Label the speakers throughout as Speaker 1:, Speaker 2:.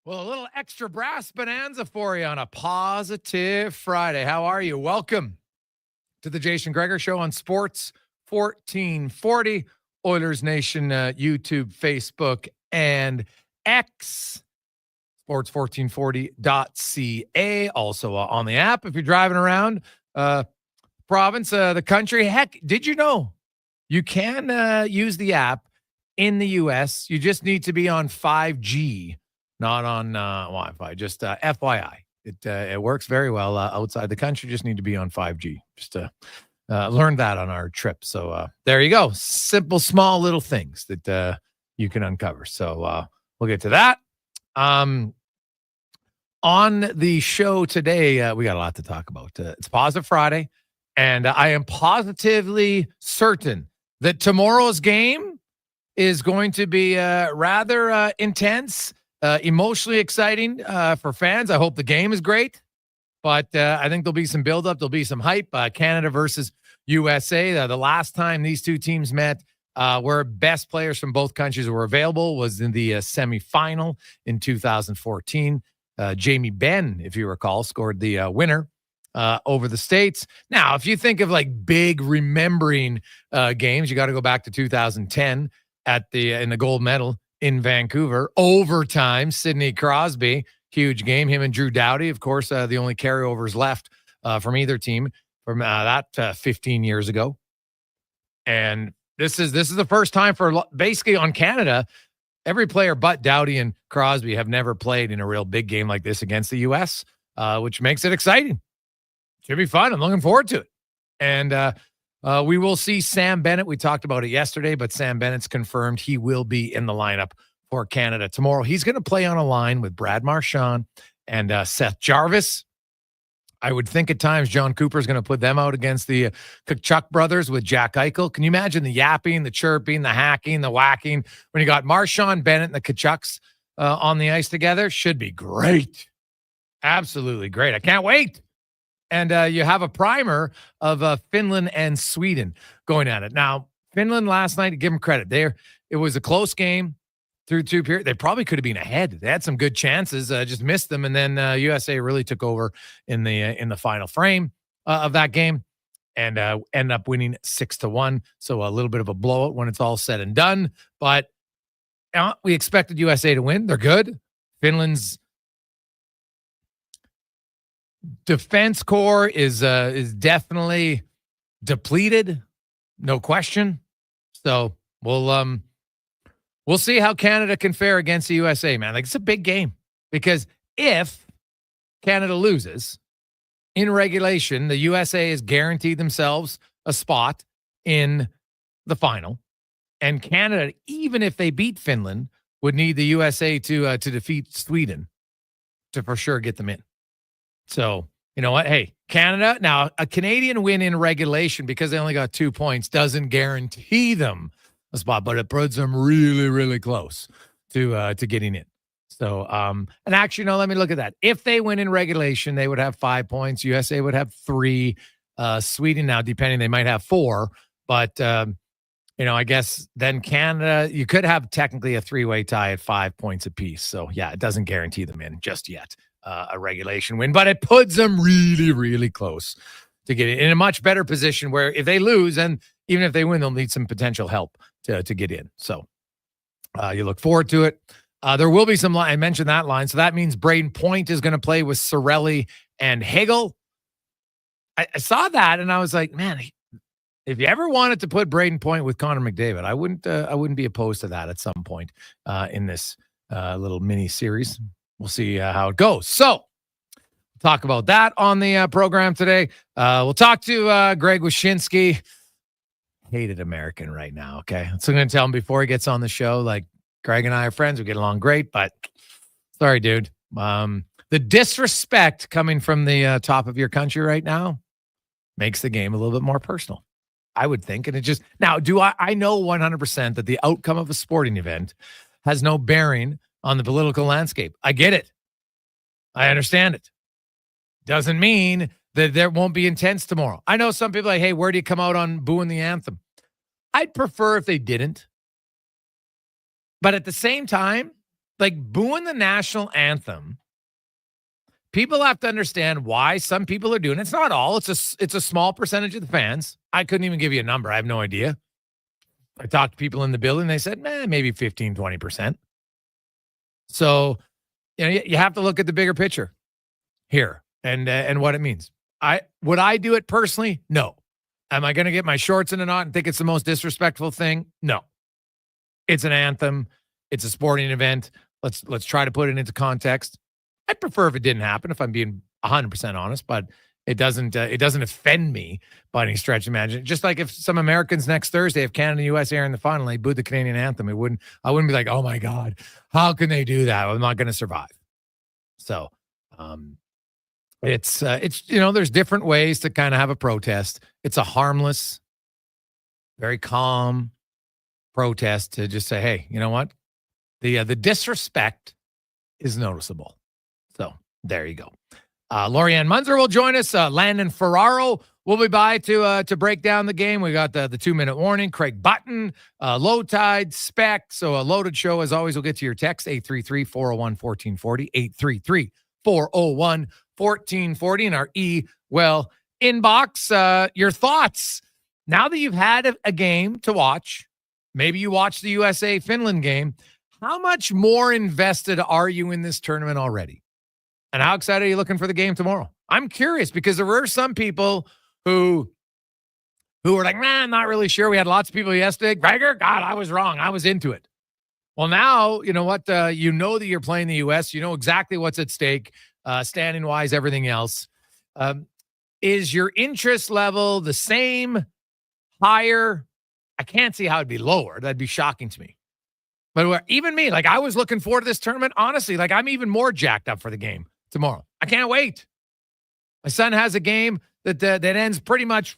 Speaker 1: Well, a little extra brass bonanza for you on a positive Friday. How are you? Welcome to the Jason Gregor Show on Sports 1440, Oilers Nation, YouTube, Facebook, and X. Sports1440.ca. Also on the app if you're driving around province, the country. Heck, did you know you can use the app in the U.S.? You just need to be on 5G. Not on Wi-Fi, just FYI. It works very well outside the country. Just need to be on 5G. Just learned that on our trip. So there you go. Simple, small little things that you can uncover. So we'll get to that. On the show today, we got a lot to talk about. It's Positive Friday, and I am positively certain that tomorrow's game is going to be rather intense. Emotionally exciting for fans. I hope the game is great, but I think there'll be some buildup. There'll be some hype. Canada versus USA. The last time these two teams met, where best players from both countries were available, was in the semifinal in 2014. Jamie Benn, if you recall, scored the winner over the States. Now, if you think of like big remembering games, you got to go back to 2010 in the gold medal in Vancouver. Overtime, Sidney Crosby, huge game. Him and Drew Doughty, of course, the only carryovers left from either team from that 15 years ago. And this is the first time for basically on Canada. Every player but Doughty and Crosby have never played in a real big game like this against the U.S., which makes it exciting. Should be fun. I'm looking forward to it. And we will see Sam Bennett. We talked about it yesterday, but Sam Bennett's confirmed he will be in the lineup for Canada tomorrow. He's going to play on a line with Brad Marchand and Seth Jarvis. I would think at times John Cooper is going to put them out against the Tkachuk brothers with Jack Eichel. Can you imagine the yapping, the chirping, the hacking, the whacking when you got Marchand, Bennett, and the Tkachuks on the ice together? Should be great. Absolutely great. I can't wait. And you have a primer of Finland and Sweden going at it. Now, Finland last night, give them credit. It was a close game through two periods. They probably could have been ahead. They had some good chances, just missed them. And then USA really took over in the final frame of that game and ended up winning 6-1. So a little bit of a blowout when it's all said and done. But we expected USA to win. They're good. Finland's defense core is definitely depleted, no question. So we'll see how Canada can fare against the USA, man. Like, it's a big game because if Canada loses in regulation, the USA has guaranteed themselves a spot in the final, and Canada, even if they beat Finland, would need the USA to defeat Sweden to for sure get them in. So, you know what? Hey, Canada, now a Canadian win in regulation because they only got 2 points doesn't guarantee them a spot, but it puts them really, really close to getting in. So, and actually, no, let me look at that. If they win in regulation, they would have 5 points. USA would have 3. Sweden now, depending, they might have 4. But, I guess then Canada, you could have technically a 3-way tie at 5 points apiece. So, yeah, it doesn't guarantee them in just yet. A regulation win, but it puts them really, really close to get in a much better position where if they lose and even if they win, they'll need some potential help to get in. So you look forward to it. There will be some line. I mentioned that line. So that means Braden Point is going to play with Cirelli and Hagel. I saw that and I was like, man, if you ever wanted to put Braden Point with Connor McDavid, I wouldn't be opposed to that at some point in this little mini series. We'll see how it goes. So we'll talk about that on the program today. We'll talk to Greg Wyshynski. Hated American right now, okay? So I'm going to tell him before he gets on the show, like, Greg and I are friends. We get along great, but sorry, dude. The disrespect coming from the top of your country right now makes the game a little bit more personal, I would think. And it just, now, I know 100% that the outcome of a sporting event has no bearing on the political landscape. I get it. I understand it. Doesn't mean that there won't be intense tomorrow. I know some people are like, hey, where do you come out on booing the anthem? I'd prefer if they didn't. But at the same time, like booing the national anthem. People have to understand why some people are doing it. It's not all. It's a small percentage of the fans. I couldn't even give you a number. I have no idea. I talked to people in the building. They said, maybe 15, 20%. So, you have to look at the bigger picture here and what it means. Would I do it personally? No. Am I going to get my shorts in a knot and think it's the most disrespectful thing? No. It's an anthem. It's a sporting event. Let's try to put it into context. I prefer if it didn't happen, if I'm being 100% honest, but it doesn't offend me by any stretch of imagination. Just like if some Americans next Thursday, if Canada and US are in the final, they booed the Canadian anthem, I wouldn't be like, oh my God, how can they do that? I'm not going to survive. So it's there's different ways to kind of have a protest. It's a harmless, very calm protest to just say, hey, you know what? The disrespect is noticeable. So there you go. Lorianne Munzer will join us. Landon Ferraro will be by to break down the game. We got the 2-minute warning. Craig Button, Lowetide, Spec. So a loaded show. As always, we'll get to your text, 833-401-1440, 833-401-1440 in our inbox. Your thoughts. Now that you've had a game to watch, maybe you watched the USA-Finland game, how much more invested are you in this tournament already? And how excited are you looking for the game tomorrow? I'm curious because there were some people who were like, I'm not really sure. We had lots of people yesterday. Gregor, God, I was wrong. I was into it. Well, now, you know what? You know that you're playing the U.S. You know exactly what's at stake, standing-wise, everything else. Is your interest level the same, higher? I can't see how it'd be lower. That'd be shocking to me. But even me, like I was looking forward to this tournament. Honestly, like I'm even more jacked up for the game tomorrow. I can't wait. My son has a game that ends pretty much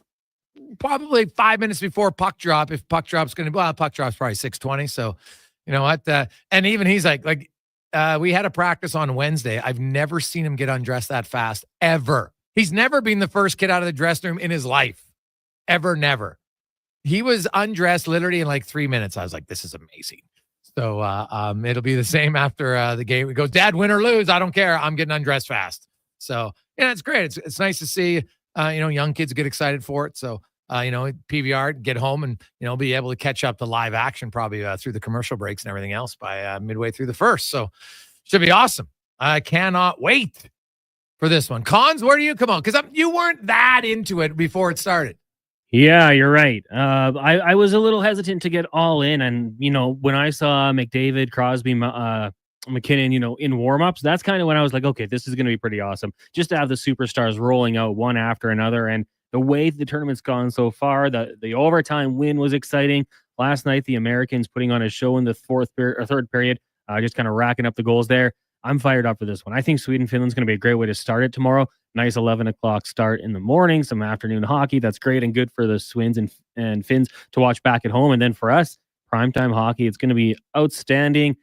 Speaker 1: probably 5 minutes before puck drop. If puck drop's going to, puck drop's probably 6:20. So, you know what? And even he's like, we had a practice on Wednesday. I've never seen him get undressed that fast ever. He's never been the first kid out of the dressing room in his life. Ever, never. He was undressed literally in like 3 minutes. I was like, this is amazing. So it'll be the same after the game. He goes, Dad, win or lose, I don't care. I'm getting undressed fast. So, it's great. It's nice to see, young kids get excited for it. So, PVR, get home and, be able to catch up to live action probably through the commercial breaks and everything else by midway through the first. So should be awesome. I cannot wait for this one. Cons, where do you come on? Because you weren't that into it before it started.
Speaker 2: Yeah, you're right. I was a little hesitant to get all in. And, when I saw McDavid, Crosby, McKinnon, in warm-ups, that's kind of when I was like, okay, this is going to be pretty awesome. Just to have the superstars rolling out one after another. And the way the tournament's gone so far, the overtime win was exciting. Last night, the Americans putting on a show in the third period, just kind of racking up the goals there. I'm fired up for this one. I think Sweden-Finland's going to be a great way to start it tomorrow. Nice 11 o'clock start in the morning, some afternoon hockey. That's great and good for the Swins and Finns to watch back at home. And then for us, primetime hockey, it's going to be outstanding.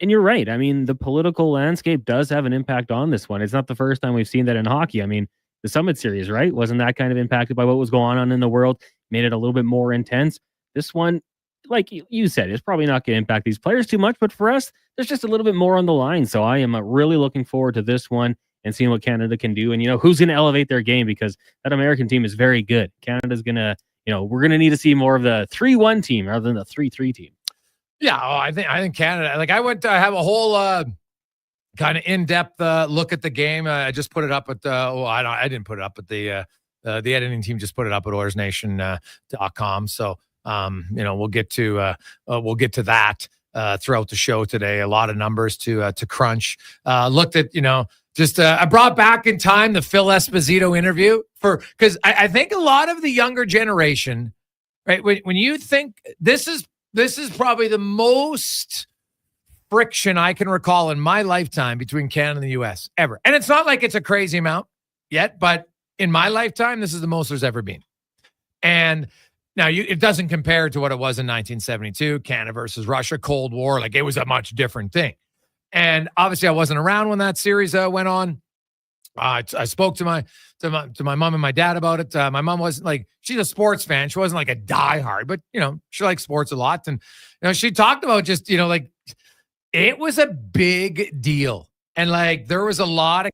Speaker 2: And you're right. I mean, the political landscape does have an impact on this one. It's not the first time we've seen that in hockey. I mean, the Summit Series, right? Wasn't that kind of impacted by what was going on in the world? Made it a little bit more intense. This one, like you said, it's probably not going to impact these players too much. But for us, there's just a little bit more on the line. So I am really looking forward to this one and seeing what Canada can do. And, who's going to elevate their game, because that American team is very good. Canada's going to, we're going to need to see more of the 3-1 team rather than the 3-3 team.
Speaker 1: Yeah, I think Canada, like I went to have a whole kind of in-depth look at the game. I just put it up at I didn't put it up, but the editing team just put it up at OilersNation.com. So we'll get to that throughout the show today. A lot of numbers to crunch. Looked at I brought back in time the Phil Esposito interview because I think a lot of the younger generation, right? When you think this is probably the most friction I can recall in my lifetime between Canada and the U.S. ever. And it's not like it's a crazy amount yet, but in my lifetime, this is the most there's ever been. And now it doesn't compare to what it was in 1972, Canada versus Russia, Cold War. Like it was a much different thing. And obviously I wasn't around when that series went on. I spoke to my mom and my dad about it. My mom wasn't like, she's a sports fan. She wasn't like a diehard, but she likes sports a lot. And she talked about just like It was a big deal. And like there was a lot of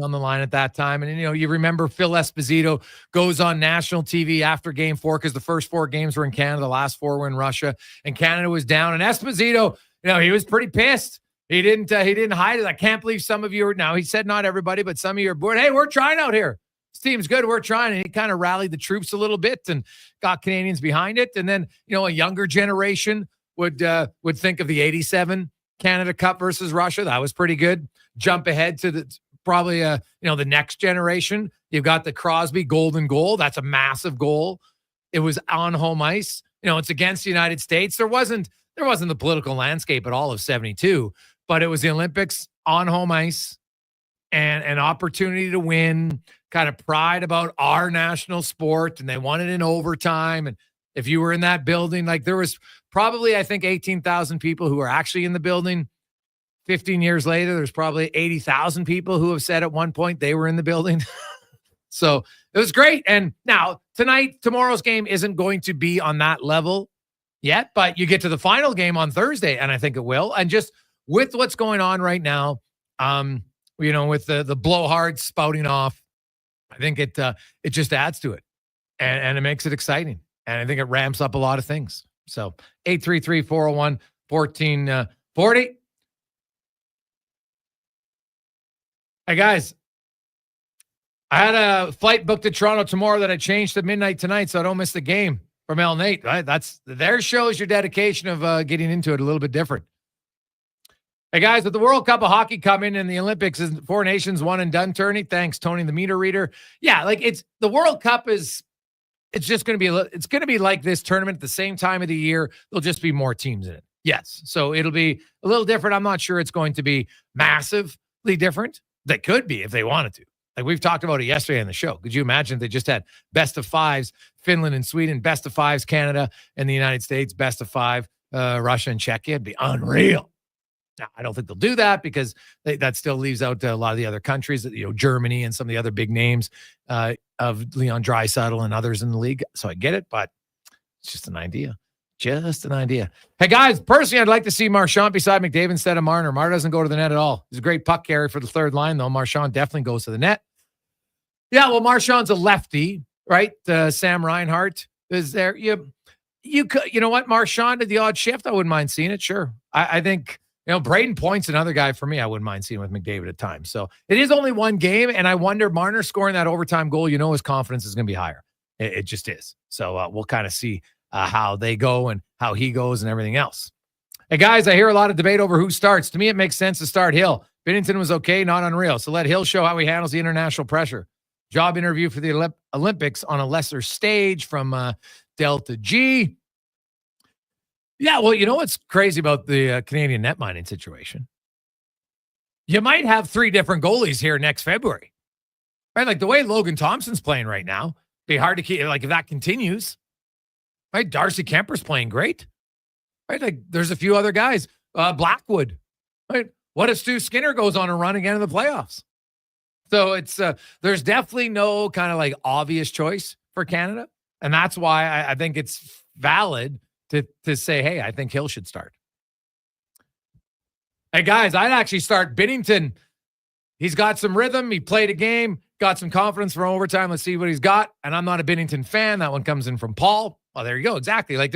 Speaker 1: on the line at that time. And you remember Phil Esposito goes on national TV after game 4 because the first 4 games were in Canada, the last 4 were in Russia, and Canada was down. And Esposito, he was pretty pissed. He didn't hide it. I can't believe some of you are now. He said not everybody, but some of you are bored. Hey, we're trying out here. This team's good. We're trying. And he kind of rallied the troops a little bit and got Canadians behind it. And then, a younger generation would think of the 87 Canada Cup versus Russia. That was pretty good. Jump ahead to the probably the next generation. You've got the Crosby golden goal. That's a massive goal. It was on home ice. It's against the United States. There wasn't the political landscape at all of 72, but it was the Olympics on home ice and an opportunity to win, kind of pride about our national sport, and they won it in overtime. And if you were in that building, like there was probably, I think, 18,000 people who were actually in the building. 15 years later, there's probably 80,000 people who have said at one point they were in the building. So it was great. And now tomorrow's game isn't going to be on that level yet, but you get to the final game on Thursday, and I think it will. And just with what's going on right now, with the blowhard spouting off, I think it just adds to it, and it makes it exciting. And I think it ramps up a lot of things. So 833-401-1440. Hey, guys, I had a flight booked to Toronto tomorrow that I changed to midnight tonight so I don't miss the game from El Nate. Right? There shows your dedication of getting into it a little bit different. Hey, guys, with the World Cup of Hockey coming and the Olympics is 4 nations one and done tourney. Thanks, Tony, the meter reader. Yeah, like the World Cup it's just going to be like this tournament at the same time of the year. There'll just be more teams in it. Yes. So it'll be a little different. I'm not sure it's going to be massively different. They could be if they wanted to. Like we've talked about it yesterday on the show. Could you imagine if they just had best of 5s, Finland and Sweden, best of 5s, Canada and the United States, best of 5, Russia and Czechia? It'd be unreal. Now, I don't think they'll do that because that still leaves out a lot of the other countries, Germany and some of the other big names of Leon Draisaitl and others in the league. So I get it, but it's just an idea. Just an idea. Hey, guys, personally, I'd like to see Marchand beside McDavid instead of Marner. Marner doesn't go to the net at all. He's a great puck carrier for the third line, though. Marchand definitely goes to the net. Yeah, well, Marchand's a lefty, right? Sam Reinhart is there. You know what? Marchand did the odd shift. I wouldn't mind seeing it. Sure. I think, Braden Point's another guy for me I wouldn't mind seeing with McDavid at times. So it is only one game, and I wonder, Marner scoring that overtime goal, his confidence is going to be higher. It just is. So we'll kind of see how they go and how he goes and everything else. Hey, guys, I hear a lot of debate over who starts. To me, it makes sense to start Hill. Binnington was okay, not unreal. So let Hill show how he handles the international pressure. Job interview for the Olympics on a lesser stage from Delta G. Yeah, well, you know what's crazy about the Canadian net mining situation? You might have 3 different goalies here next February. Right? Like the way Logan Thompson's playing right now, be hard to keep, like if that continues. Right? Darcy Kemper's playing great. Right? Like there's a few other guys. Blackwood. Right? What if Stu Skinner goes on a run again in the playoffs? So it's there's definitely no kind of like obvious choice for Canada. And that's why I think it's valid to say, hey, I think Hill should start. Hey, guys, I'd actually start Binnington. He's got some rhythm. He played a game, got some confidence for overtime. Let's see what he's got. And I'm not a Binnington fan. That one comes in from Paul. Oh, there you go. Exactly. Like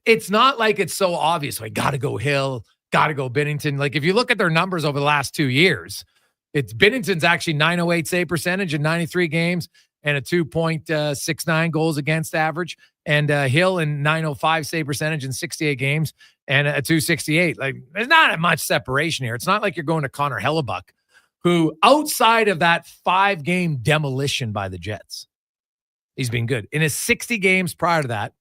Speaker 1: it's not like it's so obvious. Like, got to go Hill, got to go Binnington. Like if you look at their numbers over the last 2 years, it's Binnington's actually 908 save percentage in 93 games and a 2.69 goals against average. And Hill in 905 save percentage in 68 games and a 268. Like there's not much separation here. It's not like you're going to Connor Hellebuyck, who outside of that 5-game demolition by the Jets, he's been good. In his 60 games prior to that,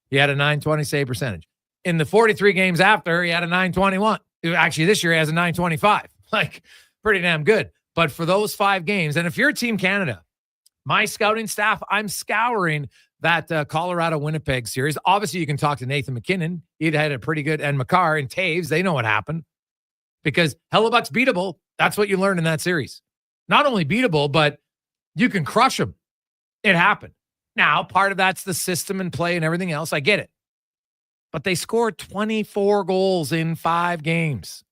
Speaker 1: he had a 920 save percentage. In the 43 games after, he had a 921. Actually, this year he has a 925. Like pretty damn good. But for those 5 games, and if you're Team Canada, my scouting staff, I'm scouring that Colorado-Winnipeg series. Obviously, you can talk to Nathan McKinnon. He'd had a pretty good, and Makar and Taves. They know what happened because Hellebuck's beatable. That's what you learned in that series. Not only beatable, but you can crush him. It happened. Now, part of that's the system and play and everything else. I get it. but they scored 24 goals in 5 games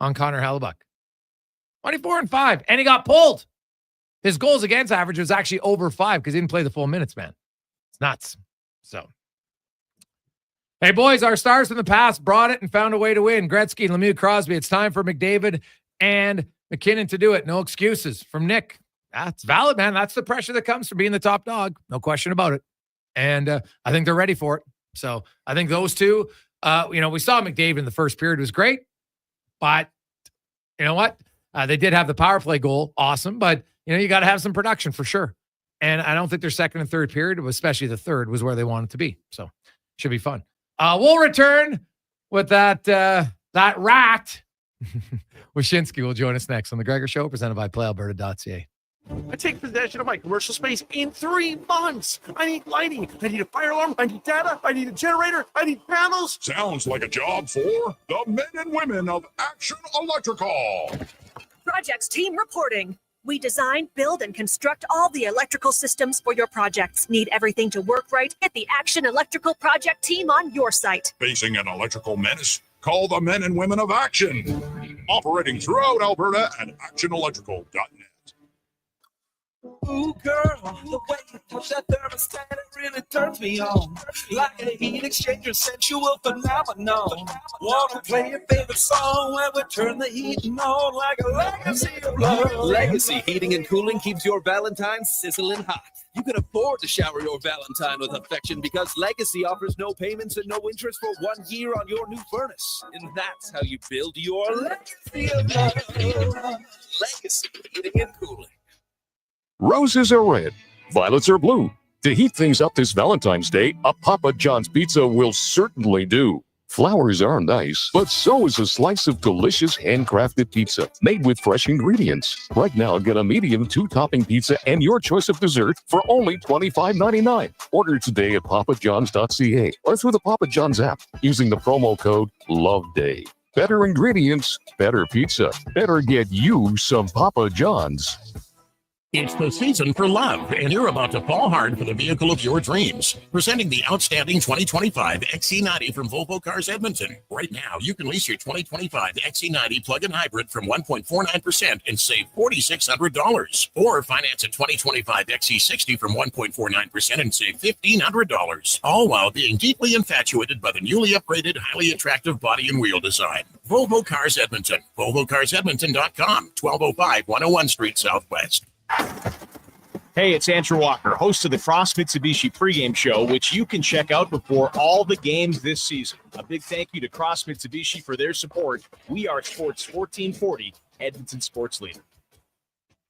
Speaker 1: on Connor Halley. 24 and 5, and he got pulled. His goals against average was actually over 5 because he didn't play the full minutes, man. It's nuts. So, hey, boys, our stars from the past brought it and found a way to win. Gretzky, Lemieux, Crosby. It's time for McDavid and McKinnon to do it. No excuses from Nick. That's valid, man. That's the pressure that comes from being the top dog. No question about it. And I think they're ready for it. So I think those two, we saw McDavid in the first period. It was great. But you know what? They did have the power play goal. Awesome. But, you got to have some production for sure. And I don't think their second and third period, especially the third, was where they wanted to be. So should be fun. We'll return with that rat. Wyshynski will join us next on The Gregor Show, presented by PlayAlberta.ca.
Speaker 3: I take possession of my commercial space in 3 months. I need lighting. I need a fire alarm. I need data. I need a generator. I need panels.
Speaker 4: Sounds like a job for the men and women of Action Electrical.
Speaker 5: Projects team reporting. We design, build, and construct all the electrical systems for your projects. Need everything to work right? Get the Action Electrical project team on your site.
Speaker 4: Facing an electrical menace? Call the men and women of Action. Operating throughout Alberta and actionelectrical.net.
Speaker 6: Ooh, girl, the way you touch that thermostat, it really turns me on. Like a heat exchanger, sensual phenomenon. Wanna play your favorite song where we turn the heat on like a legacy of love.
Speaker 7: Legacy Heating and Cooling keeps your Valentine sizzling hot. You can afford to shower your Valentine with affection because Legacy offers no payments and no interest for 1 year on your new furnace. And that's how you build your legacy of love. Legacy Heating and Cooling.
Speaker 8: Roses are red, violets are blue. To heat things up this Valentine's Day, a Papa John's pizza will certainly do. Flowers are nice, but so is a slice of delicious handcrafted pizza made with fresh ingredients. Right now, get a medium 2-topping pizza and your choice of dessert for only $25.99. Order today at papajohns.ca or through the Papa John's app using the promo code LOVEDAY. Better ingredients, better pizza. Better get you some Papa John's.
Speaker 9: It's the season for love, and you're about to fall hard for the vehicle of your dreams. Presenting the outstanding 2025 XC90 from Volvo Cars Edmonton. Right now, you can lease your 2025 XC90 plug-in hybrid from 1.49% and save $4,600. Or finance a 2025 XC60 from 1.49% and save $1,500. All while being deeply infatuated by the newly upgraded, highly attractive body and wheel design. Volvo Cars Edmonton. VolvoCarsEdmonton.com. 1205 101 Street Southwest.
Speaker 10: Hey, it's Andrew Walker, host of the Cross Mitsubishi pregame show, which you can check out before all the games this season. A big thank you to Cross Mitsubishi for their support. We are Sports 1440, Edmonton sports leader.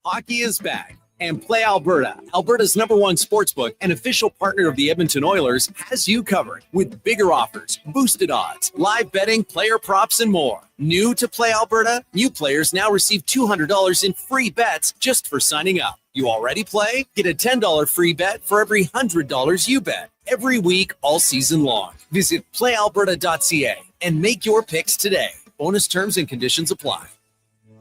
Speaker 7: Hockey is back. And Play Alberta, Alberta's #1 sportsbook and official partner of the Edmonton Oilers, has you covered with bigger offers, boosted odds, live betting, player props, and more. New to Play Alberta? New players now receive $200 in free bets just for signing up. You already play? Get a $10 free bet for every $100 you bet. Every week, all season long. Visit playalberta.ca and make your picks today. Bonus terms and conditions apply.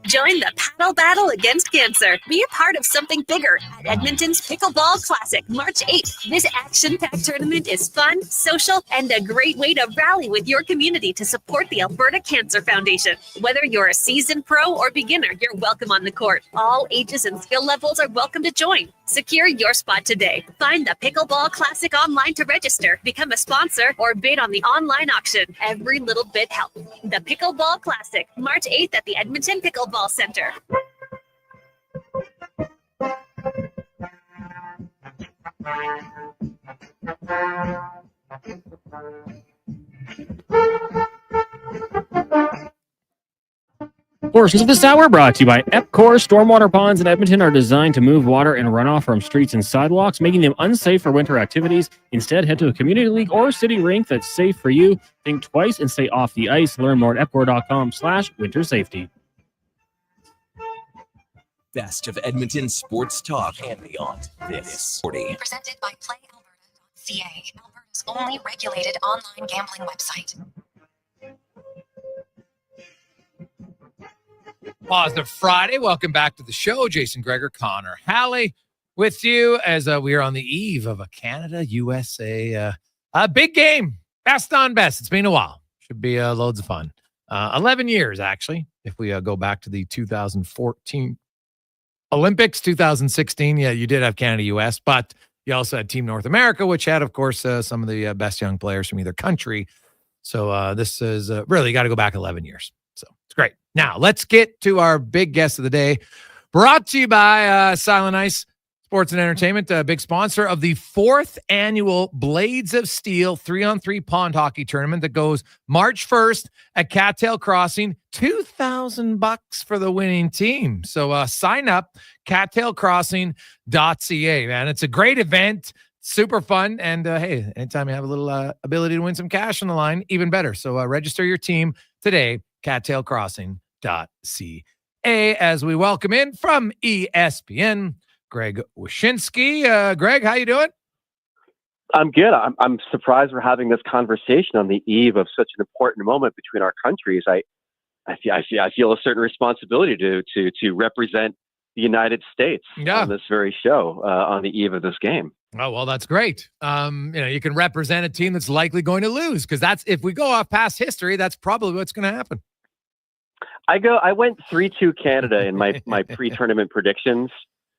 Speaker 5: Join the paddle battle against cancer. Be a part of something bigger at Edmonton's Pickleball Classic, March 8th. This action-packed tournament is fun, social, and a great way to rally with your community to support the Alberta Cancer Foundation. Whether you're a seasoned pro or beginner, you're welcome on the court. All ages and skill levels are welcome to join. Secure your spot today. Find the Pickleball Classic online to register, become a sponsor, or bid on the online auction. Every little bit helps. The Pickleball Classic, March 8th at the Edmonton Pickleball Center.
Speaker 2: Portions of this hour brought to you by Epcor. Stormwater ponds in Edmonton are designed to move water and runoff from streets and sidewalks, making them unsafe for winter activities. Instead, head to a community league or city rink that's safe for you. Think twice and stay off the ice. Learn more at epcor.com/winter safety.
Speaker 11: Best of Edmonton sports talk and beyond. This is 40.
Speaker 12: Presented by PlayAlberta.ca, Alberta's only regulated online gambling website.
Speaker 1: Positive Friday. Welcome back to the show. Jason Gregor, Connor Halley with you as we are on the eve of a Canada-USA a big game. Best on best. It's been a while. Should be loads of fun. 11 years, actually, if we go back to the 2014 Olympics, 2016. Yeah, you did have Canada, U.S., but you also had Team North America, which had, of course, some of the best young players from either country. So this is really got to go back 11 years. So it's great. Now, let's get to our big guest of the day, brought to you by Silent Ice Sports and Entertainment, a big sponsor of the 4th annual Blades of Steel 3-on-3 pond hockey tournament that goes March 1st at Cattail Crossing. $2,000 for the winning team. So sign up, cattailcrossing.ca, man. It's a great event, super fun. And hey, anytime you have a little ability to win some cash on the line, even better. So register your team today, cattailcrossing.ca. As we welcome in from ESPN, Greg Wyshynski. Greg, how you doing?
Speaker 13: I'm good. I'm surprised we're having this conversation on the eve of such an important moment between our countries. I feel a certain responsibility to represent the United States on this very show on the eve of this game.
Speaker 1: Oh, well, that's great. You can represent a team that's likely going to lose, because that's, if we go off past history, that's probably what's going to happen.
Speaker 13: I went 3-2 Canada in my pre-tournament predictions.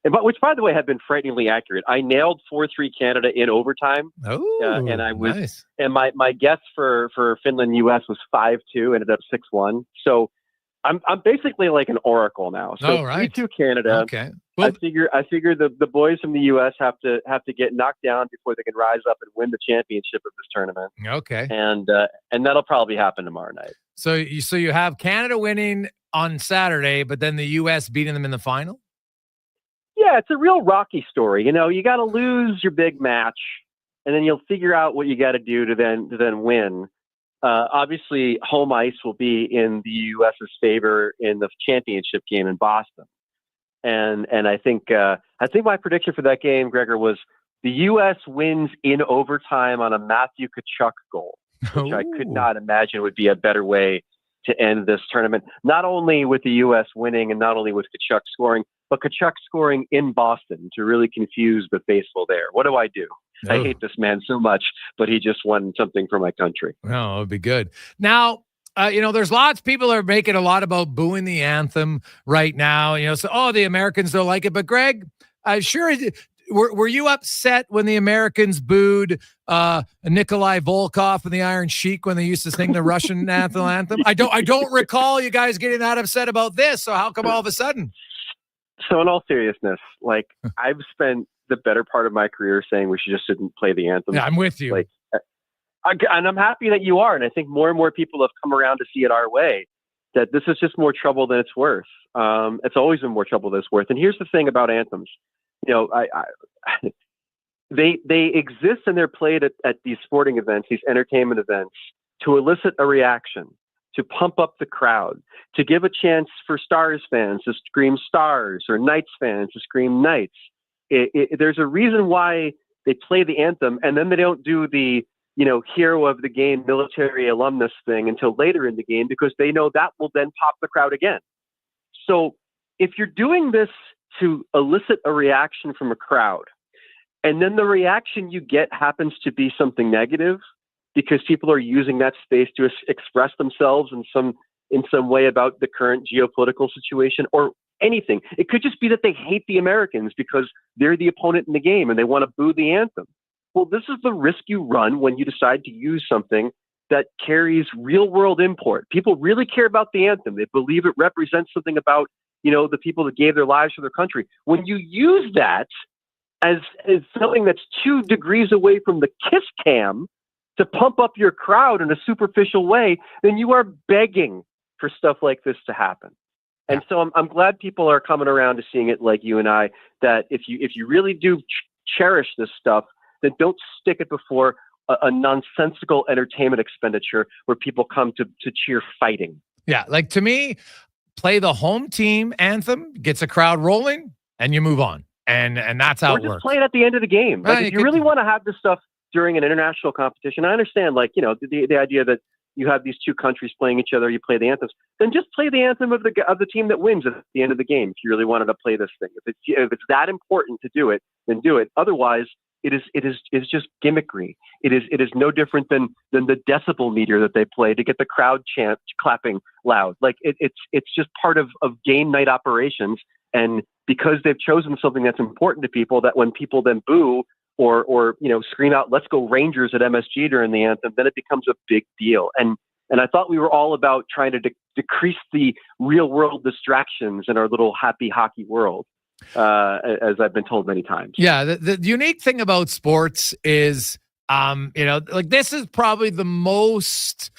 Speaker 13: Which, by the way, have been frighteningly accurate. I nailed 4-3 Canada in overtime.
Speaker 1: Oh,
Speaker 13: and I was,
Speaker 1: nice.
Speaker 13: And my guess for Finland US was 5-2, ended up 6-1 So I'm basically like an oracle now. So 3-2 Canada.
Speaker 1: Okay. Well,
Speaker 13: I figure the boys from the US have to get knocked down before they can rise up and win the championship of this tournament.
Speaker 1: Okay.
Speaker 13: And that'll probably happen tomorrow night.
Speaker 1: So you have Canada winning on Saturday, but then the US beating them in the final?
Speaker 13: Yeah, it's a real rocky story. You got to lose your big match, and then you'll figure out what you got to do to then win. Obviously, home ice will be in the U.S.'s favor in the championship game in Boston, and I think my prediction for that game, Gregor, was the U.S. wins in overtime on a Matthew Tkachuk goal, which I could not imagine would be a better way to end this tournament. Not only with the U.S. winning, and not only with Tkachuk scoring, but Tkachuk scoring in Boston to really confuse the faithful there. What do I do? Oh. I hate this man so much, but he just won something for my country.
Speaker 1: Oh, it would be good. Now, there's lots of people are making a lot about booing the anthem right now. So, the Americans don't like it. But Greg, were you upset when the Americans booed Nikolai Volkov and the Iron Sheik when they used to sing the Russian national anthem? I don't recall you guys getting that upset about this. So how come all of a sudden?
Speaker 13: So in all seriousness, I've spent the better part of my career saying we shouldn't play the anthem.
Speaker 1: Yeah, I'm with you.
Speaker 13: And I'm happy that you are. And I think more and more people have come around to see it our way, that this is just more trouble than it's worth. It's always been more trouble than it's worth. And here's the thing about anthems. They exist and they're played at these sporting events, these entertainment events, to elicit a reaction, to pump up the crowd, to give a chance for Stars fans to scream Stars or Knights fans to scream Knights. There's a reason why they play the anthem, and then they don't do the hero of the game military alumnus thing until later in the game, because they know that will then pop the crowd again. So if you're doing this to elicit a reaction from a crowd, and then the reaction you get happens to be something negative because people are using that space to express themselves in some way about the current geopolitical situation or anything. It could just be that they hate the Americans because they're the opponent in the game and they want to boo the anthem. Well, this is the risk you run when you decide to use something that carries real world import. People really care about the anthem. They believe it represents something about, the people that gave their lives for their country. When you use that as something that's 2 degrees away from the kiss cam to pump up your crowd in a superficial way, then you are begging for stuff like this to happen. And so I'm glad people are coming around to seeing it like you and I, that if you really do cherish this stuff, then don't stick it before a nonsensical entertainment expenditure where people come to cheer fighting.
Speaker 1: Yeah, to me, play the home team anthem, gets a crowd rolling, and you move on. And that's how it works.
Speaker 13: Or just play it at the end of the game. If you really want to have this stuff during an international competition, I understand, the idea that you have these 2 countries playing each other, you play the anthems, then just play the anthem of the team that wins at the end of the game. If you really wanted to play this thing, if it's that important to do it, then do it. Otherwise, It is just gimmickry. It is no different than the decibel meter that they play to get the crowd clapping loud. Like it's just part of game night operations. And because they've chosen something that's important to people, that when people then boo or scream out, "Let's go Rangers" at MSG during the anthem, then it becomes a big deal. And I thought we were all about trying to decrease the real world distractions in our little happy hockey world, as I've been told many times.
Speaker 1: Yeah, the unique thing about sports is, like this is probably the most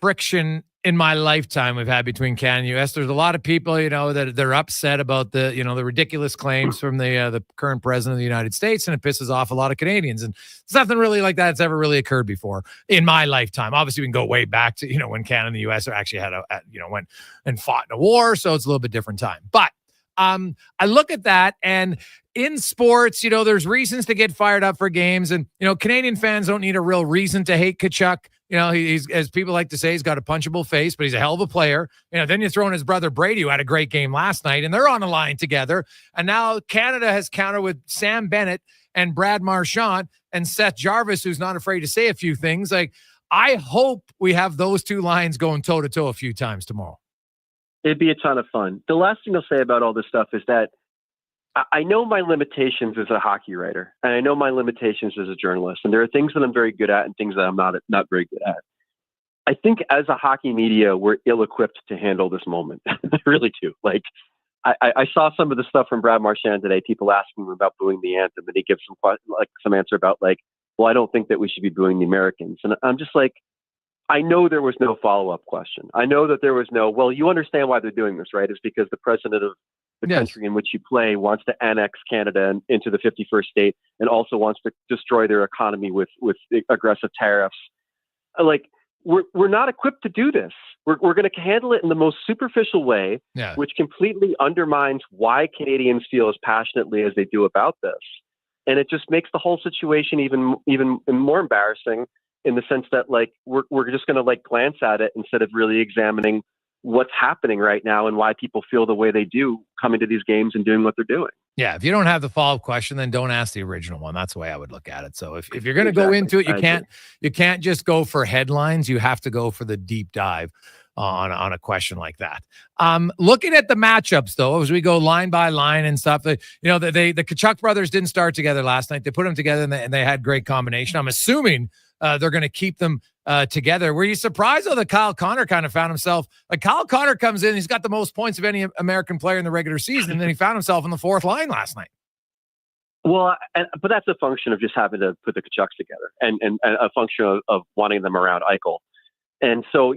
Speaker 1: friction in my lifetime we've had between Canada and U.S. There's a lot of people, that they're upset about the ridiculous claims from the current president of the United States, and it pisses off a lot of Canadians. And it's nothing really like that's ever really occurred before in my lifetime. Obviously, we can go way back to when Canada and the U.S. actually had went and fought in a war, so it's a little bit different time. But I look at that, and in sports, there's reasons to get fired up for games, and Canadian fans don't need a real reason to hate Tkachuk. He's, as people like to say, he's got a punchable face, but he's a hell of a player. Then you throw in his brother Brady, who had a great game last night, and they're on a line together. And now Canada has countered with Sam Bennett and Brad Marchand and Seth Jarvis, who's not afraid to say a few things. Like, I hope we have those two lines going toe to toe a few times tomorrow.
Speaker 13: It'd be a ton of fun. The last thing I'll say about all this stuff is that I know my limitations as a hockey writer, and I know my limitations as a journalist, and there are things that I'm very good at and things that I'm not very good at. I think as a hockey media, we're ill-equipped to handle this moment. I really do. Like, I saw some of the stuff from Brad Marchand today, people asking him about booing the anthem, and he gives some answer about well, I don't think that we should be booing the Americans. And I'm just like, I know there was no follow-up question. I know that there was no, well, you understand why they're doing this, right? It's because the president of the country in which you play wants to annex Canada into the 51st state and also wants to destroy their economy with aggressive tariffs. Like, we're not equipped to do this. We're going to handle it in the most superficial way, which completely undermines why Canadians feel as passionately as they do about this. And it just makes the whole situation even more embarrassing, in the sense that we're just going to glance at it instead of really examining what's happening right now and why people feel the way they do coming to these games and doing what they're doing.
Speaker 1: Yeah, if you don't have the follow-up question, then don't ask the original one. That's the way I would look at it. So if you're going to go into it, you can't just go for headlines. You have to go for the deep dive on a question like that. Looking at the matchups, though, as we go line by line and stuff, the Tkachuk brothers didn't start together last night. They put them together and they had great combination. I'm assuming they're going to keep them together. Were you surprised, though, that Kyle Connor kind of found himself? Kyle Connor comes in, he's got the most points of any American player in the regular season, and then he found himself in the fourth line last night.
Speaker 13: Well, but that's a function of just having to put the Tkachuks together and a function of wanting them around Eichel. And so,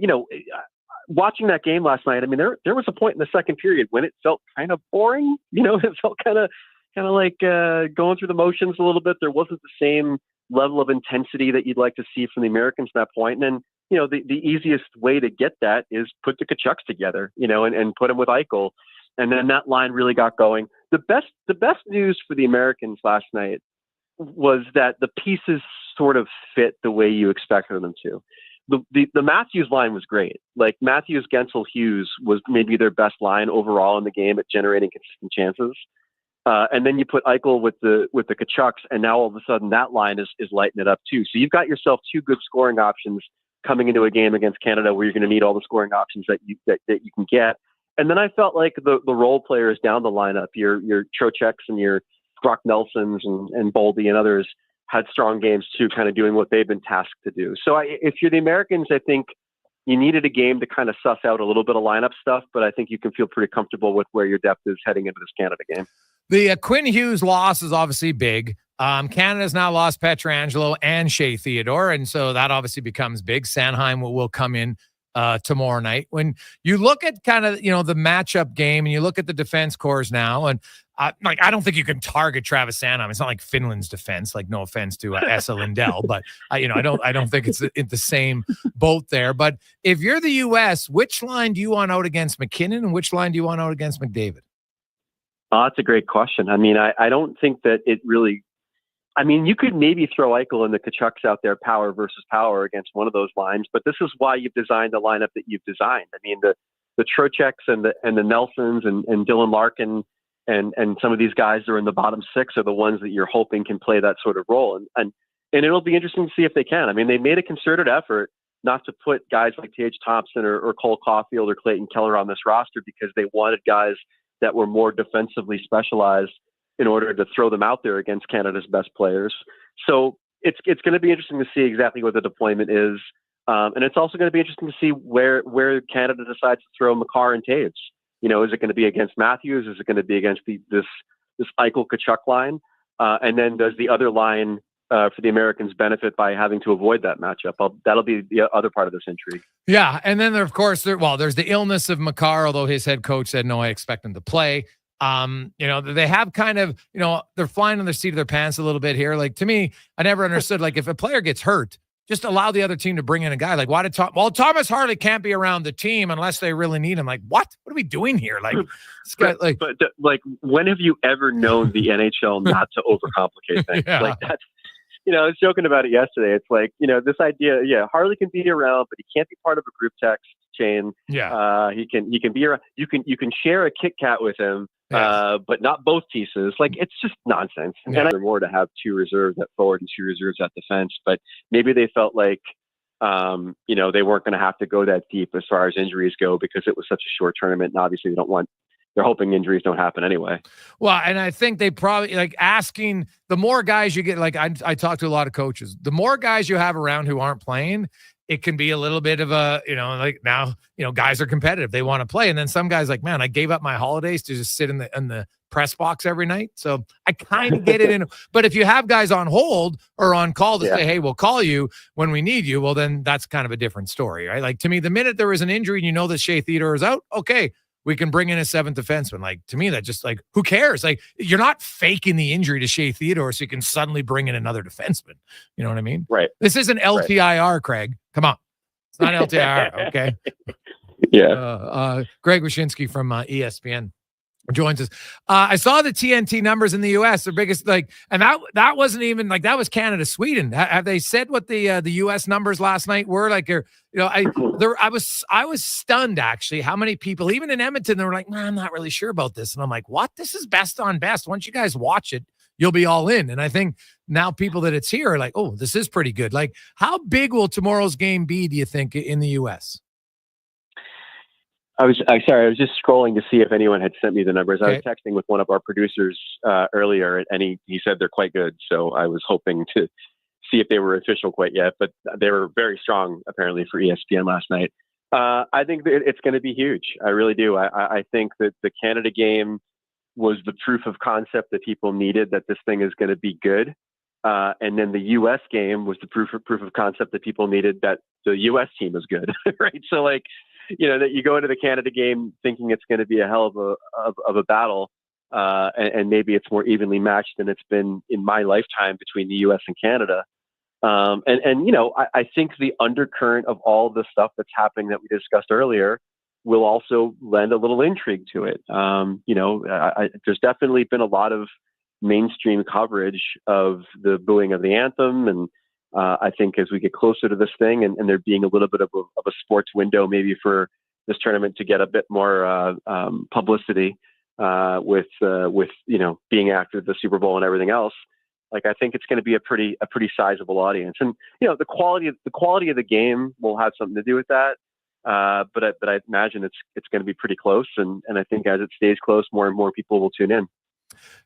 Speaker 13: watching that game last night, I mean, there was a point in the second period when it felt kind of boring. It felt kind of like going through the motions a little bit. There wasn't the same level of intensity that you'd like to see from the Americans at that point. And then, the easiest way to get that is put the Tkachuks together, and put them with Eichel. And then that line really got going. The best news for the Americans last night was that the pieces sort of fit the way you expected them to. The Matthews line was great. Like, Matthews, Gensel, Hughes was maybe their best line overall in the game at generating consistent chances. And then you put Eichel with the Tkachuks, and now all of a sudden that line is lighting it up too. So you've got yourself two good scoring options coming into a game against Canada, where you're going to need all the scoring options that you can get. And then I felt like the role players down the lineup, your Trocheks and your Brock Nelsons and Boldy and others, had strong games too, kind of doing what they've been tasked to do. So if you're the Americans, I think you needed a game to kind of suss out a little bit of lineup stuff, but I think you can feel pretty comfortable with where your depth is heading into this Canada game.
Speaker 1: The Quinn Hughes loss is obviously big. Canada's now lost Pietrangelo and Shea Theodore, and so that obviously becomes big. Sanheim will come in tomorrow night. When you look at kind of, the matchup game and you look at the defense cores now, and I don't think you can target Travis Sanheim. It's not like Finland's defense, no offense to Esa Lindell, but I don't think it's the same boat there. But if you're the U.S., which line do you want out against McKinnon and which line do you want out against McDavid?
Speaker 13: Oh, that's a great question. I mean, I don't think that it really, you could maybe throw Eichel and the Tkachuks out there, power versus power against one of those lines, but this is why you've designed the lineup that you've designed. I mean, the Trocheks and the Nelsons and Dylan Larkin And some of these guys that are in the bottom six are the ones that you're hoping can play that sort of role. And it'll be interesting to see if they can. I mean, they made a concerted effort not to put guys like Tage Thompson or Cole Caulfield or Clayton Keller on this roster because they wanted guys that were more defensively specialized in order to throw them out there against Canada's best players. So it's going to be interesting to see exactly what the deployment is. And it's also going to be interesting to see where Canada decides to throw Makar and Taves. You know, is it going to be against Matthews? Is it going to be against this Eichel Kachuk line? And then does the other line for the Americans benefit by having to avoid that matchup? That'll be the other part of this intrigue.
Speaker 1: Yeah, and then of course, there's the illness of Makar, although his head coach said, no, I expect him to play. You know, they have kind of, you know, they're flying on the seat of their pants a little bit here. Like, to me, I never understood, like, if a player gets hurt, just allow the other team to bring in a guy. Like, why did Thomas Harley can't be around the team unless they really need him? Like, what are we doing here? Like,
Speaker 13: but when have you ever known the NHL not to overcomplicate things?
Speaker 1: Yeah.
Speaker 13: Like, that's, you know, I was joking about it yesterday. It's like, you know, this idea, yeah, Harley can be around, but he can't be part of a group text chain.
Speaker 1: Yeah.
Speaker 13: He can be around. You can share a Kit Kat with him, but not both pieces. Like, it's just nonsense.
Speaker 1: Yeah.
Speaker 13: And I more to have two reserves at forward and two reserves at defense, but maybe they felt like, you know, they weren't going to have to go that deep as far as injuries go because it was such a short tournament. And obviously they're hoping injuries don't happen anyway.
Speaker 1: Well, and I think they probably, like, asking the more guys you get, like, I talk to a lot of coaches, the more guys you have around who aren't playing, it can be a little bit of a, you know, like, now, you know, guys are competitive. They want to play. And then some guys like, man, I gave up my holidays to just sit in the press box every night. So I kind of get it in. But if you have guys on hold or on call to say, hey, we'll call you when we need you, well, then that's kind of a different story, right? Like, to me, the minute there is an injury and you know that Shea Theodore is out, okay, we can bring in a seventh defenseman. Like, to me, that just, like, who cares? Like, you're not faking the injury to Shea Theodore so you can suddenly bring in another defenseman. You know what I mean?
Speaker 13: Right.
Speaker 1: This isn't LTIR, Craig. Come on. It's not LTIR, okay?
Speaker 13: Yeah.
Speaker 1: Greg Wyshynski from ESPN joins us. I saw the TNT numbers in the U.S., the biggest, like, and that wasn't even, like, that was Canada, Sweden. Have they said what the U.S. numbers last night were? Like, you know, I was stunned, actually, how many people, even in Edmonton, they were like, I'm not really sure about this. And I'm like, what? This is best on best. Once you guys watch it, you'll be all in. And I think now people that it's here are like, oh, this is pretty good. Like, how big will tomorrow's game be, do you think, in the U.S.?
Speaker 13: I was just scrolling to see if anyone had sent me the numbers. Okay. I was texting with one of our producers earlier, and he said they're quite good. So I was hoping to see if they were official quite yet, but they were very strong apparently for ESPN last night. I think that it's going to be huge. I really do. I think that the Canada game was the proof of concept that people needed, that this thing is going to be good. And then the U.S. game was the proof of concept that people needed, that the U.S. team is good, right? So, like, you know, that you go into the Canada game thinking it's going to be a hell of a battle, and maybe it's more evenly matched than it's been in my lifetime between the U.S. and Canada. And you know, I think the undercurrent of all the stuff that's happening that we discussed earlier will also lend a little intrigue to it. You know, there's definitely been a lot of mainstream coverage of the booing of the anthem, and I think as we get closer to this thing, and there being a little bit of a sports window maybe for this tournament to get a bit more publicity with you know, being after the Super Bowl and everything else, like, I think it's going to be a pretty sizable audience. And, you know, the quality of the game will have something to do with that. But I imagine it's going to be pretty close, and I think as it stays close, more and more people will tune in.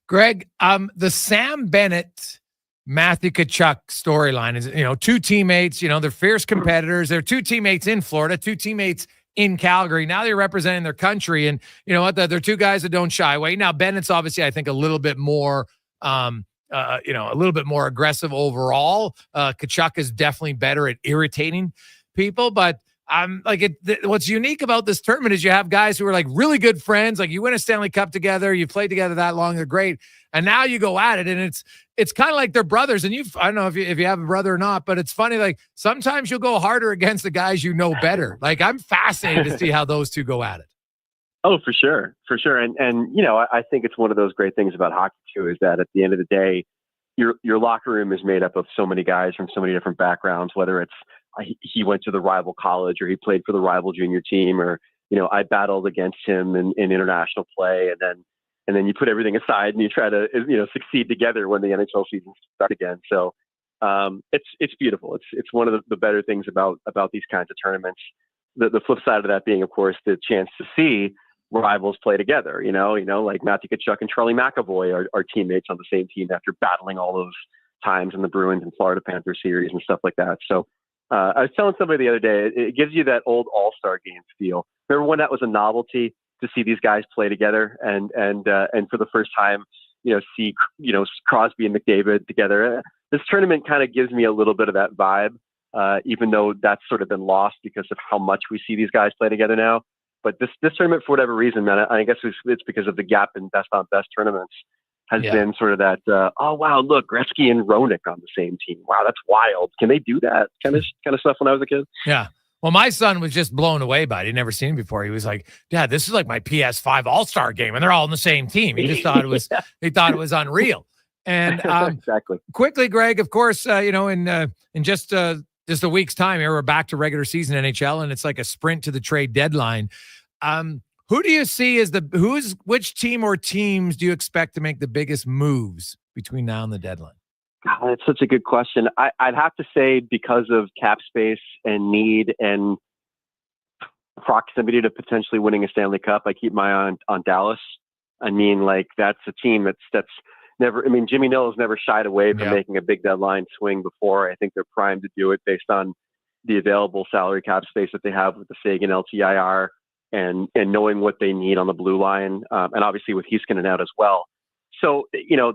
Speaker 1: Greg, the Sam Bennett, Matthew Tkachuk storyline is, you know, two teammates, you know, they're fierce competitors. They're two teammates in Florida, two teammates in Calgary. Now they're representing their country, and you know what? They're two guys that don't shy away. Now Bennett's obviously, I think, a little bit more, you know, a little bit more aggressive overall. Tkachuk is definitely better at irritating people, but what's unique about this tournament is you have guys who are like really good friends. Like, you win a Stanley Cup together, you played together that long, they're great. And now you go at it, and it's kind of like they're brothers. And I don't know if you have a brother or not, but it's funny. Like, sometimes you'll go harder against the guys you know better. Like, I'm fascinated to see how those two go at it.
Speaker 13: Oh, for sure. And you know, I think it's one of those great things about hockey too, is that at the end of the day, your locker room is made up of so many guys from so many different backgrounds, whether it's he went to the rival college, or he played for the rival junior team, or, you know, I battled against him in international play. And then, and then you put everything aside and you try to, succeed together when the NHL season starts again. So it's beautiful. It's one of the better things about these kinds of tournaments. The flip side of that being, of course, the chance to see rivals play together. Like Matthew Tkachuk and Charlie McAvoy are teammates on the same team after battling all those times in the Bruins and Florida Panthers series and stuff like that. So I was telling somebody the other day, it gives you that old All-Star game feel. Remember when that was a novelty to see these guys play together and for the first time, see Crosby and McDavid together. This tournament kind of gives me a little bit of that vibe, even though that's sort of been lost because of how much we see these guys play together now. But this tournament, for whatever reason, man, I guess it's because of the gap in best on best tournaments, has been sort of that. Oh wow, look, Gretzky and Roenick on the same team. Wow, that's wild. Can they do that kind of stuff when I was a kid?
Speaker 1: Yeah. Well, my son was just blown away by it. He'd never seen it before. He was like, "Dad, this is like my PS5 All-Star game, and they're all on the same team." He just thought it was. He thought it was unreal. And
Speaker 13: exactly.
Speaker 1: Quickly, Greg. Of course, in just a week's time, here we're back to regular season NHL, and it's like a sprint to the trade deadline. Who do you see as which team or teams do you expect to make the biggest moves between now and the deadline?
Speaker 13: God, that's such a good question. I'd have to say because of cap space and need and proximity to potentially winning a Stanley Cup, I keep my eye on Dallas. I mean, like that's a team that's never. I mean, Jimmy Nill has never shied away from making a big deadline swing before. I think they're primed to do it based on the available salary cap space that they have with the Sagan LTIR. And knowing what they need on the blue line, and obviously with Heiskanen out as well. So,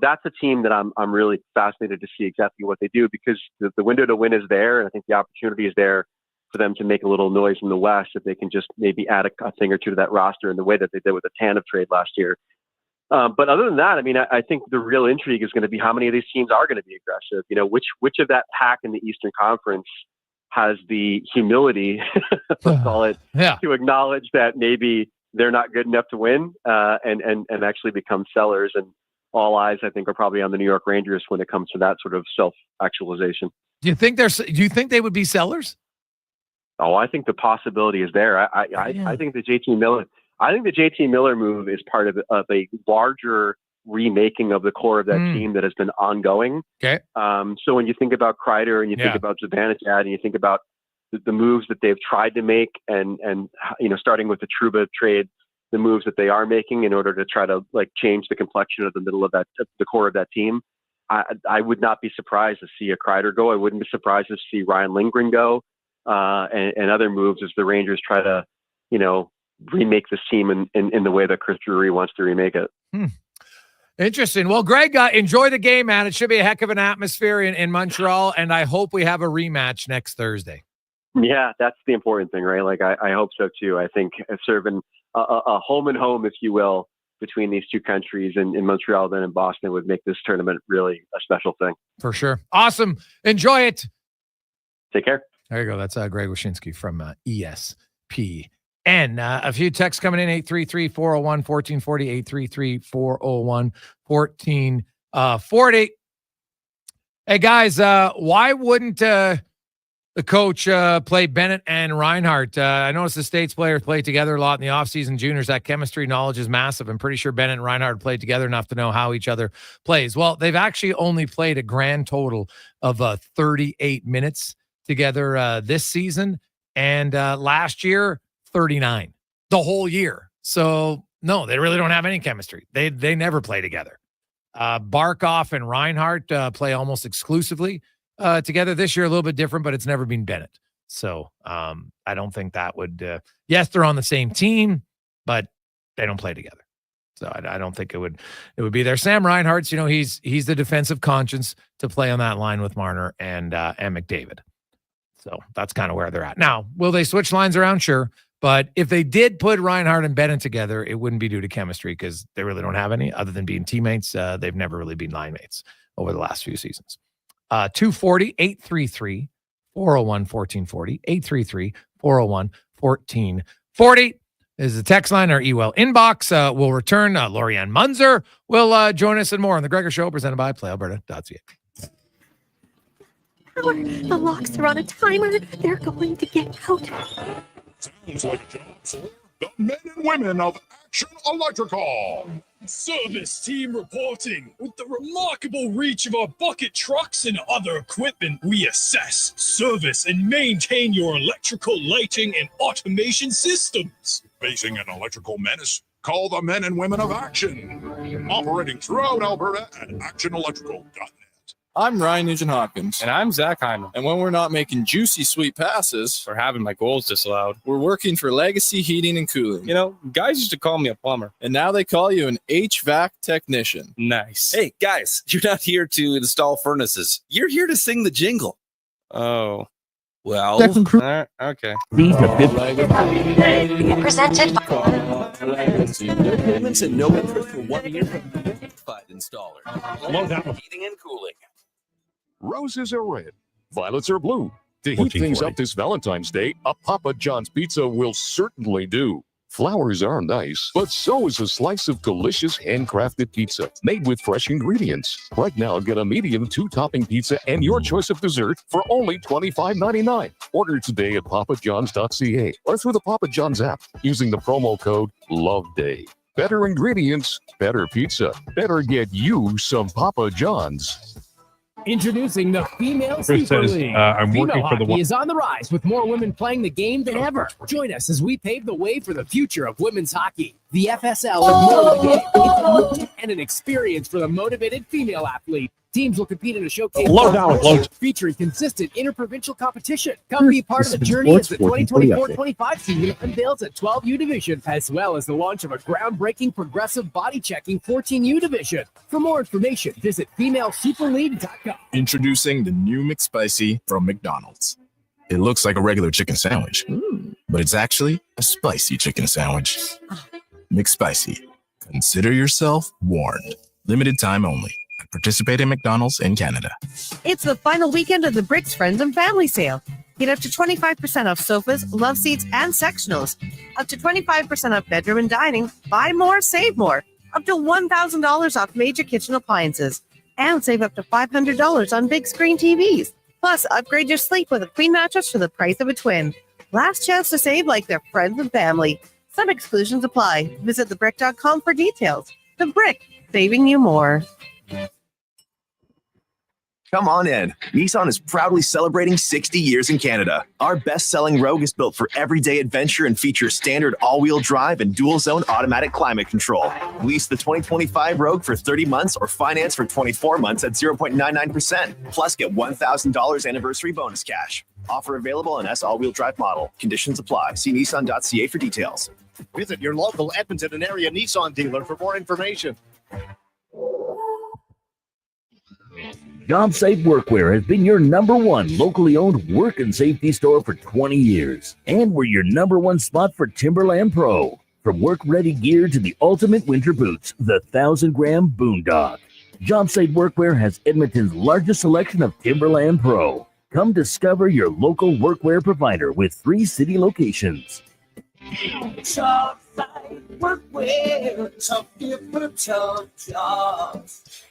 Speaker 13: that's a team that I'm really fascinated to see exactly what they do because the window to win is there. And I think the opportunity is there for them to make a little noise in the West if they can just maybe add a thing or two to that roster in the way that they did with the Tanev trade last year. But other than that, I mean, I think the real intrigue is going to be how many of these teams are going to be aggressive. Which of that pack in the Eastern Conference has the humility, let's call it, to acknowledge that maybe they're not good enough to win and actually become sellers. And all eyes, I think, are probably on the New York Rangers when it comes to that sort of self-actualization. Do you think they would be sellers? Oh, I think the possibility is there. I think the JT Miller move is part of a larger remaking of the core of that team that has been ongoing.
Speaker 1: Okay.
Speaker 13: So when you think about Kreider and you think about Zibanejad and you think about the moves that they've tried to make and starting with the Trouba trade, the moves that they are making in order to try to change the complexion of the middle of the core of that team, I would not be surprised to see a Kreider go. I wouldn't be surprised to see Ryan Lindgren go and other moves as the Rangers try to, remake this team in the way that Chris Drury wants to remake it.
Speaker 1: Interesting. Well, Greg, enjoy the game, man. It should be a heck of an atmosphere in Montreal, and I hope we have a rematch next Thursday.
Speaker 13: Yeah, that's the important thing, right? I hope so too. I think serving a home and home, if you will, between these two countries in Montreal then in Boston would make this tournament really a special thing.
Speaker 1: For sure. Awesome. Enjoy it.
Speaker 13: Take care.
Speaker 1: There you go. That's Greg Wyshynski from ESPN. A few texts coming in, 833-401-1440, 833-401-1440. Hey, guys, why wouldn't the coach play Bennett and Reinhart? I noticed the States players play together a lot in the offseason. Juniors, that chemistry knowledge is massive. I'm pretty sure Bennett and Reinhart played together enough to know how each other plays. Well, they've actually only played a grand total of 38 minutes together this season. And last year, 39 the whole year. So no, they really don't have any chemistry. They never play together. Barkov and Reinhart play almost exclusively together this year. A little bit different, but it's never been Bennett. So I don't think that would. Yes, they're on the same team, but they don't play together. So I don't think it would be there. Sam Reinhart's, he's the defensive conscience to play on that line with Marner and McDavid. So that's kind of where they're at now. Will they switch lines around? Sure. But if they did put Reinhart and Bennett together, it wouldn't be due to chemistry because they really don't have any other than being teammates. They've never really been line mates over the last few seasons. 240-833-401-1440, 833-401-1440 is the text line. Our email inbox will return. Lorianne Munzer will join us and more on The Gregor Show, presented by PlayAlberta.ca.
Speaker 14: The locks are on a timer. They're going to get out.
Speaker 4: Sounds like a job for the men and women of Action Electrical.
Speaker 14: Service team reporting. With the remarkable reach of our bucket trucks and other equipment, we assess, service, and maintain your electrical lighting and automation systems.
Speaker 4: Facing an electrical menace? Call the men and women of Action. Operating throughout Alberta at actionelectrical.net.
Speaker 15: I'm Ryan Nugent-Hopkins.
Speaker 16: And I'm Zach Hyman.
Speaker 15: And when we're not making juicy sweet passes
Speaker 16: or having my goals disallowed,
Speaker 15: we're working for Legacy Heating and Cooling.
Speaker 16: You know, guys used to call me a plumber.
Speaker 15: And now they call you an HVAC technician.
Speaker 16: Nice.
Speaker 17: Hey, guys, you're not here to install furnaces. You're here to sing the jingle.
Speaker 16: Oh.
Speaker 17: Well,
Speaker 16: okay.
Speaker 12: Presented by
Speaker 17: payments and no interest for 1 year from the certified installer. Heating and cooling.
Speaker 8: Roses are red, violets are blue. To heat things up this Valentine's Day, a Papa John's pizza will certainly do. Flowers are nice, but so is a slice of delicious handcrafted pizza made with fresh ingredients. Right now, get a medium 2-topping pizza and your choice of dessert for only $25.99. Order today at papajohns.ca or through the Papa John's app using the promo code LOVEDAY. Better ingredients, better pizza. Better get you some Papa John's.
Speaker 18: Introducing the Female Super League. Female hockey is on the rise with more women playing the game than ever. Join us as we pave the way for the future of women's hockey. The FSL is more than a game. It's a movement and an experience for the motivated female athlete. Teams will compete in a showcase featuring consistent interprovincial competition. Come be part of the journey as the 2024-25 season unveils a 12U division, as well as the launch of a groundbreaking progressive body checking 14U division. For more information, visit femalesuperleague.com.
Speaker 19: Introducing the new McSpicy from McDonald's. It looks like a regular chicken sandwich, but it's actually a spicy chicken sandwich. McSpicy. Consider yourself warned. Limited time only. Participate in McDonald's in Canada.
Speaker 20: It's the final weekend of the Bricks Friends and Family Sale. Get up to 25% off sofas, love seats, and sectionals. Up to 25% off bedroom and dining. Buy more, save more. Up to $1,000 off major kitchen appliances. And save up to $500 on big screen TVs. Plus, upgrade your sleep with a queen mattress for the price of a twin. Last chance to save like their friends and family. Some exclusions apply. Visit thebrick.com for details. The Brick, saving you more.
Speaker 21: Come on in. Nissan is proudly celebrating 60 years in Canada. Our best-selling Rogue is built for everyday adventure and features standard all-wheel drive and dual-zone automatic climate control. Lease the 2025 Rogue for 30 months or finance for 24 months at 0.99%. Plus, get $1,000 anniversary bonus cash. Offer available on S all-wheel drive model. Conditions apply. See Nissan.ca for details.
Speaker 3: Visit your local Edmonton and area Nissan dealer for more information.
Speaker 22: Job Site Workwear has been your #1 locally owned work and safety store for 20 years. And we're your #1 spot for Timberland Pro. From work-ready gear to the ultimate winter boots, the 1,000-gram Boondock. Job Site Workwear has Edmonton's largest selection of Timberland Pro. Come discover your local workwear provider with 3 city locations.
Speaker 6: Job Site Workwear, tough for tough jobs.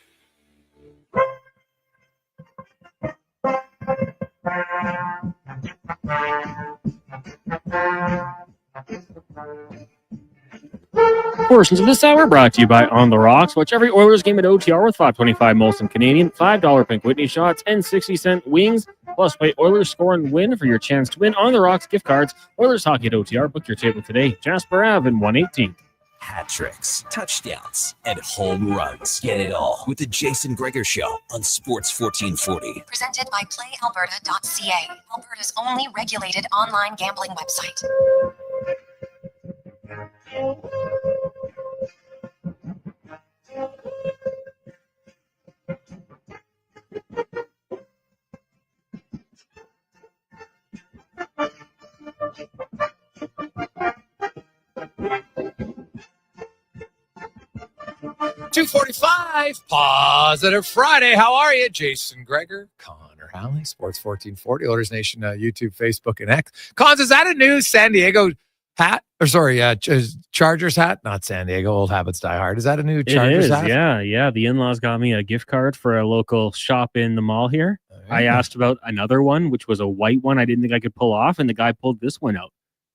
Speaker 2: Portions of this hour brought to you by On the Rocks. Watch every Oilers game at OTR with $5.25 Molson Canadian, $5 Pink Whitney shots, and 60-cent wings. Plus, play Oilers score and win for your chance to win On the Rocks gift cards. Oilers hockey at OTR. Book your table today. Jasper Ave in 118.
Speaker 11: Hat tricks, touchdowns, and home runs. Get it all with the Jason Gregor Show on Sports 1440.
Speaker 12: Presented by PlayAlberta.ca, Alberta's only regulated online gambling website.
Speaker 1: $2:45, Positive Friday. How are you? Jason Gregor, Connor Halley, Sports 1440, Oilers Nation, YouTube, Facebook, and X. Cons, is that a new San Diego hat? Or sorry, Chargers hat? Not San Diego. Old habits die hard. Is that a new Chargers hat?
Speaker 2: Yeah. The in-laws got me a gift card for a local shop in the mall here. I asked about another one, which was a white one I didn't think I could pull off, and the guy pulled this one out.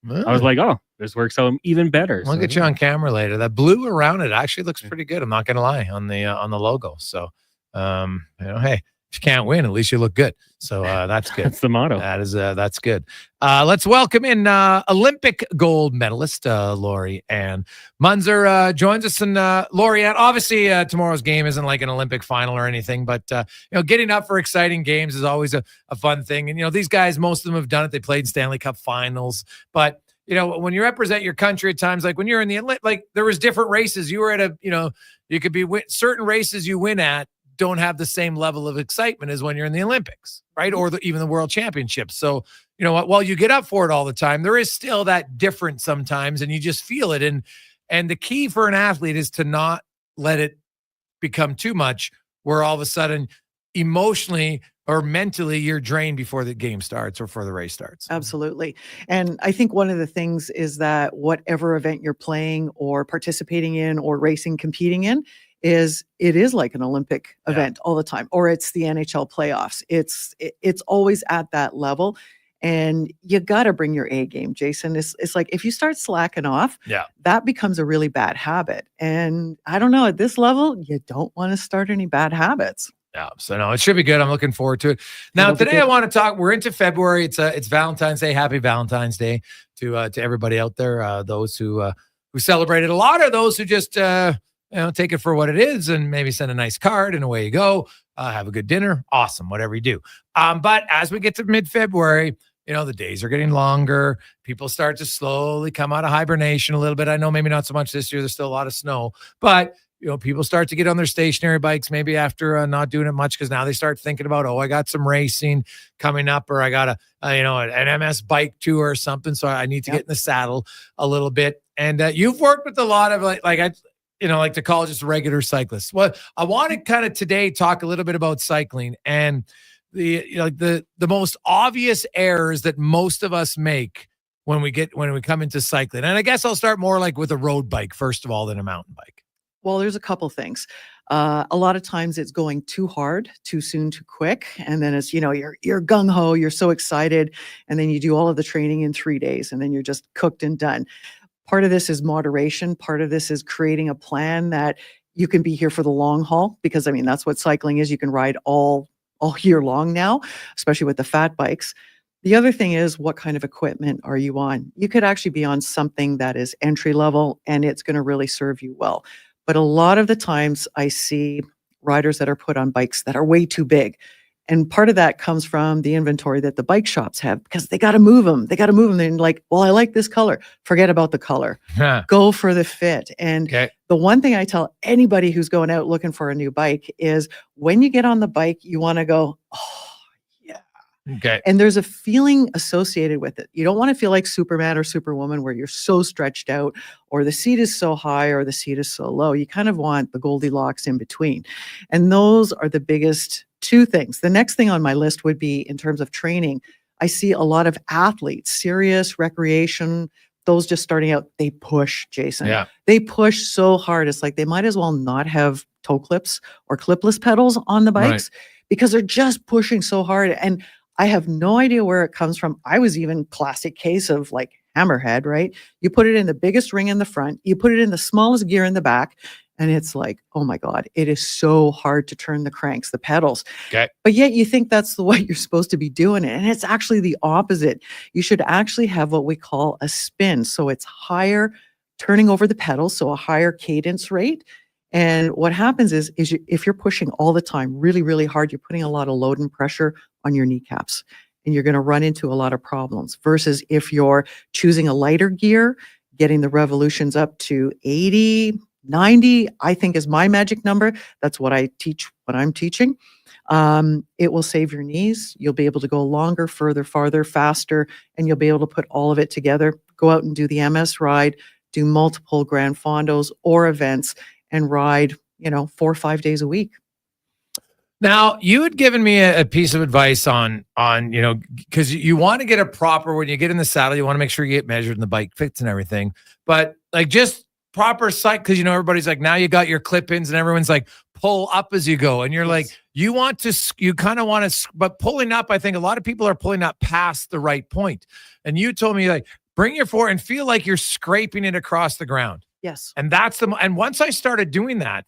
Speaker 2: I was like, oh, this works out even better.
Speaker 1: We'll get you on camera later. That blue around it actually looks pretty good. I'm not going to lie on the logo. So, hey, if you can't win, at least you look good. So that's good.
Speaker 2: That's the motto.
Speaker 1: That's good. Let's welcome in Olympic gold medalist Lori Ann Munzer joins us. And Lori Ann, obviously tomorrow's game isn't like an Olympic final or anything, but getting up for exciting games is always a fun thing. And these guys, most of them have done it. They played Stanley Cup finals, but when you represent your country at times, like when you're in the there was different races. You were at you could be certain races you win at don't have the same level of excitement as when you're in the Olympics, right? Or even the World Championships. So, while you get up for it all the time, there is still that difference sometimes, and you just feel it. And the key for an athlete is to not let it become too much, where all of a sudden, emotionally or mentally, you're drained before the game starts or before the race starts.
Speaker 9: Absolutely. And I think one of the things is that whatever event you're playing or participating in or racing, competing in, it is like an Olympic event all the time, or it's the NHL playoffs. It's always at that level, and you got to bring your A game, Jason. It's like if you start slacking off, that becomes a really bad habit. And I don't know, at this level, you don't want to start any bad habits.
Speaker 1: Yeah, so no, it should be good. I'm looking forward to it. Now, today I want to talk. We're into February. It's Valentine's Day. Happy Valentine's Day to everybody out there. Those who celebrate it a lot, or those who just take it for what it is and maybe send a nice card and away you go. Have a good dinner. Awesome. Whatever you do. But as we get to mid-February, the days are getting longer. People start to slowly come out of hibernation a little bit. I know maybe not so much this year. There's still a lot of snow, but people start to get on their stationary bikes maybe after not doing it much, because now they start thinking about, I got some racing coming up, or I got an MS bike tour or something. So I need to get in the saddle a little bit. And you've worked with a lot of like to call just regular cyclists. Well, I want to kind of today talk a little bit about cycling and the most obvious errors that most of us make when we come into cycling. And I guess I'll start more like with a road bike first of all than a mountain bike.
Speaker 9: Well, there's a couple things. A lot of times it's going too hard, too soon, too quick. And then it's, you're gung-ho, you're so excited. And then you do all of the training in 3 days and then you're just cooked and done. Part of this is moderation. Part of this is creating a plan that you can be here for the long haul, because that's what cycling is. You can ride all year long now, especially with the fat bikes. The other thing is, what kind of equipment are you on? You could actually be on something that is entry level and it's going to really serve you well. But a lot of the times I see riders that are put on bikes that are way too big. And part of that comes from the inventory that the bike shops have, because they got to move them. They're like, well, I like this color. Forget about the color. Go for the fit. And the one thing I tell anybody who's going out looking for a new bike is, when you get on the bike, you want to go,
Speaker 1: Okay.
Speaker 9: And there's a feeling associated with it. You don't want to feel like Superman or Superwoman, where you're so stretched out, or the seat is so high, or the seat is so low. You kind of want the Goldilocks in between. And those are the biggest two things. The next thing on my list would be, in terms of training, I see a lot of athletes, serious recreation, those just starting out, they push, Jason.
Speaker 1: Yeah.
Speaker 9: They push so hard. It's like they might as well not have toe clips or clipless pedals on the bikes, because they're just pushing so hard. And I have no idea where it comes from. I was even classic case of like hammerhead, right? You put it in the biggest ring in the front, you put it in the smallest gear in the back, and it's like, oh my God, it is so hard to turn the cranks, the pedals.
Speaker 1: Okay.
Speaker 9: But yet you think that's the way you're supposed to be doing it. And it's actually the opposite. You should actually have what we call a spin. So it's higher turning over the pedals, so a higher cadence rate. And what happens is if you're pushing all the time, really, really hard, you're putting a lot of load and pressure on your kneecaps, and you're going to run into a lot of problems. Versus if you're choosing a lighter gear, getting the revolutions up to 80, 90, I think is my magic number. That's what I teach when I'm teaching. It will save your knees. You'll be able to go longer, further, farther, faster, and you'll be able to put all of it together. Go out and do the MS ride, do multiple Grand Fondos or events, and ride, 4 or 5 days a week.
Speaker 1: Now, you had given me a piece of advice on because you want to get a proper, when you get in the saddle, you want to make sure you get measured and the bike fits and everything. But like just proper sight, because everybody's like, now you got your clip-ins and everyone's like, pull up as you go. And you're like, you kind of want to, but pulling up, I think a lot of people are pulling up past the right point. And you told me like, bring your forearm and feel like you're scraping it across the ground.
Speaker 9: Yes.
Speaker 1: And and once I started doing that,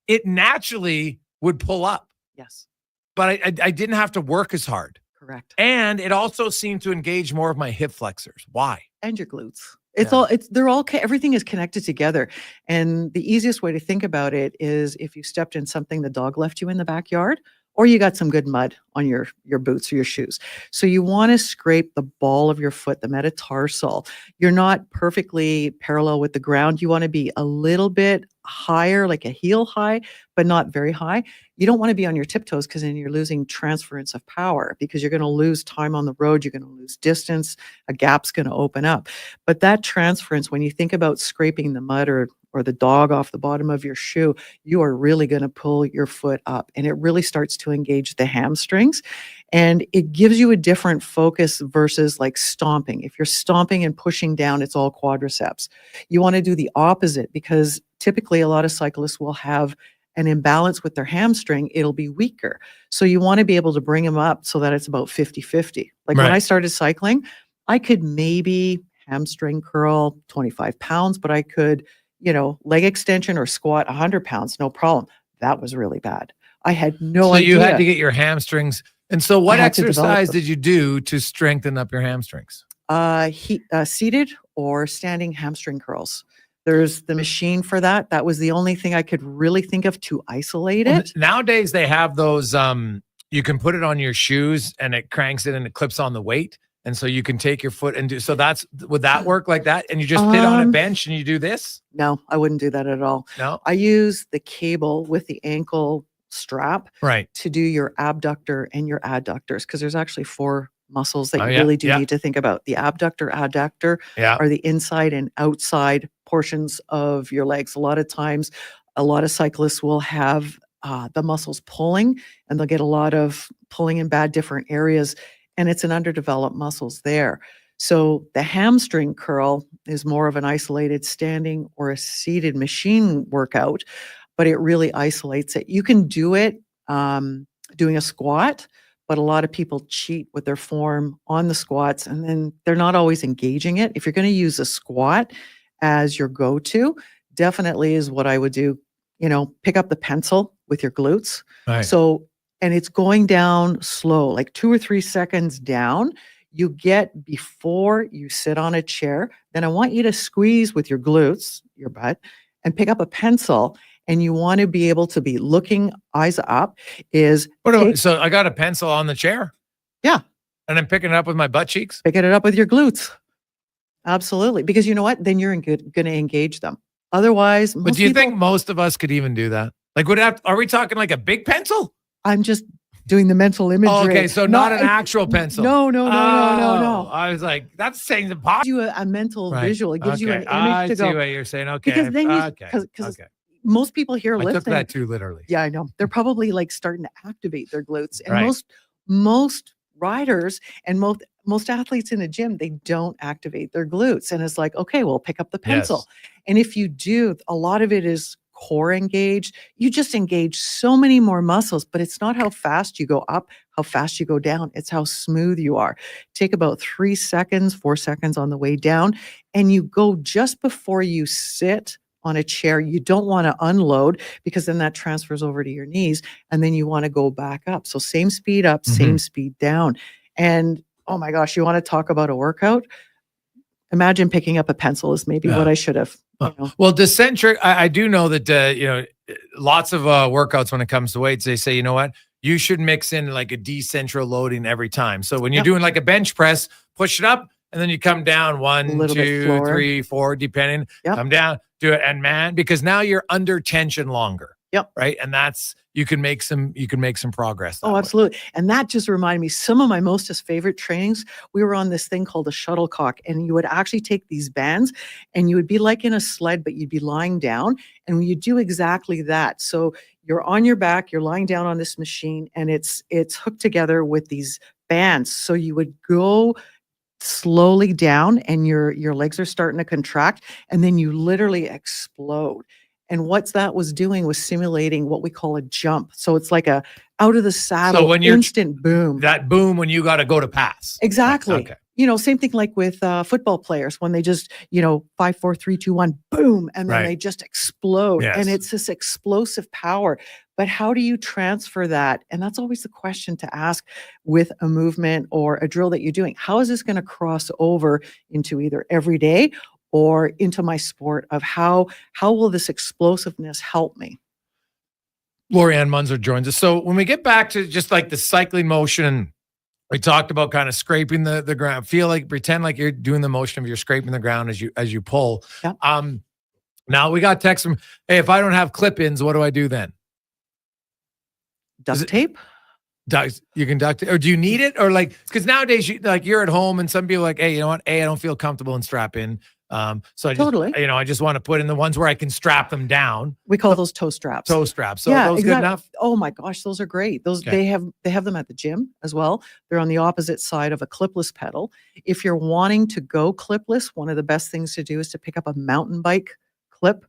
Speaker 1: it naturally would pull up.
Speaker 9: Yes.
Speaker 1: But I didn't have to work as hard.
Speaker 9: Correct.
Speaker 1: And it also seemed to engage more of my hip flexors. Why?
Speaker 9: And your glutes. Everything is connected together. And the easiest way to think about it is if you stepped in something the dog left you in the backyard, or you got some good mud on your boots or your shoes. So you want to scrape the ball of your foot, the metatarsal. You're not perfectly parallel with the ground. You want to be a little bit higher, like a heel high, but not very high. You don't want to be on your tiptoes because then you're losing transference of power because you're going to lose time on the road. You're going to lose distance. A gap's going to open up. But that transference, when you think about scraping the mud or the dog off the bottom of your shoe, you are really going to pull your foot up, and it really starts to engage the hamstrings, and it gives you a different focus versus like stomping. If you're stomping and pushing down, it's all quadriceps. You want to do the opposite because typically a lot of cyclists will have an imbalance with their hamstring. It'll be weaker. So you want to be able to bring them up so that it's about 50-50. Like when I started cycling, I could maybe hamstring curl 25 pounds, but I could leg extension or squat 100 pounds, no problem. That was really bad. I had no idea.
Speaker 1: So you had to get your hamstrings. And so what exercise did you do to strengthen up your hamstrings?
Speaker 9: Seated or standing hamstring curls. There's the machine for that. That was the only thing I could really think of to isolate it.
Speaker 1: Nowadays they have those, you can put it on your shoes and it cranks it and it clips on the weight. And so you can take your foot and would that work like that? And you just sit on a bench and you do this?
Speaker 9: No, I wouldn't do that at all.
Speaker 1: No.
Speaker 9: I use the cable with the ankle strap to do your abductor and your adductors, because there's actually 4 muscles that you really do need to think about. The abductor, adductor are the inside and outside portions of your legs. A lot of times, a lot of cyclists will have the muscles pulling, and they'll get a lot of pulling in bad different areas, and it's an underdeveloped muscles there. So the hamstring curl is more of an isolated standing or a seated machine workout, but it really isolates it. You can do it doing a squat, but a lot of people cheat with their form on the squats, and then they're not always engaging it. If you're going to use a squat as your go-to, definitely is what I would do. Pick up the pencil with your glutes. And it's going down slow, like 2 or 3 seconds down. You get before you sit on a chair. Then I want you to squeeze with your glutes, your butt, and pick up a pencil. And you want to be able to be looking eyes up.
Speaker 1: So I got a pencil on the chair?
Speaker 9: Yeah.
Speaker 1: And I'm picking it up with my butt cheeks?
Speaker 9: Picking it up with your glutes. Absolutely. Because you know what? Then you're going to engage them. Otherwise,
Speaker 1: but do you think most of us could even do that? Like, are we talking like a big pencil?
Speaker 9: I'm just doing the mental imagery.
Speaker 1: Oh, okay, so not an actual pencil.
Speaker 9: No.
Speaker 1: I was like, that's saying the
Speaker 9: gives you a mental visual. It gives you an image
Speaker 1: I
Speaker 9: to go.
Speaker 1: see what you're saying. Okay.
Speaker 9: Because then because most people here
Speaker 1: I
Speaker 9: lifting.
Speaker 1: took that too literally.
Speaker 9: Yeah, I know. They're probably like starting to activate their glutes. And most riders and most athletes in the gym, they don't activate their glutes. And it's like, okay, well, pick up the pencil. And if you do, a lot of it is core engaged. You just engage so many more muscles, but it's not how fast you go up, how fast you go down. It's how smooth you are. Take about 3 seconds, 4 seconds on the way down, and you go just before you sit on a chair. You don't want to unload because then that transfers over to your knees, and then you want to go back up. So same speed up, same speed down. And oh my gosh, you want to talk about a workout? Imagine picking up a pencil is maybe what I should have.
Speaker 1: Well, Decentric, I do know that, lots of workouts when it comes to weights, they say, you know what, you should mix in like a decentral loading every time. So when you're doing like a bench press, push it up and then you come down 1, 2, 3, 4, depending, come down, do it. And because now you're under tension longer. Right. And you can make some progress.
Speaker 9: Oh, absolutely. And that just reminded me, some of my mostest favorite trainings, we were on this thing called a shuttlecock, and you would actually take these bands and you would be like in a sled, but you'd be lying down, and you do exactly that. So you're on your back, you're lying down on this machine, and it's hooked together with these bands. So you would go slowly down and your legs are starting to contract, and then you literally explode. And what that was doing was simulating what we call a jump. So it's like a out of the saddle,
Speaker 1: so when
Speaker 9: instant boom.
Speaker 1: That boom when you got to go to pass.
Speaker 9: Exactly.
Speaker 1: Okay.
Speaker 9: Same thing like with football players when they just, 5, 4, 3, 2, 1, boom, and then
Speaker 1: Right.
Speaker 9: they just explode.
Speaker 1: Yes.
Speaker 9: And it's this explosive power. But how do you transfer that? And that's always the question to ask with a movement or a drill that you're doing. How is this going to cross over into either every day or into my sport of how will this explosiveness help me?
Speaker 1: Lorianne Munzer joins us. So when we get back to just like the cycling motion, we talked about kind of scraping the ground. Pretend like you're doing the motion of you're scraping the ground as you pull.
Speaker 9: Yep.
Speaker 1: Now we got text from, hey, if I don't have clip-ins, what do I do then?
Speaker 9: Duct tape?
Speaker 1: You can duct it, or do you need it? Or because nowadays you're at home and some people are like, hey, you know what? I don't feel comfortable in strap in. So I just,
Speaker 9: Totally.
Speaker 1: I just want to put in the ones where I can strap them down.
Speaker 9: We call those toe straps.
Speaker 1: Toe straps. So those good enough?
Speaker 9: Oh my gosh, those are great. Those
Speaker 1: Okay.
Speaker 9: they have them at the gym as well. They're on the opposite side of a clipless pedal. If you're wanting to go clipless, one of the best things to do is to pick up a mountain bike clip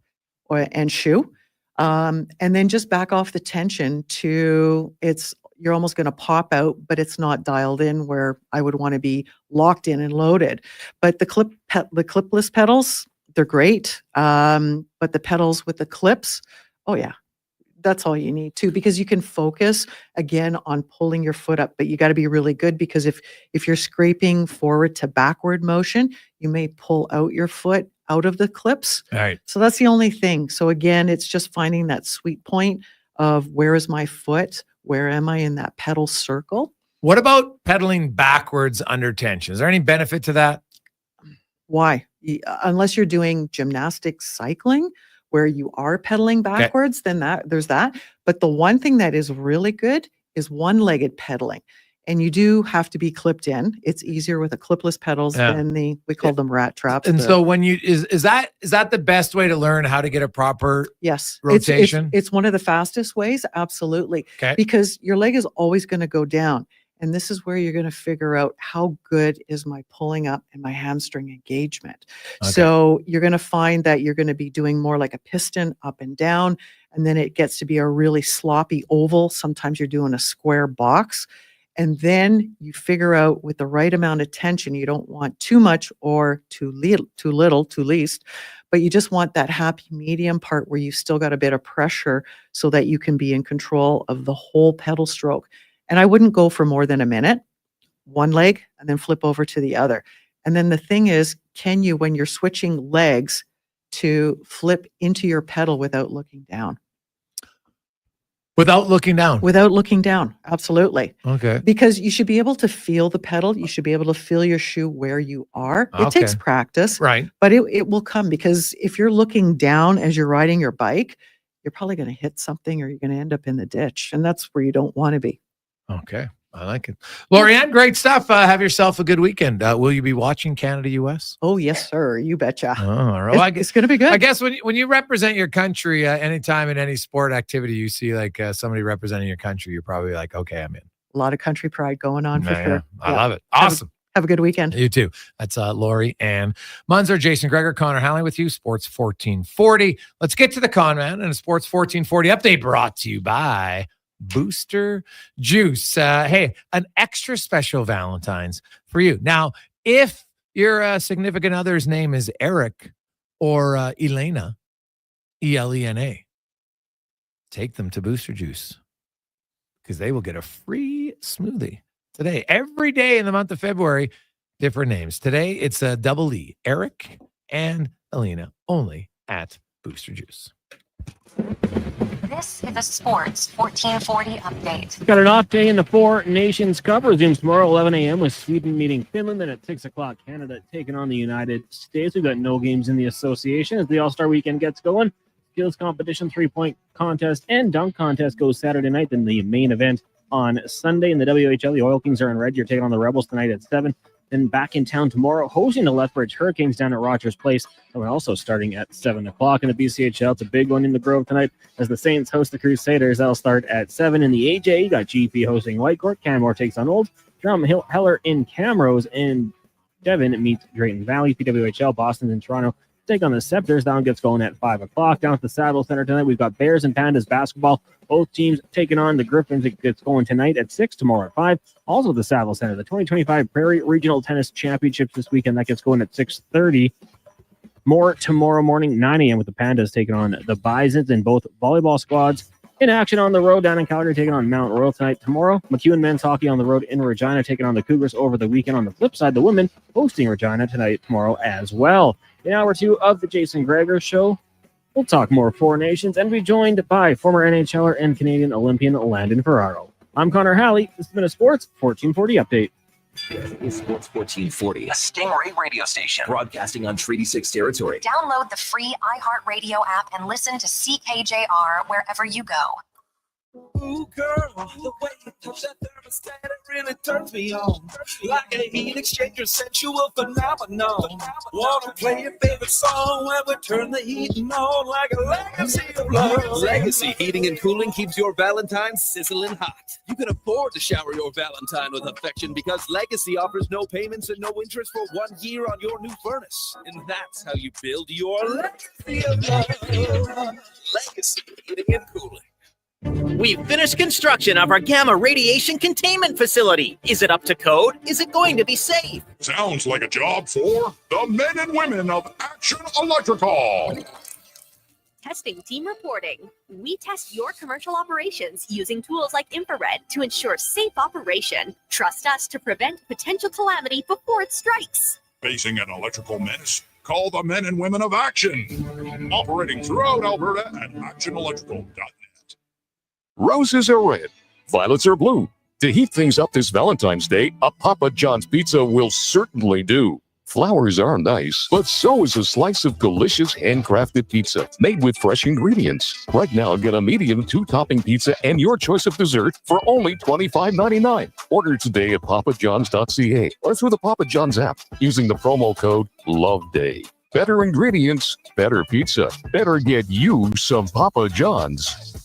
Speaker 9: and shoe. And then just back off the tension to you're almost going to pop out, but it's not dialed in where I would want to be locked in and loaded. But the clipless pedals, they're great. But the pedals with the clips, oh yeah, that's all you need too, because you can focus again on pulling your foot up, but you got to be really good because if you're scraping forward to backward motion, you may pull out your foot out of the clips.
Speaker 1: All right.
Speaker 9: So that's the only thing. So again, it's just finding that sweet point of where is my foot? Where am I in that pedal circle?
Speaker 1: What about pedaling backwards under tension? Is there any benefit to that?
Speaker 9: Why? Unless you're doing gymnastics cycling where you are pedaling backwards, then there's that. But the one thing that is really good is one-legged pedaling. And you do have to be clipped in. It's easier with the clipless pedals than we call them rat traps.
Speaker 1: And so when is that the best way to learn how to get a proper rotation?
Speaker 9: It's one of the fastest ways. Absolutely.
Speaker 1: Okay.
Speaker 9: Because your leg is always going to go down. And this is where you're going to figure out how good is my pulling up and my hamstring engagement.
Speaker 1: Okay.
Speaker 9: So you're going to find that you're going to be doing more like a piston up and down. And then it gets to be a really sloppy oval. Sometimes you're doing a square box. And then you figure out with the right amount of tension, you don't want too much or too little, too least, but you just want that happy medium part where you've still got a bit of pressure so that you can be in control of the whole pedal stroke. And I wouldn't go for more than a minute, one leg, and then flip over to the other. And then the thing is, can you, when you're switching legs, to flip into your pedal without looking down?
Speaker 1: Without looking down?
Speaker 9: Without looking down, absolutely.
Speaker 1: Okay.
Speaker 9: Because you should be able to feel the pedal. You should be able to feel your shoe where you are. It takes
Speaker 1: Okay.
Speaker 9: practice,
Speaker 1: Right.
Speaker 9: but it will come because if you're looking down as you're riding your bike, you're probably going to hit something or you're going to end up in the ditch. And that's where you don't want to be.
Speaker 1: Okay. I like it. Lorianne, great stuff. Have yourself a good weekend. Will you be watching Canada-US?
Speaker 9: Oh, yes, sir. You betcha.
Speaker 1: Oh, all right.
Speaker 9: It's going to be good.
Speaker 1: I guess when you represent your country, anytime in any sport activity, you see somebody representing your country, you're probably like, okay, I'm in.
Speaker 9: A lot of country pride going on for
Speaker 1: Yeah,
Speaker 9: sure.
Speaker 1: I love it. Awesome.
Speaker 9: Have a good weekend.
Speaker 1: You too. That's Lori-Ann Munzer, Jason Gregor, Connor Halley with you, Sports 1440. Let's get to the con man and a Sports 1440 update brought to you by Booster Juice. Hey, an extra special Valentine's for you. Now, if your significant other's name is Eric or Elena, Elena, take them to Booster Juice because they will get a free smoothie today. Every day in the month of February, different names. Today, it's a double E, Eric and Elena, only at Booster Juice.
Speaker 12: This is a Sports 1440 update.
Speaker 2: Got an off day in the Four Nations Cup. Resumes tomorrow, 11 a.m. with Sweden meeting Finland. Then at 6 o'clock, Canada taking on the United States. We've got no games in the association as the All-Star weekend gets going. Skills competition, three-point contest, and dunk contest goes Saturday night. Then the main event on Sunday in the WHL. The Oil Kings are in red. You're taking on the Rebels tonight at 7. Then back in town tomorrow, hosting the Lethbridge Hurricanes down at Rogers Place. And we're also starting at 7 o'clock in the BCHL. It's a big one in the Grove tonight as the Saints host the Crusaders. That'll start at 7. In the AJ, you got GP hosting Whitecourt. Canmore takes on Old. Drum Heller in Camrose. And Devon meets Drayton Valley. PWHL, Boston and Toronto take on the Scepters. That one gets going at 5 o'clock. Down at the Saddle Center tonight, we've got Bears and Pandas basketball Both teams taking on the Griffins. It gets going tonight at 6, tomorrow at 5. Also the Saville Center, the 2025 Prairie Regional Tennis Championships this weekend. That gets going at 6:30. More tomorrow morning, 9 a.m. with the Pandas taking on the Bisons, and both volleyball squads in action on the road down in Calgary, taking on Mount Royal tonight. Tomorrow, McEwen men's hockey on the road in Regina, taking on the Cougars over the weekend. On the flip side, the women hosting Regina tomorrow as well. In hour 2 of the Jason Gregor Show, we'll talk more Four Nations and be joined by former NHLer and Canadian Olympian Landon Ferraro. I'm Connor Halley. This has been a Sports 1440 update.
Speaker 11: This is Sports 1440, a Stingray radio station broadcasting on Treaty 6 territory.
Speaker 12: Download the free iHeartRadio app and listen to CKJR wherever you go.
Speaker 6: Ooh, girl, the way you touch that thermostat, it really turns me on. Like a heat exchanger, sensual phenomenon. Wanna play your favorite song when we turn the heating on like a legacy of love.
Speaker 17: Legacy Heating and Cooling keeps your Valentine sizzling hot. You can afford to shower your Valentine with affection because Legacy offers no payments and no interest for 1 year on your new furnace. And that's how you build your legacy of love. Legacy Heating and Cooling.
Speaker 7: We've finished construction of our gamma radiation containment facility. Is it up to code? Is it going to be safe?
Speaker 4: Sounds like a job for the men and women of Action Electrical.
Speaker 5: Testing team reporting. We test your commercial operations using tools like infrared to ensure safe operation. Trust us to prevent potential calamity before it strikes.
Speaker 4: Facing an electrical menace? Call the men and women of Action. Operating throughout Alberta at actionelectrical.net.
Speaker 8: Roses are red, violets are blue. To heat things up this Valentine's Day, a Papa John's pizza will certainly do. Flowers are nice, but so is a slice of delicious handcrafted pizza made with fresh ingredients. Right now, get a medium 2-topping pizza and your choice of dessert for only $25.99. Order today at papajohns.ca or through the Papa John's app using the promo code LOVEDAY. Better ingredients, better pizza. Better get you some Papa John's.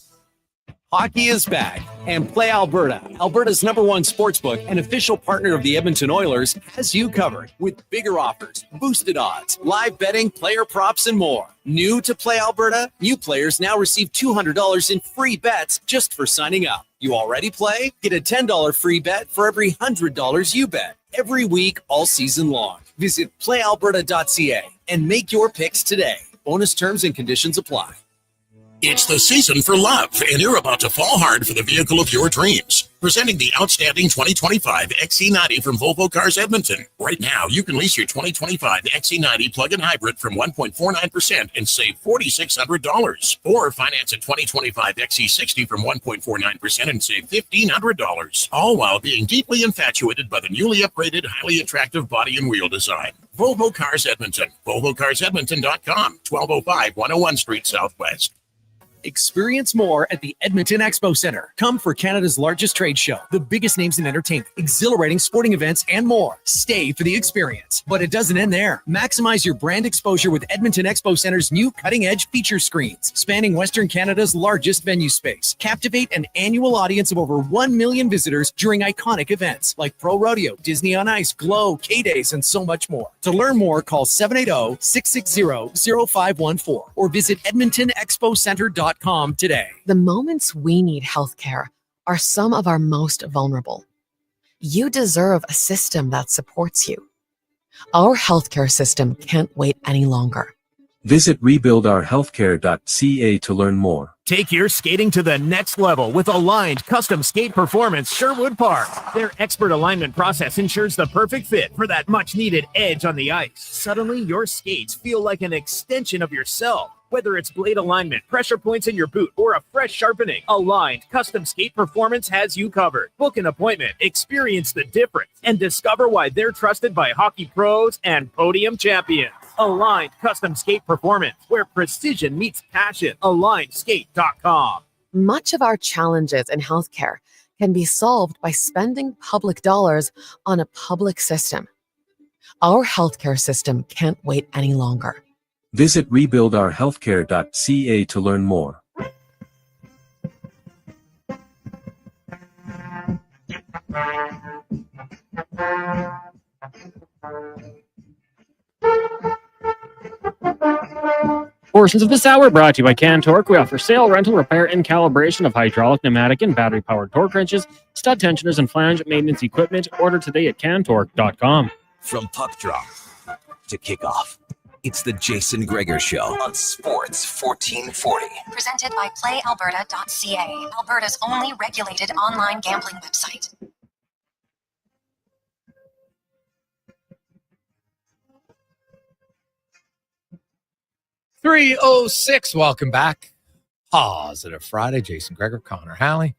Speaker 10: Hockey is back, and Play Alberta, Alberta's #1 sportsbook and official partner of the Edmonton Oilers, has you covered with bigger offers, boosted odds, live betting, player props, and more. New to Play Alberta, new players now receive $200 in free bets just for signing up. You already play? Get a $10 free bet for every $100 you bet every week all season long. Visit playalberta.ca and make your picks today. Bonus terms and conditions apply.
Speaker 23: It's the season for love, and you're about to fall hard for the vehicle of your dreams. Presenting the outstanding 2025 XC90 from Volvo Cars Edmonton. Right now, you can lease your 2025 XC90 plug-in hybrid from 1.49% and save $4,600. Or finance a 2025 XC60 from 1.49% and save $1,500. All while being deeply infatuated by the newly upgraded, highly attractive body and wheel design. Volvo Cars Edmonton. VolvoCarsEdmonton.com. 1205 101 Street Southwest.
Speaker 10: Experience more at the Edmonton Expo Center. Come for Canada's largest trade show, the biggest names in entertainment, exhilarating sporting events, and more. Stay for the experience. But it doesn't end there. Maximize your brand exposure with Edmonton Expo Center's new cutting-edge feature screens, spanning Western Canada's largest venue space. Captivate an annual audience of over 1 million visitors during iconic events like Pro Rodeo, Disney on Ice, Glow, K-Days, and so much more. To learn more, call 780-660-0514 or visit edmontonexpocenter.com today.
Speaker 24: The moments we need healthcare are some of our most vulnerable. You deserve a system that supports you. Our healthcare system can't wait any longer.
Speaker 25: Visit rebuildourhealthcare.ca to learn more.
Speaker 7: Take your skating to the next level with Aligned Custom Skate Performance Sherwood Park. Their expert alignment process ensures the perfect fit for that much-needed edge on the ice. Suddenly, your skates feel like an extension of yourself. Whether it's blade alignment, pressure points in your boot, or a fresh sharpening, Aligned Custom Skate Performance has you covered. Book an appointment, experience the difference, and discover why they're trusted by hockey pros and podium champions. Aligned Custom Skate Performance, where precision meets passion. AlignedSkate.com.
Speaker 24: Much of our challenges in healthcare can be solved by spending public dollars on a public system. Our healthcare system can't wait any longer.
Speaker 25: Visit rebuildourhealthcare.ca to learn more.
Speaker 2: portions of this hour brought to you by Can Torque. We offer sale, rental, repair, and calibration of hydraulic, pneumatic, and battery-powered torque wrenches, stud tensioners, and flange maintenance equipment. Order today at cantorque.com.
Speaker 11: From puck drop to kickoff, it's the Jason Gregor Show on Sports 1440.
Speaker 12: Presented by PlayAlberta.ca, Alberta's only regulated online gambling website.
Speaker 1: .306. Welcome back. Positive Friday. Jason Gregor, Connor Halley,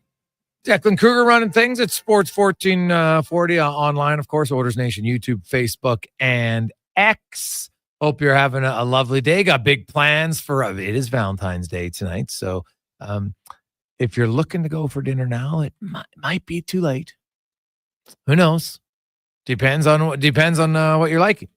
Speaker 1: Declan Kruger running things at Sports 1440 online, of course, Orders Nation, YouTube, Facebook, and X. Hope you're having a lovely day. Got big plans for it is Valentine's Day tonight. So if you're looking to go for dinner now, it might be too late. Who knows? Depends on what you're liking.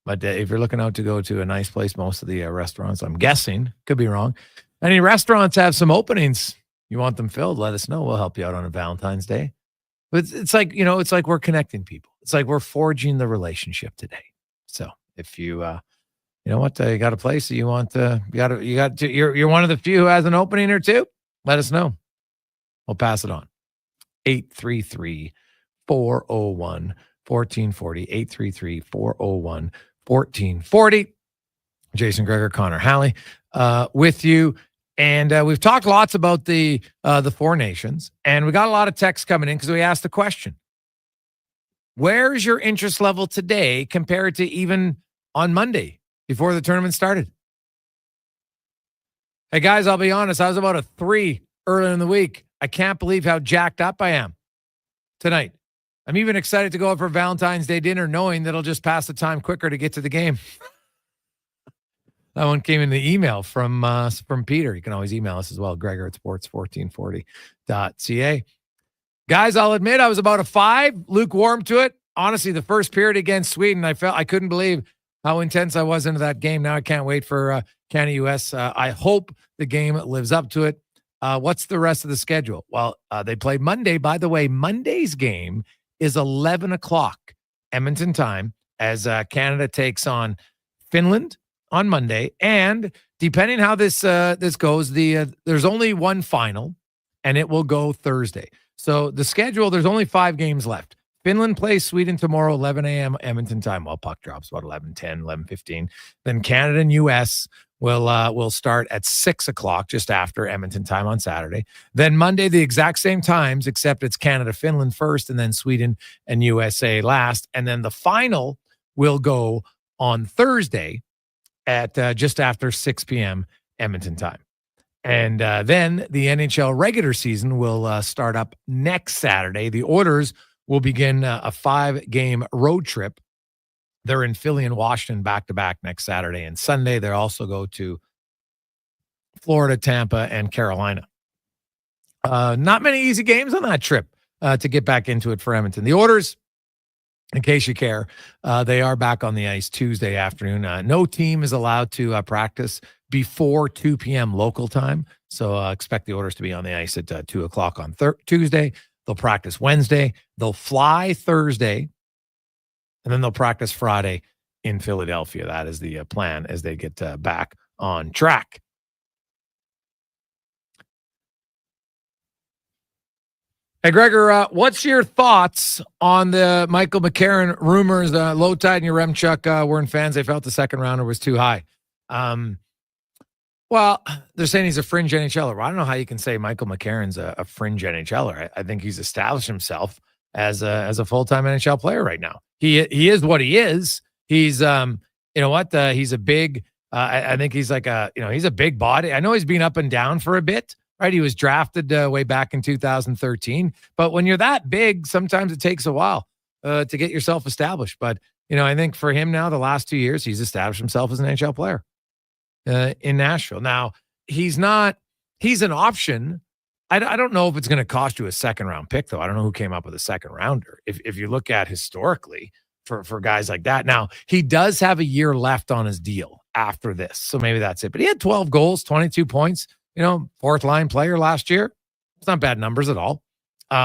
Speaker 1: But if you're looking out to go to a nice place, most of the restaurants, I'm guessing, could be wrong. Any restaurants have some openings. You want them filled, let us know. We'll help you out on a Valentine's Day. But it's like, it's like we're connecting people. It's like we're forging the relationship today. So if you, you got a place that you want you're one of the few who has an opening or two, let us know. We'll pass it on. 833-401-1440, 833-401-1440. Jason Gregor, Connor Halley, with you. And we've talked lots about the Four Nations, and we got a lot of texts coming in because we asked the question. Where's your interest level today compared to even on Monday before the tournament started? Hey, guys, I'll be honest. I was about a 3 earlier in the week. I can't believe how jacked up I am tonight. I'm even excited to go out for Valentine's Day dinner knowing that I'll just pass the time quicker to get to the game. That one came in the email from Peter. You can always email us as well, Gregor at sports1440.ca. Guys, I'll admit I was about a 5, lukewarm to it. Honestly, the first period against Sweden, I couldn't believe how intense I was into that game. Now I can't wait for Canada US. I hope the game lives up to it. What's the rest of the schedule? Well, they play Monday. By the way, Monday's game is 11 o'clock Edmonton time as Canada takes on Finland on Monday. And depending how this goes, there's only one final, and it will go Thursday. So the schedule, there's only 5 games left. Finland plays Sweden tomorrow, 11 a.m. Edmonton time. Well, puck drops about 11:10, 11:15. Then Canada and U.S. will start at 6 o'clock just after Edmonton time on Saturday. Then Monday, the exact same times, except it's Canada, Finland first, and then Sweden and USA last. And then the final will go on Thursday at just after 6 p.m. Edmonton time. And then the NHL regular season will start up next Saturday. The Oilers will begin a 5-game road trip. They're in Philly and Washington back-to-back next Saturday and Sunday. They also go to Florida, Tampa, and Carolina. Not many easy games on that trip to get back into it for Edmonton. The Oilers, in case you care, they are back on the ice Tuesday afternoon. No team is allowed to practice before 2 p.m. local time. So expect the Oilers to be on the ice at 2 o'clock on Tuesday. They'll practice Wednesday. They'll fly Thursday. And then they'll practice Friday in Philadelphia. That is the plan as they get back on track. Hey, Gregor, what's your thoughts on the Michael McCarron rumors? Lowetide and Yaremchuk weren't fans. They felt the second rounder was too high. Well, they're saying he's a fringe NHLer. Well, I don't know how you can say Michael McCarron's a fringe NHLer. I think he's established himself as a full-time NHL player right now. He is what he is. He's he's a big I think he's like he's a big body. I know he's been up and down for a bit, right? He was drafted way back in 2013, but when you're that big, sometimes it takes a while to get yourself established. But I think for him now, the last 2 years, he's established himself as an NHL player in Nashville. Now he's an option. I don't know if it's going to cost you a second-round pick, though. I don't know who came up with a second-rounder. If you look at historically for guys like that. Now, he does have a year left on his deal after this, so maybe that's it. But he had 12 goals, 22 points, fourth-line player last year. It's not bad numbers at all.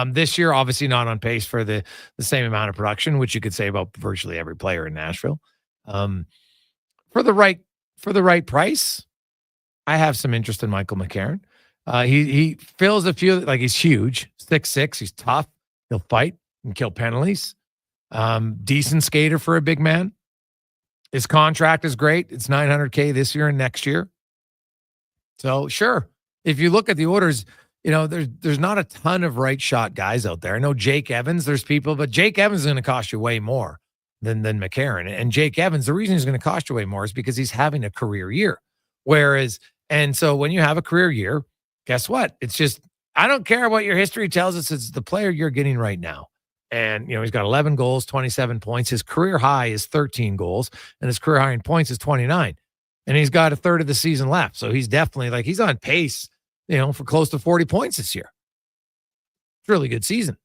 Speaker 1: This year, obviously not on pace for the same amount of production, which you could say about virtually every player in Nashville. For the right price, I have some interest in Michael McCarron. He fills a few, like he's huge, 6'6", he's tough, he'll fight and kill penalties. Decent skater for a big man. His contract is great. It's $900K this year and next year. So sure, if you look at the orders, there's not a ton of right shot guys out there. I know Jake Evans, there's people, but Jake Evans is going to cost you way more than McCarron. And Jake Evans, the reason he's going to cost you way more is because he's having a career year. And so when you have a career year, guess what? It's just, I don't care what your history tells us. It's the player you're getting right now. And, he's got 11 goals, 27 points. His career high is 13 goals, and his career high in points is 29. And he's got a third of the season left. So he's definitely he's on pace, for close to 40 points this year. It's a really good season.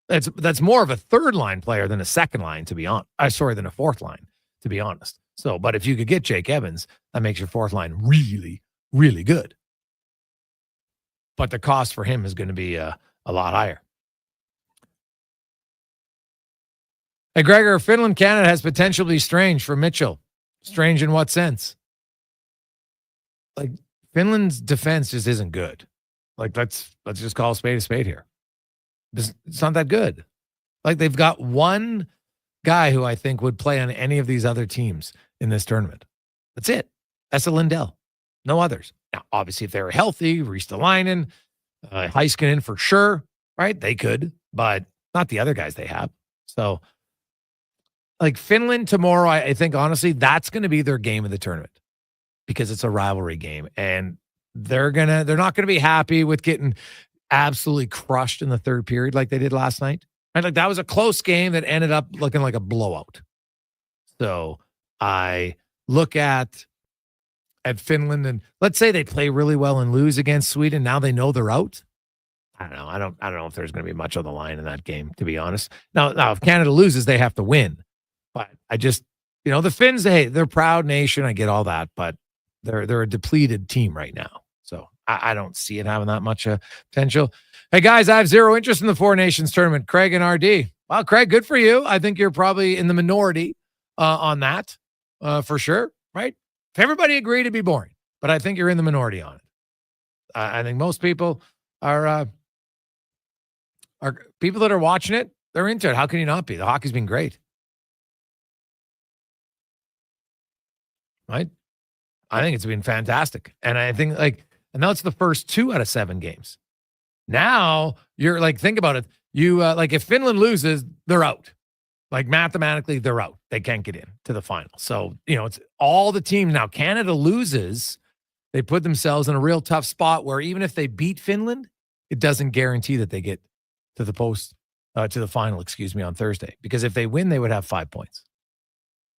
Speaker 1: That's more of a third line player than a second line, to be honest. Than a fourth line, to be honest. So, but if you could get Jake Evans, that makes your fourth line really, really good. But the cost for him is going to be a lot higher. Hey, Gregor, Finland, Canada has potential to be strange for Mitchell. Strange in what sense? Finland's defense just isn't good. Let's just call a spade here. It's not that good. They've got one guy who I think would play on any of these other teams in this tournament. That's it. That's a Lindell. No others. Now, obviously, if they were healthy, Ristolainen, Heiskanen for sure, right? They could, but not the other guys they have. So, Finland tomorrow, I think, honestly, that's going to be their game of the tournament because it's a rivalry game. And they're not going to be happy with getting absolutely crushed in the third period like they did last night. And that was a close game that ended up looking like a blowout. So I look at Finland, and let's say they play really well and lose against Sweden. Now they know they're out. I don't know. I don't know if there's going to be much on the line in that game, to be honest. Now if Canada loses, they have to win. But I just, the Finns, hey, they're a proud nation. I get all that, but they're a depleted team right now. So I don't see it having that much potential. Hey, guys, I have zero interest in the Four Nations tournament. Craig and RD. Well, Craig, good for you. I think you're probably in the minority on that for sure, right? If everybody agreed, it'd be boring. But I think you're in the minority on it. I think most people are people that are watching it, they're into it. How can you not be? The hockey's been great. Right? I think it's been fantastic. And I think and now it's the first 2 out of 7 games. Now you're think about it. You if Finland loses, they're out. Mathematically, they're out. They can't get in to the final. So, it's all the teams. Now Canada loses. They put themselves in a real tough spot where even if they beat Finland, it doesn't guarantee that they get to the final, on Thursday. Because if they win, they would have 5 points.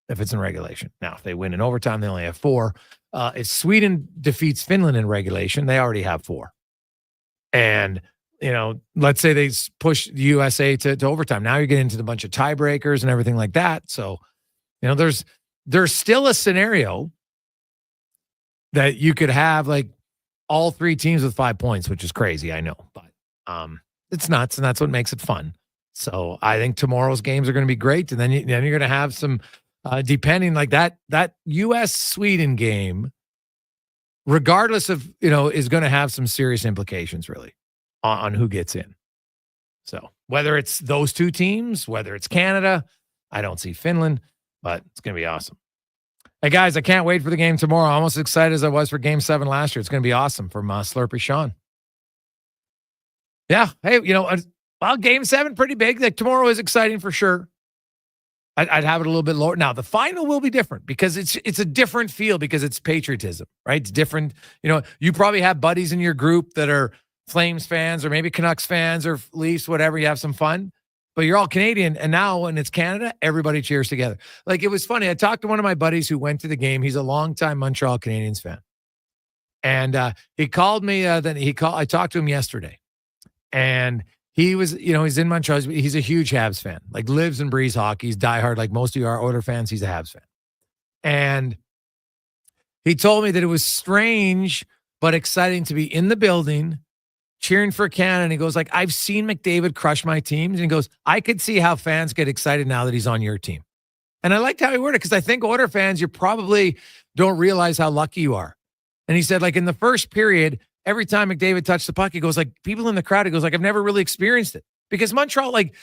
Speaker 1: If it's in regulation. Now, if they win in overtime, they only have 4. If Sweden defeats Finland in regulation, they already have 4. And, let's say they push the USA to overtime. Now you're getting into a bunch of tiebreakers and everything like that. So, there's still a scenario that you could have all 3 teams with 5 points, which is crazy, I know. But it's nuts, and that's what makes it fun. So I think tomorrow's games are going to be great. And then you're going to have some depending that US-Sweden game, regardless of, is going to have some serious implications really on who gets in. So whether it's those 2 teams, whether it's Canada, I don't see Finland, but it's going to be awesome. Hey guys, I can't wait for the game tomorrow. I'm almost as excited as I was for game 7 last year. It's going to be awesome from Slurpee Sean. Yeah. Hey, game 7, pretty big. Tomorrow is exciting for sure. I'd have it a little bit lower. Now, the final will be different because it's a different feel because it's patriotism, right? It's different. You probably have buddies in your group that are Flames fans or maybe Canucks fans or Leafs, whatever. You have some fun, but you're all Canadian. And now when it's Canada, everybody cheers together. It was funny. I talked to one of my buddies who went to the game. He's a longtime Montreal Canadiens fan. And he called me. I talked to him yesterday. And he was, he's in Montreal. He's a huge Habs fan, lives and breathes hockey. He's diehard, like most of you are Oilers fans. He's a Habs fan. And he told me that it was strange but exciting to be in the building cheering for Canada. And he goes, I've seen McDavid crush my teams. And he goes, I could see how fans get excited now that he's on your team. And I liked how he worded it because I think Oilers fans, you probably don't realize how lucky you are And he said, like, in the first period, every time McDavid touched the puck, he goes, like, people in the crowd, he goes, like, I've never really experienced it. Because Montreal, like,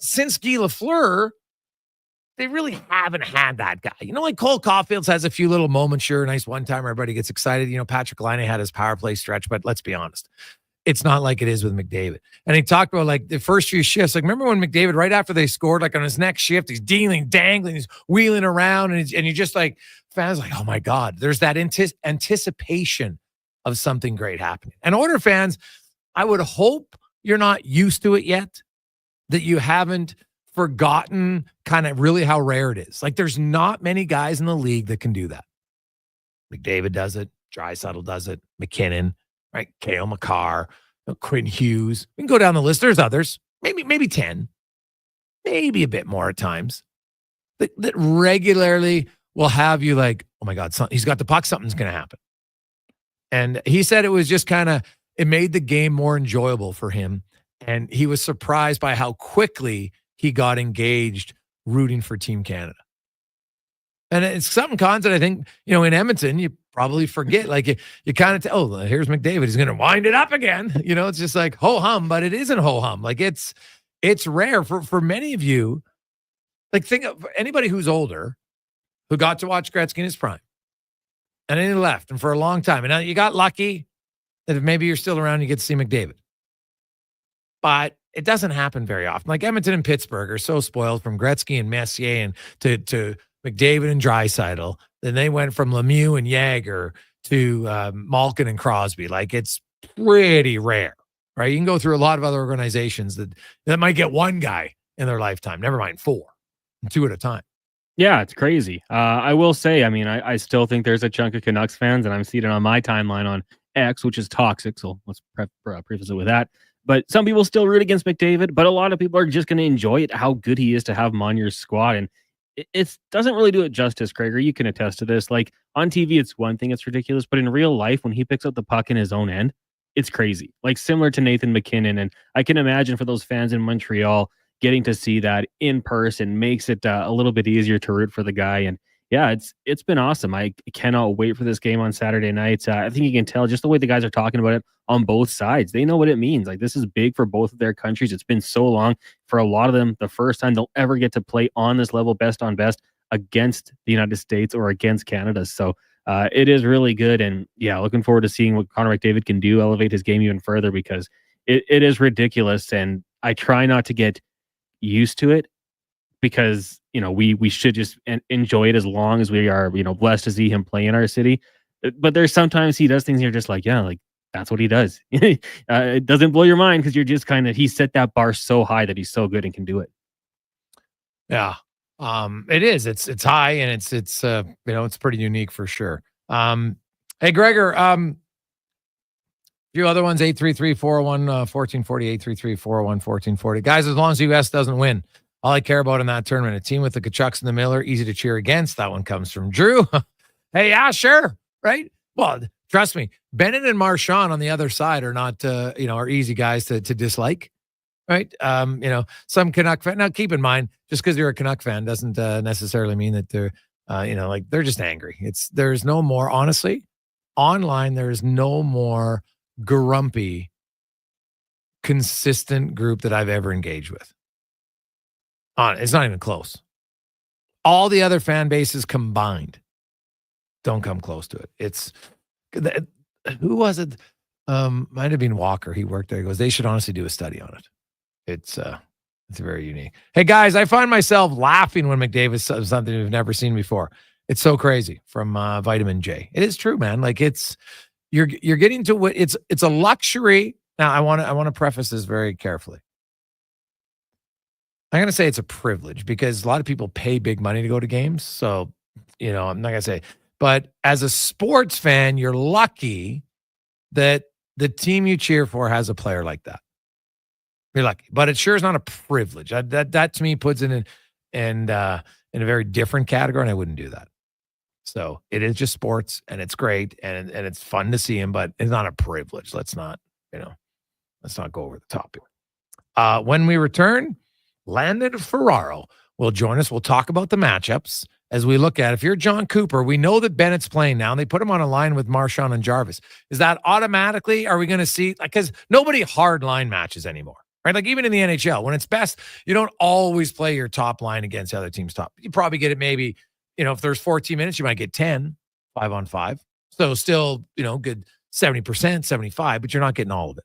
Speaker 1: since Guy Lafleur, they really haven't had that guy. Like Cole Caulfield's has a few little moments, sure, nice one-timer, everybody gets excited. Patrick Laine had his power play stretch, but let's be honest. It's not like it is with McDavid. And he talked about, like, the first few shifts. Like, remember when McDavid, right after they scored, like, on his next shift, he's dangling, he's wheeling around, and you just, like, fans like, oh, my God. There's that anticipation of something great happening. And Oilers fans, I would hope you're not used to it yet, that you haven't forgotten kind of really how rare it is. Like, there's not many guys in the league that can do that. McDavid does it. Draisaitl does it. McKinnon, right? Cale Makar, Quinn Hughes. We can go down the list. There's others, maybe 10, maybe a bit more at times, that regularly will have you like, oh my God, he's got the puck. Something's going to happen. And he said it was just it made the game more enjoyable for him. And he was surprised by how quickly he got engaged rooting for Team Canada. And it's something, Cons, that I think, in Edmonton, you probably forget. Like, you kind of tell, oh, here's McDavid. He's going to wind it up again. It's just like ho-hum, but it isn't ho-hum. Like, it's rare for many of you. Like, think of anybody who's older who got to watch Gretzky in his prime. And then he left, and for a long time. And now you got lucky that if maybe you're still around, you get to see McDavid. But it doesn't happen very often. Like, Edmonton and Pittsburgh are so spoiled from Gretzky and Messier and to McDavid and Draisaitl. Then they went from Lemieux and Jagger to Malkin and Crosby. Like, it's pretty rare, right? You can go through a lot of other organizations that might get one guy in their lifetime, never mind 4, and 2 at a time.
Speaker 2: Yeah, it's crazy. I will say, I mean, I still think there's a chunk of Canucks fans, and I'm seeing it on my timeline on X, which is toxic. So let's preface it with that. But some people still root against McDavid, but a lot of people are just going to enjoy it, how good he is to have him on your squad. And it doesn't really do it justice, Gregor. You can attest to this. Like, on TV, it's one thing, it's ridiculous. But in real life, when he picks up the puck in his own end, it's crazy. Like, similar to Nathan McKinnon. And I can imagine for those fans in Montreal, getting to see that in person makes it a little bit easier to root for the guy. And yeah, it's been awesome. I cannot wait for this game on Saturday night. I think you can tell just the way the guys are talking about it on both sides. They know what it means. Like, this is big for both of their countries. It's been so long for a lot of them, the first time they'll ever get to play on this level, best on best, against the United States or against Canada. So it is really good. And yeah, looking forward to seeing what Connor McDavid can do, elevate his game even further, because it is ridiculous. And I try not to get used to it, because we should just enjoy it as long as we are blessed to see him play in our city. But there's sometimes he does things and you're just like, yeah, like, that's what he does. It doesn't blow your mind, because you're just he set that bar so high that he's so good and can do it.
Speaker 1: Yeah, it is. It's high, and it's pretty unique for sure. Hey, Gregor, a few other ones, 833-401-1440, 833-401-1440. Guys, as long as the U.S. doesn't win, all I care about in that tournament, a team with the Kachucks and the Miller, easy to cheer against. That one comes from Drew. Hey, yeah, sure, right? Well, trust me, Bennett and Marchand on the other side are not, are easy guys to dislike, right? Some Canuck fan. Now, keep in mind, just because you're a Canuck fan doesn't necessarily mean that they're, they're just angry. There's no more, honestly, online, there's no more grumpy, consistent group that I've ever engaged with. It's not even close. All the other fan bases combined don't come close to it. Who was it? Might have been Walker. He worked there. He goes, they should honestly do a study on it. It's very unique. Hey guys, I find myself laughing when McDavid says something we've never seen before. It's so crazy, from Vitamin J. It is true, man. Like, you're getting to what it's a luxury. Now, I want to preface this very carefully. I'm going to say it's a privilege, because a lot of people pay big money to go to games. So, I'm not going to say, but as a sports fan, you're lucky that the team you cheer for has a player like that. You're lucky, but it sure is not a privilege. That to me puts it in a very different category, and I wouldn't do that. So it is just sports, and it's great, and it's fun to see him, but it's not a privilege. Let's not go over the top here. When we return, Landon Ferraro will join us. We'll talk about the matchups as we look at it. If you're John Cooper, we know that Bennett's playing now, and they put him on a line with Marchand and Jarvis. Is that automatically, are we going to see, because nobody hard line matches anymore, right? Like even in the NHL, when it's best, you don't always play your top line against the other team's top. You probably get it maybe, if there's 14 minutes, you might get 10, 5-on-5. So still, good 70%, 75, but you're not getting all of it.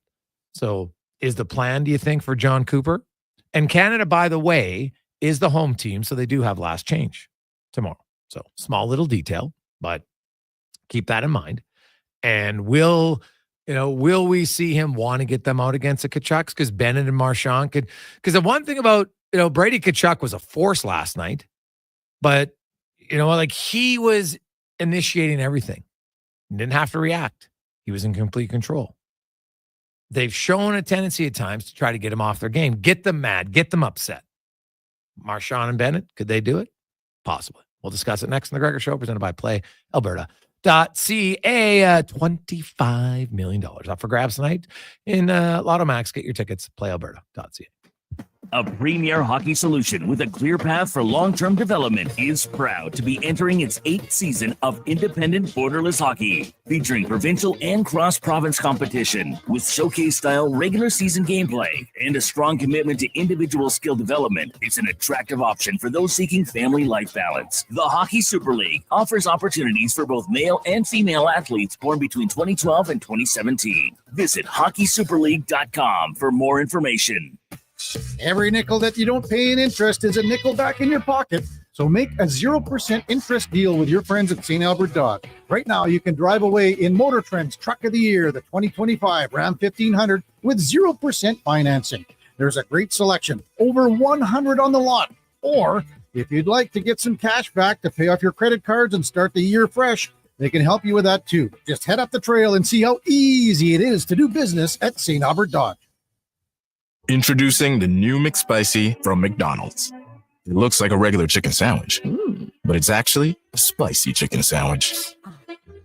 Speaker 1: So is the plan, do you think, for John Cooper? And Canada, by the way, is the home team, so they do have last change tomorrow. So small little detail, but keep that in mind. And will we see him want to get them out against the Tkachuks? Because Bennett and Marchand could. Because the one thing about, Brady Tkachuk was a force last night, but, he was initiating everything. He didn't have to react. He was in complete control. They've shown a tendency at times to try to get him off their game, get them mad, get them upset. Marchand and Bennett, could they do it? Possibly. We'll discuss it next on the Gregor Show, presented by PlayAlberta.ca. $25 million up for grabs tonight in Lotto Max. Get your tickets, PlayAlberta.ca.
Speaker 22: A premier hockey solution with a clear path for long-term development is proud to be entering its 8th season of independent borderless hockey, featuring provincial and cross-province competition with showcase-style regular season gameplay and a strong commitment to individual skill development. It's an attractive option for those seeking family life balance. The Hockey Super League offers opportunities for both male and female athletes born between 2012 and 2017. Visit hockeysuperleague.com for more information.
Speaker 13: Every nickel that you don't pay in interest is a nickel back in your pocket. So make a 0% interest deal with your friends at St. Albert Dodge. Right now, you can drive away in Motor Trend's Truck of the Year, the 2025 Ram 1500, with 0% financing. There's a great selection, over 100 on the lot. Or if you'd like to get some cash back to pay off your credit cards and start the year fresh, they can help you with that too. Just head up the trail and see how easy it is to do business at St. Albert Dodge.
Speaker 19: Introducing the new McSpicy from McDonald's. It looks like a regular chicken sandwich, but it's actually a spicy chicken sandwich.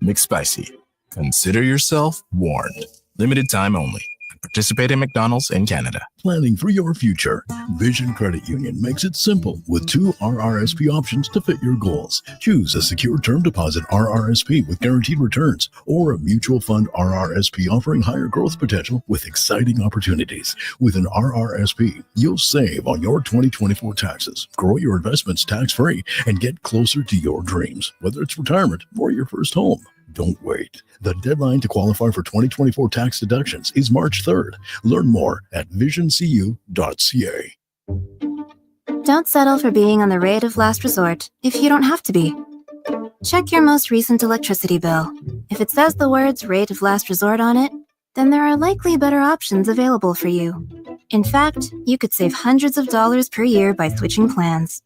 Speaker 19: McSpicy. Consider yourself warned. Limited time only. Participate in McDonald's in Canada.
Speaker 14: Planning for your future. Vision Credit Union makes it simple with 2 RRSP options to fit your goals. Choose a secure term deposit RRSP with guaranteed returns or a mutual fund RRSP offering higher growth potential with exciting opportunities. With an RRSP, you'll save on your 2024 taxes, grow your investments tax-free, and get closer to your dreams, whether it's retirement or your first home. Don't wait. The deadline to qualify for 2024 tax deductions is March 3rd. Learn more at visioncu.ca.
Speaker 15: Don't settle for being on the rate of last resort if you don't have to be. Check your most recent electricity bill. If it says the words rate of last resort on it, then there are likely better options available for you. In fact, you could save hundreds of dollars per year by switching plans.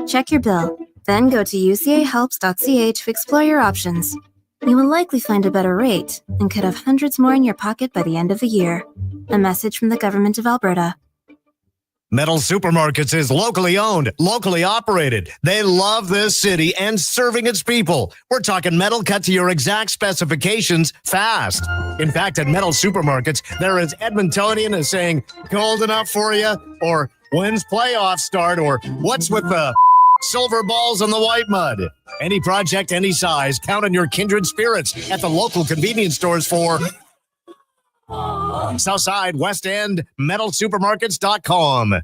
Speaker 15: Check your bill, then go to ucahelps.ca to explore your options. You will likely find a better rate and could have hundreds more in your pocket by the end of the year. A message from the Government of Alberta.
Speaker 16: Metal Supermarkets is locally owned, locally operated. They love this city and serving its people. We're talking metal cut to your exact specifications fast. In fact, at Metal Supermarkets, they're as Edmontonian as saying, cold enough for you? Or when's playoffs start? Or what's with the silver balls in the white mud? Any project, any size, count on your kindred spirits at the local convenience stores for Southside, West End, metalsupermarkets.com.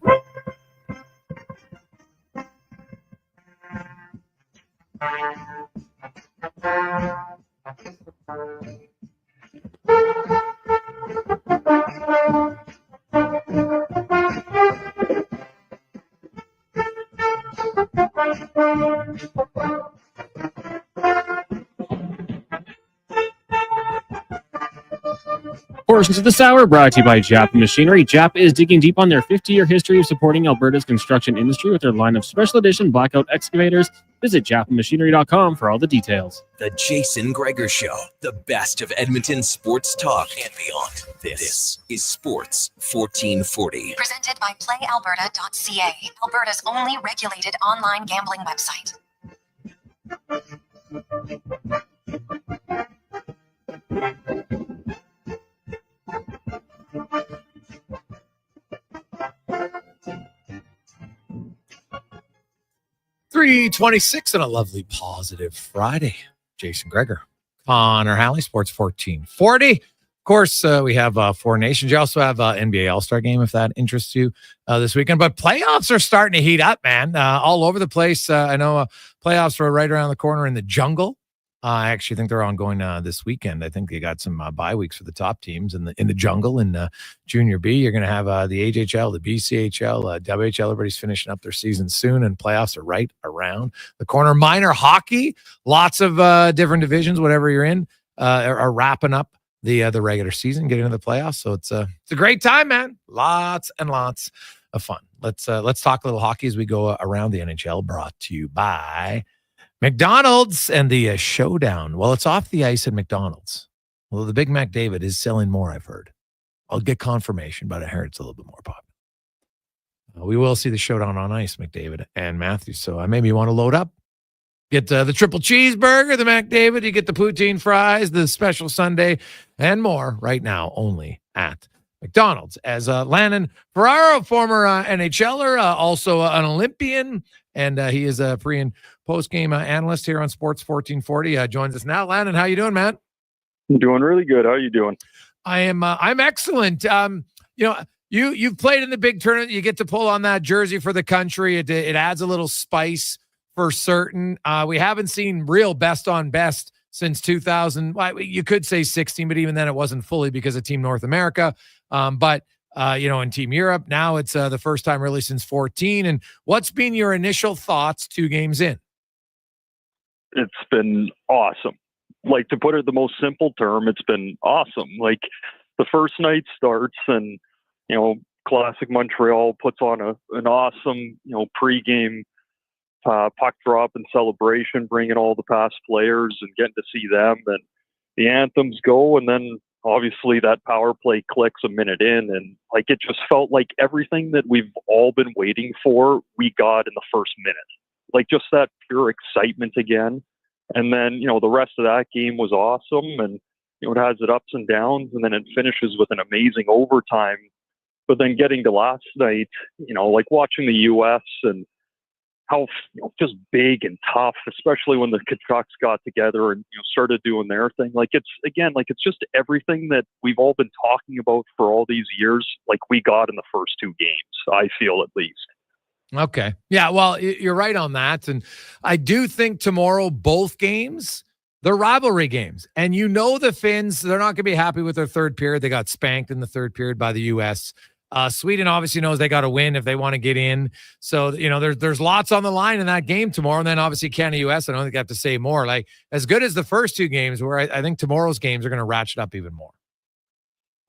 Speaker 2: Portions of this hour brought to you by Jap Machinery. Jap is digging deep on their 50-year history of supporting Alberta's construction industry with their line of special edition blackout excavators. Visit japmachinery.com for all the details.
Speaker 11: The Jason Gregor Show, the best of Edmonton sports talk and beyond. This is Sports 1440.
Speaker 12: Presented by PlayAlberta.ca, Alberta's only regulated online gambling website.
Speaker 1: 3:26 on a lovely positive Friday. Jason Gregor, Connor Halley, Sports 1440. Of course, we have Four Nations. You also have NBA All-Star Game, if that interests you, this weekend. But playoffs are starting to heat up, man, all over the place. I know playoffs are right around the corner in the jungle. I actually think they're ongoing this weekend. I think they got some bye weeks for the top teams in the jungle in Junior B. You're going to have the AJHL, the BCHL, WHL. Everybody's finishing up their season soon, and playoffs are right around the corner. Minor hockey, lots of different divisions, whatever you're in, are wrapping up the regular season, getting into the playoffs. So it's a great time, man. Lots and lots of fun. Let's talk a little hockey as we go around the NHL. Brought to you by McDonald's and the showdown. Well, it's off the ice at McDonald's. Well, the Big Mac David is selling more, I've heard. I'll get confirmation, but I heard it's a little bit more popular. We will see the showdown on ice, McDavid and Matthews. So maybe you want to load up. Get the triple cheeseburger, the McDavid. You get the poutine fries, the special sundae, and more right now only at McDonald's. As Landon Ferraro, former NHLer, also an Olympian, and he is a pre- and post-game analyst here on Sports 1440. Joins us now. Landon, how you doing, man?
Speaker 3: I'm doing really good. How are you doing?
Speaker 1: I'm excellent. You've played in the big tournament. You get to pull on that jersey for the country. It adds a little spice for certain. We haven't seen real best on best since 2000. Well, you could say 16, but even then it wasn't fully because of Team North America. But in Team Europe, now it's the first time really since 14. And what's been your initial thoughts 2 games in?
Speaker 3: It's been awesome. Like, to put it the most simple term, it's been awesome. Like, the first night starts and, Classic Montreal puts on an awesome, pregame puck drop and celebration, bringing all the past players and getting to see them. And the anthems go, and then obviously that power play clicks a minute in, and like it just felt like everything that we've all been waiting for, we got in the first minute. Like, just that pure excitement again. And then, the rest of that game was awesome, and it has its ups and downs, and then it finishes with an amazing overtime. But then getting to last night, like watching the U.S. and how just big and tough, especially when the Kachucks got together and started doing their thing. Like, it's just everything that we've all been talking about for all these years. Like, we got in the first 2 games, I feel, at least.
Speaker 1: Okay. Yeah, well, you're right on that. And I do think tomorrow, both games, they're rivalry games. And the Finns, they're not going to be happy with their third period. They got spanked in the third period by the U.S. Sweden obviously knows they got to win if they want to get in. So, there's lots on the line in that game tomorrow. And then obviously Canada-US, I don't think I have to say more. Like, as good as the first 2 games were, I think tomorrow's games are going to ratchet up even more.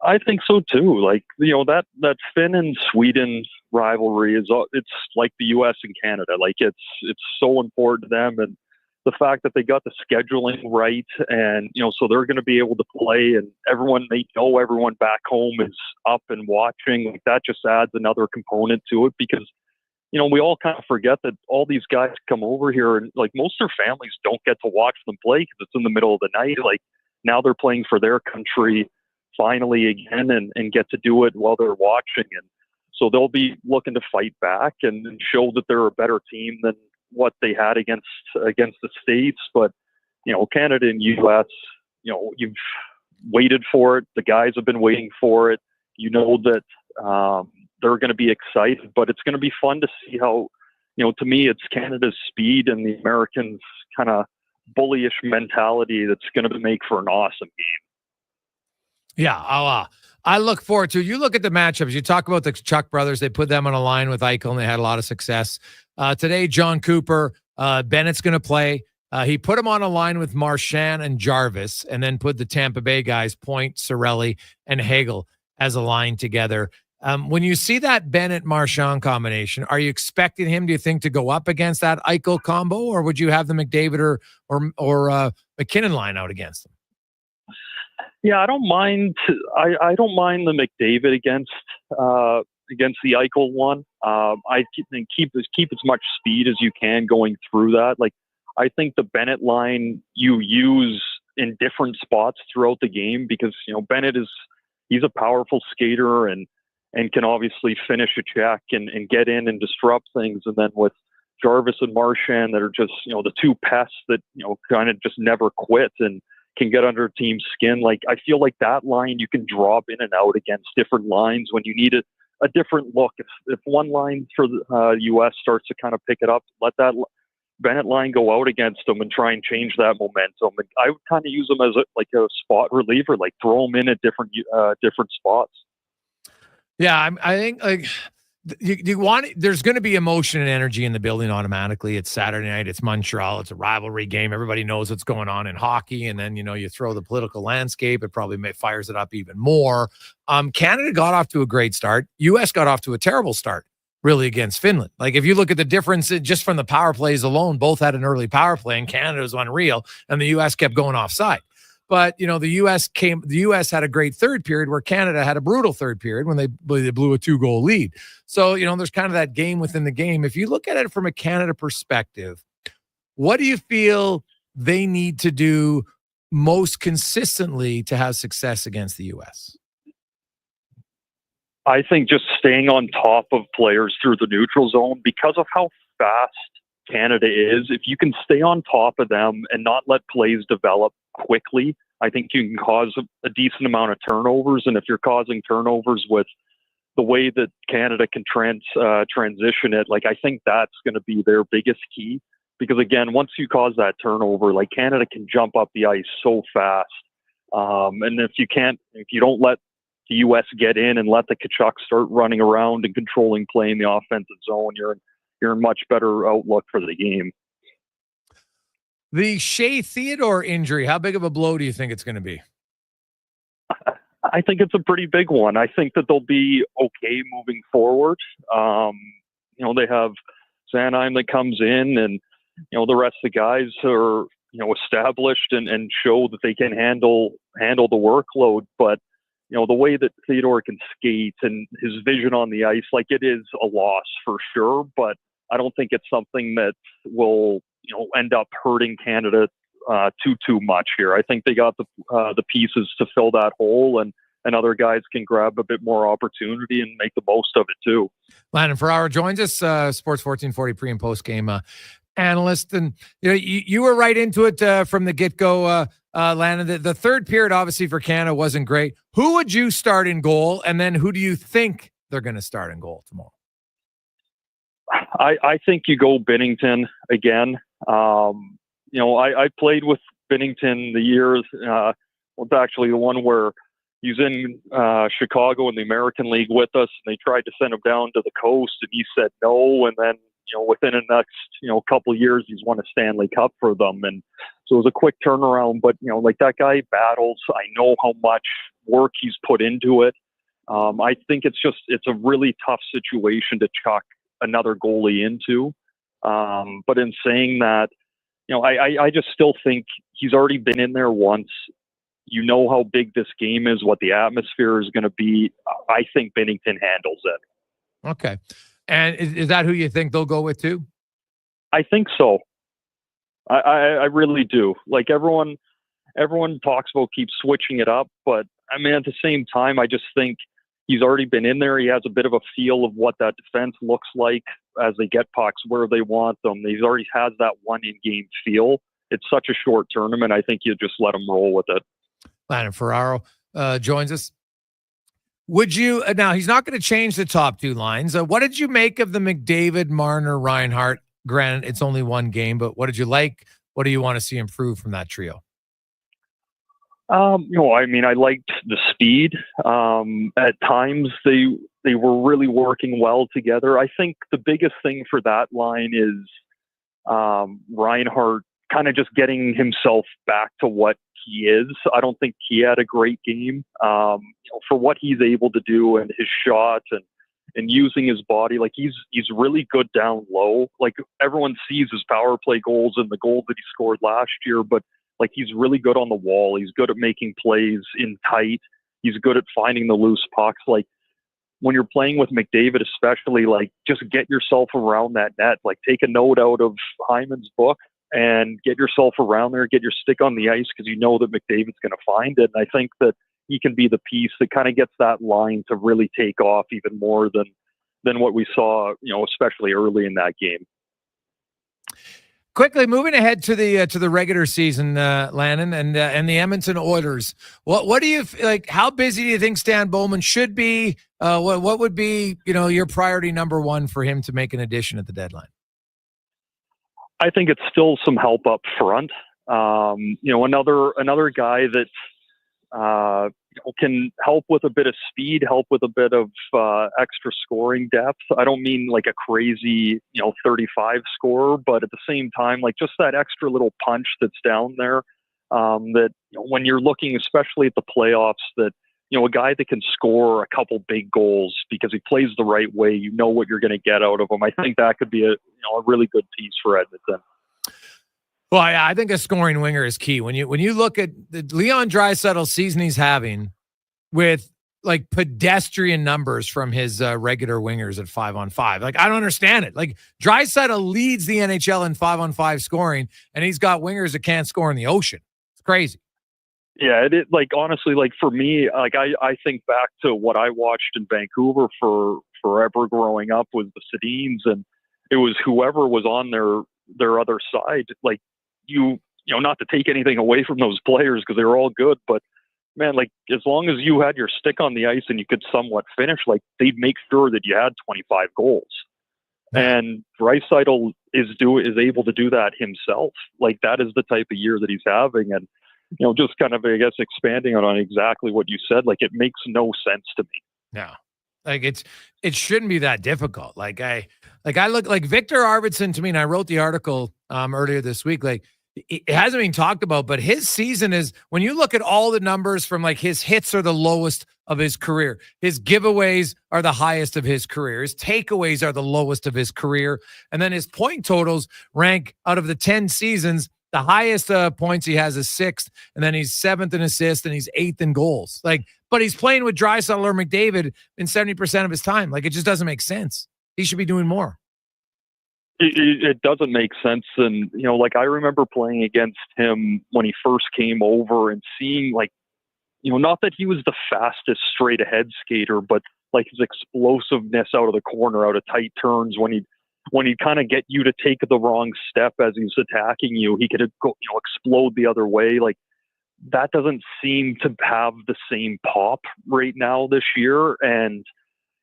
Speaker 3: I think so too. Like, that Finn and Sweden rivalry it's like the U.S. and Canada. Like, it's so important to them, and the fact that they got the scheduling right, and so they're going to be able to play, and everyone back home is up and watching. Like, that just adds another component to it, because we all kind of forget that all these guys come over here, and like most of their families don't get to watch them play because it's in the middle of the night. Like, now they're playing for their country finally again, and get to do it while they're watching. And so they'll be looking to fight back and show that they're a better team than what they had against the States. But, Canada and US, you've waited for it. The guys have been waiting for it. That they're going to be excited, but it's going to be fun to see how, to me, it's Canada's speed and the Americans' kind of bullyish mentality that's going to make for an awesome game.
Speaker 1: Yeah, I look forward to. You look at the matchups. You talk about the Chuck brothers. They put them on a line with Eichel, and they had a lot of success. Today, John Cooper, Bennett's going to play. He put him on a line with Marchand and Jarvis, and then put the Tampa Bay guys, Point, Cirelli, and Hagel, as a line together. When you see that Bennett-Marchand combination, are you expecting him, do you think, to go up against that Eichel combo, or would you have the McDavid or McKinnon line out against them?
Speaker 3: Yeah, I don't mind. I don't mind the McDavid against the Eichel one. I think keep as much speed as you can going through that. Like, I think the Bennett line you use in different spots throughout the game, because Bennett he's a powerful skater and can obviously finish a check and get in and disrupt things. And then with Jarvis and Marchand that are just, the two pests that, kind of just never quit and can get under a team's skin. Like, I feel like that line you can drop in and out against different lines when you need a different look. If one line for the U.S. starts to kind of pick it up, let that Bennett line go out against them and try and change that momentum. And I would kind of use them as a spot reliever, like throw them in at different spots.
Speaker 1: Yeah, I think like you want. There's going to be emotion and energy in the building automatically. It's Saturday night. It's Montreal. It's a rivalry game. Everybody knows what's going on in hockey, and then you throw the political landscape. It probably fires it up even more. Canada got off to a great start. U.S. got off to a terrible start, really, against Finland. Like, if you look at the difference just from the power plays alone, both had an early power play, and Canada was unreal, and the U.S. kept going offside. But, the U.S. had a great third period where Canada had a brutal third period when they blew a 2-goal lead. So, there's kind of that game within the game. If you look at it from a Canada perspective, what do you feel they need to do most consistently to have success against the U.S.?
Speaker 3: I think just staying on top of players through the neutral zone, because of how fast Canada is. If you can stay on top of them and not let plays develop quickly, I think you can cause a decent amount of turnovers. And if you're causing turnovers with the way that Canada can transition it, like, I think that's going to be their biggest key. Because again, once you cause that turnover, like, Canada can jump up the ice so fast. And if you don't let the U.S. get in and let the Kachucks start running around and controlling play in the offensive zone, you're in much better outlook for the game.
Speaker 1: The Shea Theodore injury, how big of a blow do you think it's going to be?
Speaker 3: I think it's a pretty big one. I think that they'll be okay moving forward. They have Sanheim that comes in, and the rest of the guys are established and show that they can handle the workload. But the way that Theodore can skate and his vision on the ice, like, it is a loss for sure. But I don't think it's something that will end up hurting Canada too much here. I think they got the pieces to fill that hole, and other guys can grab a bit more opportunity and make the most of it too. Landon Ferraro joins us, Sports 1440 pre and post game analyst, and you were right into it from the get go. Landon, the third period obviously for Canada wasn't great. Who would you start in goal, and then who do you think they're going to start in goal tomorrow? I think you go Binnington again. I played with Binnington the years. It's actually the one where he's in Chicago in the American League with us, and they tried to send him down to the coast, and he said no. And then, within the next, couple of years, he's won a Stanley Cup for them. And so it was a quick turnaround. But, that guy battles. I know how much work he's put into it. I think it's a really tough situation to chuck another goalie into. But in saying that, I just still think he's already been in there once. How big this game is, what the atmosphere is going to be. I think Binnington handles it.
Speaker 1: Okay. And is that who you think they'll go with too?
Speaker 3: I think so. I really do. Like, everyone talks about keep switching it up, but I mean, at the same time, I just think he's already been in there. He has a bit of a feel of what that defense looks like as they get pucks where they want them. He already has that one in-game feel. It's such a short tournament. I think you just let him roll with it.
Speaker 1: Landon Ferraro joins us. Would you now? He's not going to change the top two lines. What did you make of the McDavid, Marner, Reinhart? Granted, it's only one game, but what did you like? What do you want to see improve from that trio?
Speaker 3: I liked the speed. At times, they were really working well together. I think the biggest thing for that line is Reinhart kind of just getting himself back to what he is. I don't think he had a great game for what he's able to do and his shot and using his body. Like, he's really good down low. Like, everyone sees his power play goals and the goal that he scored last year, but like, he's really good on the wall. He's good at making plays in tight. He's good at finding the loose pucks. Like, when you're playing with McDavid, especially, like, just get yourself around that net. Like, take a note out of Hyman's book and get yourself around there, get your stick on the ice, because you know that McDavid's going to find it. And I think that he can be the piece that kind of gets that line to really take off even more than what we saw, especially early in that game.
Speaker 1: Quickly moving ahead to the regular season, Landon, and the Edmonton Oilers. What do you like? How busy do you think Stan Bowman should be? What would be your priority number one for him to make an addition at the deadline?
Speaker 3: I think it's still some help up front. Another guy that can help with a bit of speed, help with a bit of extra scoring depth. I don't mean like a crazy 35 scorer, but at the same time, like just that extra little punch that's down there. That when you're looking, especially at the playoffs, that a guy that can score a couple big goals because he plays the right way, what you're going to get out of him. I think that could be a really good piece for Edmonton.
Speaker 1: Well, I think a scoring winger is key. When you look at the Leon Draisaitl season he's having with like pedestrian numbers from his regular wingers at 5-on-5, like I don't understand it. Like Draisaitl leads the NHL in 5-on-5 scoring, and he's got wingers that can't score in the ocean. It's crazy.
Speaker 3: Yeah, it like honestly, like for me, like I think back to what I watched in Vancouver for forever growing up with the Sedins, and it was whoever was on their other side. Like not to take anything away from those players because they were all good, but man, like as long as you had your stick on the ice and you could somewhat finish, like they'd make sure that you had 25 goals. And Draisaitl is able to do that himself. Like that is the type of year that he's having, and just kind of, I guess, expanding on exactly what you said, like it makes no sense to me.
Speaker 1: No, like it shouldn't be that difficult. I look like Victor Arvidsson to me, and I wrote the article earlier this week. Like it hasn't been talked about, but his season is, when you look at all the numbers from like his hits are the lowest of his career. His giveaways are the highest of his career. His takeaways are the lowest of his career. And then his point totals rank out of the 10 seasons. The highest points he has is 6th, and then he's 7th in assists, and he's 8th in goals. Like, but he's playing with Draisaitl or McDavid in 70% of his time. Like, it just doesn't make sense. He should be doing more.
Speaker 3: It doesn't make sense. And, like I remember playing against him when he first came over and seeing like, not that he was the fastest straight ahead skater, but like his explosiveness out of the corner, out of tight turns, when he'd kind of get you to take the wrong step as he's attacking you, he could go, explode the other way. Like that doesn't seem to have the same pop right now this year. And,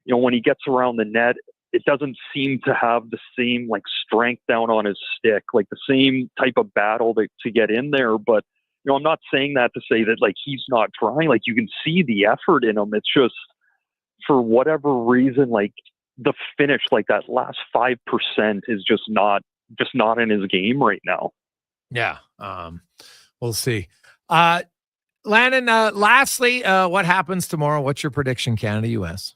Speaker 3: when he gets around the net, it doesn't seem to have the same like strength down on his stick, like the same type of battle to get in there. But, I'm not saying that to say that like he's not trying. Like you can see the effort in him. It's just for whatever reason, like the finish, like that last 5% is just not in his game right now.
Speaker 1: Yeah. We'll see. Landon, lastly, what happens tomorrow? What's your prediction, Canada, US?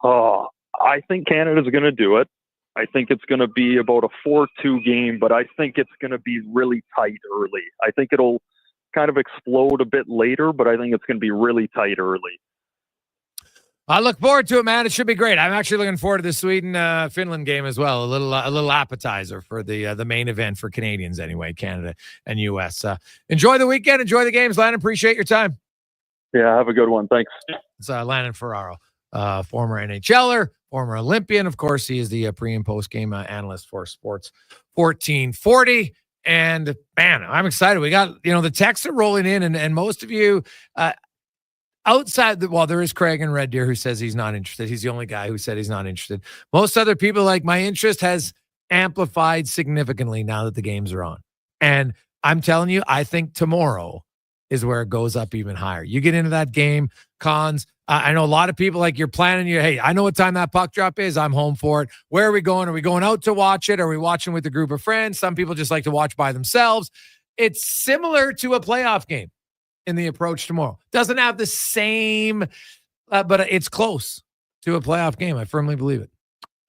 Speaker 3: I think Canada's going to do it. I think it's going to be about a 4-2 game, but I think it's going to be really tight early. I think it'll kind of explode a bit later, but I think it's going to be really tight early.
Speaker 1: I look forward to it, man. It should be great. I'm actually looking forward to the Sweden-Finland game as well. A little appetizer for the main event for Canadians anyway, Canada and US. Enjoy the weekend. Enjoy the games, Landon. Appreciate your time.
Speaker 3: Yeah, have a good one. Thanks.
Speaker 1: It's Landon Ferraro, former NHLer, former Olympian. Of course, he is the pre- and post-game analyst for Sports 1440. And, man, I'm excited. We got, the texts are rolling in, and most of you outside there is Craig in Red Deer who says he's not interested. He's the only guy who said he's not interested. Most other people, like, my interest has amplified significantly now that the games are on. And I'm telling you, I think tomorrow is where it goes up even higher. You get into that game, Cons. I know a lot of people, like, you're planning hey, I know what time that puck drop is. I'm home for it. Where are we going? Are we going out to watch it? Are we watching with a group of friends? Some people just like to watch by themselves. It's similar to a playoff game in the approach tomorrow. Doesn't have the same, but it's close to a playoff game. I firmly believe it.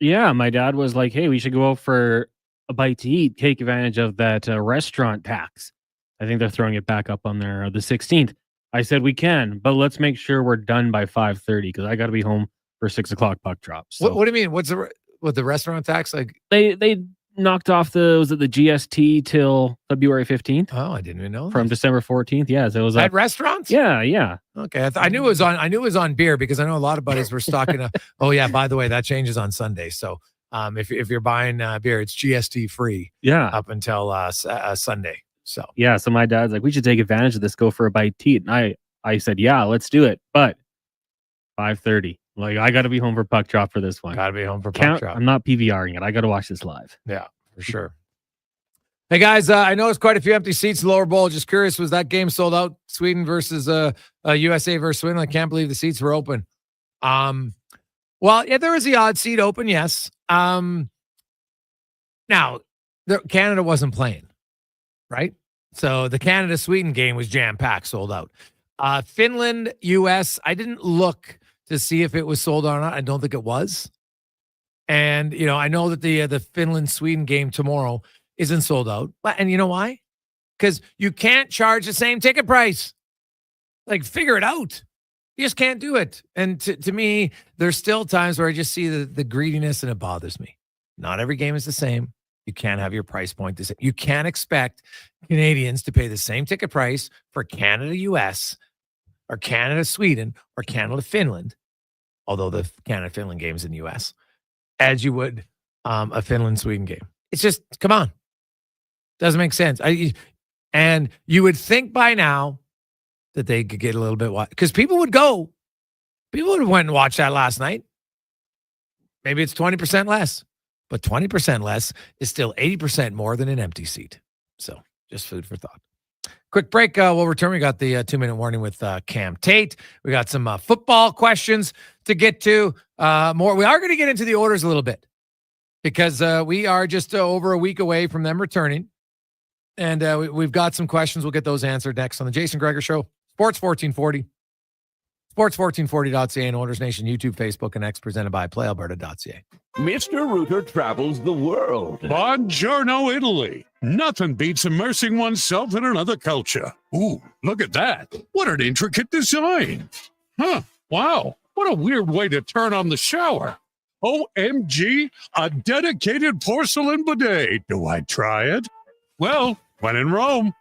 Speaker 2: Yeah, my dad was like, hey, we should go out for a bite to eat, take advantage of that restaurant tax. I think they're throwing it back up on there the 16th. I said we can, but let's make sure we're done by 5:30 because I got to be home for 6 o'clock puck drop. So.
Speaker 1: What do you mean? What's the restaurant tax? Like
Speaker 2: they knocked off the GST till February 15th.
Speaker 1: Oh, I didn't even know
Speaker 2: from December 14th. Yeah, so it was
Speaker 1: at restaurants.
Speaker 2: Yeah.
Speaker 1: Okay, I knew it was on. I knew it was on beer because I know a lot of buddies were stocking up. Oh yeah, by the way, that changes on Sunday. So If you're buying beer, it's GST free.
Speaker 2: Yeah.
Speaker 1: Up until Sunday. So
Speaker 2: Yeah. So my dad's like, we should take advantage of this. Go for a bite to eat. And I said, yeah, let's do it. But 5:30. Like, I got to be home for puck drop for this one.
Speaker 1: Got to be home for puck drop.
Speaker 2: I'm not PVRing it. I got to watch this live.
Speaker 1: Yeah, for sure. Hey guys, I noticed quite a few empty seats in the lower bowl. Just curious, was that game sold out? Sweden versus USA versus Sweden. I can't believe the seats were open. Well, yeah, there was the odd seat open. Yes. Now, Canada wasn't playing, right? So the Canada-Sweden game was jam-packed, sold out. Finland, US, I didn't look to see if it was sold out or not. I don't think it was. And, I know that the Finland-Sweden game tomorrow isn't sold out. And you know why? Because you can't charge the same ticket price. Like, figure it out. You just can't do it. And to me, there's still times where I just see the greediness and it bothers me. Not every game is the same. You can't have your price point the same. You can't expect Canadians to pay the same ticket price for Canada-US or Canada-Sweden or Canada-Finland, although the Canada-Finland game is in the US, as you would a Finland-Sweden game. It's just, come on. Doesn't make sense. And you would think by now that they could get a little bit wide. Because people would go. People would have went and watched that last night. Maybe it's 20% less. But 20% less is still 80% more than an empty seat. So just food for thought. Quick break. We'll return. We got the 2-minute warning with Cam Tate. We got some football questions to get to. More. We are going to get into the orders a little bit because we are just over a week away from them returning. And we've got some questions. We'll get those answered next on the Jason Gregor Show. Sports 1440. Sports1440.ca and Orders Nation, YouTube, Facebook, and X, presented by PlayAlberta.ca.
Speaker 6: Mr. Rooter travels the world.
Speaker 4: Buongiorno, Italy. Nothing beats immersing oneself in another culture. Ooh, look at that. What an intricate design. Huh, wow. What a weird way to turn on the shower. OMG, a dedicated porcelain bidet. Do I try it? Well, when in Rome.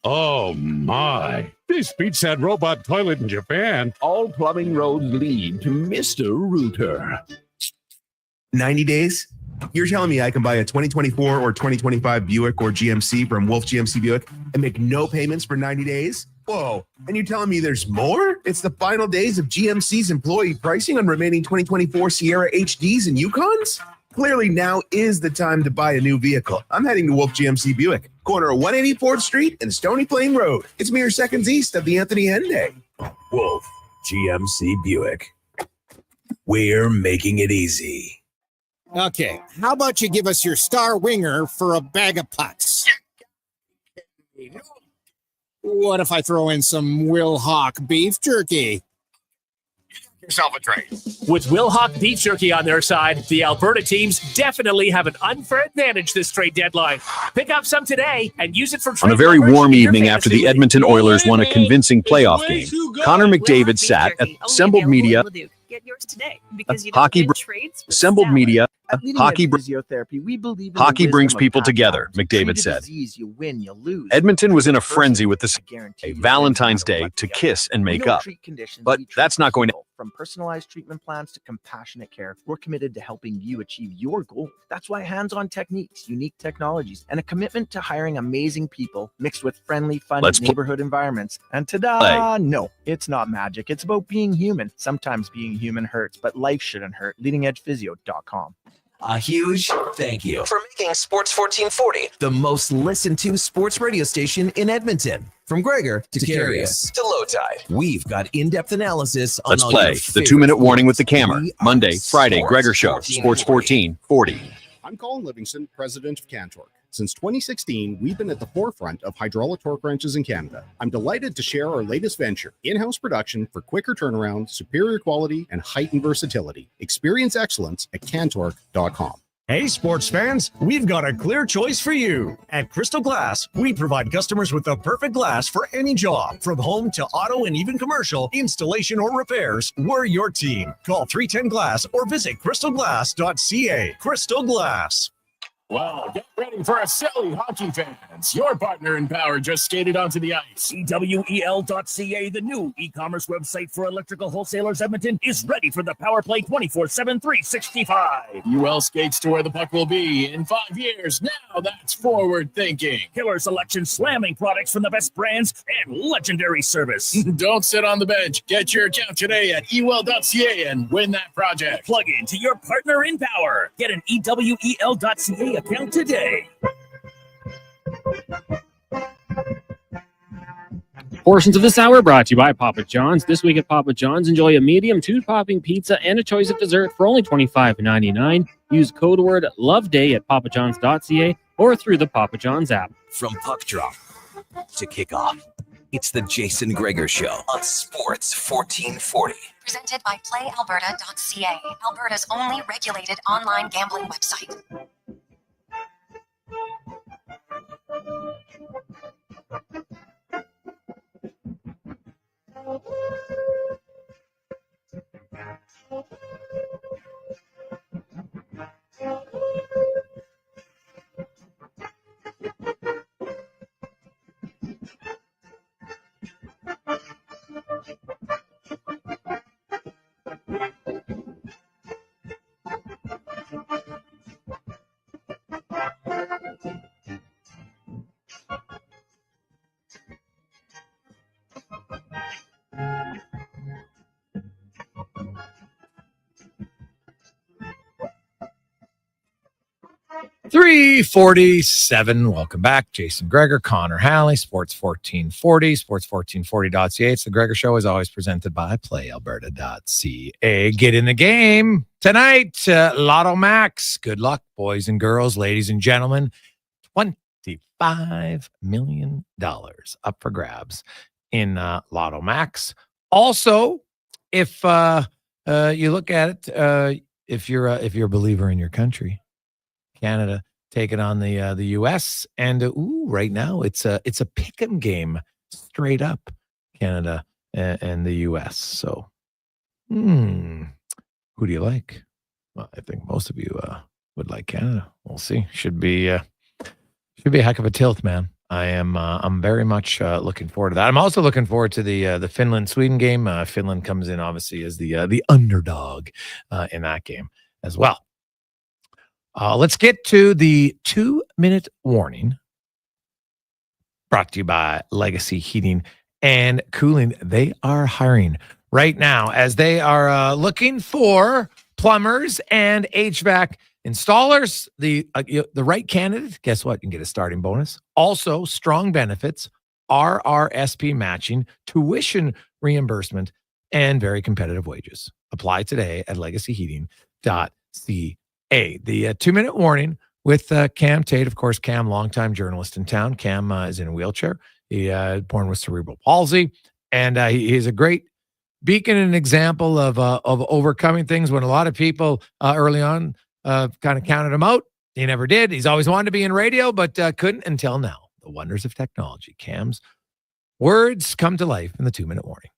Speaker 4: Oh, my. This beats that robot toilet in Japan.
Speaker 6: All plumbing roads lead to Mr. Rooter.
Speaker 9: 90 days? You're telling me I can buy a 2024 or 2025 Buick or GMC from Wolf GMC Buick and make no payments for 90 days? Whoa. And you're telling me there's more? It's the final days of GMC's employee pricing on remaining 2024 Sierra HDs and Yukons? Clearly now is the time to buy a new vehicle. I'm heading to Wolf GMC Buick, corner of 184th Street and Stony Plain Road. It's mere seconds east of the Anthony Henday.
Speaker 22: Wolf GMC Buick. We're making it easy.
Speaker 18: Okay, how about you give us your star winger for a bag of putts? What if I throw in some Will Hawk beef jerky?
Speaker 20: Yourself a trade. With Will Hawk beef jerky on their side, the Alberta teams definitely have an unfair advantage this trade deadline. Pick up some today and use it for trade.
Speaker 21: On a very warm evening after the Edmonton Oilers won a convincing playoff game, Connor McDavid sat at Assembled Media.
Speaker 5: Get yours today because you
Speaker 21: Hockey
Speaker 5: win trades.
Speaker 21: Assembled Media. Hockey
Speaker 26: physiotherapy. We believe in
Speaker 21: Hockey
Speaker 26: the
Speaker 21: brings
Speaker 26: wisdom of
Speaker 21: people
Speaker 26: past
Speaker 21: together,
Speaker 26: lives.
Speaker 21: McDavid
Speaker 26: Treat a
Speaker 21: said.
Speaker 26: disease, you win, you lose.
Speaker 21: Edmonton was in a frenzy with this Valentine's Day to kiss and make up. But that's not going to.
Speaker 26: From personalized treatment plans to compassionate care, we're committed to helping you achieve your goal. That's why hands-on techniques, unique technologies, and a commitment to hiring amazing people mixed with friendly, fun neighborhood environments. And ta-da! No, it's not magic. It's about being human. Sometimes being human hurts, but life shouldn't hurt. LeadingEdgePhysio.com.
Speaker 11: A huge thank you for making Sports 1440 the most listened to sports radio station in Edmonton. From Gregor to Curious to Lowetide, we've got in-depth analysis on
Speaker 21: Let's
Speaker 11: all
Speaker 21: play
Speaker 11: your
Speaker 21: the 2-minute warning with the camera. Monday, Friday, Gregor Show, Sports 1440.
Speaker 27: I'm Colin Livingston, president of Cantork. Since 2016, we've been at the forefront of hydraulic torque wrenches in Canada. I'm delighted to share our latest venture, in-house production for quicker turnaround, superior quality, and heightened versatility. Experience excellence at Cantork.com.
Speaker 28: Hey, sports fans, we've got a clear choice for you. At Crystal Glass, we provide customers with the perfect glass for any job. From home to auto and even commercial, installation or repairs, we're your team. Call 310 Glass or visit crystalglass.ca. Crystal Glass.
Speaker 7: Well, get ready for a silly hockey fans. Your partner in power just skated onto the ice.
Speaker 22: EWEL.ca, the new e-commerce website for electrical wholesalers Edmonton, is ready for the power play 24/7, 365.
Speaker 7: UL skates to where the puck will be in 5 years. Now that's forward thinking.
Speaker 22: Killer selection, slamming products from the best brands, and legendary service.
Speaker 7: Don't sit on the bench. Get your account today at EWEL.ca and win that project.
Speaker 22: Plug into your partner in power. Get an EWEL.ca account today.
Speaker 2: Portions of this hour brought to you by Papa John's. This week at Papa John's, enjoy a medium 2-topping pizza and a choice of dessert for only $25.99. Use code word LOVEDAY at papajohns.ca or through the Papa John's app.
Speaker 11: From puck drop to kickoff, it's the Jason Gregor Show on Sports 1440.
Speaker 12: Presented by PlayAlberta.ca, Alberta's only regulated online gambling website.
Speaker 1: .347. Welcome back. Jason Gregor, Connor Halley, Sports 1440, sports1440.ca. It's the Gregor Show, is always presented by PlayAlberta.ca. Get in the game tonight. Lotto Max. Good luck, boys and girls, ladies and gentlemen. $25 million up for grabs in Lotto Max. Also, if you look at it, if you're a believer in your country, Canada taking on the U.S. and right now it's a pick'em game, straight up, Canada and the U.S. So, who do you like? Well, I think most of you would like Canada. We'll see. Should be a heck of a tilt, man. I'm very much looking forward to that. I'm also looking forward to the Finland-Sweden game. Finland comes in obviously as the underdog in that game as well. Let's get to the 2-minute warning brought to you by Legacy Heating and Cooling. They are hiring right now as they are looking for plumbers and HVAC installers. The right candidate, guess what? You can get a starting bonus. Also, strong benefits, RRSP matching, tuition reimbursement, and very competitive wages. Apply today at legacyheating.ca. The 2-minute warning with Cam Tate. Of course, Cam, longtime journalist in town. Cam is in a wheelchair. He born with cerebral palsy, and he is a great beacon and example of overcoming things when a lot of people early on kind of counted him out. He never did. He's always wanted to be in radio, but couldn't until now. The wonders of technology. Cam's words come to life in the 2-minute warning.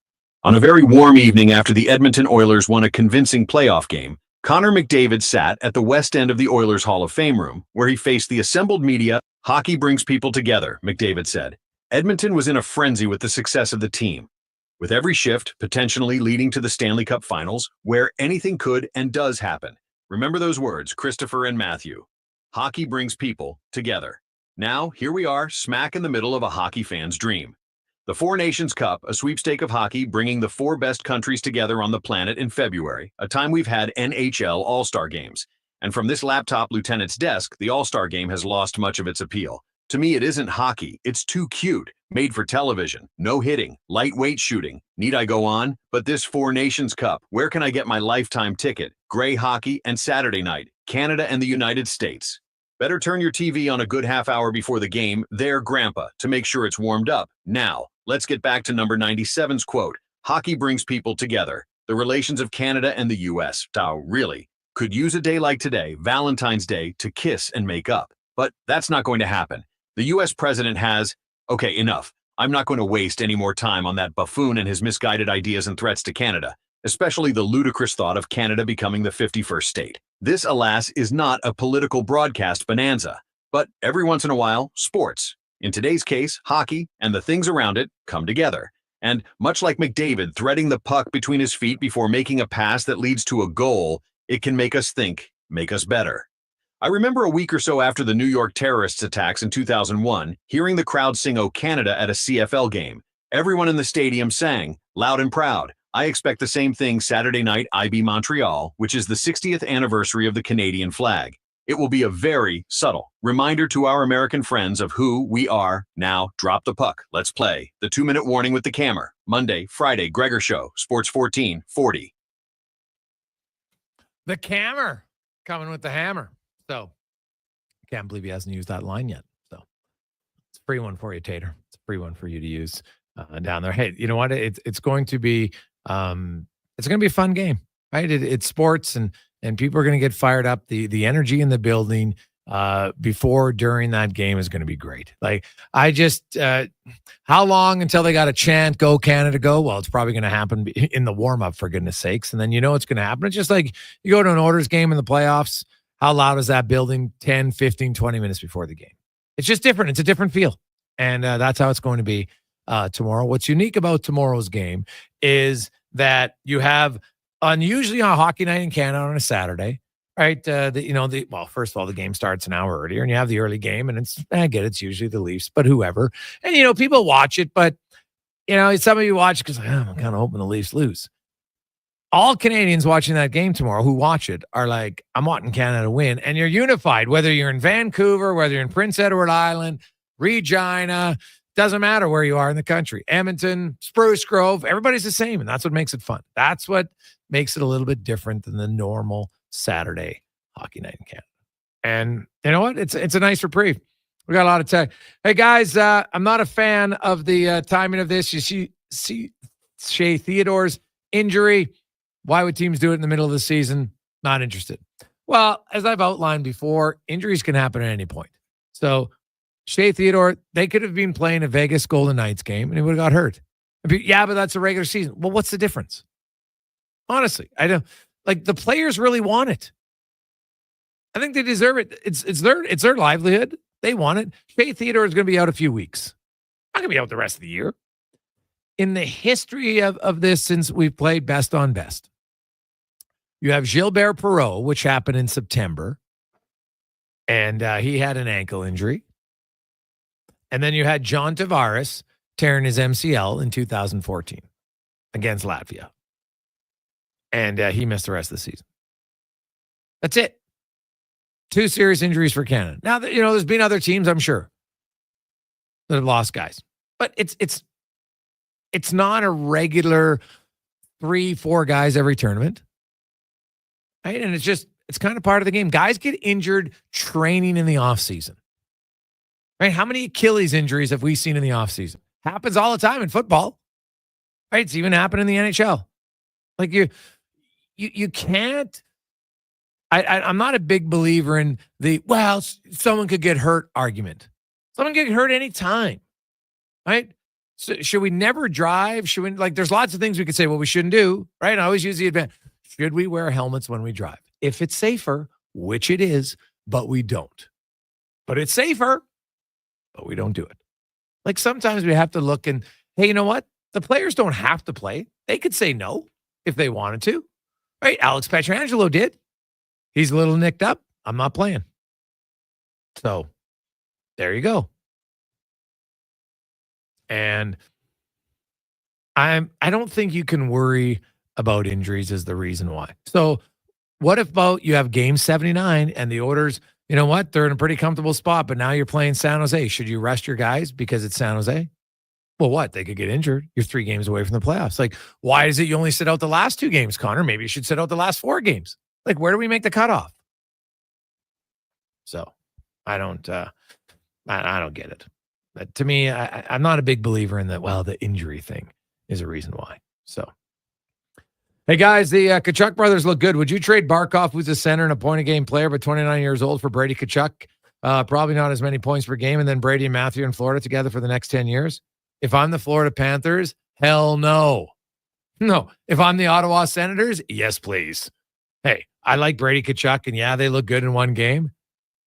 Speaker 21: On a very warm evening after the Edmonton Oilers won a convincing playoff game, Connor McDavid sat at the west end of the Oilers Hall of Fame room, where he faced the assembled media. Hockey brings people together, McDavid said. Edmonton was in a frenzy with the success of the team, with every shift potentially leading to the Stanley Cup Finals, where anything could and does happen. Remember those words, Christopher and Matthew. Hockey brings people together. Now, here we are, smack in the middle of a hockey fan's dream. The Four Nations Cup, a sweepstake of hockey bringing the 4 best countries together on the planet in February, a time we've had NHL All-Star games. And from this laptop lieutenant's desk, the All-Star game has lost much of its appeal. To me, it isn't hockey. It's too cute. Made for television. No hitting. Lightweight shooting. Need I go on? But this Four Nations Cup, where can I get my lifetime ticket? Gray hockey and Saturday night. Canada and the United States. Better turn your TV on a good half hour before the game, there, Grandpa, to make sure it's warmed up. Now, let's get back to number 97's quote. Hockey brings people together. The relations of Canada and the U.S. Really, could use a day like today, Valentine's Day, to kiss and make up. But that's not going to happen. The U.S. president has, okay, enough. I'm not going to waste any more time on that buffoon and his misguided ideas and threats to Canada, especially the ludicrous thought of Canada becoming the 51st state. This, alas, is not a political broadcast bonanza, but every once in a while, sports, in today's case, hockey, and the things around it come together. And much like McDavid threading the puck between his feet before making a pass that leads to a goal, it can make us think, make us better. I remember a week or so after the New York terrorists attacks in 2001, hearing the crowd sing "O Canada" at a CFL game. Everyone in the stadium sang, loud and proud. I expect the same thing Saturday night IB Montreal, which is the 60th anniversary of the Canadian flag. It will be a very subtle reminder to our American friends of who we are. Now, drop the puck. Let's play. The 2-minute warning with the camera. Monday, Friday, Gregor Show, Sports 1440.
Speaker 1: The camera coming with the hammer. So, I can't believe he hasn't used that line yet. So, it's a free one for you, Tater. It's a free one for you to use down there. Hey, you know what? It's going to be a fun game, right? It's sports and people are going to get fired up. The energy in the building before, during that game is going to be great. Like, I just, how long until they got a chant, "Go Canada, go"? Well, it's probably going to happen in the warm-up, for goodness sakes. And then you know it's going to happen. It's just like you go to an Oilers game in the playoffs. How loud is that building 10, 15, 20 minutes before the game? It's just different. It's a different feel. And that's how it's going to be tomorrow. What's unique about tomorrow's game is that you have unusually on a hockey night in Canada on a Saturday, right? Well, first of all, the game starts an hour earlier, and you have the early game, and it's usually the Leafs, but whoever. And people watch it, but some of you watch because I'm kind of hoping the Leafs lose. All Canadians watching that game tomorrow who watch it are like, I'm wanting Canada to win, and you're unified, whether you're in Vancouver, whether you're in Prince Edward Island, Regina. Doesn't matter where you are in the country. Edmonton, Spruce Grove, everybody's the same, and that's what makes it fun. That's what makes it a little bit different than the normal Saturday hockey night in Canada. And you know what? It's a nice reprieve. We got a lot of tech. Hey, guys, I'm not a fan of the timing of this. You see Shea Theodore's injury. Why would teams do it in the middle of the season? Not interested. Well, as I've outlined before, injuries can happen at any point. So Shea Theodore, they could have been playing a Vegas Golden Knights game and he would have got hurt. Yeah, but that's a regular season. Well, what's the difference? Honestly, I don't like the players really want it. I think they deserve it. It's their livelihood. They want it. Shea Theodore is going to be out a few weeks. Not going to be out the rest of the year. In the history of this, since we've played best on best, you have Gilbert Perreault, which happened in September, and he had an ankle injury. And then you had John Tavares tearing his MCL in 2014 against Latvia. And he missed the rest of the season. That's it. 2 serious injuries for Canada. Now, there's been other teams, I'm sure, that have lost guys. But it's not a regular 3-4 guys every tournament. Right? And it's kind of part of the game. Guys get injured training in the offseason. Right? How many Achilles injuries have we seen in the offseason? Happens all the time in football. Right? It's even happened in the NHL. Like you can't. I'm not a big believer in someone could get hurt argument. Someone can get hurt anytime. Right? So should we never drive? Should we, there's lots of things we could say, well, we shouldn't do, right? I always use the advantage. Should we wear helmets when we drive? If it's safer, which it is, but we don't. But it's safer, but we don't do it. Like sometimes we have to look and, hey, you know what? The players don't have to play. They could say no if they wanted to, right? Alex Pietrangelo did. He's a little nicked up. I'm not playing. So there you go. And I don't think you can worry about injuries as the reason why. So what about you have game 79 and the Oilers, you know what? They're in a pretty comfortable spot, but now you're playing San Jose. Should you rest your guys because it's San Jose? Well, what? They could get injured. You're 3 games away from the playoffs. Like, why is it you only sit out the last 2 games, Connor? Maybe you should sit out the last 4 games. Like, where do we make the cutoff? So I don't get it. But to me, I'm not a big believer in that. Well, the injury thing is a reason why. So, hey guys, the Tkachuk brothers look good. Would you trade Barkov, who's a center and a point-a-game player, but 29 years old, for Brady Tkachuk? Probably not as many points per game, and then Brady and Matthew in Florida together for the next 10 years. If I'm the Florida Panthers, hell no. No. If I'm the Ottawa Senators, yes, please. Hey, I like Brady Tkachuk, and yeah, they look good in one game.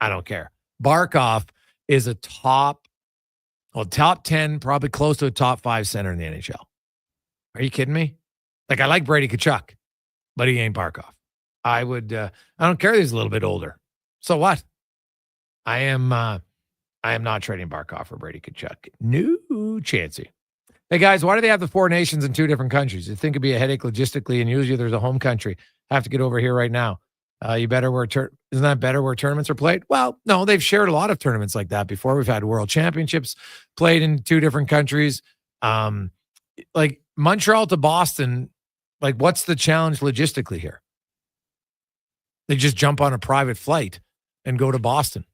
Speaker 1: I don't care. Barkov is a top 10, probably close to a top 5 center in the NHL. Are you kidding me? Like, I like Brady Tkachuk, but he ain't Barkov. I don't care that he's a little bit older. So what? I am not trading Barkov for Brady Tkachuk. No chancey. Hey, guys, why do they have the 4 nations in 2 different countries? You think it'd be a headache logistically, and usually there's a home country. Have to get over here right now. You better isn't that better where tournaments are played? Well, no, they've shared a lot of tournaments like that before. We've had world championships played in 2 different countries. Like Montreal to Boston, like what's the challenge logistically here? They just jump on a private flight and go to Boston,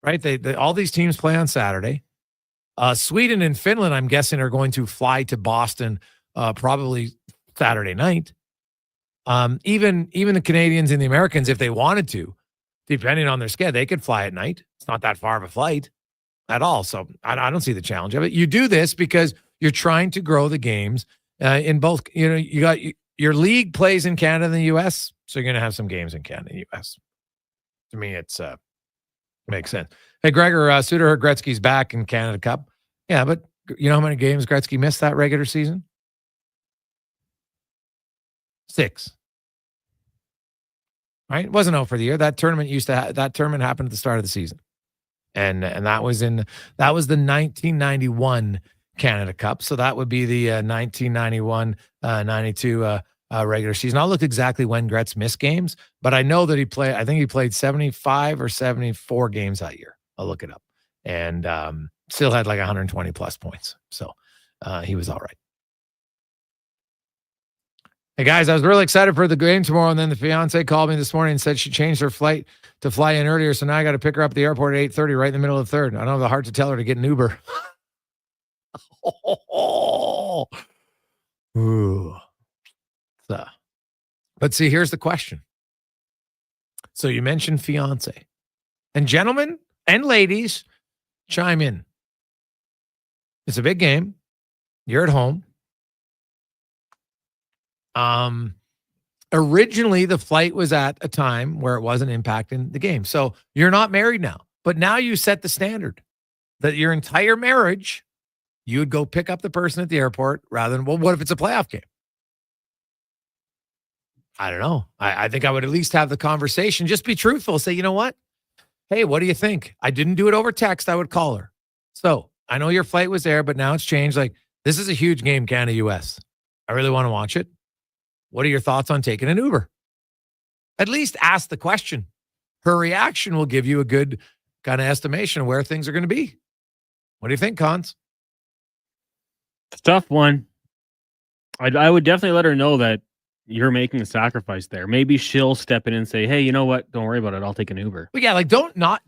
Speaker 1: right? They all these teams play on Saturday. Sweden and Finland, I'm guessing, are going to fly to Boston probably Saturday night. Even the Canadians and the Americans, if they wanted to, depending on their schedule, they could fly at night. It's not that far of a flight at all. So I don't see the challenge of it. You do this because you're trying to grow the games in both. You got your league plays in Canada and the U.S., so you're going to have some games in Canada and the U.S. To me, it's makes sense. Hey, Gregor, Suter heard Gretzky's back in Canada Cup. Yeah, but you know how many games Gretzky missed that regular season? 6. Right? It wasn't out for the year. That tournament happened at the start of the season. And that was the 1991 Canada Cup. So that would be the 1991-92 regular season. I'll look exactly when Gretz missed games, but I know that he played 75 or 74 games that year. I'll look it up. And still had like 120 plus points. So he was all right. Hey, guys, I was really excited for the game tomorrow, and then the fiance called me this morning and said she changed her flight to fly in earlier, so now I got to pick her up at the airport at 8:30, right in the middle of the third. I don't have the heart to tell her to get an Uber. Ooh. But see, here's the question. So you mentioned fiance. And gentlemen and ladies, chime in. It's a big game. You're at home. Originally, the flight was at a time where it wasn't impacting the game. So you're not married now. But now you set the standard that your entire marriage, you would go pick up the person at the airport rather than, well, what if it's a playoff game? I don't know. I think I would at least have the conversation. Just be truthful. Say, you know what? Hey, what do you think? I didn't do it over text. I would call her. So I know your flight was there, but now it's changed. Like, this is a huge game, Canada-US. I really want to watch it. What are your thoughts on taking an Uber? At least ask the question. Her reaction will give you a good kind of estimation of where things are going to be. What do you think, Cons?
Speaker 2: It's a tough one. I would definitely let her know that you're making a sacrifice there. Maybe she'll step in and say, hey, you know what? Don't worry about it. I'll take an Uber.
Speaker 1: But yeah, like not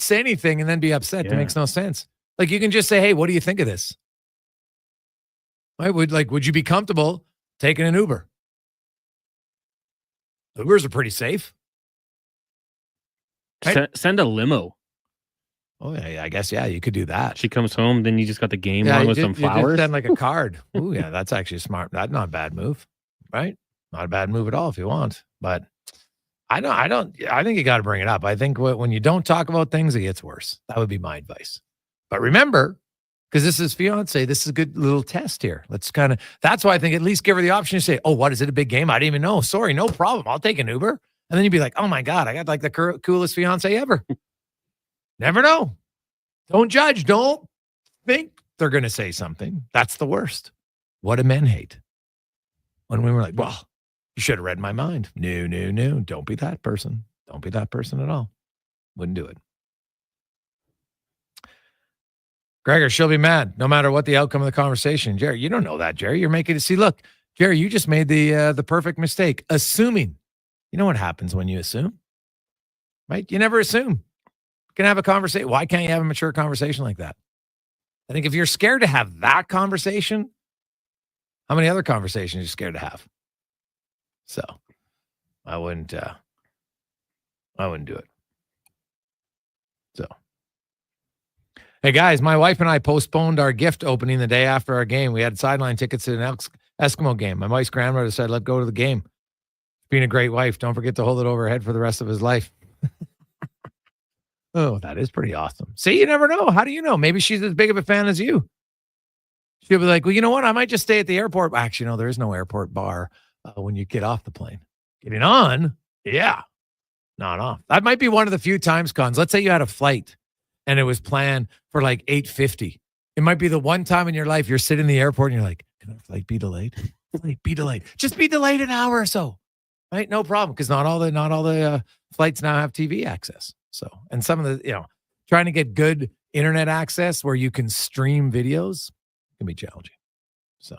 Speaker 1: say anything and then be upset. That makes no sense. Like, you can just say, hey, what do you think of this? Would you be comfortable taking an Uber? Ubers are pretty safe. Right?
Speaker 2: Send a limo.
Speaker 1: Oh, yeah, I guess, yeah, you could do that.
Speaker 2: She comes home, then you just got the game on with some flowers.
Speaker 1: You send like a card. Oh, yeah, that's actually smart. That's not a bad move, right? Not a bad move at all if you want. But I think you got to bring it up. I think when you don't talk about things, it gets worse. That would be my advice. But remember, because this is fiance, this is a good little test here. That's why I think at least give her the option to say, oh, what, is it a big game? I didn't even know. Sorry, no problem. I'll take an Uber. And then you'd be like, oh my God, I got like the coolest fiance ever. Never know. Don't judge. Don't think they're going to say something. That's the worst. What do men hate? When we were like, well, you should have read my mind. No. Don't be that person. Don't be that person at all. Wouldn't do it. Gregor, she'll be mad no matter what the outcome of the conversation. Jerry, you don't know that, Jerry. You're making it. See, look, Jerry, you just made the perfect mistake. Assuming. You know what happens when you assume? Right? You never assume. You can have a conversation. Why can't you have a mature conversation like that? I think if you're scared to have that conversation, how many other conversations are you scared to have? So I wouldn't do it. So. Hey, guys, my wife and I postponed our gift opening the day after our game. We had sideline tickets to an Elks Eskimo game. My wife's grandmother said, let's go to the game. Being a great wife, don't forget to hold it over her head for the rest of his life. Oh, that is pretty awesome. See, you never know. How do you know? Maybe she's as big of a fan as you. She'll be like, well, you know what? I might just stay at the airport. Actually, no, there is no airport bar when you get off the plane. Getting on, yeah, not off. That might be one of the few times, Cons. Let's say you had a flight and it was planned for like 8:50. It might be the one time in your life you're sitting in the airport and you're like, can our flight be delayed? Flight be delayed. Just be delayed an hour or so. Right? No problem. Because not all the flights now have TV access. So, and some of the, trying to get good internet access where you can stream videos can be challenging. So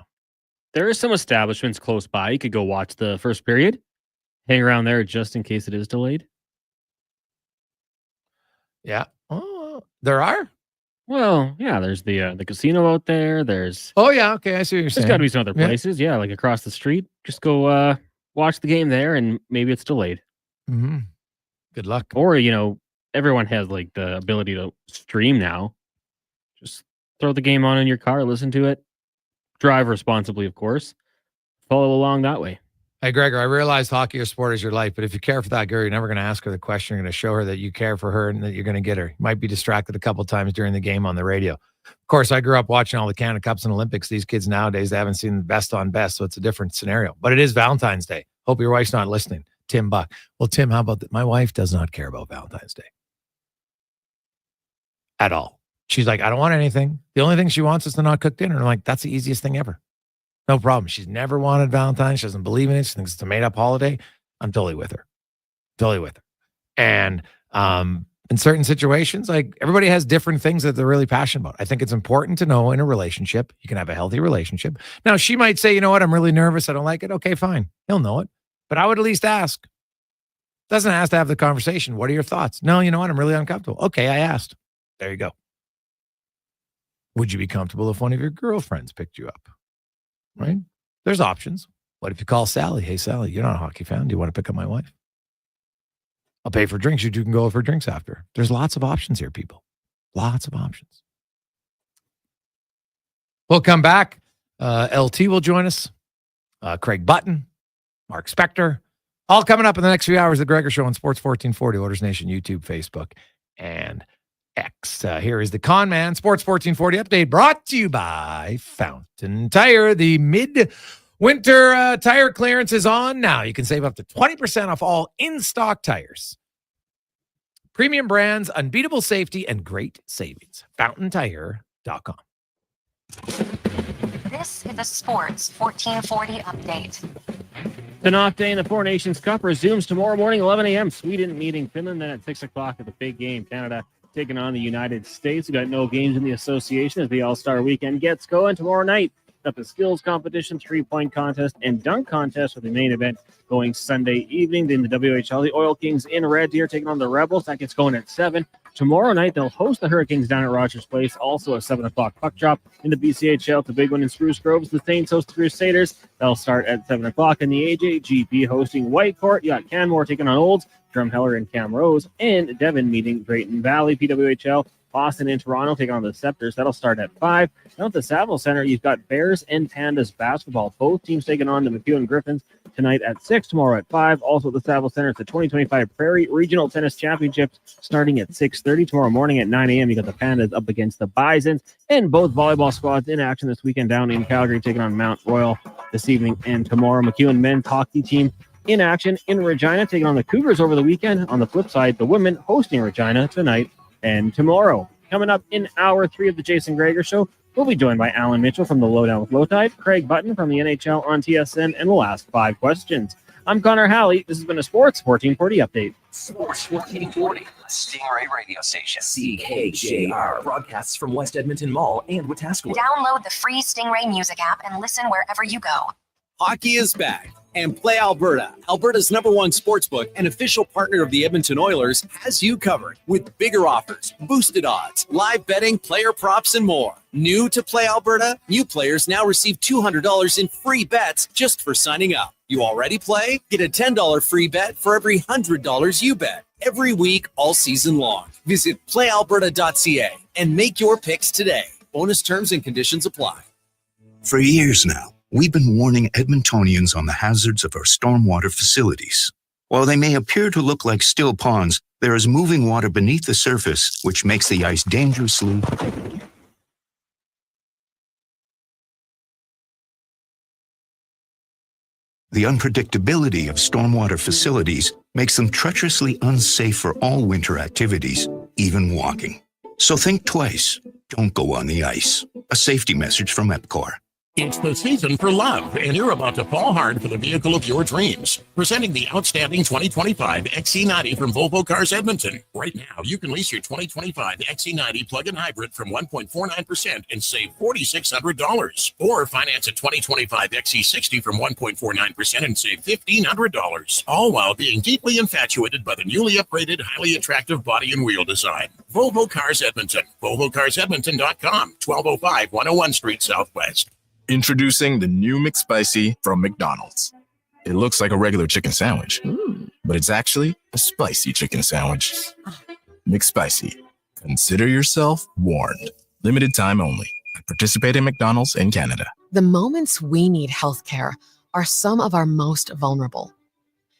Speaker 2: there are some establishments close by. You could go watch the first period, hang around there just in case it is delayed.
Speaker 1: Yeah. Oh, there are?
Speaker 2: Well, yeah, there's the casino out there. There's
Speaker 1: Oh yeah, okay, I see what you're saying.
Speaker 2: There's got to be some other places. Yeah, like across the street. Just go watch the game there and maybe it's delayed.
Speaker 1: Mm-hmm. Good luck.
Speaker 2: Or, everyone has like the ability to stream now. Just throw the game on in your car, listen to it, drive responsibly, of course. Follow along that way.
Speaker 1: Hey, Gregor, I realize hockey or sport is your life, but if you care for that girl, you're never going to ask her the question. You're going to show her that you care for her and that you're going to get her. You might be distracted a couple of times during the game on the radio. Of course, I grew up watching all the Canada Cups and Olympics. These kids nowadays, they haven't seen the best on best, so it's a different scenario. But it is Valentine's Day. Hope your wife's not listening. Tim Buck. Well, Tim, how about that? My wife does not care about Valentine's Day. At all. She's like, I don't want anything. The only thing she wants is to not cook dinner. And I'm like, that's the easiest thing ever. No problem. She's never wanted Valentine's. She doesn't believe in it. She thinks it's a made-up holiday. I'm totally with her. Totally with her. And in certain situations, like everybody has different things that they're really passionate about. I think it's important to know in a relationship, you can have a healthy relationship. Now, she might say, you know what, I'm really nervous. I don't like it. Okay, fine. He'll know it. But I would at least ask. Doesn't ask to have the conversation. What are your thoughts? No, you know what? I'm really uncomfortable. Okay, I asked. There you go. Would you be comfortable if one of your girlfriends picked you up? Right? There's options. What if you call Sally? Hey, Sally, you're not a hockey fan. Do you want to pick up my wife? I'll pay for drinks. You two can go for drinks after. There's lots of options here, people. Lots of options. We'll come back. LT will join us. Craig Button, Mark Spector. All coming up in the next few hours. The Gregor Show on Sports 1440, Oilers Nation, YouTube, Facebook, and X. Here is the Con Man Sports 1440 update brought to you by Fountain Tire. The mid-winter tire clearance is on now. You can save up to 20% off all in-stock tires. Premium brands, unbeatable safety, and great savings. FountainTire.com.
Speaker 12: This is the Sports 1440 update.
Speaker 2: The off day in the Four Nations Cup resumes tomorrow morning, 11 a.m. Sweden meeting Finland, then at 6 o'clock at the big game. Canada taking on the United States. We got no games in the association as the All-Star weekend gets going tomorrow night. Up a skills competition, 3-point contest, and dunk contest with the main event going Sunday evening. Then the WHL, the Oil Kings in Red Deer taking on the Rebels. That gets going at 7. Tomorrow night, they'll host the Hurricanes down at Rogers Place. Also a 7 o'clock puck drop in the BCHL. The big one in Spruce Groves. The Saints host the Crusaders. They'll start at 7 o'clock in the AJGP hosting Whitecourt. You got Canmore taking on Olds. Drumheller and Cam Rose. And Devon meeting Drayton Valley. PWHL. Boston and Toronto taking on the Scepters. That'll start at 5. Now at the Saville Center, you've got Bears and Pandas basketball. Both teams taking on the McEwen Griffins tonight at 6, tomorrow at 5. Also at the Saville Center, it's the 2025 Prairie Regional Tennis Championships starting at 6:30. Tomorrow morning at 9 a.m., you got the Pandas up against the Bisons. And both volleyball squads in action this weekend down in Calgary, taking on Mount Royal this evening and tomorrow. McEwen men's hockey team in action in Regina, taking on the Cougars over the weekend. On the flip side, the women hosting Regina tonight and tomorrow. Coming up in hour 3 of the Jason Gregor Show, we'll be joined by Alan Mitchell from the Lowdown with Lowetide, Craig Button from the NHL on TSN, and we'll ask 5 questions. I'm Connor Halley. This has been a Sports 1440 update.
Speaker 11: Sports 1440, Stingray radio station. CKJR broadcasts from West Edmonton Mall and Wetaskiwin.
Speaker 12: Download the free Stingray music app and listen wherever you go.
Speaker 8: Hockey is back, and Play Alberta, Alberta's #1 sportsbook and official partner of the Edmonton Oilers, has you covered with bigger offers, boosted odds, live betting, player props, and more. New to Play Alberta? New players now receive $200 in free bets just for signing up. You already play? Get a $10 free bet for every $100 you bet. Every week, all season long. Visit playalberta.ca and make your picks today. Bonus terms and conditions apply.
Speaker 10: For years now, we've been warning Edmontonians on the hazards of our stormwater facilities. While they may appear to look like still ponds, there is moving water beneath the surface, which makes the ice dangerously. The unpredictability of stormwater facilities makes them treacherously unsafe for all winter activities, even walking. So think twice. Don't go on the ice. A safety message from EPCOR.
Speaker 7: It's the season for love, and you're about to fall hard for the vehicle of your dreams. Presenting the outstanding 2025 XC90 from Volvo Cars Edmonton. Right now, you can lease your 2025 XC90 plug-in hybrid from 1.49% and save $4,600. Or finance a 2025 XC60 from 1.49% and save $1,500. All while being deeply infatuated by the newly upgraded, highly attractive body and wheel design. Volvo Cars Edmonton. VolvoCarsEdmonton.com. 1205 101 Street Southwest.
Speaker 13: Introducing the new McSpicy from McDonald's. It looks like a regular chicken sandwich, but it's actually a spicy chicken sandwich. McSpicy. Consider yourself warned. Limited time only. Participate in McDonald's in Canada.
Speaker 12: The moments we need healthcare are some of our most vulnerable.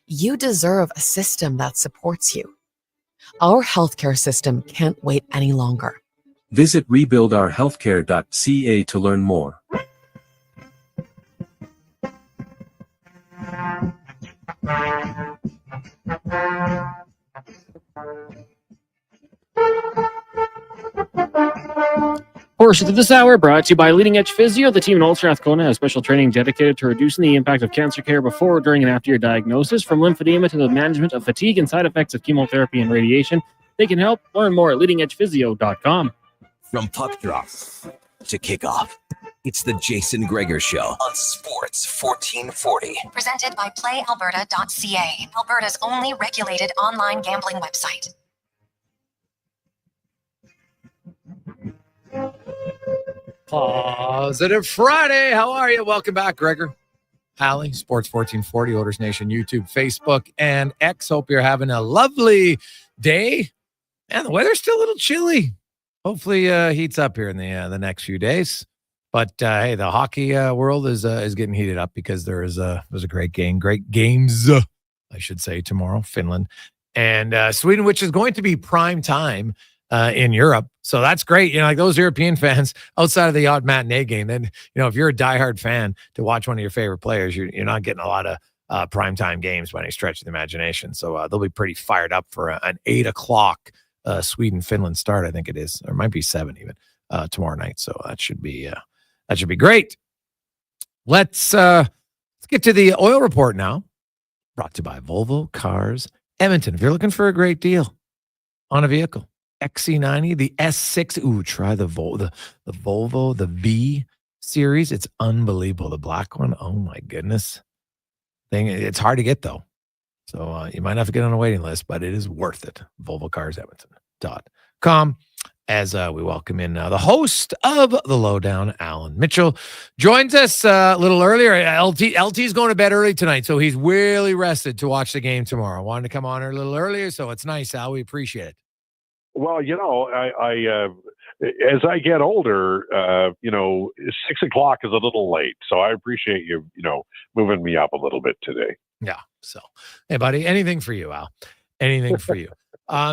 Speaker 12: You deserve a system that supports you. Our healthcare system can't wait any longer.
Speaker 14: Visit rebuildourhealthcare.ca to learn more.
Speaker 2: Portions of this hour brought to you by Leading Edge Physio. The team in Old Strathcona has special training dedicated to reducing the impact of cancer care before, during, and after your diagnosis. From lymphedema to the management of fatigue and side effects of chemotherapy and radiation, they can help. Learn more at leadingedgephysio.com.
Speaker 11: From puck drop to kickoff, it's the Jason Gregor Show on Sports 1440.
Speaker 12: Presented by PlayAlberta.ca, Alberta's only regulated online gambling website.
Speaker 1: Positive Friday. How are you? Welcome back, Gregor Halley, Sports 1440, Oilers Nation, YouTube, Facebook, and X. Hope you're having a lovely day. And the weather's still a little chilly. Hopefully heats up here in the next few days. But hey, the hockey world is getting heated up because there's a great games, I should say, tomorrow, Finland and Sweden, which is going to be prime time in Europe. So that's great. You know, like those European fans outside of the odd matinee game, then, you know, if you're a diehard fan to watch one of your favorite players, you're not getting a lot of primetime games by any stretch of the imagination. So they'll be pretty fired up for an 8:00 Sweden-Finland start. I think it is, or it might be 7 even tomorrow night. So that should be great. Let's get to the oil report now. Brought to you by Volvo Cars Edmonton. If you're looking for a great deal on a vehicle, XC90, the S6. Ooh, try the Volvo, the V series. It's unbelievable. The black one. Oh my goodness. It's hard to get though. So you might have to get on a waiting list, but it is worth it. VolvoCarsEdmonton.com. As we welcome in the host of The Lowdown, Alan Mitchell, joins us a little earlier. LT's going to bed early tonight, so he's really rested to watch the game tomorrow. Wanted to come on a little earlier, so it's nice, Al. We appreciate it.
Speaker 17: Well, you know, I as I get older, 6 o'clock is a little late, so I appreciate you, moving me up a little bit today.
Speaker 1: Yeah. So, hey, buddy, anything for you, Al? Anything for you.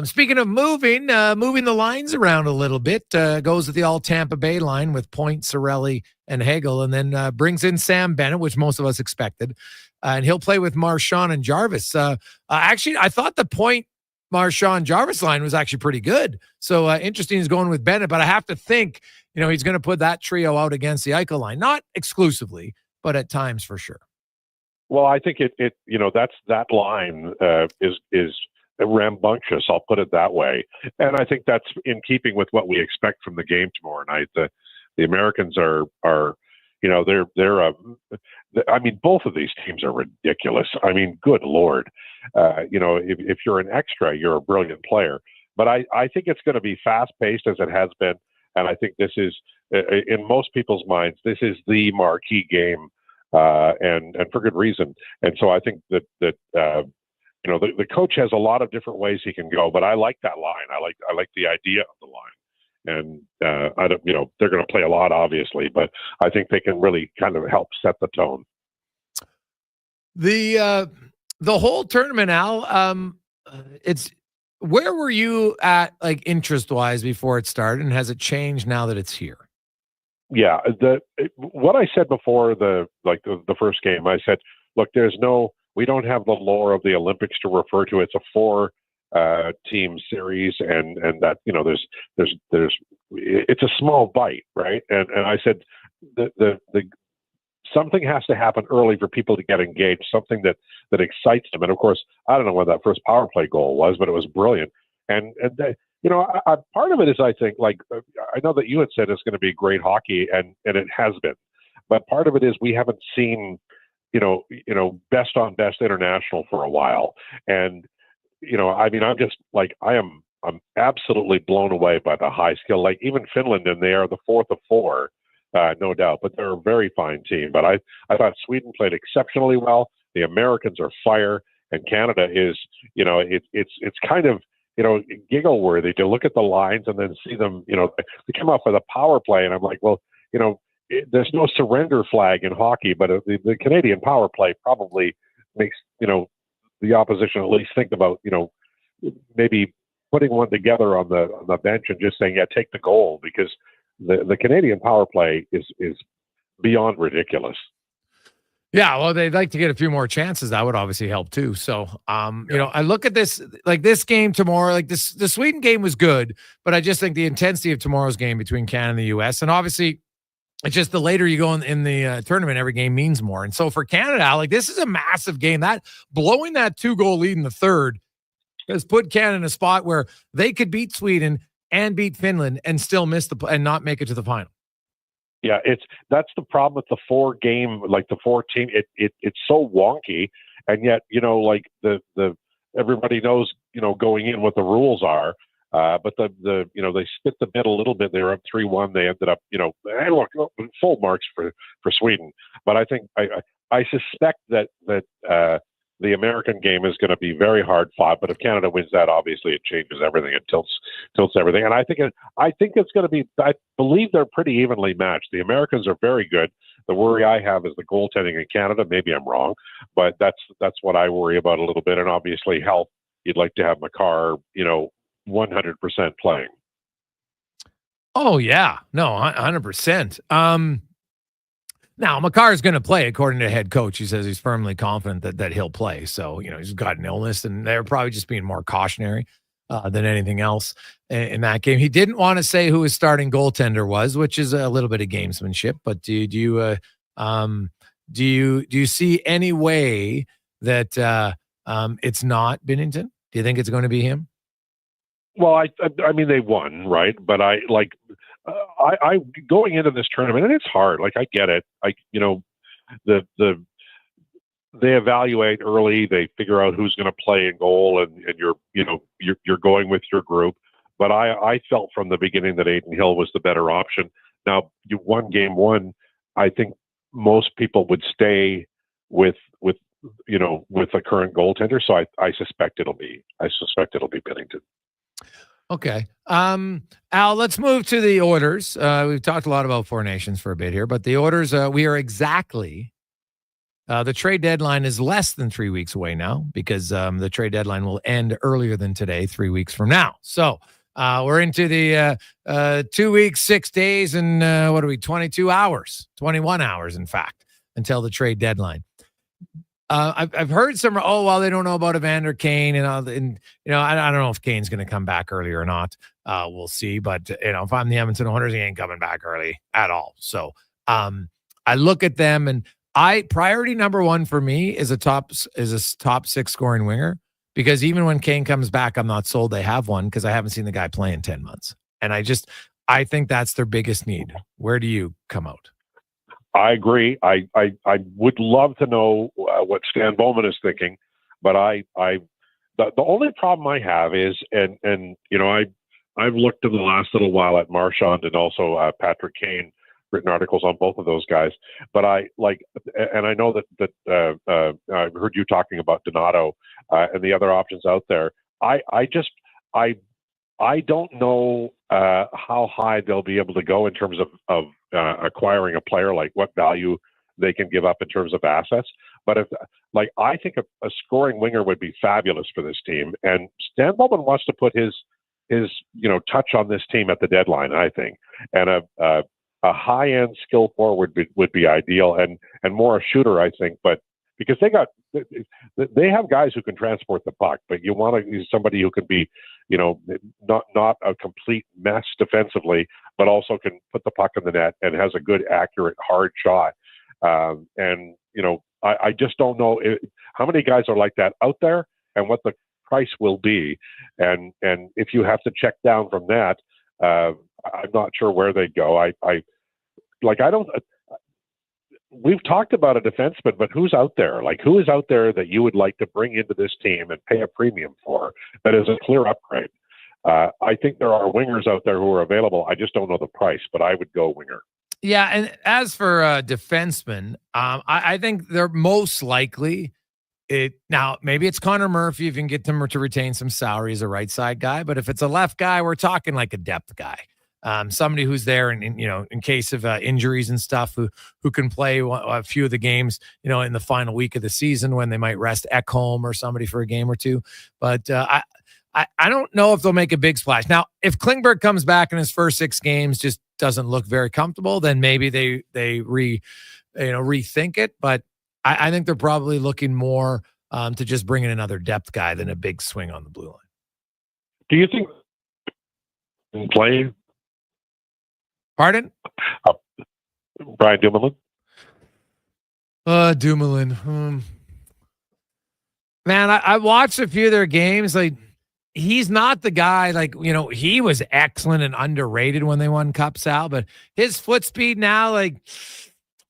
Speaker 1: Speaking of moving the lines around a little bit, goes with the all Tampa Bay line with Point, Cirelli, and Hagel, and then brings in Sam Bennett, which most of us expected, and he'll play with Marchand and Jarvis. Actually, I thought the Point, Marchand, Jarvis line was actually pretty good. So interesting is going with Bennett, but I have to think, he's going to put that trio out against the Eichel line, not exclusively, but at times for sure.
Speaker 17: Well, I think that line is rambunctious. I'll put it that way, and I think that's in keeping with what we expect from the game tomorrow night. The Americans are both of these teams are ridiculous. I mean, good Lord, if you're an extra, you're a brilliant player. But I think it's going to be fast paced as it has been, and I think this is, in most people's minds, this is the marquee game, and for good reason. And so I think that the coach has a lot of different ways he can go, but I like that line. I like the idea of the line. And I don't, they're going to play a lot, obviously, but I think they can really kind of help set the tone.
Speaker 1: The whole tournament, Al, it's where were you at, like, interest wise before it started, and has it changed now that it's here?
Speaker 17: Yeah, what I said before the first game, I said, look, we don't have the lore of the Olympics to refer to. It's a 4-team series, and that it's a small bite, right? And I said the something has to happen early for people to get engaged, something that excites them. And of course, I don't know what that first power play goal was, but it was brilliant. And part of it is, I think, like, I know that you had said it's going to be great hockey, and it has been, but part of it is we haven't seen, best on best international for a while. And, I'm just like, I'm absolutely blown away by the high skill. Like, even Finland, and they are the 4th of 4, no doubt, but they're a very fine team. But I thought Sweden played exceptionally well. The Americans are fire, and Canada is, it's kind of, giggle worthy to look at the lines and then see them, they come up with a power play. And I'm like, well, there's no surrender flag in hockey, but the Canadian power play probably makes, the opposition at least think about, maybe putting one together on the bench and just saying, yeah, take the goal, because the Canadian power play is beyond ridiculous.
Speaker 1: Yeah, well, they'd like to get a few more chances. That would obviously help too. So, I look at this, like, this game tomorrow, like the Sweden game was good, but I just think the intensity of tomorrow's game between Canada and the U.S., and obviously it's just the later you go in the tournament, every game means more. And so for Canada, like, this is a massive game. That blowing that 2-goal lead in the third has put Canada in a spot where they could beat Sweden and beat Finland and still miss and not make it to the final.
Speaker 17: Yeah, that's the problem with the 4-game, like the 4-team. It's so wonky, and yet like the everybody knows going in what the rules are. But they spit the bit a little bit. They were up 3-1. They ended up hey, look, full marks for Sweden. But I think I suspect that the American game is going to be very hard fought. But if Canada wins that, obviously it changes everything. It tilts everything. And I think it's going to be. I believe they're pretty evenly matched. The Americans are very good. The worry I have is the goaltending in Canada. Maybe I'm wrong, but that's what I worry about a little bit. And obviously health. You'd like to have Makar, 100% playing.
Speaker 1: Oh yeah, no, 100%. Now, Makar is going to play, according to head coach. He says he's firmly confident that he'll play. So, he's got an illness, and they're probably just being more cautionary than anything else in that game. He didn't want to say who his starting goaltender was, which is a little bit of gamesmanship. But do you see any way that it's not Binnington? Do you think it's going to be him?
Speaker 17: Well, I mean, they won, right? But I going into this tournament, and it's hard. Like, I get it. They evaluate early. They figure out who's going to play in goal, and you're going with your group. But I felt from the beginning that Adin Hill was the better option. Now, you won game one. I think most people would stay with the current goaltender. So I suspect it'll be Binnington.
Speaker 1: Okay. Al, let's move to the orders. We've talked a lot about Four Nations for a bit here, but the orders, we are exactly, the trade deadline is less than 3 weeks away now, because the trade deadline will end earlier than today, 3 weeks from now. So we're into the 2 weeks, 6 days, and 22 hours, 21 hours, in fact, until the trade deadline. I've heard some, they don't know about Evander Kane, and I don't know if Kane's going to come back early or not. We'll see. But if I'm the Edmonton Oilers, he ain't coming back early at all. So I look at them, and priority number one for me is a top 6 scoring winger, because even when Kane comes back, I'm not sold they have one, because I haven't seen the guy play in 10 months, and I think that's their biggest need. Where do you come out?
Speaker 17: I agree. I would love to know what Stan Bowman is thinking, but the only problem I have is, and I've looked in the last little while at Marchand and also Patrick Kane, written articles on both of those guys, but I know that I've heard you talking about Donato and the other options out there. I I don't know how high they'll be able to go in terms of acquiring a player, like what value they can give up in terms of assets. But I think a scoring winger would be fabulous for this team, and Stan Bowman wants to put his touch on this team at the deadline, I think, and a high-end skill forward would be ideal, and more a shooter, I think, but because they have guys who can transport the puck, but you want to use somebody who can be, not a complete mess defensively, but also can put the puck in the net and has a good, accurate, hard shot. I just don't know how many guys are like that out there and what the price will be. And if you have to check down from that, I'm not sure where they'd go. We've talked about a defenseman, but who's out there? Like, who is out there that you would like to bring into this team and pay a premium for that is a clear upgrade? I think there are wingers out there who are available. I just don't know the price, but I would go winger.
Speaker 1: Yeah, and as for defensemen, I think they're most likely now maybe it's Connor Murphy if you can get them to retain some salary as a right side guy, but if it's a left guy, we're talking like a depth guy. Somebody who's there in case of injuries and stuff, who can play a few of the games, in the final week of the season when they might rest Ekholm or somebody for a game or two. But I don't know if they'll make a big splash. Now, if Klingberg comes back in his first 6 games, just doesn't look very comfortable, then maybe they rethink it. But I think they're probably looking more to just bring in another depth guy than a big swing on the blue line.
Speaker 17: Do you think play?
Speaker 1: Pardon?
Speaker 17: Brian Dumoulin?
Speaker 1: Dumoulin. Man, I watched a few of their games. Like, he's not the guy, he was excellent and underrated when they won Cup, Sal, but his foot speed now,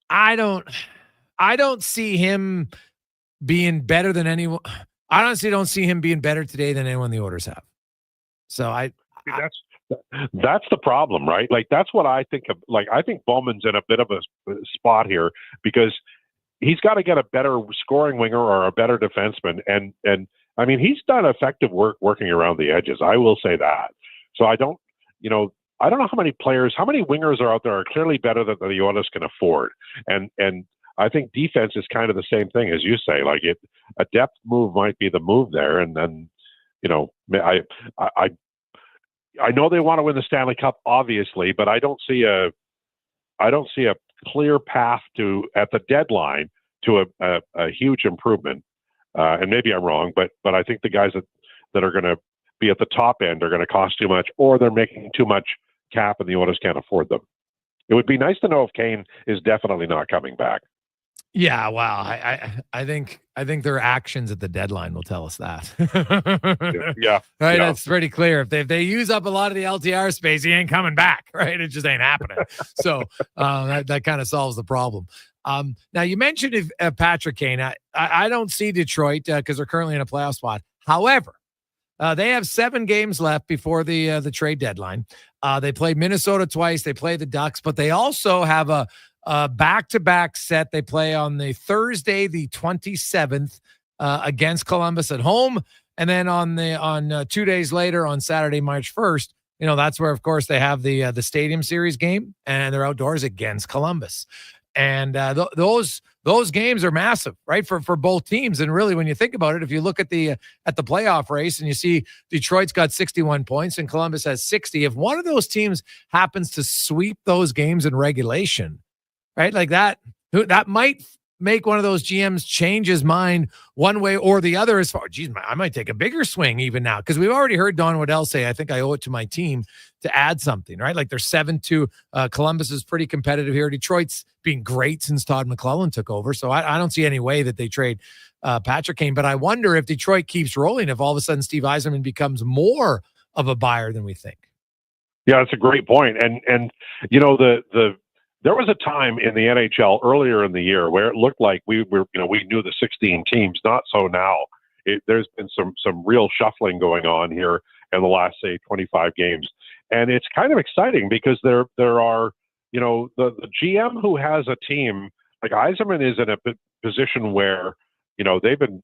Speaker 1: I don't see him being better than anyone. I honestly don't see him being better today than anyone the Oilers have. So
Speaker 17: that's the problem, right? That's what I think of. I think Bowman's in a bit of a spot here because he's got to get a better scoring winger or a better defenseman. And I mean, he's done effective work working around the edges. I will say that. So I don't know how many wingers are out there are clearly better than the Oilers can afford. And I think defense is kind of the same thing as you say. A depth move might be the move there. And then, I know they want to win the Stanley Cup, obviously, but I don't see a clear path at the deadline to a huge improvement. And maybe I'm wrong, but I think the guys that are going to be at the top end are going to cost too much, or they're making too much cap, and the Oilers can't afford them. It would be nice to know if Kane is definitely not coming back.
Speaker 1: Yeah, wow. I think their actions at the deadline will tell us that.
Speaker 17: Yeah.
Speaker 1: Right.
Speaker 17: Yeah.
Speaker 1: That's pretty clear. If they use up a lot of the LTR space, he ain't coming back. Right. It just ain't happening. So that kind of solves the problem. Now you mentioned Patrick Kane. I don't see Detroit because they're currently in a playoff spot. However, they have 7 games left before the trade deadline. They play Minnesota twice. They play the Ducks, but they also have a back-to-back set. They play on the Thursday, the 27th, against Columbus at home, and then on 2 days later, on Saturday, March 1st, that's where, of course, they have the Stadium Series game, and they're outdoors against Columbus. And those games are massive, right, for both teams. And really, when you think about it, if you look at the playoff race and you see Detroit's got 61 points and Columbus has 60, if one of those teams happens to sweep those games in regulation, right, like that might make one of those GMs change his mind one way or the other as far, I might take a bigger swing even now, because we've already heard Don Waddell say, I think I owe it to my team to add something, right? Like they're 7-2. Columbus is pretty competitive here. Detroit's been great since Todd McClellan took over. So I don't see any way that they trade Patrick Kane, but I wonder if Detroit keeps rolling, if all of a sudden Steve Yzerman becomes more of a buyer than we think.
Speaker 17: Yeah, that's a great point. And there was a time in the NHL earlier in the year where it looked like we knew the 16 teams. Not so now. There's been some real shuffling going on here in the last, say, 25 games, and it's kind of exciting because there are the GM who has a team like Yzerman is in a position where they've been,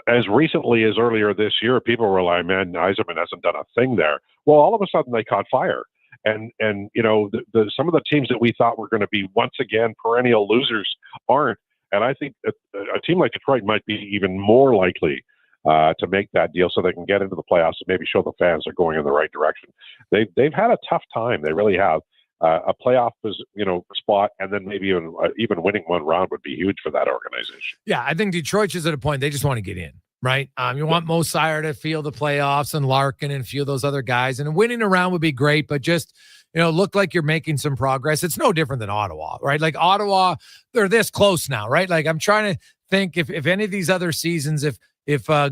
Speaker 17: as recently as earlier this year, people were like, man, Yzerman hasn't done a thing there. Well, all of a sudden they caught fire. And some of the teams that we thought were going to be once again perennial losers aren't. And I think a team like Detroit might be even more likely to make that deal so they can get into the playoffs and maybe show the fans they're going in the right direction. They've had a tough time. They really have. A playoff spot, and then maybe even winning one round would be huge for that organization.
Speaker 1: Yeah, I think Detroit's just at a point they just want to get in, right? You want Mo Sire to feel the playoffs and Larkin and feel those other guys, and winning a round would be great, but just look like you're making some progress. It's no different than Ottawa, right? Like Ottawa, they're this close now, right? Like I'm trying to think if any of these other seasons, if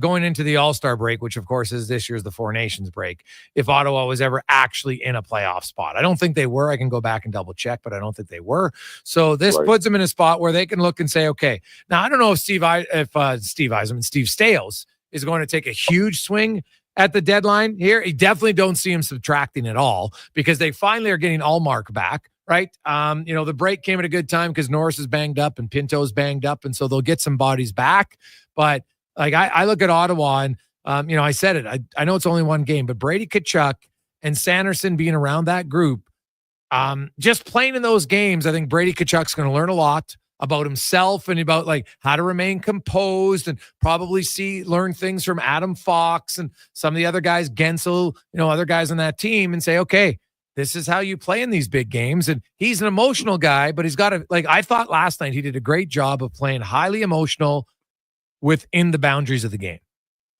Speaker 1: going into the All-Star break, which of course is this year's the Four Nations break, if Ottawa was ever actually in a playoff spot. I don't think they were. I can go back and double check, but I don't think they were. So this puts them in a spot where they can look and say, okay, now I don't know if Steve Staios is going to take a huge swing at the deadline here. You definitely don't see him subtracting at all because they finally are getting Allmark back. Right. The break came at a good time because Norris is banged up and Pinto's banged up. And so they'll get some bodies back. But like I look at Ottawa and, I said it. I know it's only one game, but Brady Tkachuk and Sanderson being around that group, just playing in those games, I think Brady Tkachuk's going to learn a lot about himself and about like how to remain composed and probably learn things from Adam Fox and some of the other guys, Gensel, other guys on that team and say, okay, this is how you play in these big games. And he's an emotional guy, but he's got to, I thought last night he did a great job of playing highly emotional within the boundaries of the game.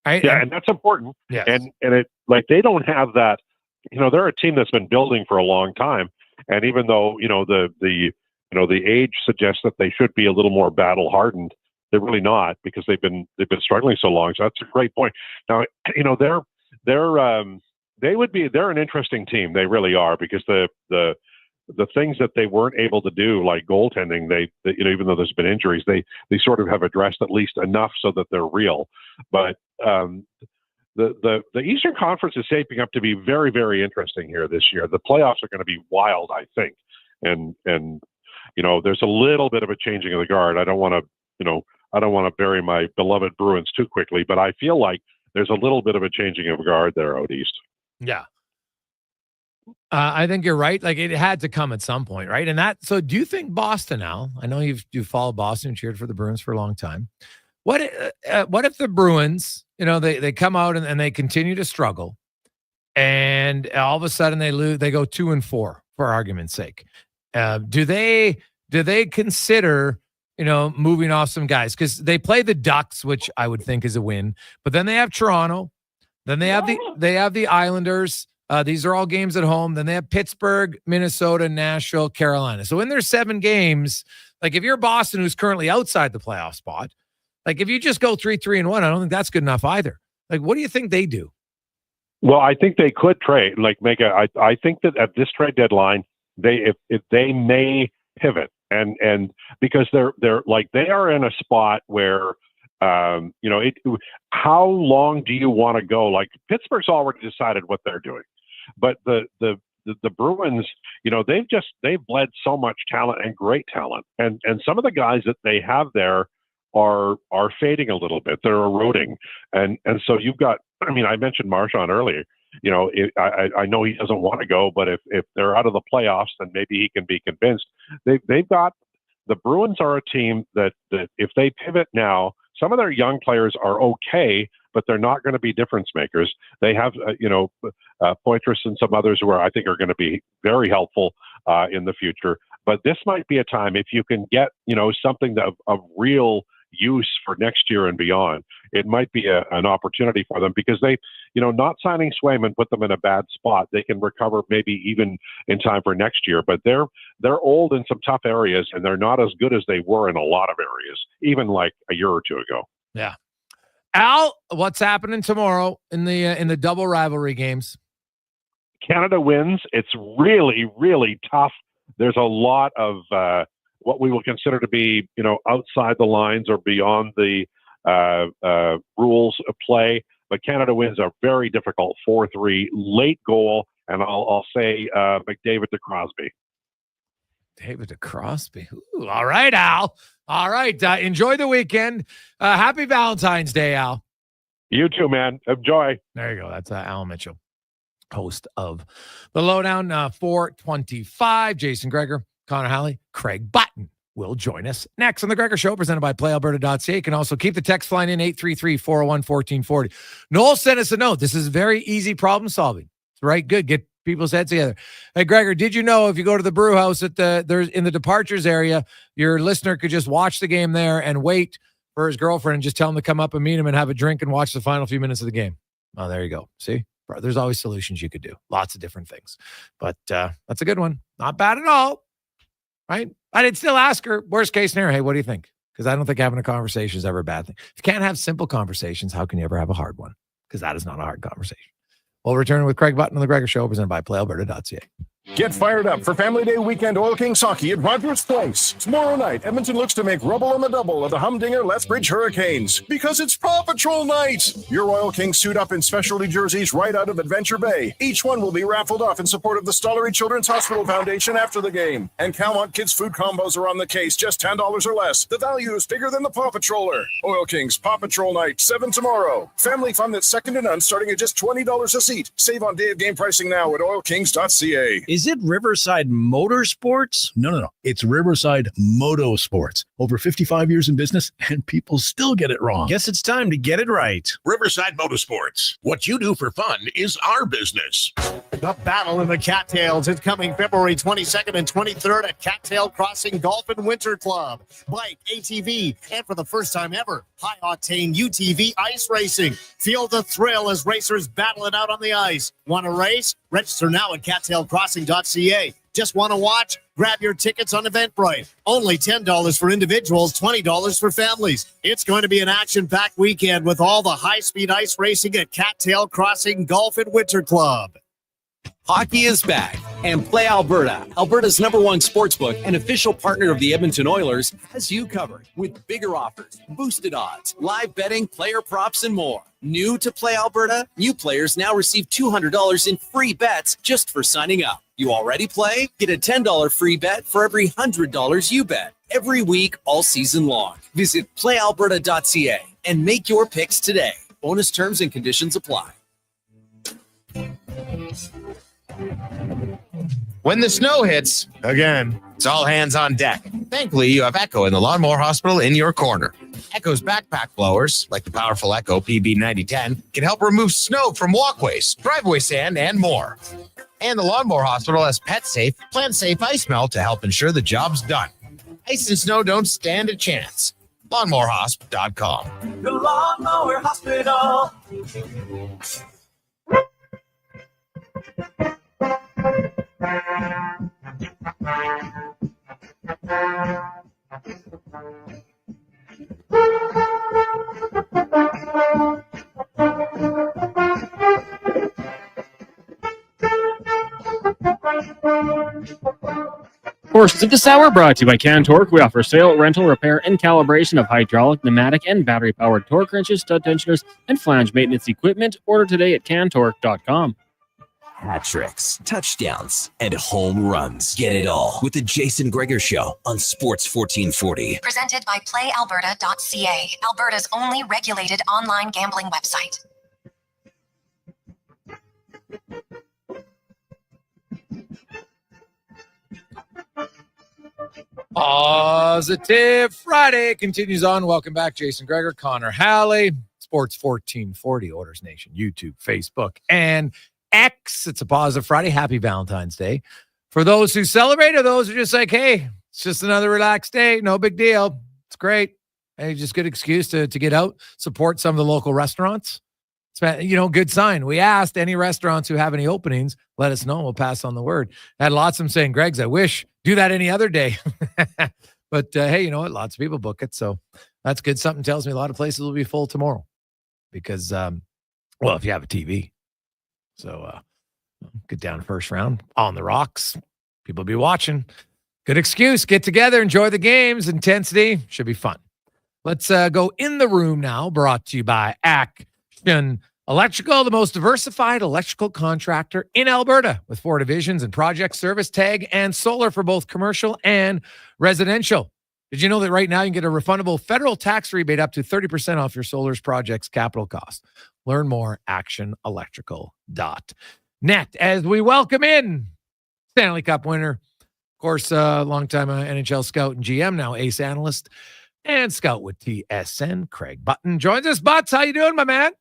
Speaker 1: Right?
Speaker 17: Yeah, and that's important.
Speaker 1: Yeah.
Speaker 17: And it they don't have that, they're a team that's been building for a long time. And even though, the age suggests that they should be a little more battle hardened, they're really not because they've been struggling so long. So that's a great point. Now, they're an interesting team. They really are because the things that they weren't able to do, like goaltending, they even though there's been injuries, they sort of have addressed at least enough so that they're real. But the Eastern Conference is shaping up to be very, very interesting here this year. The playoffs are going to be wild, I think, and there's a little bit of a changing of the guard. I don't want to bury my beloved Bruins too quickly, but I feel like there's a little bit of a changing of guard there out east.
Speaker 1: Yeah. I think you're right. Like it had to come at some point, right? And so do you think Boston now, I know you've followed Boston and cheered for the Bruins for a long time. What if the Bruins, they come out and they continue to struggle and all of a sudden they lose, they go 2-4 for argument's sake. Do they consider, moving off some guys? Because they play the Ducks, which I would think is a win, but then they have Toronto, then they have the Islanders. These are all games at home. Then they have Pittsburgh, Minnesota, Nashville, Carolina. So in their 7 games, like if you're Boston, who's currently outside the playoff spot, like if you just go 3-1, I don't think that's good enough either. Like, what do you think they do?
Speaker 17: Well, I think they could trade, I think that at this trade deadline, if they may pivot and because they're like, they are in a spot where, how long do you want to go? Like Pittsburgh's already decided what they're doing, but the Bruins, they've bled so much talent and great talent, and some of the guys that they have there are fading a little bit. They're eroding, and so you've got. I mean, I mentioned Marchand earlier. I know he doesn't want to go, but if they're out of the playoffs, then maybe he can be convinced. They've got the Bruins are a team that if they pivot now. Some of their young players are okay, but they're not going to be difference makers. They have, Poitras and some others who I think are going to be very helpful in the future. But this might be a time if you can get, something of real use for next year and beyond. It might be an opportunity for them because they, not signing Swayman put them in a bad spot. They can recover maybe even in time for next year, but they're old in some tough areas and they're not as good as they were in a lot of areas, even like a year or two ago.
Speaker 1: Yeah. Al, what's happening tomorrow in the double rivalry games?
Speaker 17: Canada wins. It's really, really tough. There's a lot of what we will consider to be, outside the lines or beyond the rules of play. But Canada wins a very difficult 4-3 late goal, and I'll say McDavid to Crosby.
Speaker 1: David Crosby. Ooh, all right, Al. All right. Enjoy the weekend. Happy Valentine's Day, Al.
Speaker 17: You too, man. Enjoy.
Speaker 1: There you go. That's Al Mitchell, host of The Lowdown. 425. Jason Gregor, Connor Halley, Craig Button will join us next on The Gregor Show, presented by PlayAlberta.ca. You can also keep the text flying in 833-401-1440. Noel sent us a note. This is very easy problem solving. It's right. Good. Get people's heads together. Hey, Gregor, did you know if you go to the brew house there's in the departures area, your listener could just watch the game there and wait for his girlfriend and just tell him to come up and meet him and have a drink and watch the final few minutes of the game? Oh, there you go. See? There's always solutions you could do. Lots of different things. But that's a good one. Not bad at all. Right? I did still ask her, worst case scenario, hey, what do you think? Because I don't think having a conversation is ever a bad thing. If you can't have simple conversations, how can you ever have a hard one? Because that is not a hard conversation. We'll return with Craig Button on The Gregor Show, presented by PlayAlberta.ca.
Speaker 3: Get fired up for Family Day weekend Oil Kings hockey at Rogers Place. Tomorrow night, Edmonton looks to make rubble on the double of the Humdinger Lethbridge Hurricanes because it's Paw Patrol night. Your Oil Kings suit up in specialty jerseys right out of Adventure Bay. Each one will be raffled off in support of the Stollery Children's Hospital Foundation after the game. And Calmont Kids food combos are on the case, just $10 or less. The value is bigger than the Paw Patroller. Oil Kings Paw Patrol night, 7 tomorrow. Family fun that's second to none, starting at just $20 a seat. Save on day of game pricing now at oilkings.ca.
Speaker 28: Is it Riverside Motorsports? No. It's Riverside Motorsports. Over 55 years in business, and people still get it wrong. Guess it's time to get it right.
Speaker 7: Riverside Motorsports. What you do for fun is our business.
Speaker 18: The Battle in the Cattails is coming February 22nd and 23rd at Cattail Crossing Golf and Winter Club. Bike, ATV, and for the first time ever, high-octane UTV ice racing. Feel the thrill as racers battle it out on the ice. Want to race? Register now at cattailcrossing.ca. Just want to watch? Grab your tickets on Eventbrite. Only $10 for individuals, $20 for families. It's going to be an action-packed weekend with all the high-speed ice racing at Cattail Crossing Golf and Winter Club.
Speaker 8: Hockey is back, and Play Alberta, Alberta's #1 sportsbook and official partner of the Edmonton Oilers, has you covered with bigger offers, boosted odds, live betting, player props, and more. New to Play Alberta? New players now receive $200 in free bets just for signing up. You already play? Get a $10 free bet for every $100 you bet. Every week, all season long. Visit playalberta.ca and make your picks today. Bonus terms and conditions apply.
Speaker 4: When the snow hits, again, it's all hands on deck. Thankfully, you have Echo in the Lawnmower Hospital in your corner. Echo's backpack blowers, like the powerful Echo PB9010, can help remove snow from walkways, driveway sand, and more. And the Lawnmower Hospital has pet-safe, plant-safe ice melt to help ensure the job's done. Ice and snow don't stand a chance. LawnmowerHosp.com.
Speaker 15: The Lawnmower Hospital.
Speaker 2: Portions of this hour brought to you by Cantork. We offer sale, rental, repair, and calibration of hydraulic, pneumatic, and battery-powered torque wrenches, stud tensioners, and flange maintenance equipment. Order today at cantork.com.
Speaker 11: Hat tricks, touchdowns, and home runs. Get it all with the Jason Gregor Show on Sports 1440.
Speaker 16: Presented by PlayAlberta.ca, Alberta's only regulated online gambling website.
Speaker 1: Positive Friday continues on. Welcome back, Jason Gregor, Connor Halley, Sports 1440, Oilers Nation, YouTube, Facebook, and X. It's a positive Friday. Happy Valentine's Day. For those who celebrate or those who are just like, hey, it's just another relaxed day. No big deal. It's great. Hey, just good excuse to get out, support some of the local restaurants. It's, good sign. We asked any restaurants who have any openings, let us know. We'll pass on the word. Had lots of them saying, Greg's, I wish, do that any other day. But hey, you know what? Lots of people book it. So that's good. Something tells me a lot of places will be full tomorrow because, if you have a TV. So get down first round on the rocks. People be watching. Good excuse. Get together. Enjoy the games. Intensity. Should be fun. Let's go in the room now. Brought to you by Action Electrical, the most diversified electrical contractor in Alberta with 4 divisions and project service, tag, and solar for both commercial and residential. Did you know that right now you can get a refundable federal tax rebate up to 30% off your solar's project's capital cost? Learn more, actionelectrical.net. As we welcome in Stanley Cup winner, of course, longtime NHL scout and GM, now ace analyst and scout with TSN, Craig Button joins us. Butts, how you doing, my man?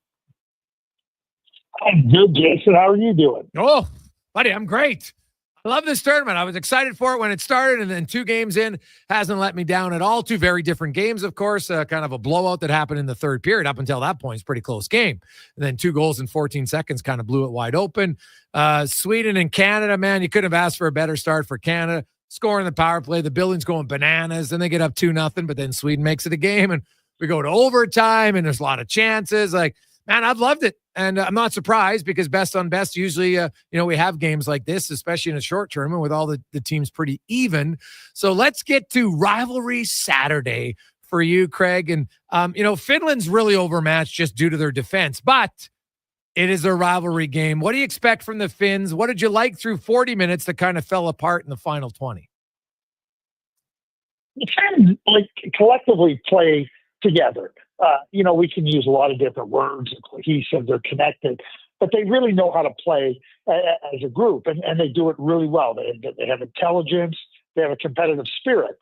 Speaker 5: I'm good, Jason. How are you doing?
Speaker 1: Oh, buddy, I'm great. I love this tournament. I was excited for it when it started, and then 2 games in hasn't let me down at all. 2 very different games, of course. Kind of a blowout that happened in the third period. Up until that point, it's a pretty close game. And then 2 goals in 14 seconds kind of blew it wide open. Sweden and Canada, man, you couldn't have asked for a better start for Canada. Scoring the power play, the building's going bananas. Then they get up 2-0, but then Sweden makes it a game, and we go to overtime, and there's a lot of chances. Like, man, I've loved it. And I'm not surprised because best on best, usually, we have games like this, especially in a short tournament with all the teams pretty even. So let's get to rivalry Saturday for you, Craig. And, Finland's really overmatched just due to their defense, but it is a rivalry game. What do you expect from the Finns? What did you like through 40 minutes that kind of fell apart in the final 20?
Speaker 5: The Finns collectively play together. We can use a lot of different words, cohesive, they're connected, but they really know how to play as a group, and they do it really well. They have intelligence, they have a competitive spirit.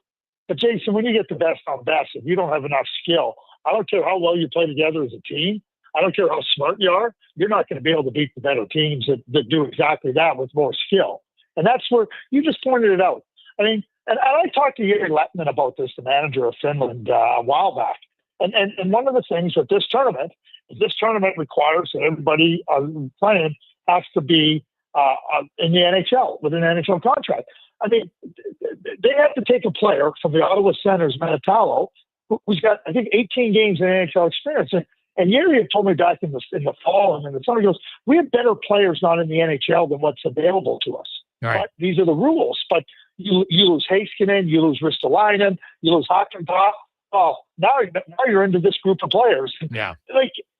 Speaker 5: But Jason, when you get the best on best, if you don't have enough skill, I don't care how well you play together as a team, I don't care how smart you are, you're not going to be able to beat the better teams that do exactly that with more skill. And that's where you just pointed it out. I mean, and I talked to Jiri Lehtinen about this, the manager of Finland, a while back. And one of the things with this tournament is this tournament requires that everybody playing has to be in the NHL with an NHL contract. I mean, they have to take a player from the Ottawa Senators, Manitalo, who's got, I think, 18 games in NHL experience. And Jiri had told me back in the fall and in the summer, he goes, we have better players not in the NHL than what's available to us.
Speaker 1: Right.
Speaker 5: But these are the rules. But you lose Heiskanen, you lose Ristolainen, you lose Hakanpää. Oh, now you're into this group of players.
Speaker 1: Yeah.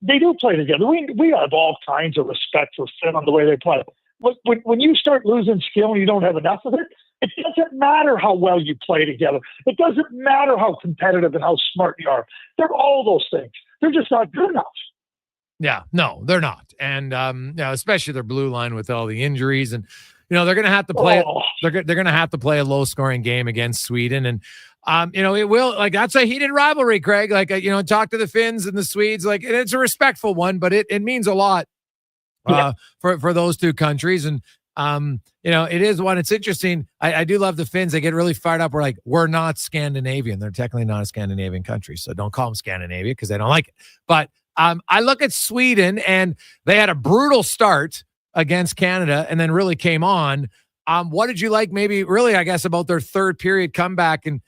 Speaker 5: They do play together. We have all kinds of respect for Finland, the way they play. When you start losing skill and you don't have enough of it, it doesn't matter how well you play together. It doesn't matter how competitive and how smart you are. They're all those things. They're just not good enough.
Speaker 1: Yeah, no, they're not. And especially their blue line with all the injuries, and they're going to have to play. They're going to have to play a low scoring game against Sweden, and it will, that's a heated rivalry, Craig. Talk to the Finns and the Swedes. And it's a respectful one, but it means a lot for those 2 countries. And it is one. It's interesting. I do love the Finns. They get really fired up. We're not Scandinavian. They're technically not a Scandinavian country, so don't call them Scandinavia because they don't like it. But I look at Sweden, and they had a brutal start against Canada and then really came on. What did you like maybe really, I guess, about their third period comeback and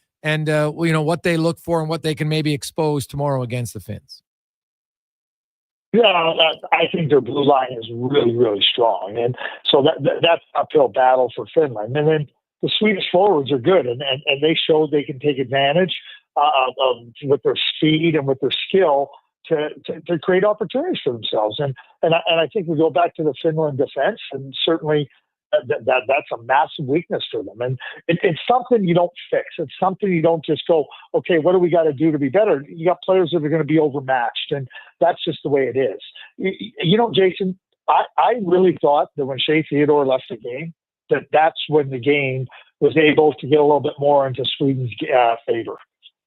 Speaker 1: what they look for and what they can maybe expose tomorrow against the Finns?
Speaker 5: Yeah, I think their blue line is really, really strong. And so that's an uphill battle for Finland. And then the Swedish forwards are good, and they showed they can take advantage of with their speed and with their skill to create opportunities for themselves. And I think we go back to the Finland defense, and certainly that's a massive weakness for them. And it's something you don't fix. It's something you don't just go, okay, what do we got to do to be better? You got players that are going to be overmatched, and that's just the way it is. Jason, I really thought that when Shea Theodore left the game, that's when the game was able to get a little bit more into Sweden's favor.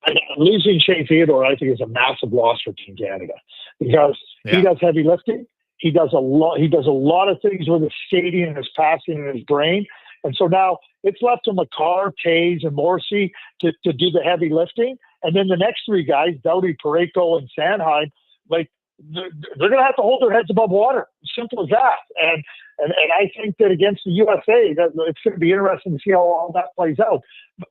Speaker 5: And losing Shea Theodore, I think, is a massive loss for Team Canada because he does heavy lifting. He does a lot of things with his skating and his passing and his brain. And so now it's left to McCarr, Taves, and Morrissey to do the heavy lifting. And then the next 3 guys, Doughty, Parayko, and Sanheim, they're going to have to hold their heads above water. Simple as that. And I think that against the USA, that it's going to be interesting to see how all that plays out.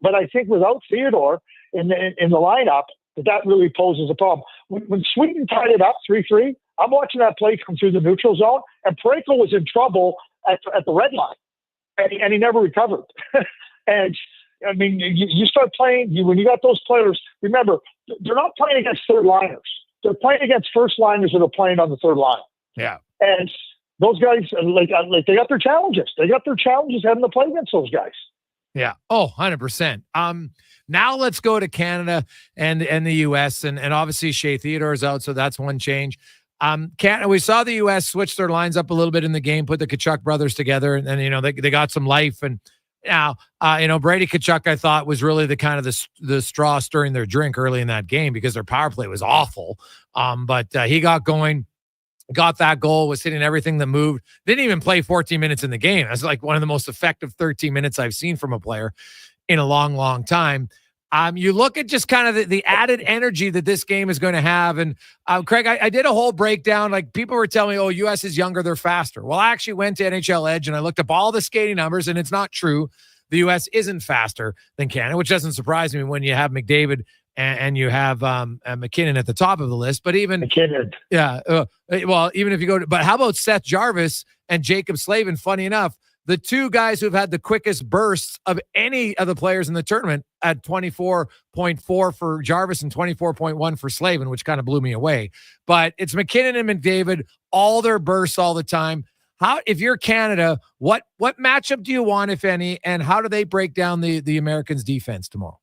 Speaker 5: But I think without Theodore in the lineup, that really poses a problem. When Sweden tied it up 3-3, I'm watching that play come through the neutral zone, and Parayko was in trouble at the red line, and he never recovered. And I mean, you start playing when you got those players. Remember, they're not playing against third liners; they're playing against first liners that are playing on the third line.
Speaker 1: Yeah.
Speaker 5: And those guys, like they got their challenges. They got their challenges having to play against those guys.
Speaker 1: Yeah. Oh, 100%. Now let's go to Canada and the U.S. and obviously Shea Theodore's out, so that's one change. Canada, we saw the U.S. switch their lines up a little bit in the game, put the Tkachuk brothers together, and then, they got some life. And now, Brady Tkachuk, I thought, was really the kind of the straw stirring their drink early in that game because their power play was awful. But he got going. Got that goal, was hitting everything that moved. Didn't even play 14 minutes in the game. That's like one of the most effective 13 minutes I've seen from a player in a long, long time. You look at just kind of the added energy that this game is going to have. And Craig, I did a whole breakdown. Like, people were telling me, U.S. is younger, they're faster. Well, I actually went to NHL Edge and I looked up all the skating numbers, and it's not true. The U.S. isn't faster than Canada, which doesn't surprise me when you have McDavid and you have McKinnon at the top of the list. But even
Speaker 5: McKinnon,
Speaker 1: even if you go to, but how about Seth Jarvis and Jacob Slavin? Funny enough, the two guys who've had the quickest bursts of any of the players in the tournament at 24.4 for Jarvis and 24.1 for Slavin, which kind of blew me away. But it's McKinnon and McDavid, all their bursts all the time. How, if you're Canada, what matchup do you want, if any, and how do they break down the Americans' defense tomorrow?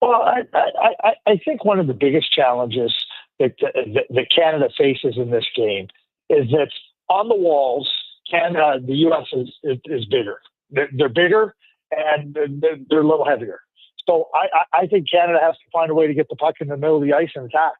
Speaker 5: Well, I think one of the biggest challenges that Canada faces in this game is that on the walls, Canada, the U.S. is bigger. They're bigger and they're a little heavier. So I think Canada has to find a way to get the puck in the middle of the ice and attack.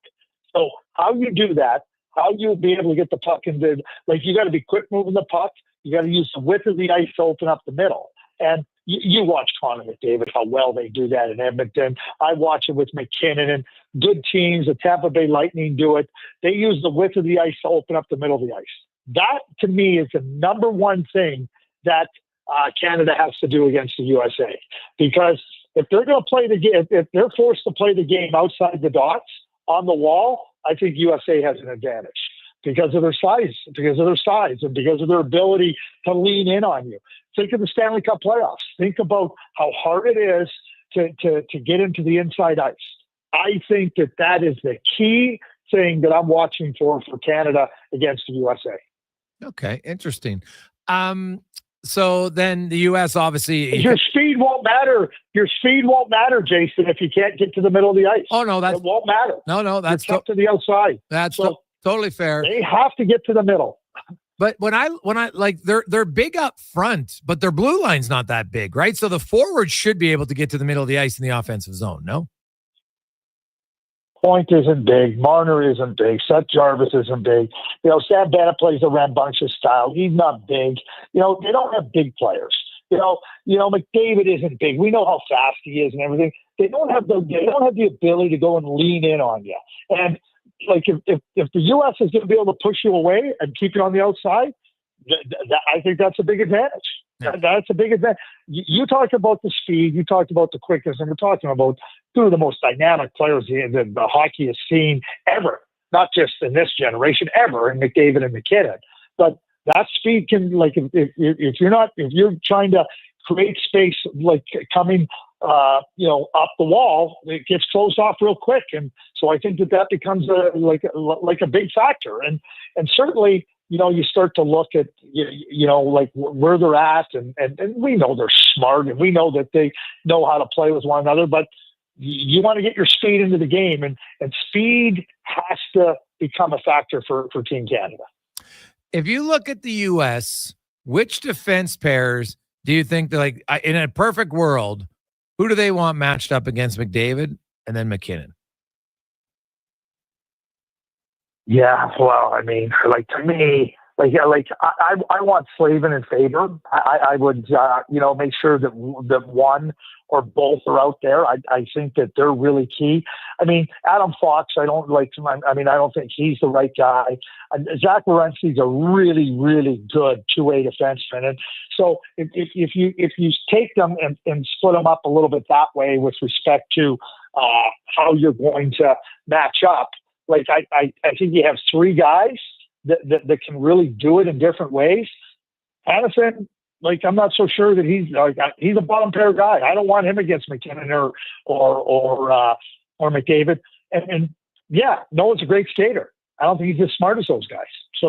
Speaker 5: So how you do that, how you be able to get the puck into, you got to be quick moving the puck. You got to use the width of the ice to open up the middle. And you watch Connor McDavid, how well they do that in Edmonton. I watch it with McKinnon, and good teams, the Tampa Bay Lightning do it. They use the width of the ice to open up the middle of the ice. That, to me, is the number one thing that Canada has to do against the USA. Because if they're going to play the game, if they're forced to play the game outside the dots on the wall, I think USA has an advantage because of their size, and because of their ability to lean in on you. Think of the Stanley Cup playoffs. Think about how hard it is to get into the inside ice. I think that is the key thing that I'm watching for Canada against the USA.
Speaker 1: Okay, interesting. So then the U.S. obviously...
Speaker 5: Your speed won't matter. Your speed won't matter, Jason, if you can't get to the middle of the ice.
Speaker 1: Oh, no,
Speaker 5: it won't matter.
Speaker 1: No, that's
Speaker 5: up to the outside.
Speaker 1: That's totally fair.
Speaker 5: They have to get to the middle.
Speaker 1: But when I like, they're big up front, but their blue line's not that big, right? So the forwards should be able to get to the middle of the ice in the offensive zone, no?
Speaker 5: Point isn't big. Marner isn't big. Seth Jarvis isn't big. Sam Bennett plays a rambunctious style. He's not big. They don't have big players. McDavid isn't big. We know how fast he is and everything. They don't have the ability to go and lean in on you. And if the U.S. is going to be able to push you away and keep you on the outside, I think that's a big advantage. Yeah. That's a big advantage. You talked about the speed, you talked about the quickness, and we're talking about two of the most dynamic players the hockey has seen ever, not just in this generation, ever, in McDavid and McKinnon. But that speed can, if you're trying to create space, coming up the wall, it gets closed off real quick. And so I think that becomes a big factor. And certainly, you start to look at, where they're at, and we know they're smart, and we know that they know how to play with one another, but you want to get your speed into the game, and speed has to become a factor for Team Canada.
Speaker 1: If you look at the U.S., which defense pairs do you think that, in a perfect world, who do they want matched up against McDavid and then McKinnon?
Speaker 5: Yeah, well, I mean, to me, I want Slavin and Faber. I would, make sure that one or both are out there. I think that they're really key. I mean, Adam Fox, I don't think he's the right guy. Zach Werenski's a really, really good two-way defenseman. And so if you take them and split them up a little bit that way with respect to how you're going to match up, I think you have three guys that can really do it in different ways. Addison, I'm not so sure that he's a bottom pair guy. I don't want him against McKinnon or McDavid. And yeah, Noah's a great skater. I don't think he's as smart as those guys.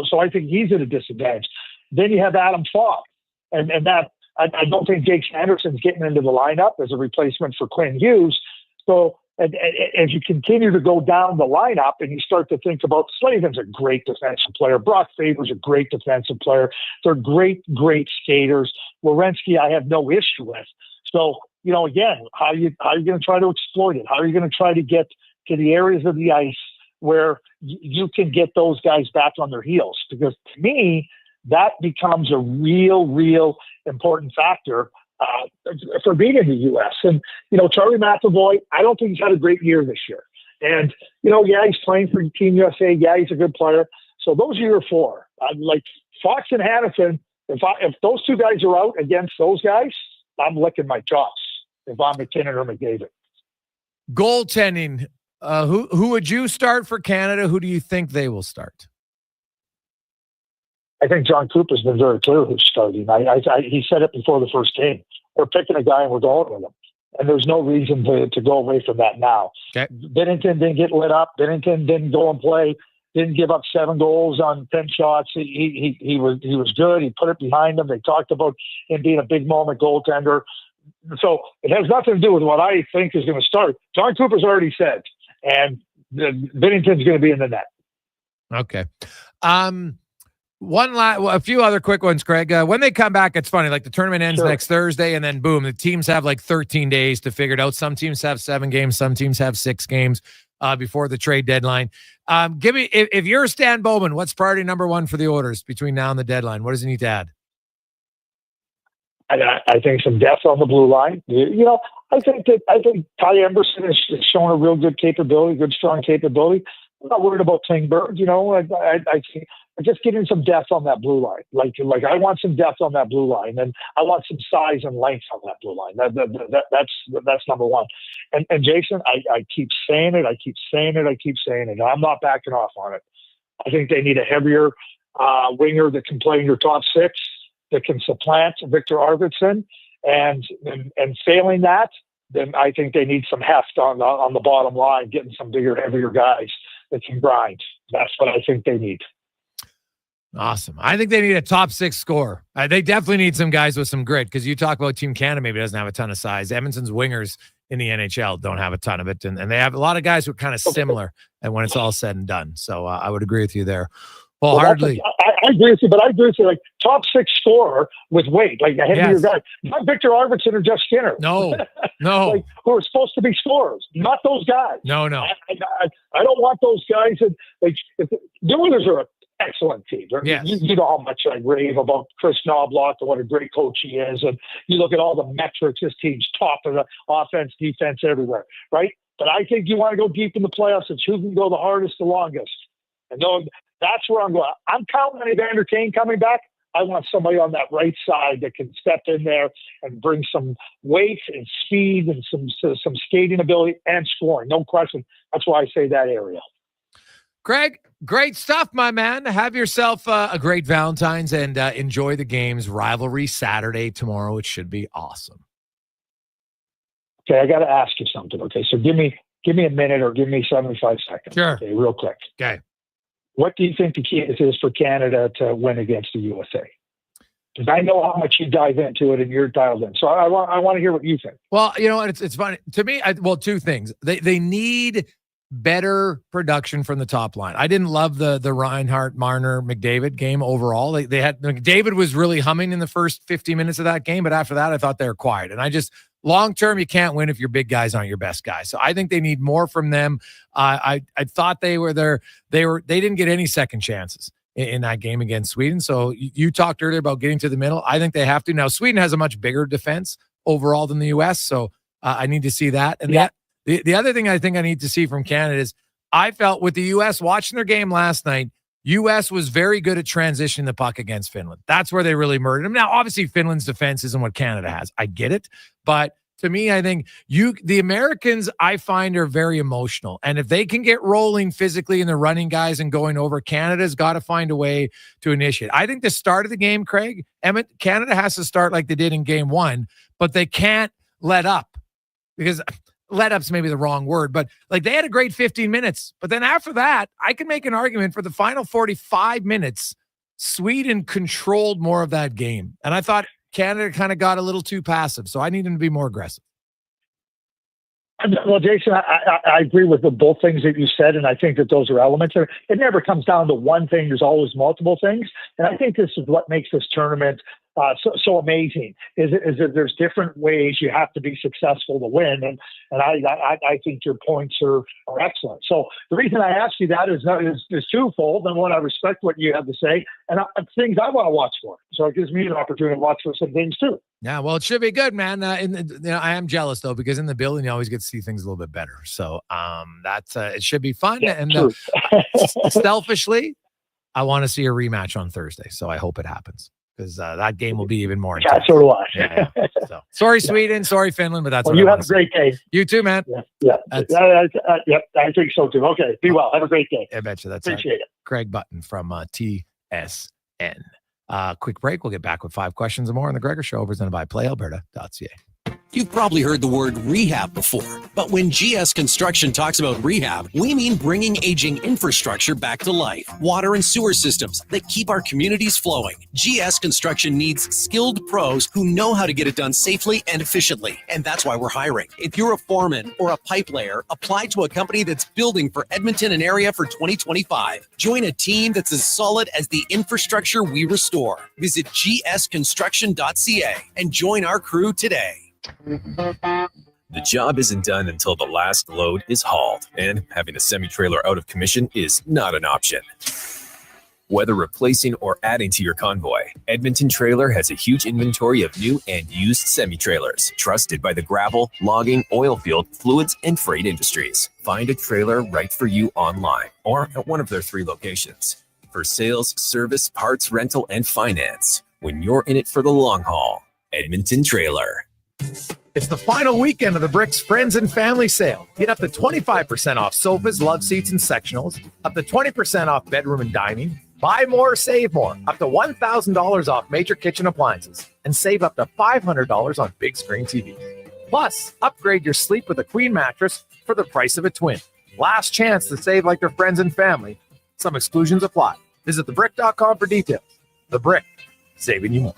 Speaker 5: So I think he's at a disadvantage. Then you have Adam Fogg, and that I don't think Jake Sanderson's getting into the lineup as a replacement for Quinn Hughes. So as you continue to go down the lineup and you start to think about Slavin's a great defensive player, Brock Faber's a great defensive player. They're great skaters. Werenski, I have no issue with. So, again, how are you going to try to exploit it? How are you going to try to get to the areas of the ice where you can get those guys back on their heels? Because to me, that becomes a real important factor for being in the U.S. And, Charlie McAvoy, I don't think he's had a great year this year. And, he's playing for Team USA. Yeah, he's a good player. So those are your four. Like Fox and Hanifin, if those two guys are out against those guys, I'm licking my chops if I'm McKinnon or McDavid.
Speaker 1: Goaltending, who would you start for Canada? Who do you think they will start?
Speaker 5: I think John Cooper's been very clear who's starting. He said it before the first game. We're picking a guy and we're going with him. And there's no reason to go away from that now.
Speaker 1: Okay.
Speaker 5: Binnington didn't get lit up. Binnington didn't go and play. Didn't give up 7 goals on 10 shots. He was good. He put it behind him. They talked about him being a big moment goaltender. So it has nothing to do with what I think is going to start. John Cooper's already said, and Binnington's going to be in the net.
Speaker 1: Okay. A few other quick ones, Craig. When they come back, it's funny. Like the tournament ends next Thursday, and then boom, the teams have like 13 days to figure it out. Some teams have 7 games, some teams have 6 games before the trade deadline. Give me, if you're Stan Bowman, what's priority number 1 for the Oilers between now and the deadline? What does he need to add?
Speaker 5: I think some depth on the blue line. I think Ty Emberson has shown a real good capability, good strong capability. I'm not worried about Klingberg. I think just getting some depth on that blue line. Like I want some depth on that blue line, and I want some size and length on that blue line. That's number 1. And Jason, I keep saying it. I keep saying it. I'm not backing off on it. I think they need a heavier winger that can play in your top 6, that can supplant Victor Arvidsson, and failing that, then I think they need some heft on the bottom line, getting some bigger, heavier guys that can grind. That's what I think they need.
Speaker 1: Awesome. I think they need a top 6 scorer. They definitely need some guys with some grit, because you talk about Team Canada maybe doesn't have a ton of size. Edmonton's wingers in the NHL don't have a ton of it, and they have a lot of guys who are kind of similar and when it's all said and done. So I would agree with you there. Well, hardly.
Speaker 5: I agree with you, but I agree with you. Like top 6 scorer with weight, like a heavier guy, not Victor Arvidsson or Jeff Skinner.
Speaker 1: No.
Speaker 5: Like, who are supposed to be scorers, not those guys.
Speaker 1: No.
Speaker 5: I don't want those guys. The Oilers are an excellent team.
Speaker 1: Yes.
Speaker 5: You know how much I rave about Chris Knobloch and what a great coach he is, and you look at all the metrics. This team's top of the offense, defense, everywhere, right? But I think you want to go deep in the playoffs. It's who can go the hardest, the longest, and that's where I'm going. I'm counting on Evander Kane coming back. I want somebody on that right side that can step in there and bring some weight and speed and some skating ability and scoring. No question. That's why I say that area.
Speaker 1: Greg, great stuff, my man. Have yourself a great Valentine's and enjoy the games. Rivalry Saturday tomorrow. It should be awesome.
Speaker 5: Okay, I got to ask you something. Okay, so give me a minute or give me 75 seconds.
Speaker 1: Sure.
Speaker 5: Okay, real quick.
Speaker 1: Okay.
Speaker 5: What do you think the key is for Canada to win against the USA? Because I know how much you dive into it and you're dialed in. So I want to hear what you think.
Speaker 1: Well, it's funny to me. 2 things. They need better production from the top line. I didn't love the Reinhart, Marner, McDavid game overall. They had McDavid was really humming in the first 50 minutes of that game, but after that, I thought they were quiet. And long term, you can't win if your big guys aren't your best guys. So I think they need more from them. I thought they were there. They didn't get any second chances in that game against Sweden. So you talked earlier about getting to the middle. I think they have to. Now, Sweden has a much bigger defense overall than the U.S., so I need to see that. And the other thing I think I need to see from Canada is I felt with the U.S. watching their game last night, U.S. was very good at transitioning the puck against Finland. That's where they really murdered them. Now, obviously, Finland's defense isn't what Canada has. I get it. But to me, I think the Americans, I find, are very emotional. And if they can get rolling physically in the running guys and going over, Canada's got to find a way to initiate. I think the start of the game, Craig, Canada has to start like they did in game 1, but they can't let up. Because let up's maybe the wrong word, but like they had a great 15 minutes. But then after that, I can make an argument for the final 45 minutes, Sweden controlled more of that game. And I thought Canada kind of got a little too passive. So I need them to be more aggressive.
Speaker 5: Well, Jason, I agree with both things that you said, and I think that those are elements. It never comes down to one thing. There's always multiple things. And I think this is what makes this tournament so amazing, is that there's different ways you have to be successful to win. And I think your points are excellent. So the reason I asked you that is twofold. And one, I respect what you have to say, and things I want to watch for. So it gives me an opportunity to watch for some things too.
Speaker 1: Yeah, well, it should be good, man. I am jealous though, because in the building you always get to see things a little bit better. So that's it should be fun. Yeah, and selfishly, I want to see a rematch on Thursday. So I hope it happens, because that game will be even more intense.
Speaker 5: Yeah, so do I.
Speaker 1: Yeah. So, sorry, Sweden. Sorry, Finland. But that's
Speaker 5: well,
Speaker 1: what
Speaker 5: you
Speaker 1: I
Speaker 5: have a great day.
Speaker 1: You too, man.
Speaker 5: Yeah. I think so too. Okay, be well. Have a great day.
Speaker 1: I bet you. That's
Speaker 5: appreciate it.
Speaker 1: Craig Button from TSN. Quick break. We'll get back with 5 questions and more on the Gregor Show, presented by PlayAlberta.ca.
Speaker 8: You've probably heard the word rehab before, but when GS Construction talks about rehab, we mean bringing aging infrastructure back to life. Water and sewer systems that keep our communities flowing. GS Construction needs skilled pros who know how to get it done safely and efficiently, and that's why we're hiring. If you're a foreman or a pipe layer, apply to a company that's building for Edmonton and area for 2025. Join a team that's as solid as the infrastructure we restore. Visit gsconstruction.ca and join our crew today.
Speaker 6: The job isn't done until the last load is hauled, and having a semi-trailer out of commission is not an option. Whether replacing or adding to your convoy, Edmonton Trailer has a huge inventory of new and used semi-trailers, trusted by the gravel, logging, oil field, fluids, and freight industries. Find a trailer right for you online or at one of their 3 locations. For sales, service, parts, rental, and finance, when you're in it for the long haul, Edmonton Trailer.
Speaker 1: It's the final weekend of the Bricks Friends and Family Sale. Get up to 25% off sofas, love seats, and sectionals. Up to 20% off bedroom and dining. Buy more, save more. Up to $1,000 off major kitchen appliances. And save up to $500 on big screen TVs. Plus, upgrade your sleep with a queen mattress for the price of a twin. Last chance to save like your friends and family. Some exclusions apply. Visit thebrick.com for details. The Brick, saving you more.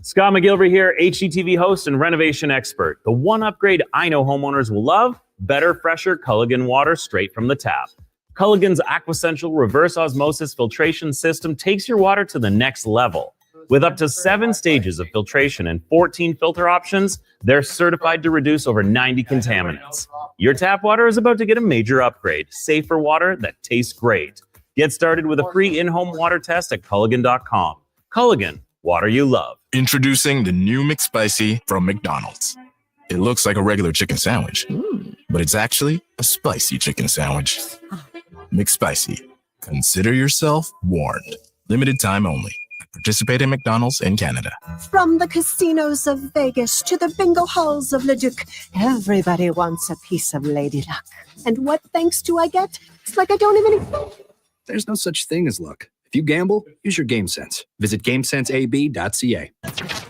Speaker 9: Scott McGilvery here, HGTV host and renovation expert. The one upgrade I know homeowners will love: better, fresher Culligan water straight from the tap. Culligan's Aquasential reverse osmosis filtration system takes your water to the next level. With up to 7 stages of filtration and 14 filter options, they're certified to reduce over 90 contaminants. Your tap water is about to get a major upgrade: safer water that tastes great. Get started with a free in-home water test at Culligan.com. Culligan, water you love.
Speaker 13: Introducing the new McSpicy from McDonald's. It looks like a regular chicken sandwich, but it's actually a spicy chicken sandwich. McSpicy. Consider yourself warned. Limited time only. Participate in McDonald's in Canada.
Speaker 19: From the casinos of Vegas to the bingo halls of Leduc, everybody wants a piece of Lady Luck. And what thanks do I get? It's like I don't even...
Speaker 20: There's no such thing as luck. If you gamble, use your game sense. Visit GameSenseAB.ca.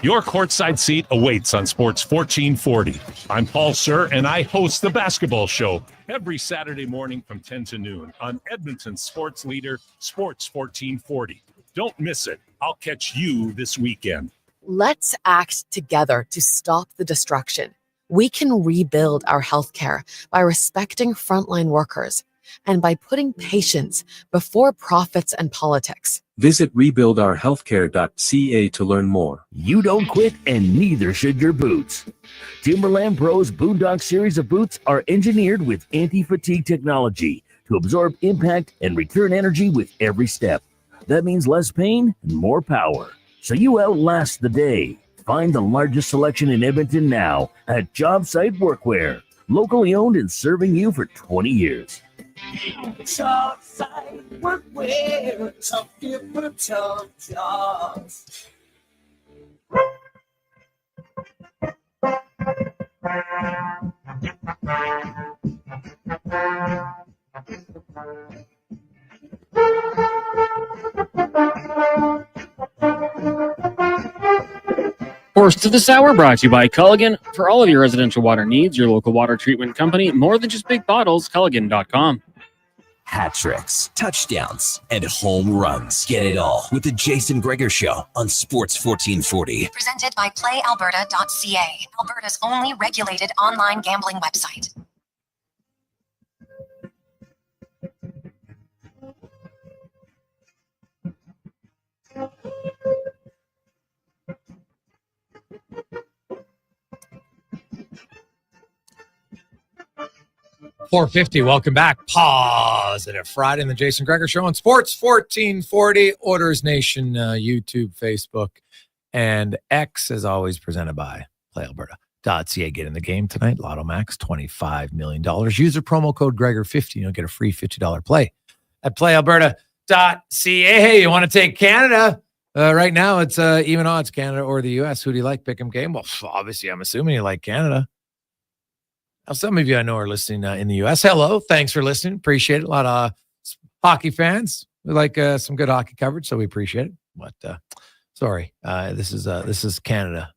Speaker 23: Your courtside seat awaits on Sports 1440. I'm Paul Sir, and I host the basketball show every Saturday morning from 10 to noon on Edmonton's sports leader, Sports 1440. Don't miss it. I'll catch you this weekend.
Speaker 12: Let's act together to stop the destruction. We can rebuild our healthcare by respecting frontline workers and by putting patients before profits and politics.
Speaker 14: Visit rebuildourhealthcare.ca to learn more.
Speaker 22: You don't quit, and neither should your boots. Timberland Pro's Boondock series of boots are engineered with anti-fatigue technology to absorb impact and return energy with every step. That means less pain and more power, so you outlast the day. Find the largest selection in Edmonton now at Jobsite Workwear, locally owned and serving you for 20 years.
Speaker 15: Jobsite Workwear, tough for tough jobs.
Speaker 2: First to the Sour brought to you by Culligan. For all of your residential water needs, your local water treatment company, more than just big bottles, Culligan.com.
Speaker 11: Hat tricks, touchdowns, and home runs. Get it all with the Jason Gregor Show on Sports 1440.
Speaker 16: Presented by PlayAlberta.ca, Alberta's only regulated online gambling website.
Speaker 1: $4.50. Welcome back. Positive Friday in the Jason Gregor Show on Sports 1440, Orders Nation, YouTube, Facebook, and X, as always, presented by PlayAlberta.ca. Get in the game tonight. Lotto Max, $25 million. User promo code Gregor50. You'll get a free $50 play at PlayAlberta.ca. Hey, you want to take Canada? Right now, it's even odds, Canada or the U.S. Who do you like? Pick 'em game. Well, obviously, I'm assuming you like Canada. Now, some of you I know are listening in the U.S. Hello. Thanks for listening. Appreciate it. A lot of hockey fans. We like some good hockey coverage, so we appreciate it. But sorry, this is Canada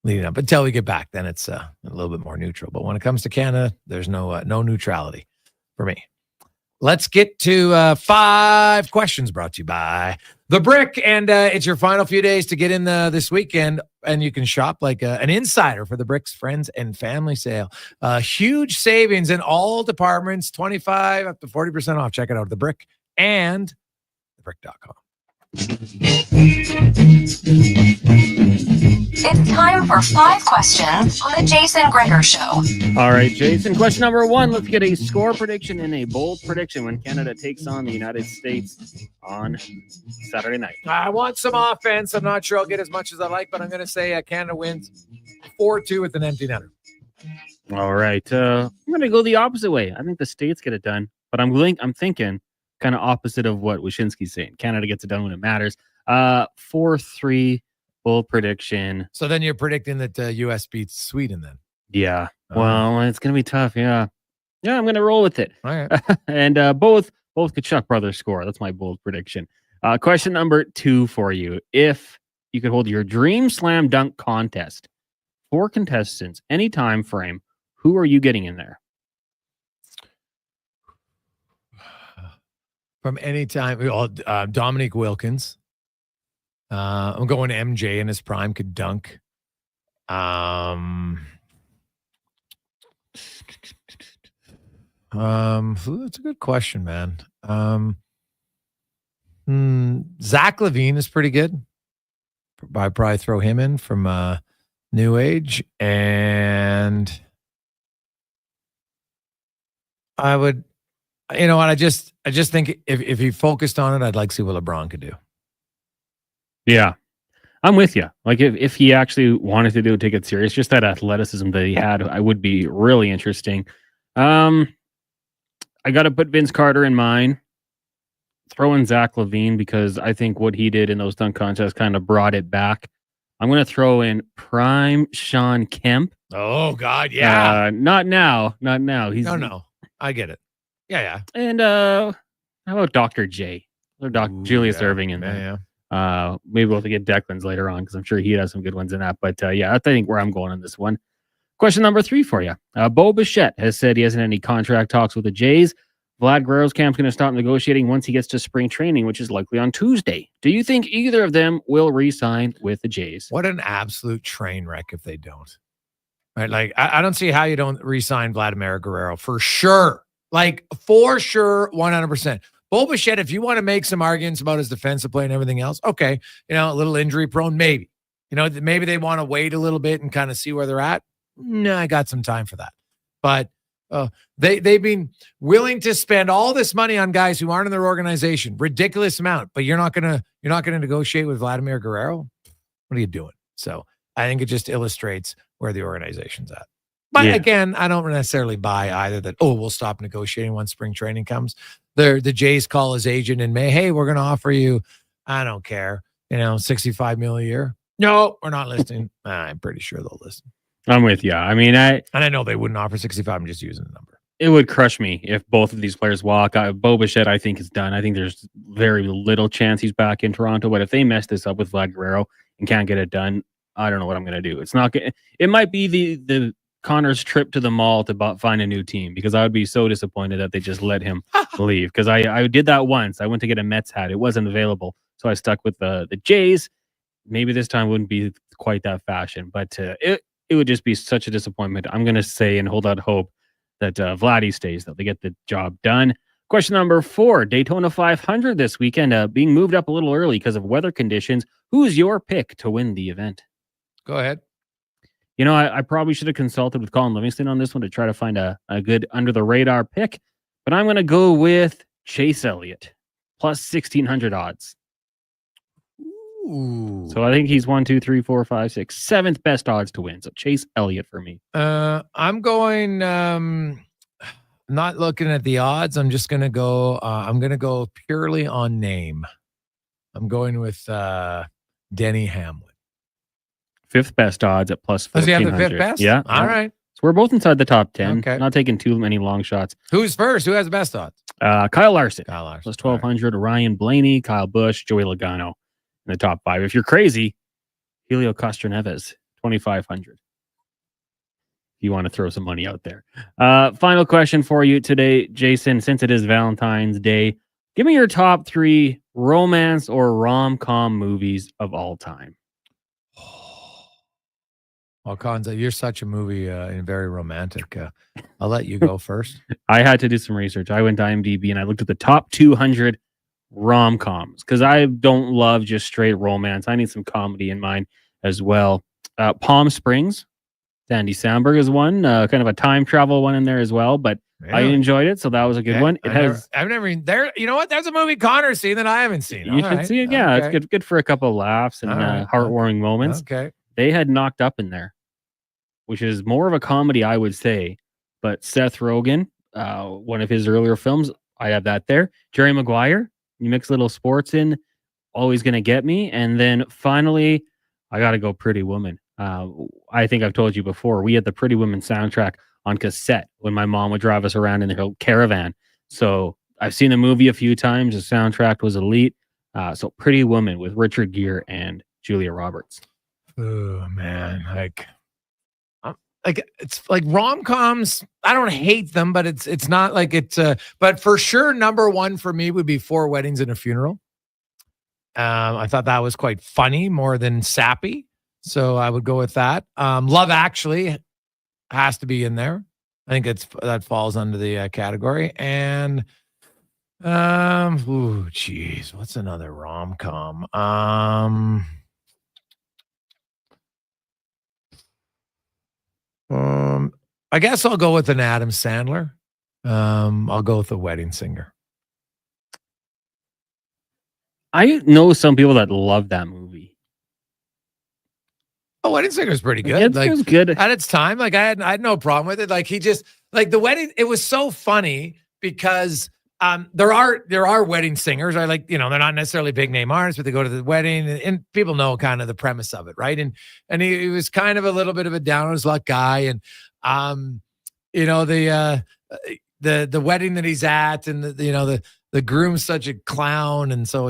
Speaker 1: leading up. Until we get back, then it's a little bit more neutral. But when it comes to Canada, there's no neutrality for me. Let's get to 5 questions brought to you by The Brick. And it's your final few days to get in this weekend. And you can shop like an insider for The Brick's Friends and Family Sale. Huge savings in all departments, 25 up to 40% off. Check it out, The Brick and thebrick.com.
Speaker 16: It's time for 5 questions on the Jason Gregor Show.
Speaker 2: All right, Jason. Question number 1. Let's get a score prediction and a bold prediction when Canada takes on the United States on Saturday night.
Speaker 1: I want some offense. I'm not sure I'll get as much as I like, but I'm going to say Canada wins 4-2 with an empty netter.
Speaker 2: All right. I'm going to go the opposite way. I think the States get it done, but I'm thinking kind of opposite of what Wyshynski's saying. Canada gets it done when it matters. 4-3 bold prediction.
Speaker 1: So then you're predicting that the U.S. beats Sweden then?
Speaker 2: Yeah. Well, it's going to be tough. Yeah. Yeah, I'm going to roll with it.
Speaker 1: All right.
Speaker 2: And both Kachuk brothers score. That's my bold prediction. Question number 2 for you. If you could hold your dream slam dunk contest, 4 contestants, any time frame, who are you getting in there?
Speaker 1: From any time, Dominique Wilkins. I'm going MJ in his prime, could dunk. That's a good question, man. Zach LaVine is pretty good. I'd probably throw him in from New Age, and I would. You know what? I just think if he focused on it, I'd like to see what LeBron could do.
Speaker 2: Yeah, I'm with you. Like if he actually wanted to take it serious, just that athleticism that he had, I would be really interesting. I got to put Vince Carter in mine. Throw in Zach LaVine because I think what he did in those dunk contests kind of brought it back. I'm going to throw in prime Sean Kemp.
Speaker 1: Oh God, yeah.
Speaker 2: Not now. He's
Speaker 1: no. I get it. Yeah.
Speaker 2: And how about Dr. J? Or Julius Irving in there.
Speaker 1: Yeah.
Speaker 2: Maybe we'll have to get Declan's later on because I'm sure he has some good ones in that. But I think where I'm going on this one. Question number 3 for you. Bo Bichette has said he hasn't had any contract talks with the Jays. Vlad Guerrero's camp's going to stop negotiating once he gets to spring training, which is likely on Tuesday. Do you think either of them will re-sign with the Jays?
Speaker 1: What an absolute train wreck if they don't. Right? Like, I don't see how you don't re-sign Vladimir Guerrero for sure. Like, for sure, 100%. Bo Bichette, if you want to make some arguments about his defensive play and everything else, okay, a little injury prone, maybe. Maybe they want to wait a little bit and kind of see where they're at. No, I got some time for that. But they've been willing to spend all this money on guys who aren't in their organization, ridiculous amount. But you're not gonna negotiate with Vladimir Guerrero. What are you doing? So I think it just illustrates where the organization's at. But again, I don't necessarily buy either that, we'll stop negotiating once spring training comes. The Jays call his agent in May. Hey, we're going to offer you, I don't care, $65 million a year. No, we're not listening. I'm pretty sure they'll listen.
Speaker 2: I'm with you. I mean, I
Speaker 1: know they wouldn't offer 65. I'm just using the number.
Speaker 2: It would crush me if both of these players walk. Bo Bichette, I think, is done. I think there's very little chance he's back in Toronto. But if they mess this up with Vlad Guerrero and can't get it done, I don't know what I'm going to do. It's not. It might be the Connor's trip to the mall to find a new team, because I would be so disappointed that they just let him leave. Because I did that once. I went to get a Mets hat. It wasn't available, so I stuck with the Jays. Maybe this time wouldn't be quite that fashion, but it would just be such a disappointment. I'm going to say and hold out hope that Vladdy stays, that they get the job done. Question number 4, Daytona 500 this weekend, being moved up a little early because of weather conditions. Who's your pick to win the event?
Speaker 1: Go ahead.
Speaker 2: You know, I probably should have consulted with Colin Livingston on this one to try to find a good under-the-radar pick, but I'm going to go with Chase Elliott, plus 1,600 odds.
Speaker 1: Ooh.
Speaker 2: So I think he's 1, 2, 3, 4, 5, 6, 7th best odds to win. So Chase Elliott for me.
Speaker 1: I'm going, not looking at the odds. I'm just going to go, I'm going to go purely on name. I'm going with Denny Hamlin.
Speaker 2: 5th best odds at plus 1,400.
Speaker 1: Does he have the 5th best?
Speaker 2: Yeah.
Speaker 1: All right.
Speaker 2: So we're both inside the top 10.
Speaker 1: Okay.
Speaker 2: Not taking too many long shots.
Speaker 1: Who's first? Who has the best odds?
Speaker 2: Kyle Larson.
Speaker 1: Kyle Larson.
Speaker 2: Plus 1,200. Ryan Blaney, Kyle Busch, Joey Logano in the top 5. If you're crazy, Helio Castroneves, 2,500. If you want to throw some money out there. Final question for you today, Jason, since it is Valentine's Day. Give me your top 3 romance or rom-com movies of all time.
Speaker 1: Well, Konza, you're such a movie and very romantic. I'll let you go first.
Speaker 2: I had to do some research. I went to IMDb and I looked at the top 200 rom-coms because I don't love just straight romance. I need some comedy in mine as well. Palm Springs, Andy Samberg is one, kind of a time travel one in there as well, but
Speaker 1: Yeah.
Speaker 2: I enjoyed it, so that was a good one.
Speaker 1: I've never even there. You know what? There's a movie Connor's seen that I haven't seen.
Speaker 2: You should see it. Yeah, it's good for a couple of laughs and heartwarming moments.
Speaker 1: Okay.
Speaker 2: They had Knocked Up in there, which is more of a comedy, I would say. But Seth Rogen, one of his earlier films, I have that there. Jerry Maguire, you mix little sports in, Always Gonna Get Me. And then finally, I got to go Pretty Woman. I think I've told you before, we had the Pretty Woman soundtrack on cassette when my mom would drive us around in her caravan. So I've seen the movie a few times. The soundtrack was elite. So Pretty Woman with Richard Gere and Julia Roberts.
Speaker 1: Oh man, like it's like rom-coms. I don't hate them, but it's not like it's. But for sure, number 1 for me would be 4 Weddings and a Funeral. I thought that was quite funny, more than sappy. So I would go with that. Love Actually has to be in there. I think that falls under the category. And geez, what's another rom-com? I guess I'll go with an Adam Sandler. I'll go with The Wedding Singer.
Speaker 2: I know some people that love that movie.
Speaker 1: Oh, Wedding Singer is pretty good.
Speaker 2: It was good
Speaker 1: at its time. Like I had no problem with it. Like he just like the wedding. It was so funny because there are wedding singers. I like, they're not necessarily big name artists, but they go to the wedding and people know kind of the premise of it, right? And he was kind of a little bit of a down on his luck guy, and the wedding that he's at, and the groom's such a clown, and so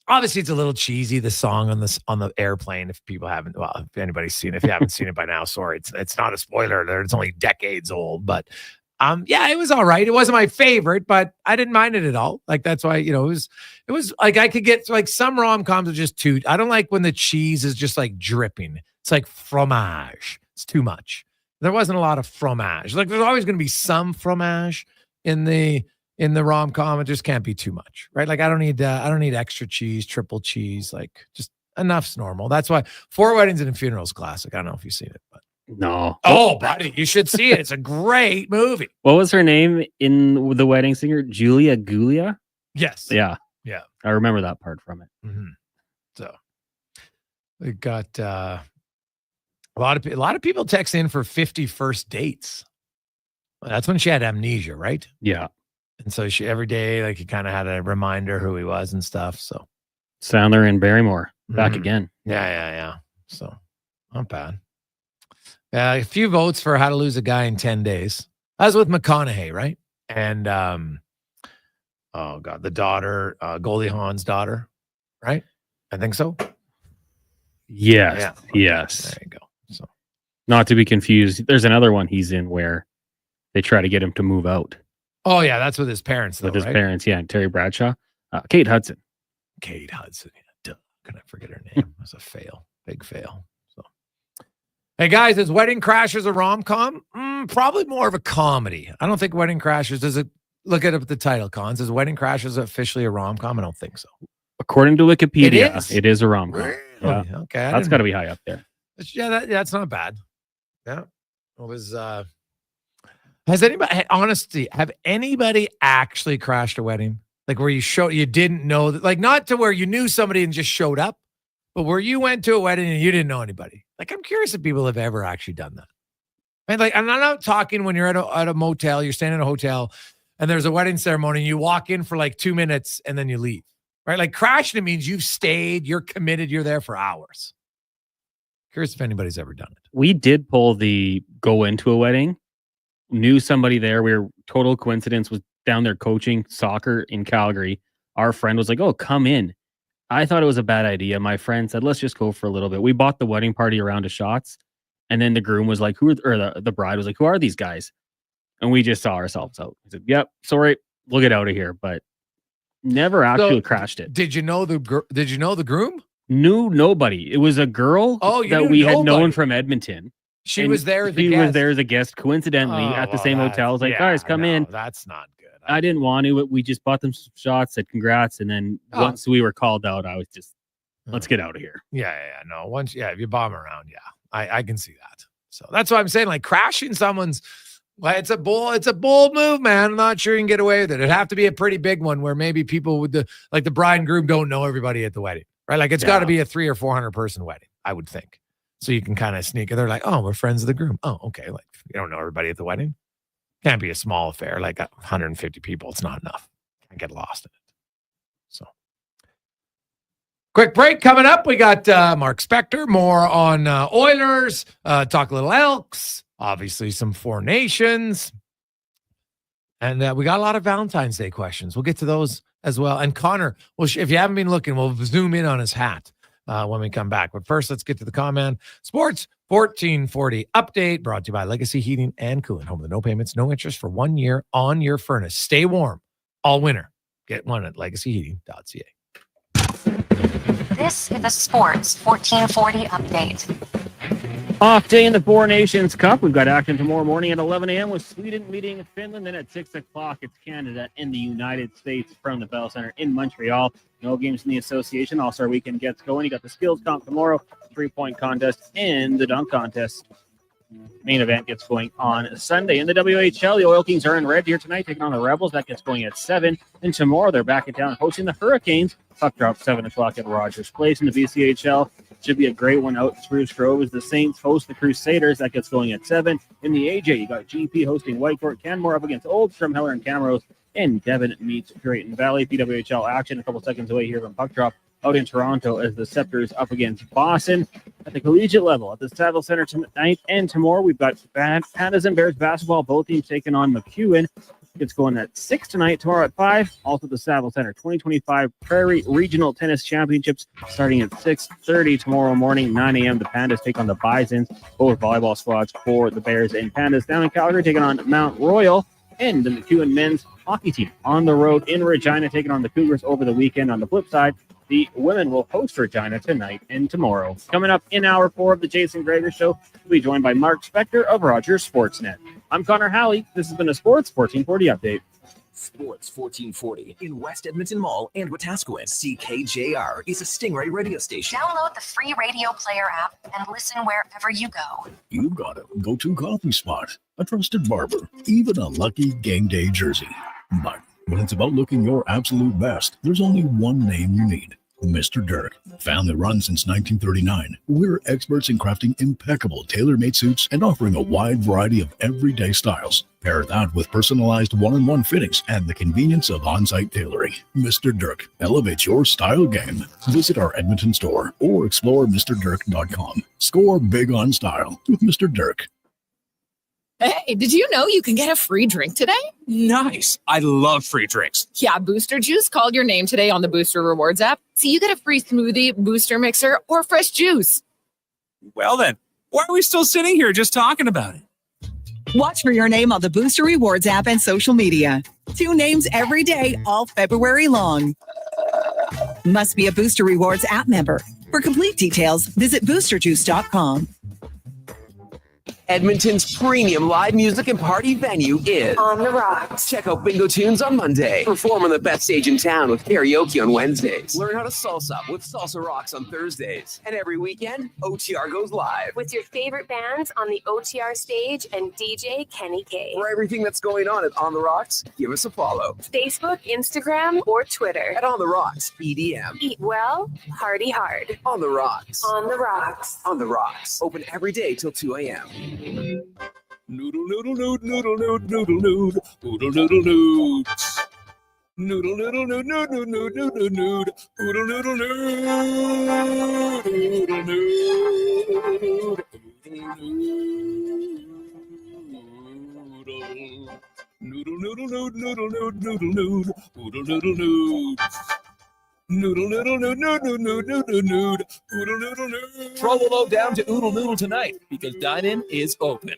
Speaker 1: obviously it's a little cheesy, the song on the airplane. If people haven't, well, if anybody's seen it, if you haven't seen it by now, sorry, it's not a spoiler alert. It's only decades old, but it was all right. It wasn't my favorite, but I didn't mind it at all. Like that's why it was like I could get like some rom-coms are just too. I don't like when the cheese is just like dripping. It's like fromage. It's too much. There wasn't a lot of fromage. Like there's always going to be some fromage in the rom-com. It just can't be too much, right? Like I don't need extra cheese, triple cheese, like just enough's normal. That's why 4 Weddings and a Funeral is classic. I don't know if you've seen it, but
Speaker 2: no.
Speaker 1: Oh, buddy, you should see it. It's a great movie.
Speaker 2: What was her name in The Wedding Singer? Julia Gulia?
Speaker 1: Yes.
Speaker 2: Yeah.
Speaker 1: Yeah.
Speaker 2: I remember that part from it.
Speaker 1: Mm-hmm. So we got a lot of people text in for 50 first dates. Well, that's when she had amnesia, right?
Speaker 2: Yeah.
Speaker 1: And so she every day, like he kind of had a reminder who he was and stuff. So
Speaker 2: Sandler and Barrymore back again.
Speaker 1: Yeah. So not bad. A few votes for How to Lose a Guy in 10 Days. I was with McConaughey, right? And the daughter, Goldie Hawn's daughter, right? I think so.
Speaker 2: Yes.
Speaker 1: Yeah.
Speaker 2: Yes.
Speaker 1: There you go. So
Speaker 2: not to be confused. There's another one he's in where they try to get him to move out
Speaker 1: Oh yeah, that's with his parents though,
Speaker 2: with his
Speaker 1: right?
Speaker 2: parents. Yeah. And Terry Bradshaw, Kate Hudson.
Speaker 1: Kate Hudson. Yeah, duh. Can I forget her name? That's a fail. Big fail. So, hey guys, is Wedding Crashers a rom-com? Probably more of a comedy. I don't think Wedding Crashers does it. Look at the title, Cons. Is Wedding Crashers officially a rom-com? I don't think so.
Speaker 2: According to Wikipedia, it is a rom-com.
Speaker 1: Really?
Speaker 2: Yeah.
Speaker 1: Okay,
Speaker 2: That's got to be high up there.
Speaker 1: That's not bad. Yeah, it was. Has anybody, honestly, have anybody actually crashed a wedding? Like where you didn't know that, like not to where you knew somebody and just showed up, but where you went to a wedding and you didn't know anybody. Like I'm curious if people have ever actually done that. And like I'm not talking when you're at a motel, you're staying in a hotel, and there's a wedding ceremony, and you walk in for like 2 minutes and then you leave. Right? Like crashing it means you've stayed, you're committed, you're there for hours. Curious if anybody's ever done it.
Speaker 2: We did pull the go into a wedding, knew somebody there. We were total coincidence, was down there coaching soccer in Calgary. Our friend was like, oh, come in. I thought it was a bad idea. My friend said, let's just go for a little bit. We bought the wedding party a round of shots. And then the groom was like, the bride was like, who are these guys? And we just saw ourselves out. I said, yep, sorry, we'll get out of here. But never actually crashed it.
Speaker 1: Did you know the groom?
Speaker 2: Knew nobody. It was a girl that we had known from Edmonton.
Speaker 1: She was there as a
Speaker 2: She
Speaker 1: guest.
Speaker 2: was there as a guest, coincidentally, at the same hotel. I was like, guys, come in.
Speaker 1: That's not good.
Speaker 2: I didn't want to. We just bought them some shots, said congrats. And then once we were called out, I was just, let's get out of here.
Speaker 1: Yeah. No, once, if you bomb around, I can see that. So that's what I'm saying. Like crashing someone's, well, it's a bold move, man. I'm not sure you can get away with it. It'd have to be a pretty big one where maybe people with the bride and groom don't know everybody at the wedding, right? Like it's got to be a 300 or 400 person wedding, I would think. So you can kind of sneak it. They're like, oh, we're friends of the groom. Oh, okay. Like you don't know everybody at the wedding. Can't be a small affair, like 150 people. It's not enough. Can't get lost in it. So quick break coming up. We got Mark Spector, more on Oilers, talk a little Elks, obviously some Four Nations. And we got a lot of Valentine's Day questions. We'll get to those as well. And Connor, if you haven't been looking, we'll zoom in on his hat when we come back. But first, let's get to the comment. Sports 1440 update brought to you by Legacy Heating and Cooling. Home with no payments, no interest for 1 year on your furnace. Stay warm all winter. Get one at legacyheating.ca.
Speaker 16: This is the Sports 1440 update.
Speaker 2: Off day in the Four Nations Cup. We've got action tomorrow morning at 11 a.m. with Sweden meeting Finland. Then at 6 o'clock, it's Canada and the United States from the Bell Center in Montreal. No games in the association. All-Star Weekend gets going. You got the skills comp tomorrow, 3-point contest, and the dunk contest. Main event gets going on Sunday. In the WHL, the Oil Kings are in red here tonight, taking on the Rebels. That gets going at 7. And tomorrow, they're back in town hosting the Hurricanes. Puck drop 7 o'clock at Rogers Place. In the BCHL, should be a great one out in Spruce Grove as the Saints host the Crusaders. That gets going at 7. In the AJ, you got GP hosting Whitecourt. Canmore up against Oldstrom, Heller and Camrose. And Devon meets Drayton Valley. PWHL action a couple seconds away here from puck drop out in Toronto as the Scepters up against Boston. At the collegiate level, at the Saville Center tonight and tomorrow, we've got Pandas and Bears basketball, both teams taking on McEwen. It's going at 6 tonight, tomorrow at 5. Also the Saville Center 2025 Prairie Regional Tennis Championships starting at 6:30 tomorrow morning, 9 a.m. The Pandas take on the Bisons, both volleyball squads for the Bears and Pandas. Down in Calgary, taking on Mount Royal. And the McEwen men's hockey team on the road in Regina, taking on the Cougars over the weekend. On the flip side, the women will host Regina tonight and tomorrow. Coming up in hour 4 of the Jason Gregor Show, we'll be joined by Mark Spector of Rogers Sportsnet. I'm Connor Halley. This has been a Sports 1440 update.
Speaker 11: Sports 1440 in West Edmonton Mall and Wetaskiwin. CKJR is a Stingray radio station.
Speaker 16: Download the free radio player app and listen wherever you go.
Speaker 3: You've got a go-to coffee spot, a trusted barber, even a lucky game day jersey. But when it's about looking your absolute best, there's only one name you need. Mr. Dirk. Family run since 1939, we're experts in crafting impeccable tailor-made suits and offering a wide variety of everyday styles. Pair that with personalized one-on-one fittings and the convenience of on-site tailoring. Mr. Dirk elevates your style game. Visit our Edmonton store or explore MrDirk.com. Score big on style with Mr. Dirk.
Speaker 10: Hey, did you know you can get a free drink today?
Speaker 17: Nice. I love free drinks.
Speaker 10: Yeah, Booster Juice called your name today on the Booster Rewards app. So you get a free smoothie, booster mixer, or fresh juice.
Speaker 17: Well then, why are we still sitting here just talking about it?
Speaker 21: Watch for your name on the Booster Rewards app and social media. 2 names every day, all February long. Must be a Booster Rewards app member. For complete details, visit boosterjuice.com.
Speaker 11: Edmonton's premium live music and party venue is
Speaker 24: On the Rocks.
Speaker 11: Check out Bingo Tunes on Monday. Perform on the best stage in town with karaoke on Wednesdays. Learn how to salsa with Salsa Rocks on Thursdays. And every weekend, OTR goes live.
Speaker 24: With your favorite bands on the OTR stage and DJ Kenny K.
Speaker 11: For everything that's going on at On the Rocks, give us a follow.
Speaker 24: Facebook, Instagram, or Twitter.
Speaker 11: At On the Rocks, EDM.
Speaker 24: Eat well, party hard.
Speaker 11: On the Rocks.
Speaker 24: On the Rocks.
Speaker 11: On the Rocks. Open every day till 2 a.m.
Speaker 17: Noodle, noodle, noodle, noodle, noodle, noodle, noodle, noodle, noodle, noodle. Noodle, noodle, noodle, noodle, noodle, noodle, noodle, noodle, noodle, noodle, noodle.
Speaker 25: Throw the load down to Oodle Noodle tonight because dine-in is open.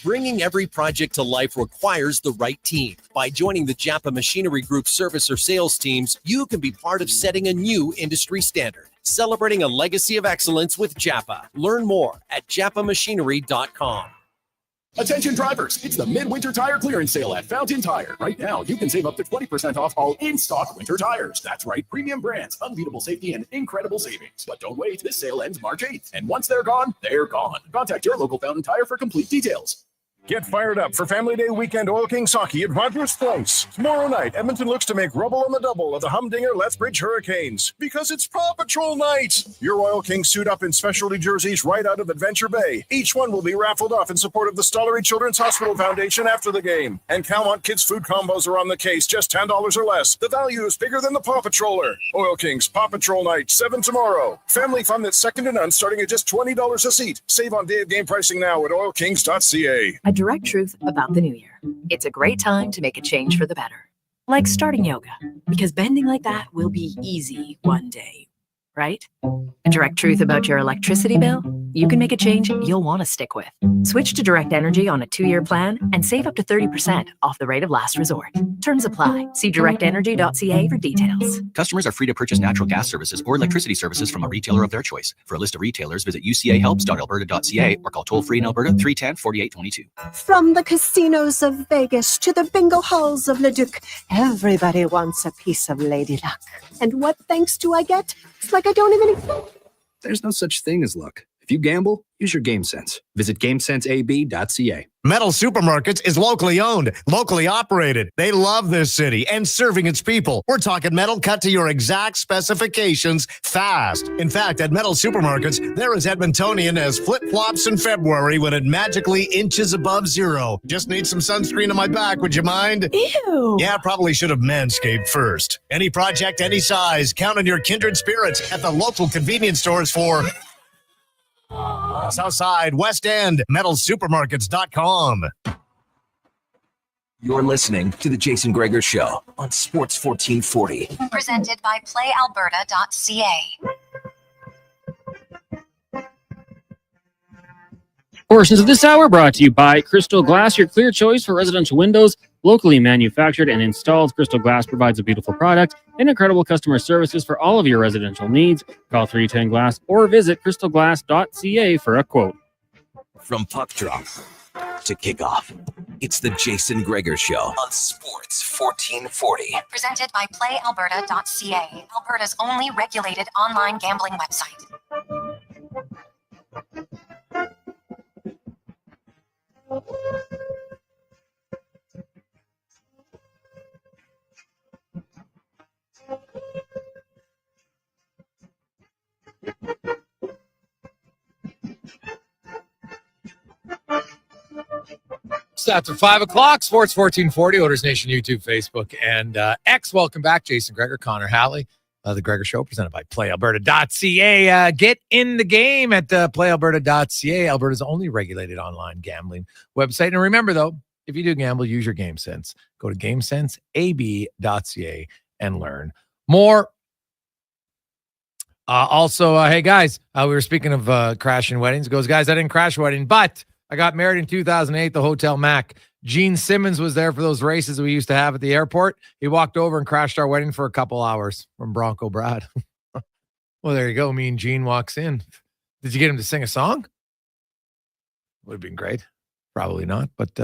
Speaker 26: Bringing every project to life requires the right team. By joining the Japa Machinery Group service or sales teams, you can be part of setting a new industry standard. Celebrating a legacy of excellence with Japa. Learn more at japamachinery.com.
Speaker 7: Attention drivers, it's the midwinter tire clearance sale at Fountain Tire. Right now, you can save up to 20% off all in-stock winter tires. That's right, premium brands, unbeatable safety, and incredible savings. But don't wait, this sale ends March 8th. And once they're gone, they're gone. Contact your local Fountain Tire for complete details.
Speaker 27: Get fired up for Family Day weekend Oil King Sake at Rogers Place. Tomorrow night, Edmonton looks to make rubble on the double of the Humdinger Lethbridge Hurricanes because it's Paw Patrol night. Your Oil Kings suit up in specialty jerseys right out of Adventure Bay. Each one will be raffled off in support of the Stollery Children's Hospital Foundation after the game. And Calmont Kids food combos are on the case, just $10 or less. The value is bigger than the Paw Patroller. Oil Kings Paw Patrol night, 7 tomorrow. Family fun that's second to none, starting at just $20 a seat. Save on day of game pricing now at oilkings.ca.
Speaker 28: A direct truth about the new year. It's a great time to make a change for the better. Like starting yoga, because bending like that will be easy one day, right? A direct truth about your electricity bill? You can make a change you'll want to stick with. Switch to Direct Energy on a 2-year plan and save up to 30% off the rate of last resort. Terms apply. See directenergy.ca for details.
Speaker 29: Customers are free to purchase natural gas services or electricity services from a retailer of their choice. For a list of retailers, visit ucahelps.alberta.ca or call toll-free in Alberta 310-4822.
Speaker 19: From the casinos of Vegas to the bingo halls of Leduc, everybody wants a piece of Lady Luck. And what thanks do I get? It's like I don't even...
Speaker 20: There's no such thing as luck. If you gamble, use your game sense. Visit GameSenseAB.ca.
Speaker 18: Metal Supermarkets is locally owned, locally operated. They love this city and serving its people. We're talking metal cut to your exact specifications fast. In fact, at Metal Supermarkets, they're as Edmontonian as flip-flops in February when it magically inches above zero. Just need some sunscreen on my back, would you mind?
Speaker 19: Ew.
Speaker 18: Yeah, probably should have manscaped first. Any project, any size, count on your kindred spirits at the local convenience stores for... Southside, West End, metalsupermarkets.com.
Speaker 11: You're listening to The Jason Gregor Show on Sports 1440.
Speaker 16: Presented by PlayAlberta.ca.
Speaker 2: Portions of this hour brought to you by Crystal Glass, your clear choice for residential windows. Locally manufactured and installed, Crystal Glass provides a beautiful product and incredible customer services for all of your residential needs. Call 310 Glass or visit crystalglass.ca for a quote.
Speaker 11: From puck drop to kickoff, it's The Jason Gregor Show on Sports 1440.
Speaker 16: Presented by PlayAlberta.ca, Alberta's only regulated online gambling website.
Speaker 1: It's after 5 o'clock, Sports 1440, Oilers Nation, YouTube, Facebook, and X. Welcome back, Jason Gregor, Connor Halley. The Gregor Show, presented by PlayAlberta.ca. Get in the game at PlayAlberta.ca, Alberta's only regulated online gambling website. And remember, though, if you do gamble, use your game sense. Go to GameSenseAB.ca and learn more. Also, hey, guys, we were speaking of crashing weddings. It goes, guys, I didn't crash a wedding, but I got married in 2008, the Hotel Mac. Gene Simmons was there for those races we used to have at the airport. He walked over and crashed our wedding for a couple hours from Bronco Brad. Well, there you go. Me and Gene walks in. Did you get him to sing a song? Would have been great. Probably not. But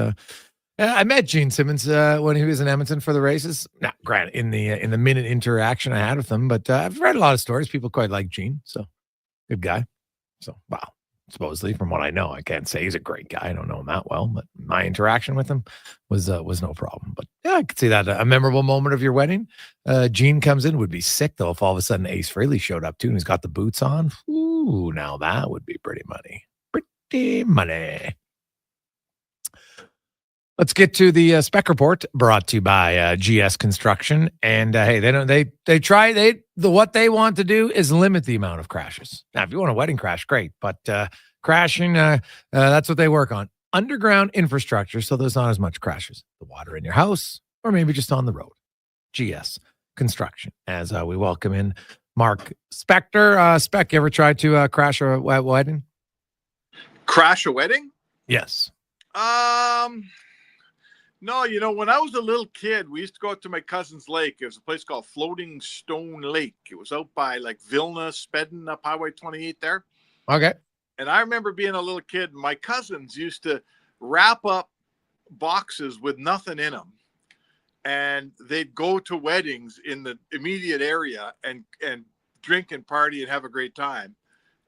Speaker 1: I met Gene Simmons when he was in Edmonton for the races. Now, granted, in the minute interaction I had with him, but I've read a lot of stories. People quite like Gene. So, good guy. So, wow. Supposedly, from what I know, I can't say he's a great guy. I don't know him that well, but my interaction with him was no problem. But yeah, I could see that a memorable moment of your wedding. Gene comes in, would be sick though if all of a sudden Ace Frehley showed up too, and he's got the boots on. Ooh, now that would be pretty money. Pretty money. Let's get to the Spec Report, brought to you by GS Construction. And hey, what they want to do is limit the amount of crashes. Now, if you want a wedding crash, great, but crashing, that's what they work on. Underground infrastructure, so there's not as much crashes. The water in your house, or maybe just on the road. GS Construction. As we welcome in Mark Spector. Spec, you ever tried to crash a wedding?
Speaker 4: Crash a wedding?
Speaker 1: Yes.
Speaker 4: No, when I was a little kid, we used to go out to my cousin's lake. It was a place called Floating Stone Lake. It was out by like Vilna, Spedden, up Highway 28 there.
Speaker 1: Okay.
Speaker 4: And I remember being a little kid, my cousins used to wrap up boxes with nothing in them. And they'd go to weddings in the immediate area and drink and party and have a great time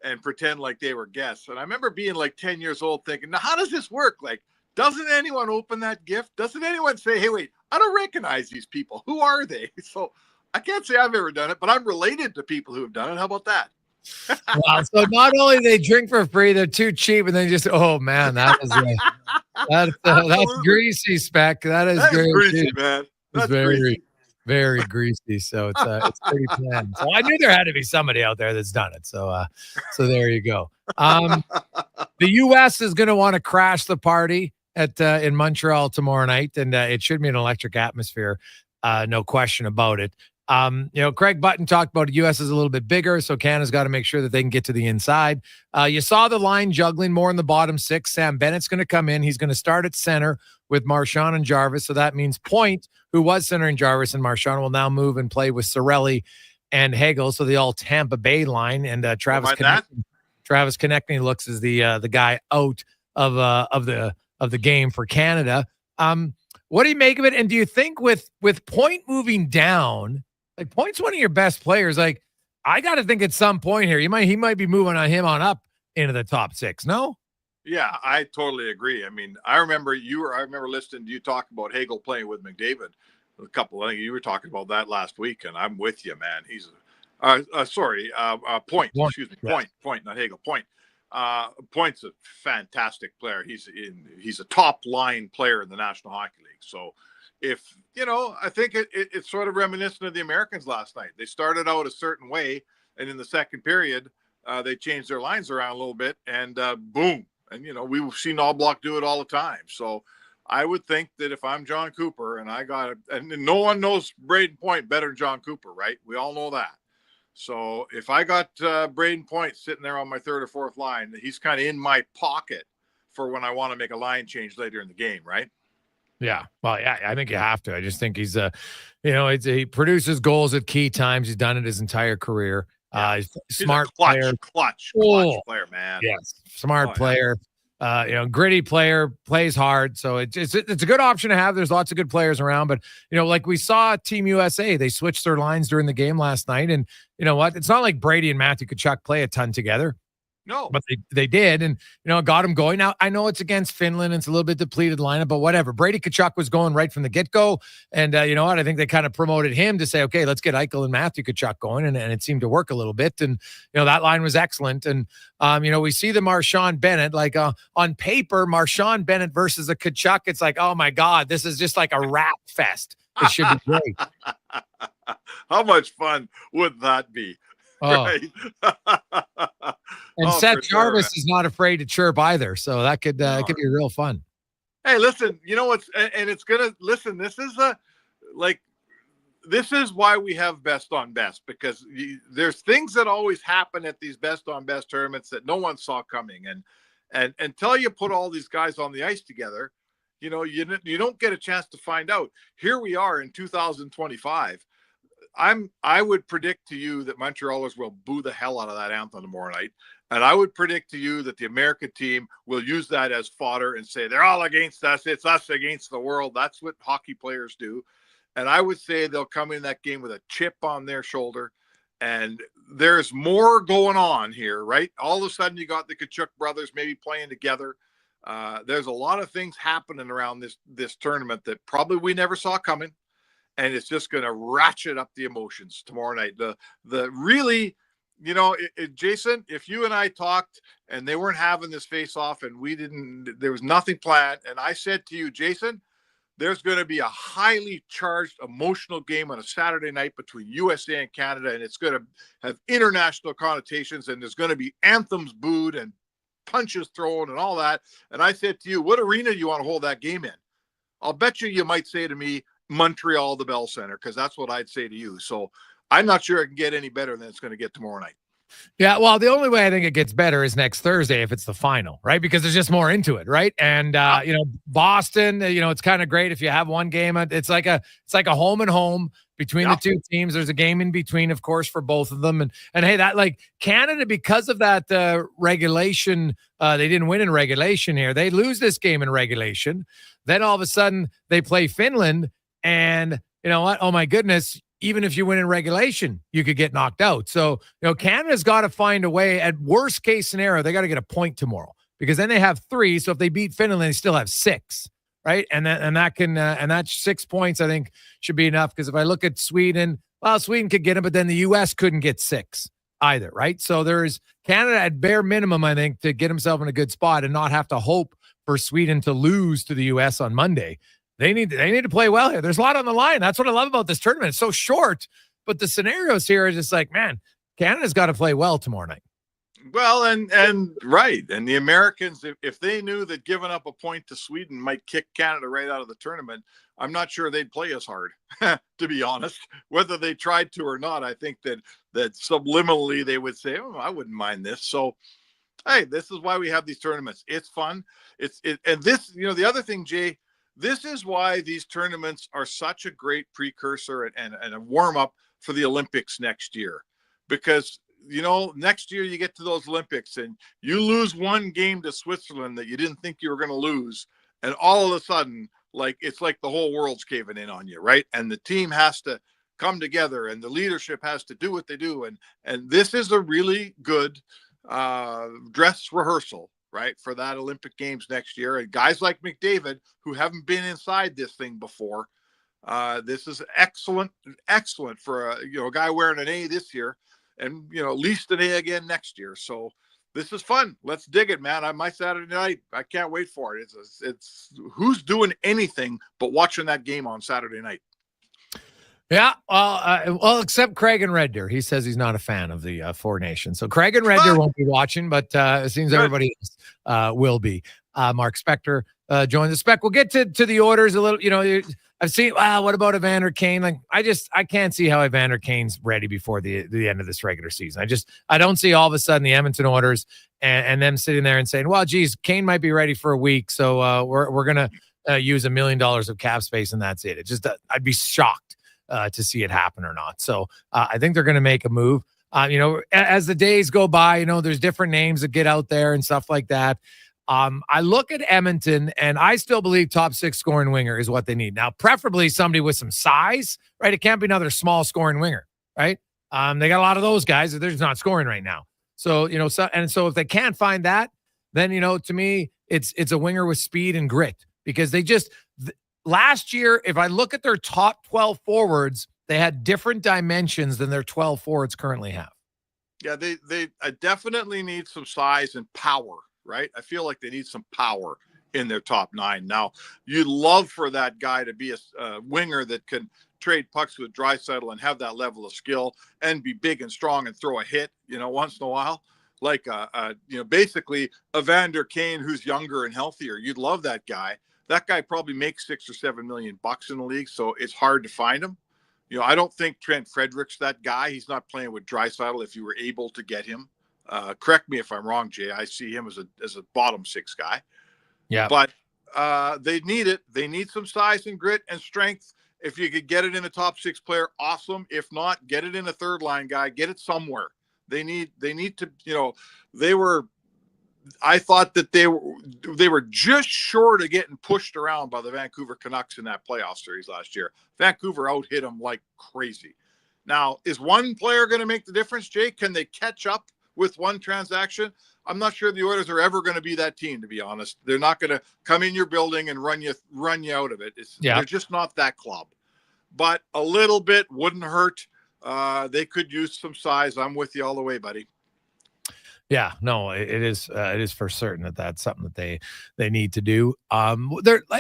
Speaker 4: and pretend like they were guests. And I remember being like 10 years old thinking, now, how does this work? Like, doesn't anyone open that gift? Doesn't anyone say, hey, wait, I don't recognize these people. Who are they? So I can't say I've ever done it, but I'm related to people who have done it. How about that?
Speaker 1: Wow. So not only they drink for free, they're too cheap, and then just, oh man, that's greasy, Spec. That's greasy,
Speaker 4: man.
Speaker 1: That's very, very greasy. So it's pretty planned. So I knew there had to be somebody out there that's done it. So there you go. The U.S. is going to want to crash the party in Montreal tomorrow night, and it should be an electric atmosphere, no question about it. Craig Button talked about the U.S. is a little bit bigger, so Canada's got to make sure that they can get to the inside. You saw the line juggling more in the bottom six. Sam Bennett's going to come in. He's going to start at center with Marchand and Jarvis, so that means Point, who was centering Jarvis and Marchand, will now move and play with Cirelli and Hagel, so the all Tampa Bay line, and Travis Konechny looks as the guy out of the game for Canada. What do you make of it? And do you think with Point moving down, like Point's one of your best players, like I got to think at some point here, he might be moving on him on up into the top six. No?
Speaker 4: Yeah, I totally agree. I mean, I remember listening to you talk about Hagel playing with McDavid. I think you were talking about that last week, and I'm with you, man. He's Point. Excuse me, Point, not Hagel. Point. Point's a fantastic player. He's a top line player in the National Hockey League. So if, I think it's sort of reminiscent of the Americans last night. They started out a certain way, and in the second period, they changed their lines around a little bit, and boom. And, we've seen Allblock do it all the time. So I would think that if I'm John Cooper and and no one knows Braden Point better than John Cooper, right? We all know that. So if I got Braden Point sitting there on my third or fourth line, he's kind of in my pocket for when I want to make a line change later in the game, right?
Speaker 1: Yeah. Well, yeah, I think you have to. I just think he's he produces goals at key times. He's done it his entire career. He's smart
Speaker 4: clutch player, man.
Speaker 1: Yes. Smart player. Gritty player, plays hard. So it's a good option to have. There's lots of good players around, but like we saw Team USA, they switched their lines during the game last night. And you know what? It's not like Brady and Matthew Tkachuk play a ton together.
Speaker 4: No,
Speaker 1: but they did, and got him going. Now I know it's against Finland, and it's a little bit depleted lineup, but whatever. Brady Tkachuk was going right from the get-go, and you know what? I think they kind of promoted him to say, okay, let's get Eichel and Matthew Tkachuk going, and it seemed to work a little bit. And that line was excellent. And we see the Marchand Bennett, like on paper, Marchand Bennett versus a Tkachuk. It's like, oh my God, this is just like a rap fest. It should be great.
Speaker 4: How much fun would that be?
Speaker 1: Oh.
Speaker 4: Right?
Speaker 1: And
Speaker 4: Oh,
Speaker 1: Seth
Speaker 4: for sure,
Speaker 1: Jarvis
Speaker 4: man.
Speaker 1: is not afraid to chirp either, so that could it could be real fun.
Speaker 4: Hey, listen, you know what's, and it's gonna listen. This is why we have best on best, because there's things that always happen at these best on best tournaments that no one saw coming, and until you put all these guys on the ice together, you know, you don't get a chance to find out. Here we are in 2025. I would predict to you that Montrealers will boo the hell out of that anthem tomorrow night. And I would predict to you that the American team will use that as fodder and say, they're all against us. It's us against the world. That's what hockey players do. And I would say they'll come in that game with a chip on their shoulder. And there's more going on here, right? All of a sudden you got the Tkachuk brothers maybe playing together. There's a lot of things happening around this tournament that probably we never saw coming. And it's just going to ratchet up the emotions tomorrow night. The really, you know, Jason, if you and I talked and they weren't having this face off and there was nothing planned. And I said to you, Jason, there's going to be a highly charged emotional game on a Saturday night between USA and Canada. And it's going to have international connotations, and there's going to be anthems booed and punches thrown and all that. And I said to you, what arena do you want to hold that game in? I'll bet you might say to me, Montreal, the Bell Center, because that's what I'd say to you. So I'm not sure it can get any better than it's going to get tomorrow night.
Speaker 1: Yeah, well, the only way I think it gets better is next Thursday if it's the final, right? Because there's just more into it, right? And you know, Boston, you know, it's kind of great if you have one game. It's like a home and home between the two teams. There's a game in between, of course, for both of them. And hey, that, like, Canada, because of that regulation, they didn't win in regulation here. They lose this game in regulation. Then all of a sudden they play Finland, and you know what? Oh my goodness. Even if you win in regulation, you could get knocked out. So, you know, Canada's got to find a way. At worst case scenario, they got to get a point tomorrow, because then they have 3. So if they beat Finland, they still have 6, right? And that 6 points, I think, should be enough. Because if I look at Sweden, well, Sweden could get them, but then the U.S. couldn't get 6 either, right? So there's Canada at bare minimum, I think, to get himself in a good spot and not have to hope for Sweden to lose to the U.S. on Monday. They need to play well here. There's a lot on the line. That's what I love about this tournament. It's so short, but the scenarios here are just like, man, Canada's got to play well tomorrow night.
Speaker 4: Well, and right. And the Americans, if they knew that giving up a point to Sweden might kick Canada right out of the tournament, I'm not sure they'd play as hard, to be honest. Whether they tried to or not, I think that subliminally they would say, oh, I wouldn't mind this. So, hey, this is why we have these tournaments. It's fun. And this, you know, the other thing, Jay, this is why these tournaments are such a great precursor and a warm-up for the Olympics next year. Because, you know, next year you get to those Olympics and you lose one game to Switzerland that you didn't think you were going to lose. And all of a sudden, like, it's like the whole world's caving in on you, right? And the team has to come together and the leadership has to do what they do. And this is a really good dress rehearsal, right, for that Olympic Games next year. And guys like McDavid, who haven't been inside this thing before, this is excellent for a guy wearing an A this year, and at least an A again next year. So this is fun. Let's dig it, man. My Saturday night, I can't wait for it. It's who's doing anything but watching that game on Saturday night.
Speaker 1: Yeah, well, except Craig and Red Deer. He says he's not a fan of the Four Nations. So Craig and Red Deer won't be watching, but it seems everybody else will be. Mark Spector joined the Spec. We'll get to the orders a little. I've seen, what about Evander Kane? Like, I can't see how Evander Kane's ready before the end of this regular season. I don't see all of a sudden the Edmonton orders and them sitting there and saying, well, geez, Kane might be ready for a week, so we're going to use $1 million of cap space and that's it. I'd be shocked to see it happen or not. So I think they're going to make a move. As the days go by, there's different names that get out there and stuff like that. I look at Edmonton and I still believe top 6 scoring winger is what they need. Now, preferably somebody with some size, right? It can't be another small scoring winger, right? They got a lot of those guys that they're just not scoring right now. So, so if they can't find that, then, to me, it's a winger with speed and grit, because they just, last year, if I look at their top 12 forwards, they had different dimensions than their 12 forwards currently have.
Speaker 4: Yeah, they definitely need some size and power, right? I feel like they need some power in their top 9. Now, you'd love for that guy to be a winger that can trade pucks with Draisaitl and have that level of skill and be big and strong and throw a hit, once in a while, like basically Evander Kane, who's younger and healthier. You'd love that guy. That guy probably makes $6 or $7 million in the league, so it's hard to find him. I don't think Trent Frederick's that guy. He's not playing with Draisaitl if you were able to get him. Correct me if I'm wrong, Jay. I see him as a bottom six guy.
Speaker 1: Yeah.
Speaker 4: But they need it. They need some size and grit and strength. If you could get it in a top six player, awesome. If not, get it in a third line guy. Get it somewhere. They need to, I thought that they were just short of getting pushed around by the Vancouver Canucks in that playoff series last year. Vancouver out-hit them like crazy. Now, is one player going to make the difference, Jay? Can they catch up with one transaction? I'm not sure the Oilers are ever going to be that team, to be honest. They're not going to come in your building and run you out of it. They're just not that club. But a little bit wouldn't hurt. They could use some size. I'm with you all the way, buddy.
Speaker 1: Yeah, no, it is for certain that's something that they need to do. And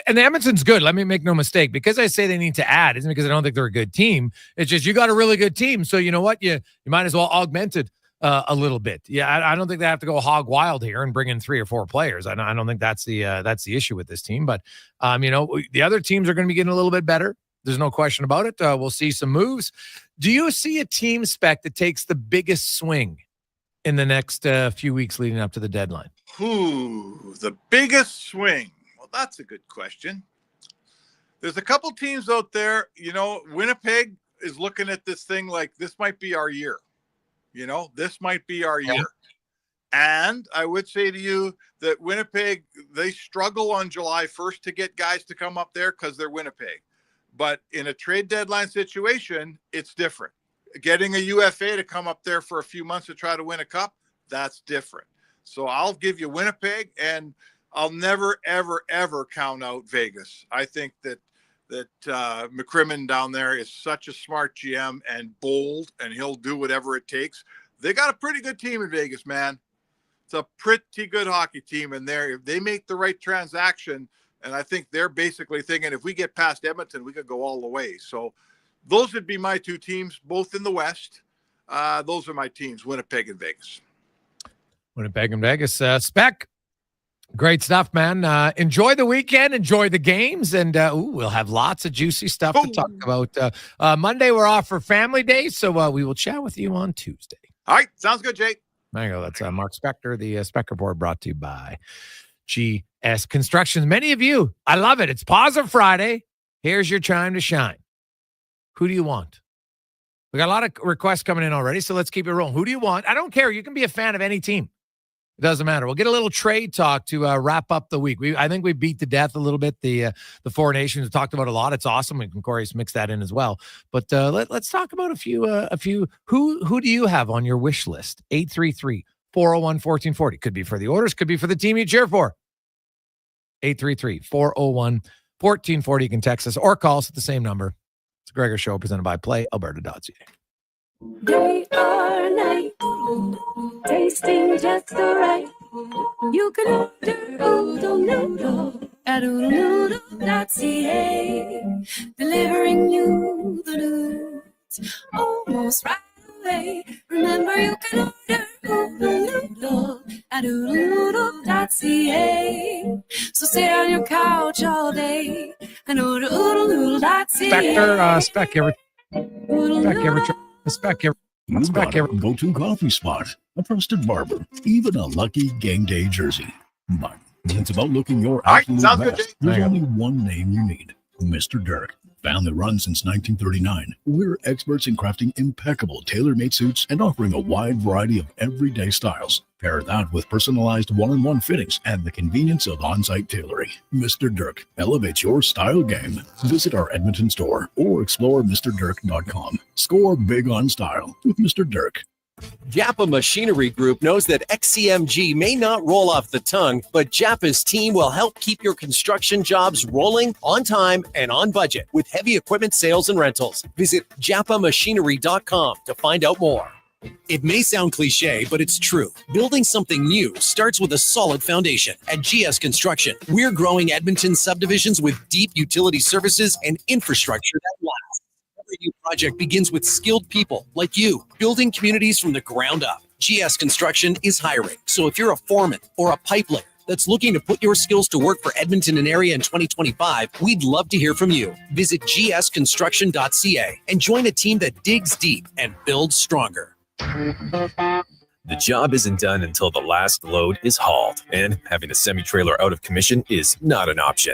Speaker 1: Edmonton's good. Let me make no mistake. Because I say they need to add isn't because I don't think they're a good team. It's just you got a really good team, so you know what, you might as well augment it a little bit. Yeah, I don't think they have to go hog wild here and bring in 3 or 4 players. I don't think that's the issue with this team. But the other teams are going to be getting a little bit better. There's no question about it. We'll see some moves. Do you see a team spec that takes the biggest swing in the next few weeks leading up to the deadline?
Speaker 4: The biggest swing. Well, that's a good question. There's a couple teams out there, Winnipeg is looking at this thing like this might be our year. This might be our year. And I would say to you that Winnipeg, they struggle on July 1st to get guys to come up there because they're Winnipeg. But in a trade deadline situation, it's different. Getting a UFA to come up there for a few months to try to win a cup, that's different. So I'll give you Winnipeg, and I'll never, ever, ever count out Vegas. I think that McCrimmon down there is such a smart GM and bold, and he'll do whatever it takes. They got a pretty good team in Vegas, man. It's a pretty good hockey team in there. If they make the right transaction, and I think they're basically thinking if we get past Edmonton, we could go all the way. So those would be my 2 teams, both in the West. Those are my teams, Winnipeg and Vegas.
Speaker 1: Winnipeg and Vegas. Spec, great stuff, man. Enjoy the weekend. Enjoy the games. And we'll have lots of juicy stuff to talk about. Monday, we're off for Family Day, so we will chat with you on Tuesday.
Speaker 4: All right. Sounds good, Jake.
Speaker 1: There you go. That's Mark Spector, the Spec Report, brought to you by GS Constructions. Many of you, I love it. It's Positive Friday. Here's your time to shine. Who do you want? We got a lot of requests coming in already, so let's keep it rolling. Who do you want? I don't care. You can be a fan of any team. It doesn't matter. We'll get a little trade talk to wrap up the week. I think we beat to death a little bit the 4 nations. We talked about a lot. It's awesome. We can, of course, mix that in as well. But let's talk about a few. Who do you have on your wish list? 833-401-1440. Could be for the Oilers. Could be for the team you cheer for. 833-401-1440. You can text us or call us at the same number. It's a Gregor Show presented by PlayAlberta.ca.
Speaker 15: Day or night, tasting just the right. You can order Oodle Noodle at oodlenoodle.ca. Delivering you the news almost right away. Remember, you can order Oodle Noodle at oodlenoodle.ca. So sit on your couch all day and order oodlenoodle.ca.
Speaker 3: You've got a go-to coffee spot, a trusted barber, even a lucky game day jersey. But when it's about looking your absolute best, there's only one name you need, Mr. Dirk. Family run since 1939, we're experts in crafting impeccable tailor-made suits and offering a wide variety of everyday styles. Pair that with personalized one-on-one fittings and the convenience of on-site tailoring. Mr. Dirk elevates your style game. Visit our Edmonton store or explore MrDirk.com. Score big on style with Mr. Dirk.
Speaker 26: Japa Machinery Group knows that XCMG may not roll off the tongue, but Japa's team will help keep your construction jobs rolling on time and on budget with heavy equipment sales and rentals. Visit japamachinery.com to find out more. It may sound cliche, but it's true. Building something new starts with a solid foundation. At GS Construction, we're growing Edmonton subdivisions with deep utility services and infrastructure that lasts. Every new project begins with skilled people like you, building communities from the ground up. GS Construction is hiring. So if you're a foreman or a pipe layer that's looking to put your skills to work for Edmonton and area in 2025, we'd love to hear from you. Visit gsconstruction.ca and join a team that digs deep and builds stronger.
Speaker 5: The job isn't done until the last load is hauled, and having a semi-trailer out of commission is not an option.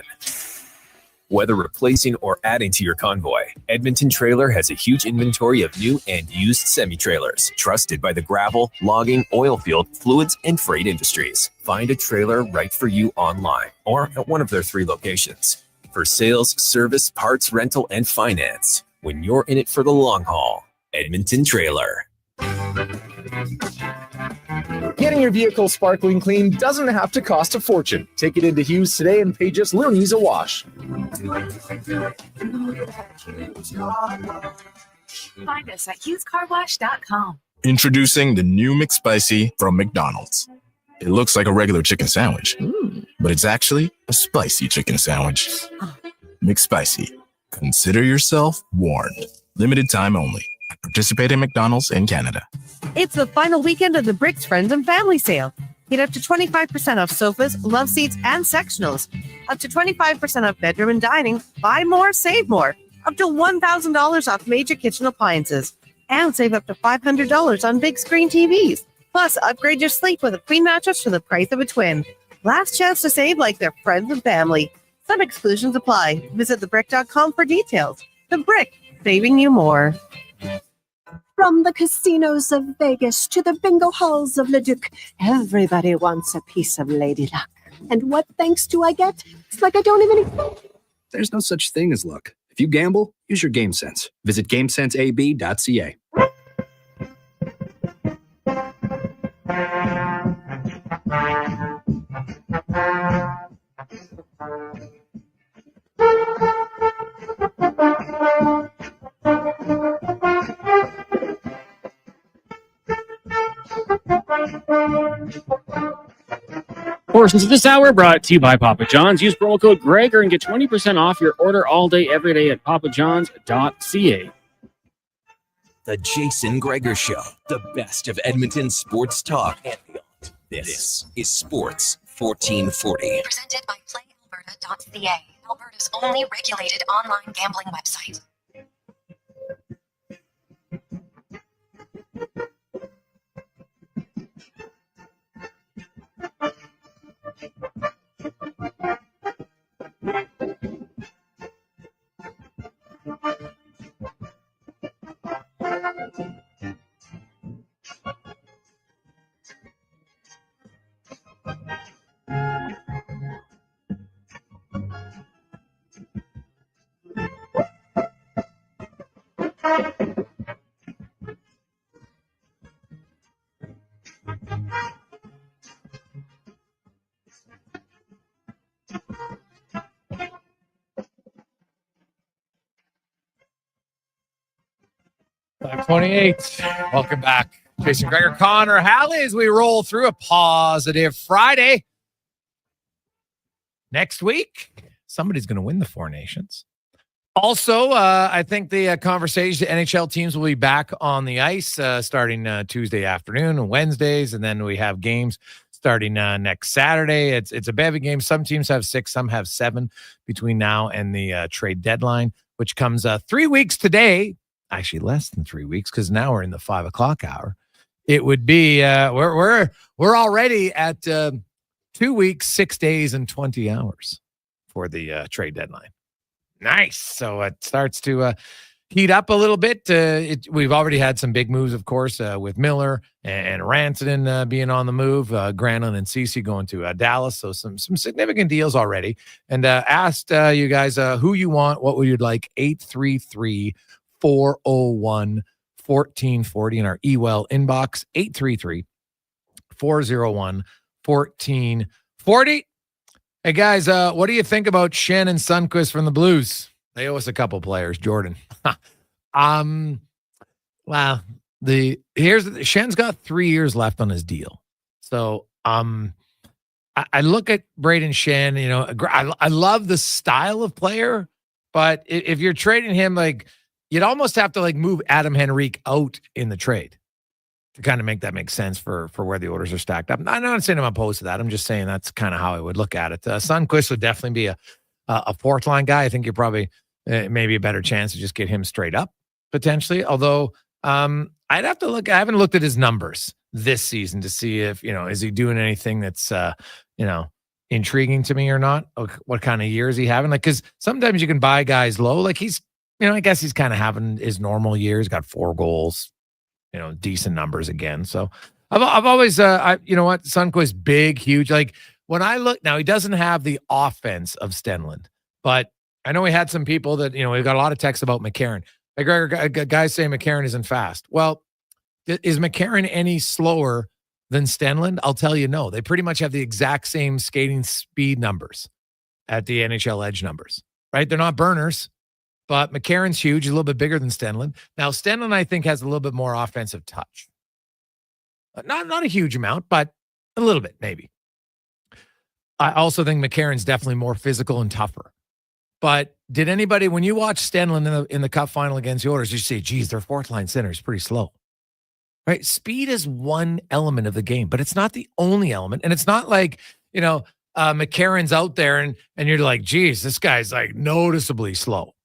Speaker 5: Whether replacing or adding to your convoy, Edmonton Trailer has a huge inventory of new and used semi-trailers, trusted by the gravel, logging, oil field, fluids, and freight industries. Find a trailer right for you online or at one of their 3 locations. For sales, service, parts, rental, and finance, when you're in it for the long haul, Edmonton Trailer.
Speaker 6: Getting your vehicle sparkling clean doesn't have to cost a fortune. Take it into Hughes today and pay just loonies a wash.
Speaker 28: Find us at hughescarwash.com.
Speaker 8: Introducing the new McSpicy from McDonald's. It looks like a regular chicken sandwich, but it's actually a spicy chicken sandwich. McSpicy. Consider yourself warned. Limited time only. Participate in McDonald's in Canada.
Speaker 9: It's the final weekend of the Bricks Friends and Family Sale. Get up to 25% off sofas, love seats, and sectionals. Up to 25% off bedroom and dining. Buy more, save more. Up to $1,000 off major kitchen appliances. And save up to $500 on big screen TVs. Plus, upgrade your sleep with a queen mattress for the price of a twin. Last chance to save like their friends and family. Some exclusions apply. Visit thebrick.com for details. The Brick, saving you more.
Speaker 19: From the casinos of Vegas to the bingo halls of Leduc, everybody wants a piece of Lady Luck. And what thanks do I get? It's like I don't even...
Speaker 20: There's no such thing as luck. If you gamble, use your game sense. Visit GameSenseAB.ca.
Speaker 2: Portions of this hour brought to you by Papa John's. Use promo code Gregor and get 20% off your order all day, every day at papajohns.ca.
Speaker 11: The Jason Gregor Show, the best of Edmonton sports talk and beyond. This is Sports 1440.
Speaker 16: Presented by PlayAlberta.ca, Alberta's only regulated online gambling website.
Speaker 1: .28. Welcome back. Jason Gregor, Connor Halley, as we roll through a positive Friday. Next week, somebody's going to win the Four Nations. Also, I think the conversation, NHL teams will be back on the ice starting Tuesday afternoon and Wednesdays, and then we have games starting next Saturday. It's a bevy game. Some teams have 6, some have 7 between now and the trade deadline, which comes 3 weeks today. Actually, less than 3 weeks, because now we're in the 5 o'clock hour. It would be we're already at 2 weeks, 6 days, and 20 hours for the trade deadline. Nice. So it starts to heat up a little bit. We've already had some big moves, of course, with Miller and Rantanen being on the move. Granlund and Ceci going to Dallas. So some significant deals already. And asked you guys who you want, what would you like? 833-401-1440 in our email inbox. 833-401-1440. Hey guys, what do you think about Shen and Sundqvist from the Blues? They owe us a couple players, Jordan. Well, Shen's got 3 years left on his deal. So I look at Braden Shen, I love the style of player, but if you're trading him, like, you'd almost have to like move Adam Henrique out in the trade to kind of make that make sense for where the Oilers are stacked up. I'm not saying I'm opposed to that. I'm just saying that's kind of how I would look at it. Sundqvist would definitely be a fourth line guy. I think you're probably maybe a better chance to just get him straight up potentially. Although I'd have to look. I haven't looked at his numbers this season to see if, is he doing anything that's, intriguing to me or not? What kind of year is he having? Like, because sometimes you can buy guys low. Like he's, I guess he's kind of having his normal year. He's got 4 goals, decent numbers again. So I've always, Sundqvist, big, huge. Like when I look now, he doesn't have the offense of Stenlund, but I know we had some people that, we got a lot of texts about McCarron. Like guys say McCarron isn't fast. Well, is McCarron any slower than Stenlund? I'll tell you no. They pretty much have the exact same skating speed numbers at the NHL Edge numbers, right? They're not burners, but McCarron's huge. He's a little bit bigger than Stenlund. Now, Stenlund, I think, has a little bit more offensive touch. Not a huge amount, but a little bit, maybe. I also think McCarron's definitely more physical and tougher. But did anybody, when you watch Stenlund in the Cup final against the Oilers, you say, geez, their fourth line center is pretty slow. Right? Speed is one element of the game, but it's not the only element. And it's not like, McCarron's out there and you're like, geez, this guy's like noticeably slow.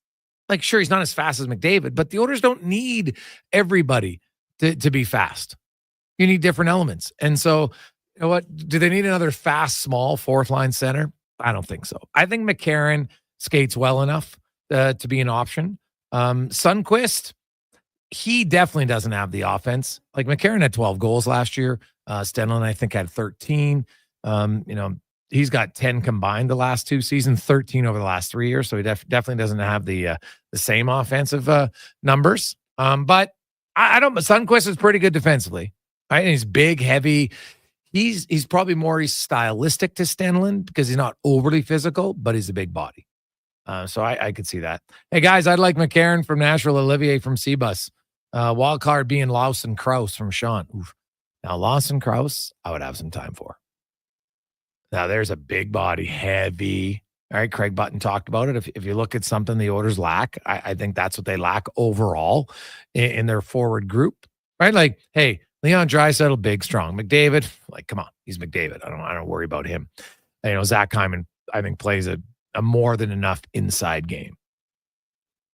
Speaker 1: Like, sure, he's not as fast as McDavid, but the Oilers don't need everybody to be fast. You need different elements. And so, what? Do they need another fast, small fourth line center? I don't think so. I think McCarron skates well enough to be an option. Sundqvist, he definitely doesn't have the offense. Like McCarron had 12 goals last year. Stenlund, I think, had 13. He's got 10 combined the last 2 seasons, 13 over the last 3 years. So he definitely doesn't have the same offensive numbers. But I don't. Sundqvist is pretty good defensively, right? And he's big, heavy. He's probably more stylistic to Stenlund because he's not overly physical, but he's a big body. So I could see that. Hey guys, I'd like McCarron from Nashville, Olivier from Seabus. Wild card being Lawson Krause from Sean. Oof. Now Lawson Krause, I would have some time for. Now there's a big body, heavy. All right, Craig Button talked about it. If you look at something the Oilers lack, I think that's what they lack overall in their forward group. Right? Like, hey, Leon Draisaitl, big, strong. McDavid, like, come on, he's McDavid. I don't worry about him. Zach Hyman, I think, plays a more than enough inside game.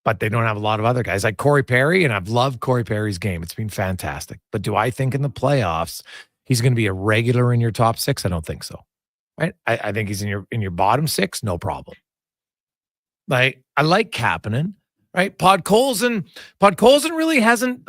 Speaker 1: But they don't have a lot of other guys like Corey Perry, and I've loved Corey Perry's game. It's been fantastic. But do I think in the playoffs he's going to be a regular in your top 6? I don't think so. Right? I think he's in your bottom 6, no problem. Like, I like Kapanen, right? Podkolzin really hasn't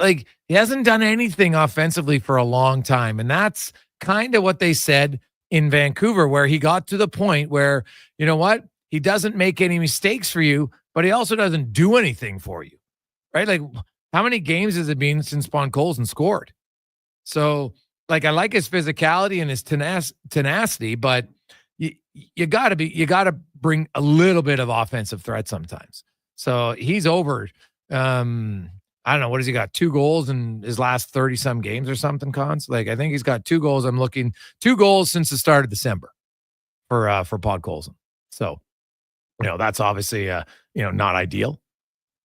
Speaker 1: done anything offensively for a long time. And that's kind of what they said in Vancouver, where he got to the point where, you know what? He doesn't make any mistakes for you, but he also doesn't do anything for you, right? Like, how many games has it been since Podkolzin scored? So, like, I like his physicality and his tenacity, but you gotta bring a little bit of offensive threat sometimes. So he's over. I don't know, what has he got? 2 goals in his last 30 some games or something, Cons? Like, I think he's got 2 goals. 2 goals since the start of December for Podkolzin. So, that's obviously, not ideal.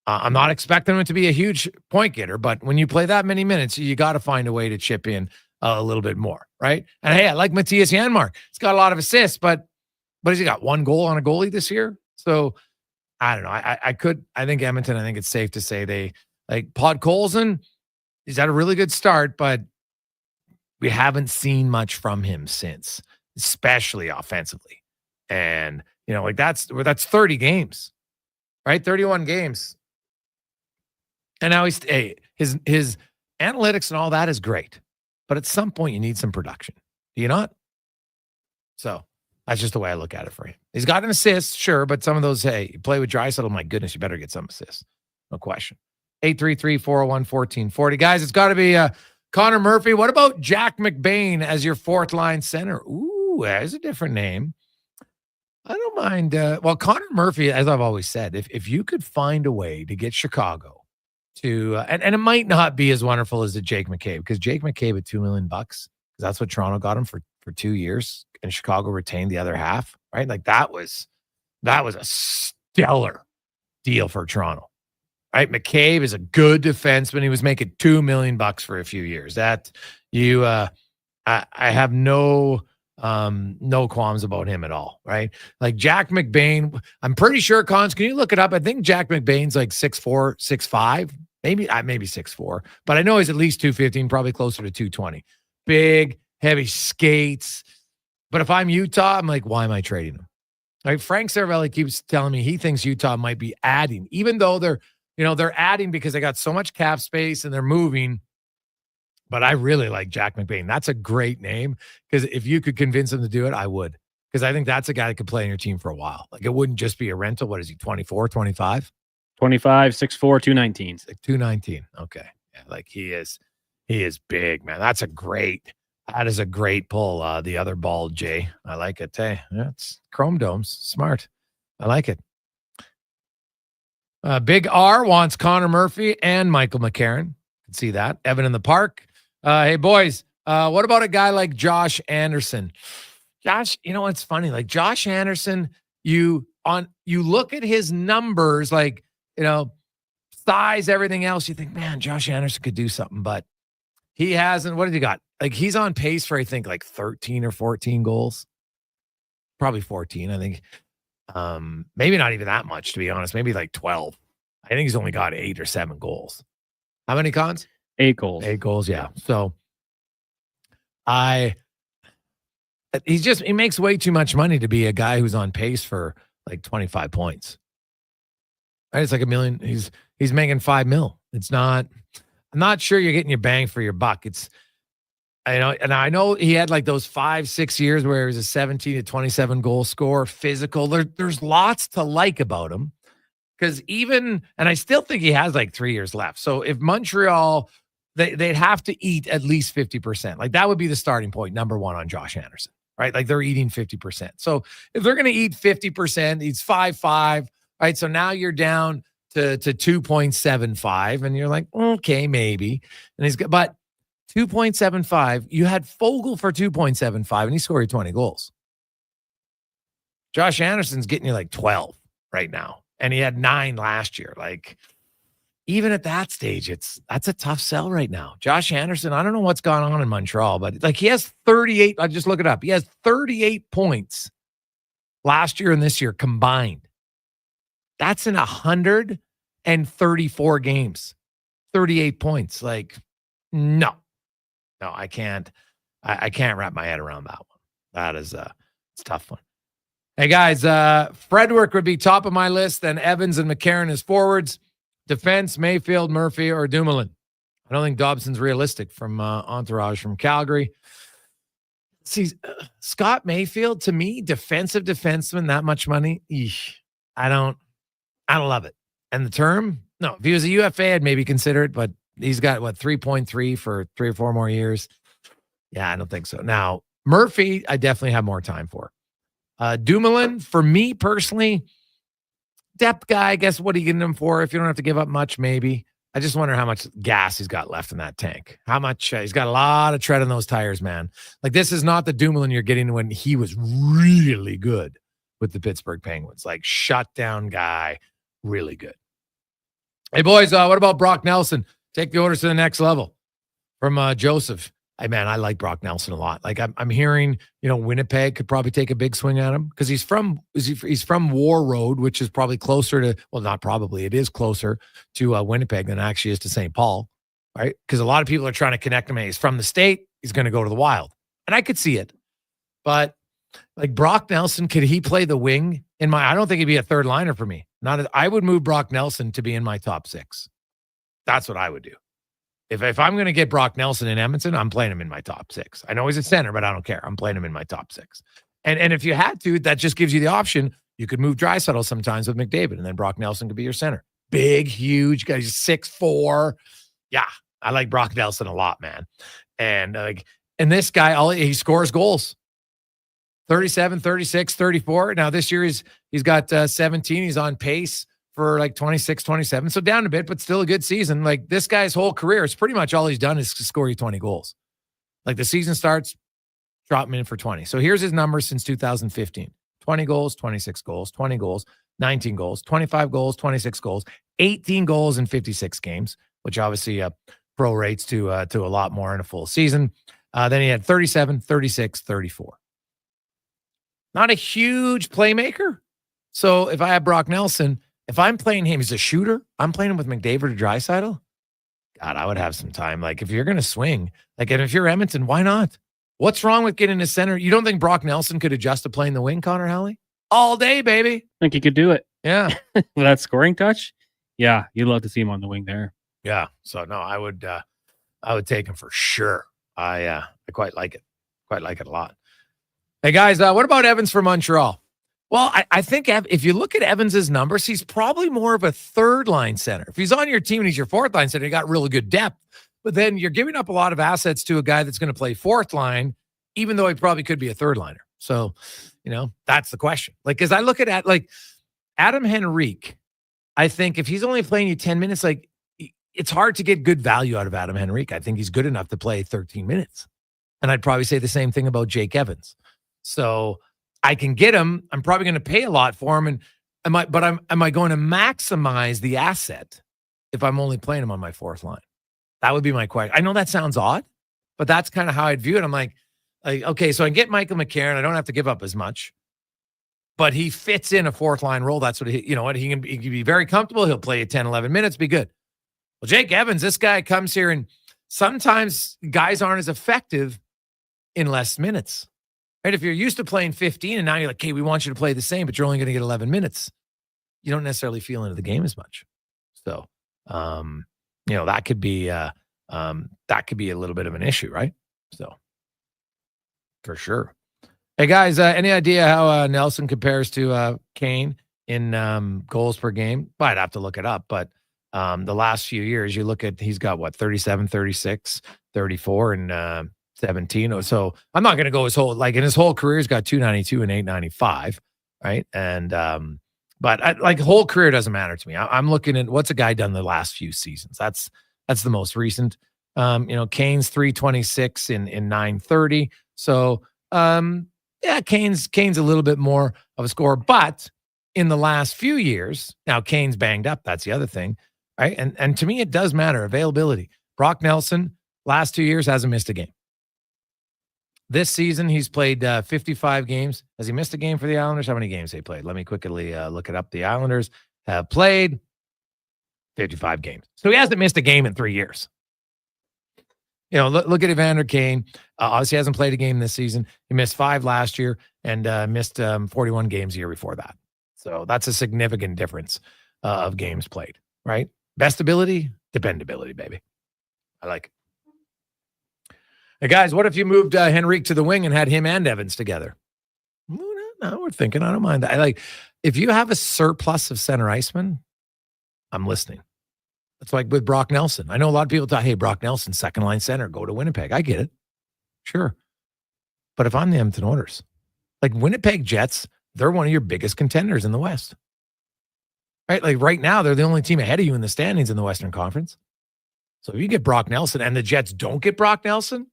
Speaker 1: I'm not expecting him to be a huge point getter, but when you play that many minutes, you got to find a way to chip in a little bit more, right? And hey, I like Matthias Janmark. He's got a lot of assists, but has he got 1 goal on a goalie this year? So I don't know. I think Edmonton, I think it's safe to say they like Podkolzin. He's had a really good start, but we haven't seen much from him since, especially offensively. And that's 30 games, right? 31 games. And now his analytics and all that is great. But at some point you need some production. Do you not? So that's just the way I look at it for him. He's got an assist, sure, but some of those, hey, you play with Draisaitl, my goodness, you better get some assists. No question. 833-401-1440. Guys, it's got to be Connor Murphy. What about Jack McBain as your fourth line center? Ooh, there's a different name. I don't mind. Connor Murphy, as I've always said, if you could find a way to get Chicago to, and it might not be as wonderful as the Jake McCabe, because Jake McCabe at $2 million, because that's what Toronto got him for 2 years, and Chicago retained the other half, right? Like that was a stellar deal for Toronto. right? McCabe is a good defenseman. He was making $2 million for a few years. That I have no qualms about him at all, right? Like Jack McBain, I'm pretty sure, Cons, can you look it up? I think Jack McBain's like 6'4", 6'5", maybe 6'4", but I know he's at least 215, probably closer to 220. Big, heavy skates. But if I'm Utah, I'm like, why am I trading him? Like Frank Cervelli keeps telling me he thinks Utah might be adding, even though they're adding because they got so much cap space and they're moving. But I really like Jack McBain. That's a great name, because if you could convince him to do it, I would. Because I think that's a guy that could play on your team for a while. Like, it wouldn't just be a rental. What is he, 24, 25?
Speaker 2: 25, 6'4", 219.
Speaker 1: Like 219. Okay. Yeah, like he is big, man. That is a great pull. The other ball, Jay. I like it. Hey, yeah, it's Chrome Domes. Smart. I like it. Big R wants Connor Murphy and Michael McCarron. Can see that. Evan in the Park. Hey, boys, what about a guy like Josh Anderson? Josh, what's funny? Like Josh Anderson, you look at his numbers, like, size, everything else, you think, man, Josh Anderson could do something, but he hasn't. What did he got? Like, he's on pace for, I think, like 13 or 14 goals. Probably 14, I think. Maybe not even that much, to be honest. Maybe like 12. I think he's only got 8 or 7 goals. How many, Cons?
Speaker 2: 8 goals.
Speaker 1: 8 goals, yeah. So he makes way too much money to be a guy who's on pace for like 25 points. Right? It's like $1 million. He's making $5 million. It's not. I'm not sure you're getting your bang for your buck. I know he had like those 5-6 years where he was a 17 to 27 goal scorer, physical. There's lots to like about him. Because and I still think he has like 3 years left. So if Montreal, they'd have to eat at least 50%. Like that would be the starting point, number one, on Josh Anderson, right? Like they're eating 50%. So if they're going to eat 50%, he's 5.5, right? So now you're down to 2.75, and you're like, okay, maybe. And he's got, but 2.75, you had Fogle for 2.75, and he scored you 20 goals. Josh Anderson's getting you like 12 right now. And he had 9 last year. Like, even at that stage, that's a tough sell right now. Josh Anderson, I don't know what's gone on in Montreal, but like he has 38. I just look it up. He has 38 points last year and this year combined. That's in 134 games. 38 points. Like, no, I can't. I can't wrap my head around that one. That is it's a tough one. Hey, guys, Frederick would be top of my list, then Evans and McCarron as forwards. Defense, Mayfield, Murphy, or Dumoulin. I don't think Dobson's realistic from Entourage from Calgary. See, Scott Mayfield, to me, defensive defenseman, that much money, I don't love it. And the term, no, if he was a UFA, I'd maybe consider it, but he's got, 3.3 for 3 or 4 more years? Yeah, I don't think so. Now, Murphy, I definitely have more time for. Dumoulin, for me personally, depth guy, I guess. What are you getting him for? If you don't have to give up much, maybe. I just wonder how much gas he's got left in that tank. How much he's got a lot of tread on those tires, man. Like, this is not the Dumoulin you're getting when he was really good with the Pittsburgh Penguins. Like, shutdown guy, really good. Hey, boys, what about Brock Nelson? Take the orders to the next level from Joseph. Hey, man, I like Brock Nelson a lot. Like, I'm hearing, Winnipeg could probably take a big swing at him because he's from War Road, which is probably closer to, well, not probably, it is closer to Winnipeg than it actually is to St. Paul, right? Because a lot of people are trying to connect him. Hey, he's from the state. He's going to go to the Wild. And I could see it. But like Brock Nelson, could he play the wing I don't think he'd be a third liner for me. I would move Brock Nelson to be in my top 6. That's what I would do. If I'm going to get Brock Nelson in Edmonton, I'm playing him in my top 6. I know he's a center, but I don't care. I'm playing him in my top 6. And if you had to, that just gives you the option. You could move Draisaitl sometimes with McDavid, and then Brock Nelson could be your center. Big, huge guy, 6'4". Yeah, I like Brock Nelson a lot, man. And this guy, he scores goals. 37, 36, 34. Now this year he's got 17. He's on pace for like 26, 27. So down a bit, but still a good season. Like, this guy's whole career, it's pretty much all he's done is score you 20 goals. Like, the season starts, drop him in for 20. So here's his numbers since 2015. 20 goals, 26 goals, 20 goals, 19 goals, 25 goals, 26 goals, 18 goals in 56 games, which obviously prorates to a lot more in a full season. Then he had 37, 36, 34. Not a huge playmaker. So if I have Brock Nelson, if I'm playing him, he's a shooter. I'm playing him with McDavid or Draisaitl. God, I would have some time. Like, if you're going to swing, like, and if you're Edmonton, why not? What's wrong with getting a center? You don't think Brock Nelson could adjust to playing the wing, Connor Halley? All day, baby.
Speaker 2: I think he could do it.
Speaker 1: Yeah.
Speaker 2: With that scoring touch. Yeah. You'd love to see him on the wing there.
Speaker 1: Yeah. So no, I would take him for sure. I quite like it. Quite like it a lot. Hey guys, what about Evans for Montreal? Well, I think if you look at Evans's numbers, he's probably more of a third line center. If he's on your team and he's your fourth line center, you got really good depth. But then you're giving up a lot of assets to a guy that's going to play fourth line, even though he probably could be a third liner. So, that's the question. Like, as I look at like Adam Henrique, I think if he's only playing you 10 minutes, like, it's hard to get good value out of Adam Henrique. I think he's good enough to play 13 minutes. And I'd probably say the same thing about Jake Evans. So I can get him. I'm probably going to pay a lot for him. And am I going to maximize the asset if I'm only playing him on my fourth line? That would be my question. I know that sounds odd, but that's kind of how I'd view it. I'm like, okay, so I get Michael McCarron. I don't have to give up as much, but he fits in a fourth line role. That's what he can be very comfortable. He'll play 10, 11 minutes, be good. Well, Jake Evans, this guy comes here, and sometimes guys aren't as effective in less minutes. Right? If you're used to playing 15 and now you're like, okay, we want you to play the same, but you're only going to get 11 minutes, you don't necessarily feel into the game as much. So, that could be a little bit of an issue, right? So, for sure. Hey guys, any idea how Nelson compares to Kane in goals per game? I'd have to look it up, but the last few years, you look at, he's got 37, 36, 34, and 17. So I'm not going to go in his whole career, he's got 292 and 895, right? And but whole career doesn't matter to me. I'm looking at what's a guy done the last few seasons. That's the most recent. Kane's 326 in 930. So Kane's a little bit more of a scorer, but in the last few years, now Kane's banged up. That's the other thing, right? And to me, it does matter. Availability. Brock Nelson, last 2 years, hasn't missed a game. This season, he's played 55 games. Has he missed a game for the Islanders? How many games they played? Let me quickly look it up. The Islanders have played 55 games. So he hasn't missed a game in 3 years. Look at Evander Kane. Obviously hasn't played a game this season. He missed 5 last year and missed 41 games a year before that. So that's a significant difference of games played, right? Best ability, dependability, baby. I like it. Hey, guys, what if you moved Henrique to the wing and had him and Evans together? No, we're thinking. I don't mind that. If you have a surplus of center icemen, I'm listening. It's like with Brock Nelson. I know a lot of people thought, hey, Brock Nelson, second line center, go to Winnipeg. I get it. Sure. But if I'm the Edmonton Oilers, like Winnipeg Jets, they're one of your biggest contenders in the West. Right? Like right now, they're the only team ahead of you in the standings in the Western Conference. So if you get Brock Nelson and the Jets don't get Brock Nelson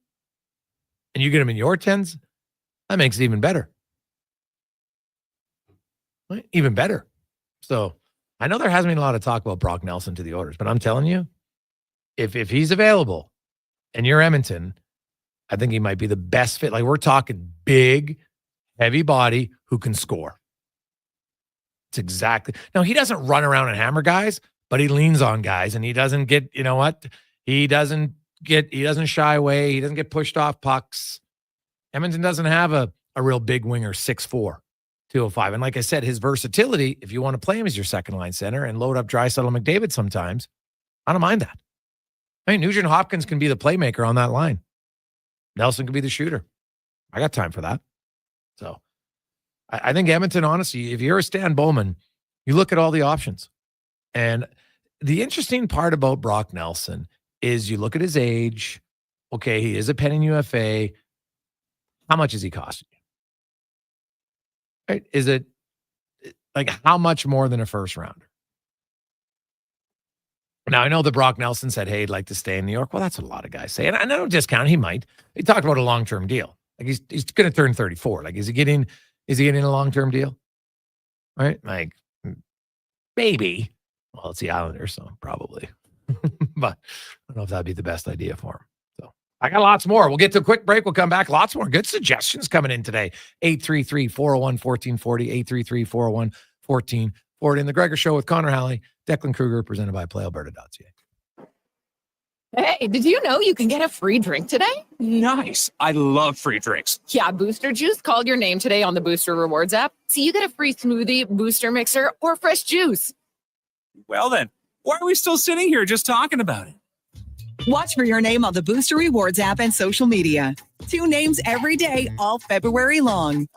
Speaker 1: and you get him in your 10s, that makes it even better. Right? Even better. So I know there hasn't been a lot of talk about Brock Nelson to the Oilers, but I'm telling you, if he's available and you're Edmonton, I think he might be the best fit. Like, we're talking big, heavy body who can score. It's exactly. Now, he doesn't run around and hammer guys, but he leans on guys, and he doesn't get, he doesn't shy away. He doesn't get pushed off pucks. Edmonton doesn't have a real big winger, 6'4", 205. And like I said, his versatility, if you want to play him as your second line center and load up Draisaitl and McDavid sometimes, I don't mind that. I mean, Nugent Hopkins can be the playmaker on that line. Nelson can be the shooter. I got time for that. So I think Edmonton, honestly, if you're a Stan Bowman, you look at all the options. And the interesting part about Brock Nelson is you look at his age. Okay, he is a penny UFA. How much is he costing you? Right? Is it like how much more than a first rounder? Now, I know that Brock Nelson said, hey, he'd like to stay in New York. Well, that's what a lot of guys say. And I don't discount, he might. He talked about a long-term deal. Like he's going to turn 34. Like, is he getting a long-term deal? Right? Like, Maybe. Well, it's the Islanders, so probably. But I don't know if that'd be the best idea for him. So I got lots more. We'll get to a quick break. We'll come back. Lots more good suggestions coming in today. 833-401-1440, 833-401-1440. And the Gregor Show with Connor Halley, Declan Kruger, presented by PlayAlberta.ca.
Speaker 10: Hey, did you know you can get a free drink today?
Speaker 12: Nice. I love free drinks.
Speaker 10: Yeah, Booster Juice called your name today on the Booster Rewards app. So you get a free smoothie, booster mixer, or fresh juice.
Speaker 12: Well then, why are we still sitting here just talking about it?
Speaker 13: Watch for your name on the Booster Rewards app and social media. 2 names every day, all February long.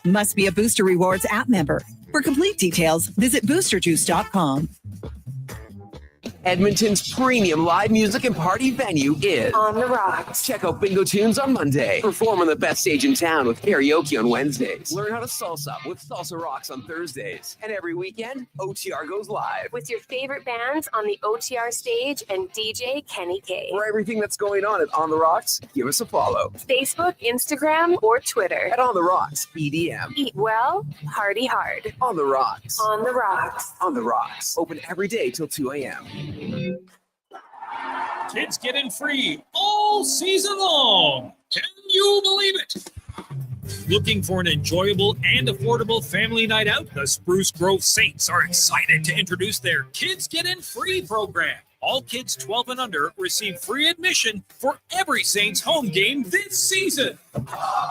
Speaker 13: Must be a Booster Rewards app member. For complete details, visit boosterjuice.com.
Speaker 11: Edmonton's premium live music and party venue is
Speaker 10: On the Rocks.
Speaker 11: Check out Bingo Tunes on Monday. Perform on the best stage in town with karaoke on Wednesdays. Learn how to salsa with Salsa Rocks on Thursdays. And every weekend, OTR goes live.
Speaker 14: With your favorite bands on the OTR stage and DJ Kenny K.
Speaker 11: For everything that's going on at On the Rocks, give us a follow.
Speaker 14: Facebook, Instagram, or Twitter.
Speaker 11: At On the Rocks, EDM.
Speaker 14: Eat well, party hard.
Speaker 11: On the Rocks.
Speaker 14: On the Rocks.
Speaker 11: On the Rocks. Open every day till 2 a.m.
Speaker 17: Kids get in free all season long. Can you believe it? Looking for an enjoyable and affordable family night out? The Spruce Grove Saints are excited to introduce their Kids Get In Free program. All kids 12 and under receive free admission for every Saints home game this season.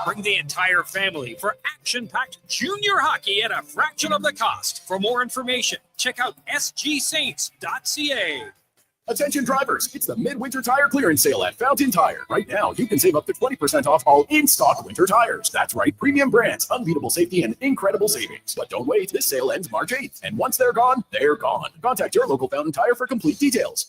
Speaker 17: Bring the entire family for action-packed junior hockey at a fraction of the cost. For more information, check out sgsaints.ca.
Speaker 6: Attention drivers, it's the midwinter tire clearance sale at Fountain Tire. Right now, you can save up to 20% off all in-stock winter tires. That's right, premium brands, unbeatable safety, and incredible savings. But don't wait, this sale ends March 8th. And once they're gone, they're gone. Contact your local Fountain Tire for complete details.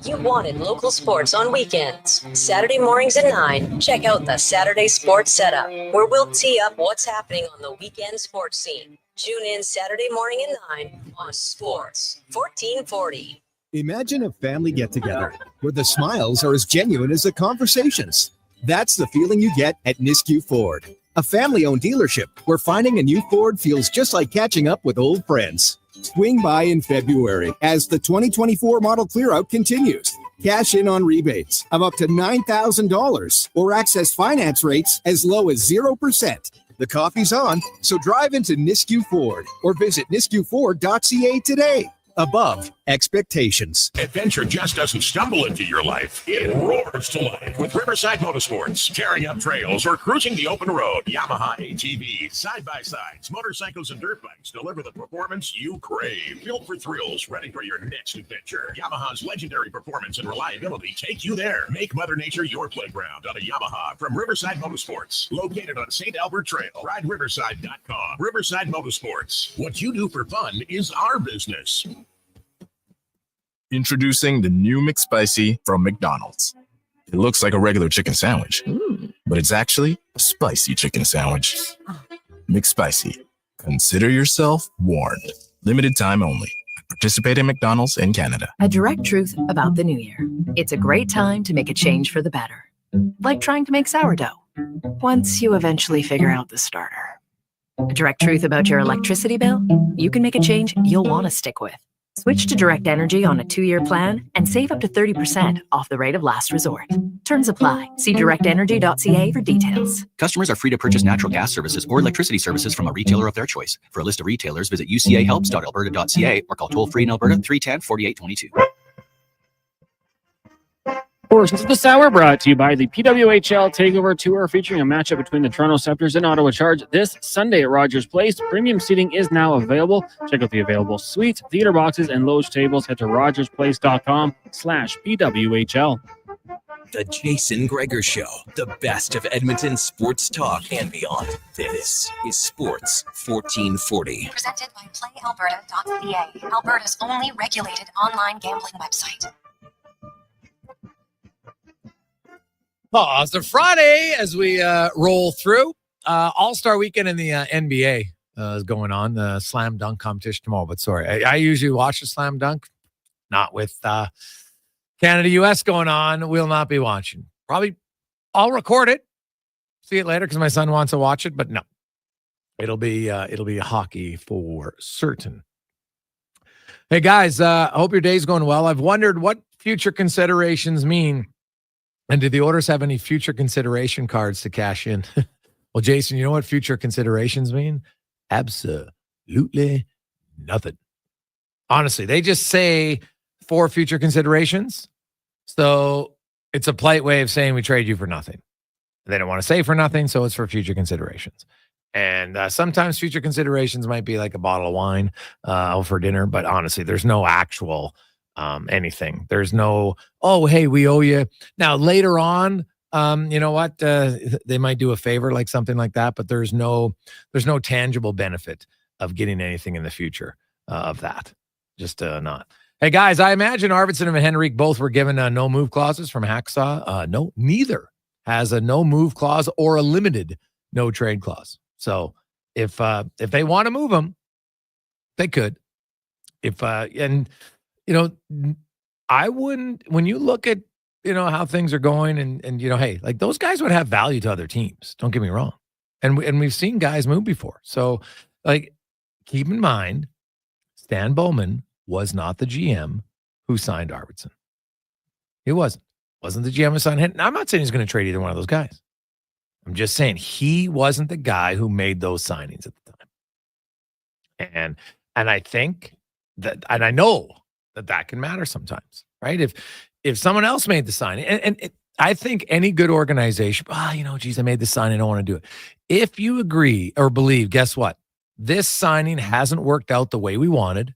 Speaker 21: You wanted local sports on weekends. Saturday mornings at 9, check out the Saturday Sports Setup, where we'll tee up what's happening on the weekend sports scene. Tune in Saturday morning at 9 on Sports 1440.
Speaker 22: Imagine a family get-together where the smiles are as genuine as the conversations. That's the feeling you get at Nisku Ford, a family-owned dealership where finding a new Ford feels just like catching up with old friends. Swing by in February as the 2024 model clearout continues. Cash in on rebates of up to $9,000 or access finance rates as low as 0%. The coffee's on, so drive into Nisku Ford or visit niskuford.ca today. Above expectations.
Speaker 7: Adventure just doesn't stumble into your life. It roars to life with Riverside Motorsports. Tearing up trails or cruising the open road. Yamaha ATVs, side-by-sides, motorcycles, and dirt bikes deliver the performance you crave. Built for thrills, ready for your next adventure. Yamaha's legendary performance and reliability take you there. Make Mother Nature your playground on a Yamaha from Riverside Motorsports. Located on St. Albert Trail. RideRiverside.com. Riverside Motorsports. What you do for fun is our business.
Speaker 8: Introducing the new McSpicy from McDonald's. It looks like a regular chicken sandwich, but it's actually a spicy chicken sandwich. McSpicy. Consider yourself warned. Limited time only. Participate in McDonald's in Canada.
Speaker 28: A direct truth about the new year. It's a great time to make a change for the better. Like trying to make sourdough. Once you eventually figure out the starter. A direct truth about your electricity bill. You can make a change you'll want to stick with. Switch to Direct Energy on a 2-year plan and save up to 30% off the rate of last resort. Terms apply. See directenergy.ca for details.
Speaker 29: Customers are free to purchase natural gas services or electricity services from a retailer of their choice. For a list of retailers, visit ucahelps.alberta.ca or call toll-free in Alberta 310-4822.
Speaker 2: Portions of this hour brought to you by the PWHL Takeover Tour, featuring a matchup between the Toronto Scepters and Ottawa Charge this Sunday at Rogers Place. Premium seating is now available. Check out the available suites, theater boxes, and loge tables. Head to rogersplace.com/PWHL.
Speaker 11: The Jason Gregor Show, the best of Edmonton sports talk and beyond. This is Sports 1440.
Speaker 16: Presented by PlayAlberta.ca, Alberta's only regulated online gambling website.
Speaker 1: It's a Friday as we roll through. All-Star Weekend in the NBA is going on. The slam dunk competition tomorrow. But sorry, I usually watch the slam dunk. Not with Canada-US going on. We'll not be watching. Probably I'll record it. See it later because my son wants to watch it. But no. It'll be hockey for certain. Hey guys, I hope your day's going well. I've wondered what future considerations mean, and do the Oilers have any future consideration cards to cash in? Well, Jason, you know what future considerations mean? Absolutely nothing. Honestly, they just say for future considerations. So it's a polite way of saying we trade you for nothing. They don't want to say for nothing, so it's for future considerations. And sometimes future considerations might be like a bottle of wine for dinner, but honestly, there's no actual anything. There's no, oh, hey, we owe you. Now, later on, you know what? They might do a favor, like something like that, but there's no tangible benefit of getting anything in the future of that. Just not. Hey, guys, I imagine Arvidsson and Henrik both were given no move clauses from Hacksaw. No, neither has a no move clause or a limited no trade clause. So if they want to move them, they could. And you know, I wouldn't. When you look at how things are going, and hey, like those guys would have value to other teams. Don't get me wrong, and we've seen guys move before. So like, keep in mind, Stan Bowman was not the GM who signed Arvidsson. He wasn't the GM who signed him. I'm not saying he's going to trade either one of those guys. I'm just saying he wasn't the guy who made those signings at the time. And I think that, and I know that can matter sometimes, right? If someone else made the signing, and I think any good organization, geez, I made the sign, I don't want to do it. If you agree or believe, guess what? This signing hasn't worked out the way we wanted.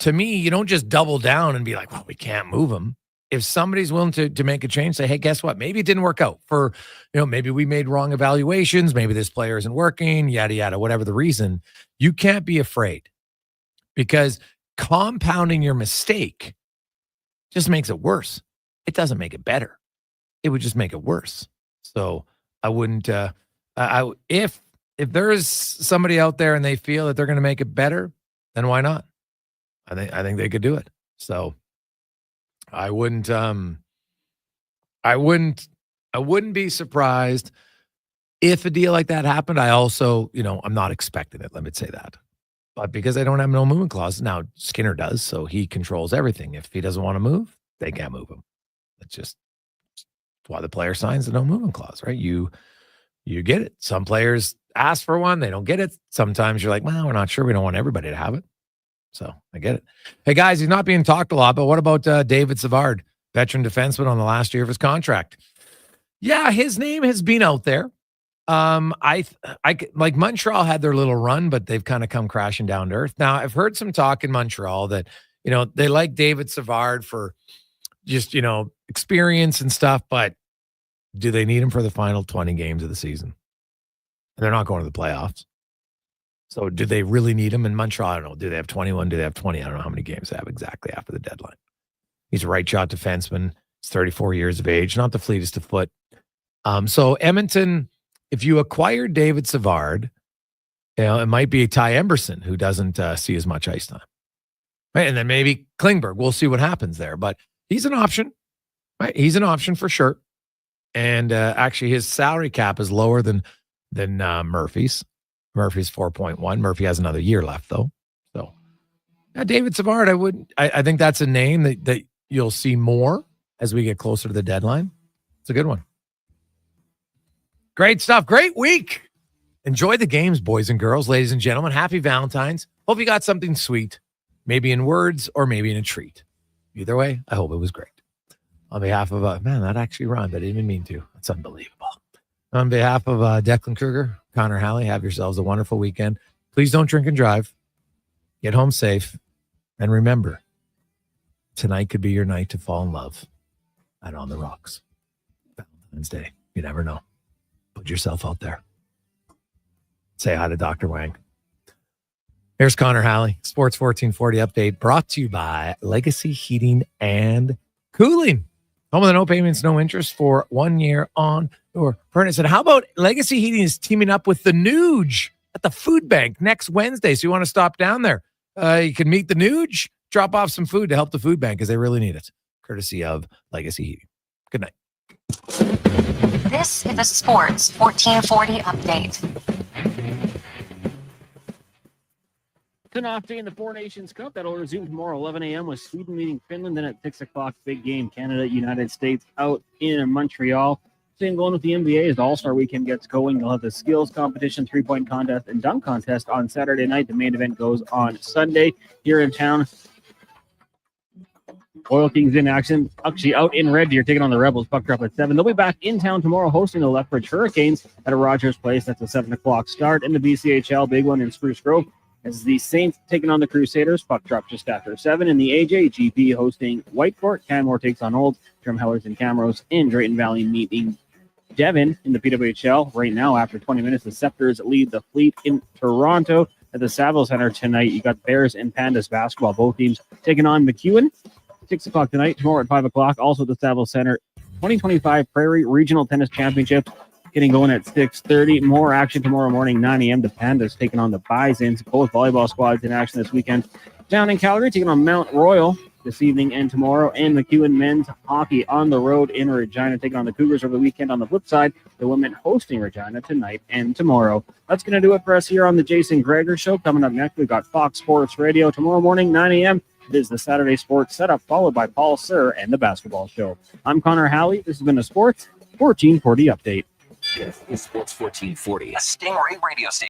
Speaker 1: To me, you don't just double down and be like, well, we can't move him. If somebody's willing to make a change, say, hey, guess what? Maybe it didn't work out for, maybe we made wrong evaluations. Maybe this player isn't working, yada, yada, whatever the reason. You can't be afraid, because compounding your mistake just makes it worse. It doesn't make it better. It would just make it worse. So I wouldn't, if there is somebody out there and they feel that they're going to make it better, then why not? I think they could do it. So I wouldn't be surprised if a deal like that happened. I also, I'm not expecting it. Let me say that. But because I don't have no movement clause, now Skinner does, so he controls everything. If he doesn't want to move, they can't move him. It's just why the player signs the no movement clause, right? You get it. Some players ask for one, they don't get it. Sometimes you're like, well, we're not sure. We don't want everybody to have it. So I get it. Hey, guys, he's not being talked a lot, but what about David Savard, veteran defenseman on the last year of his contract? Yeah, his name has been out there. I like Montreal had their little run, but they've kind of come crashing down to earth. Now, I've heard some talk in Montreal that, they like David Savard for just, experience and stuff, but do they need him for the final 20 games of the season? And they're not going to the playoffs. So do they really need him in Montreal? I don't know. Do they have 21? Do they have 20? I don't know how many games they have exactly after the deadline. He's a right shot defenseman. He's 34 years of age, not the fleetest of foot. So Edmonton, if you acquire David Savard, it might be Ty Emberson who doesn't see as much ice time. Right? And then maybe Klingberg. We'll see what happens there. But he's an option. Right? He's an option for sure. And actually his salary cap is lower than Murphy's. Murphy's 4.1. Murphy has another year left, though. So, David Savard, I think that's a name that you'll see more as we get closer to the deadline. It's a good one. Great stuff. Great week. Enjoy the games, boys and girls, ladies and gentlemen. Happy Valentine's. Hope you got something sweet, maybe in words or maybe in a treat. Either way, I hope it was great. On behalf of, man, that actually rhymed. I didn't even mean to. That's unbelievable. On behalf of Declan Kruger, Connor Halley, have yourselves a wonderful weekend. Please don't drink and drive. Get home safe. And remember, tonight could be your night to fall in love and on the rocks. Valentine's Day. You never know. Put yourself out there. Say hi to Dr. Wang. Here's Connor Halley, Sports 1440 update brought to you by Legacy Heating and Cooling. Home with no payments, no interest for 1 year on your furnace. And how about Legacy Heating is teaming up with the Nuge at the Food Bank next Wednesday. So you want to stop down there. You can meet the Nuge, drop off some food to help the food bank because they really need it. Courtesy of Legacy Heating. Good night.
Speaker 16: This is the Sports 1440 update.
Speaker 2: It's an off day in the Four Nations Cup. That'll resume tomorrow, 11 a.m. with Sweden meeting Finland. Then at 6 o'clock, big game, Canada, United States out in Montreal. Same going with the NBA as the All-Star Weekend gets going. They'll have the skills competition, three-point contest, and dunk contest on Saturday night. The main event goes on Sunday here in town. Oil Kings in action. Actually, out in Red Deer, taking on the Rebels. Puck drop at 7. They'll be back in town tomorrow hosting the Lethbridge Hurricanes at a Rogers Place. That's a 7 o'clock start. In the BCHL, big one in Spruce Grove. As the Saints taking on the Crusaders. Puck drop just after 7. In the AJGP hosting Whitecourt. Canmore takes on Olds. Drumhellers and Camrose in Drayton Valley meeting Devon in the PWHL. Right now, after 20 minutes, the Scepters lead the Fleet in Toronto. At the Saville Center tonight, you got Bears and Pandas basketball. Both teams taking on McEwen. 6 o'clock tonight. Tomorrow at 5 o'clock. Also at the Saville Center, 2025 Prairie Regional Tennis Championship. Getting going at 6:30. More action tomorrow morning, 9 a.m. The Pandas taking on the Bisons. Both volleyball squads in action this weekend. Down in Calgary, taking on Mount Royal this evening and tomorrow. And McEwen men's hockey on the road in Regina, taking on the Cougars over the weekend. On the flip side, the women hosting Regina tonight and tomorrow. That's going to do it for us here on the Jason Gregor Show. Coming up next, we've got Fox Sports Radio tomorrow morning, 9 a.m. It is the Saturday Sports Setup, followed by Paul Sir and the Basketball Show. I'm Connor Halley. This has been a Sports 1440 update.
Speaker 11: This is Sports 1440, a Stingray radio station.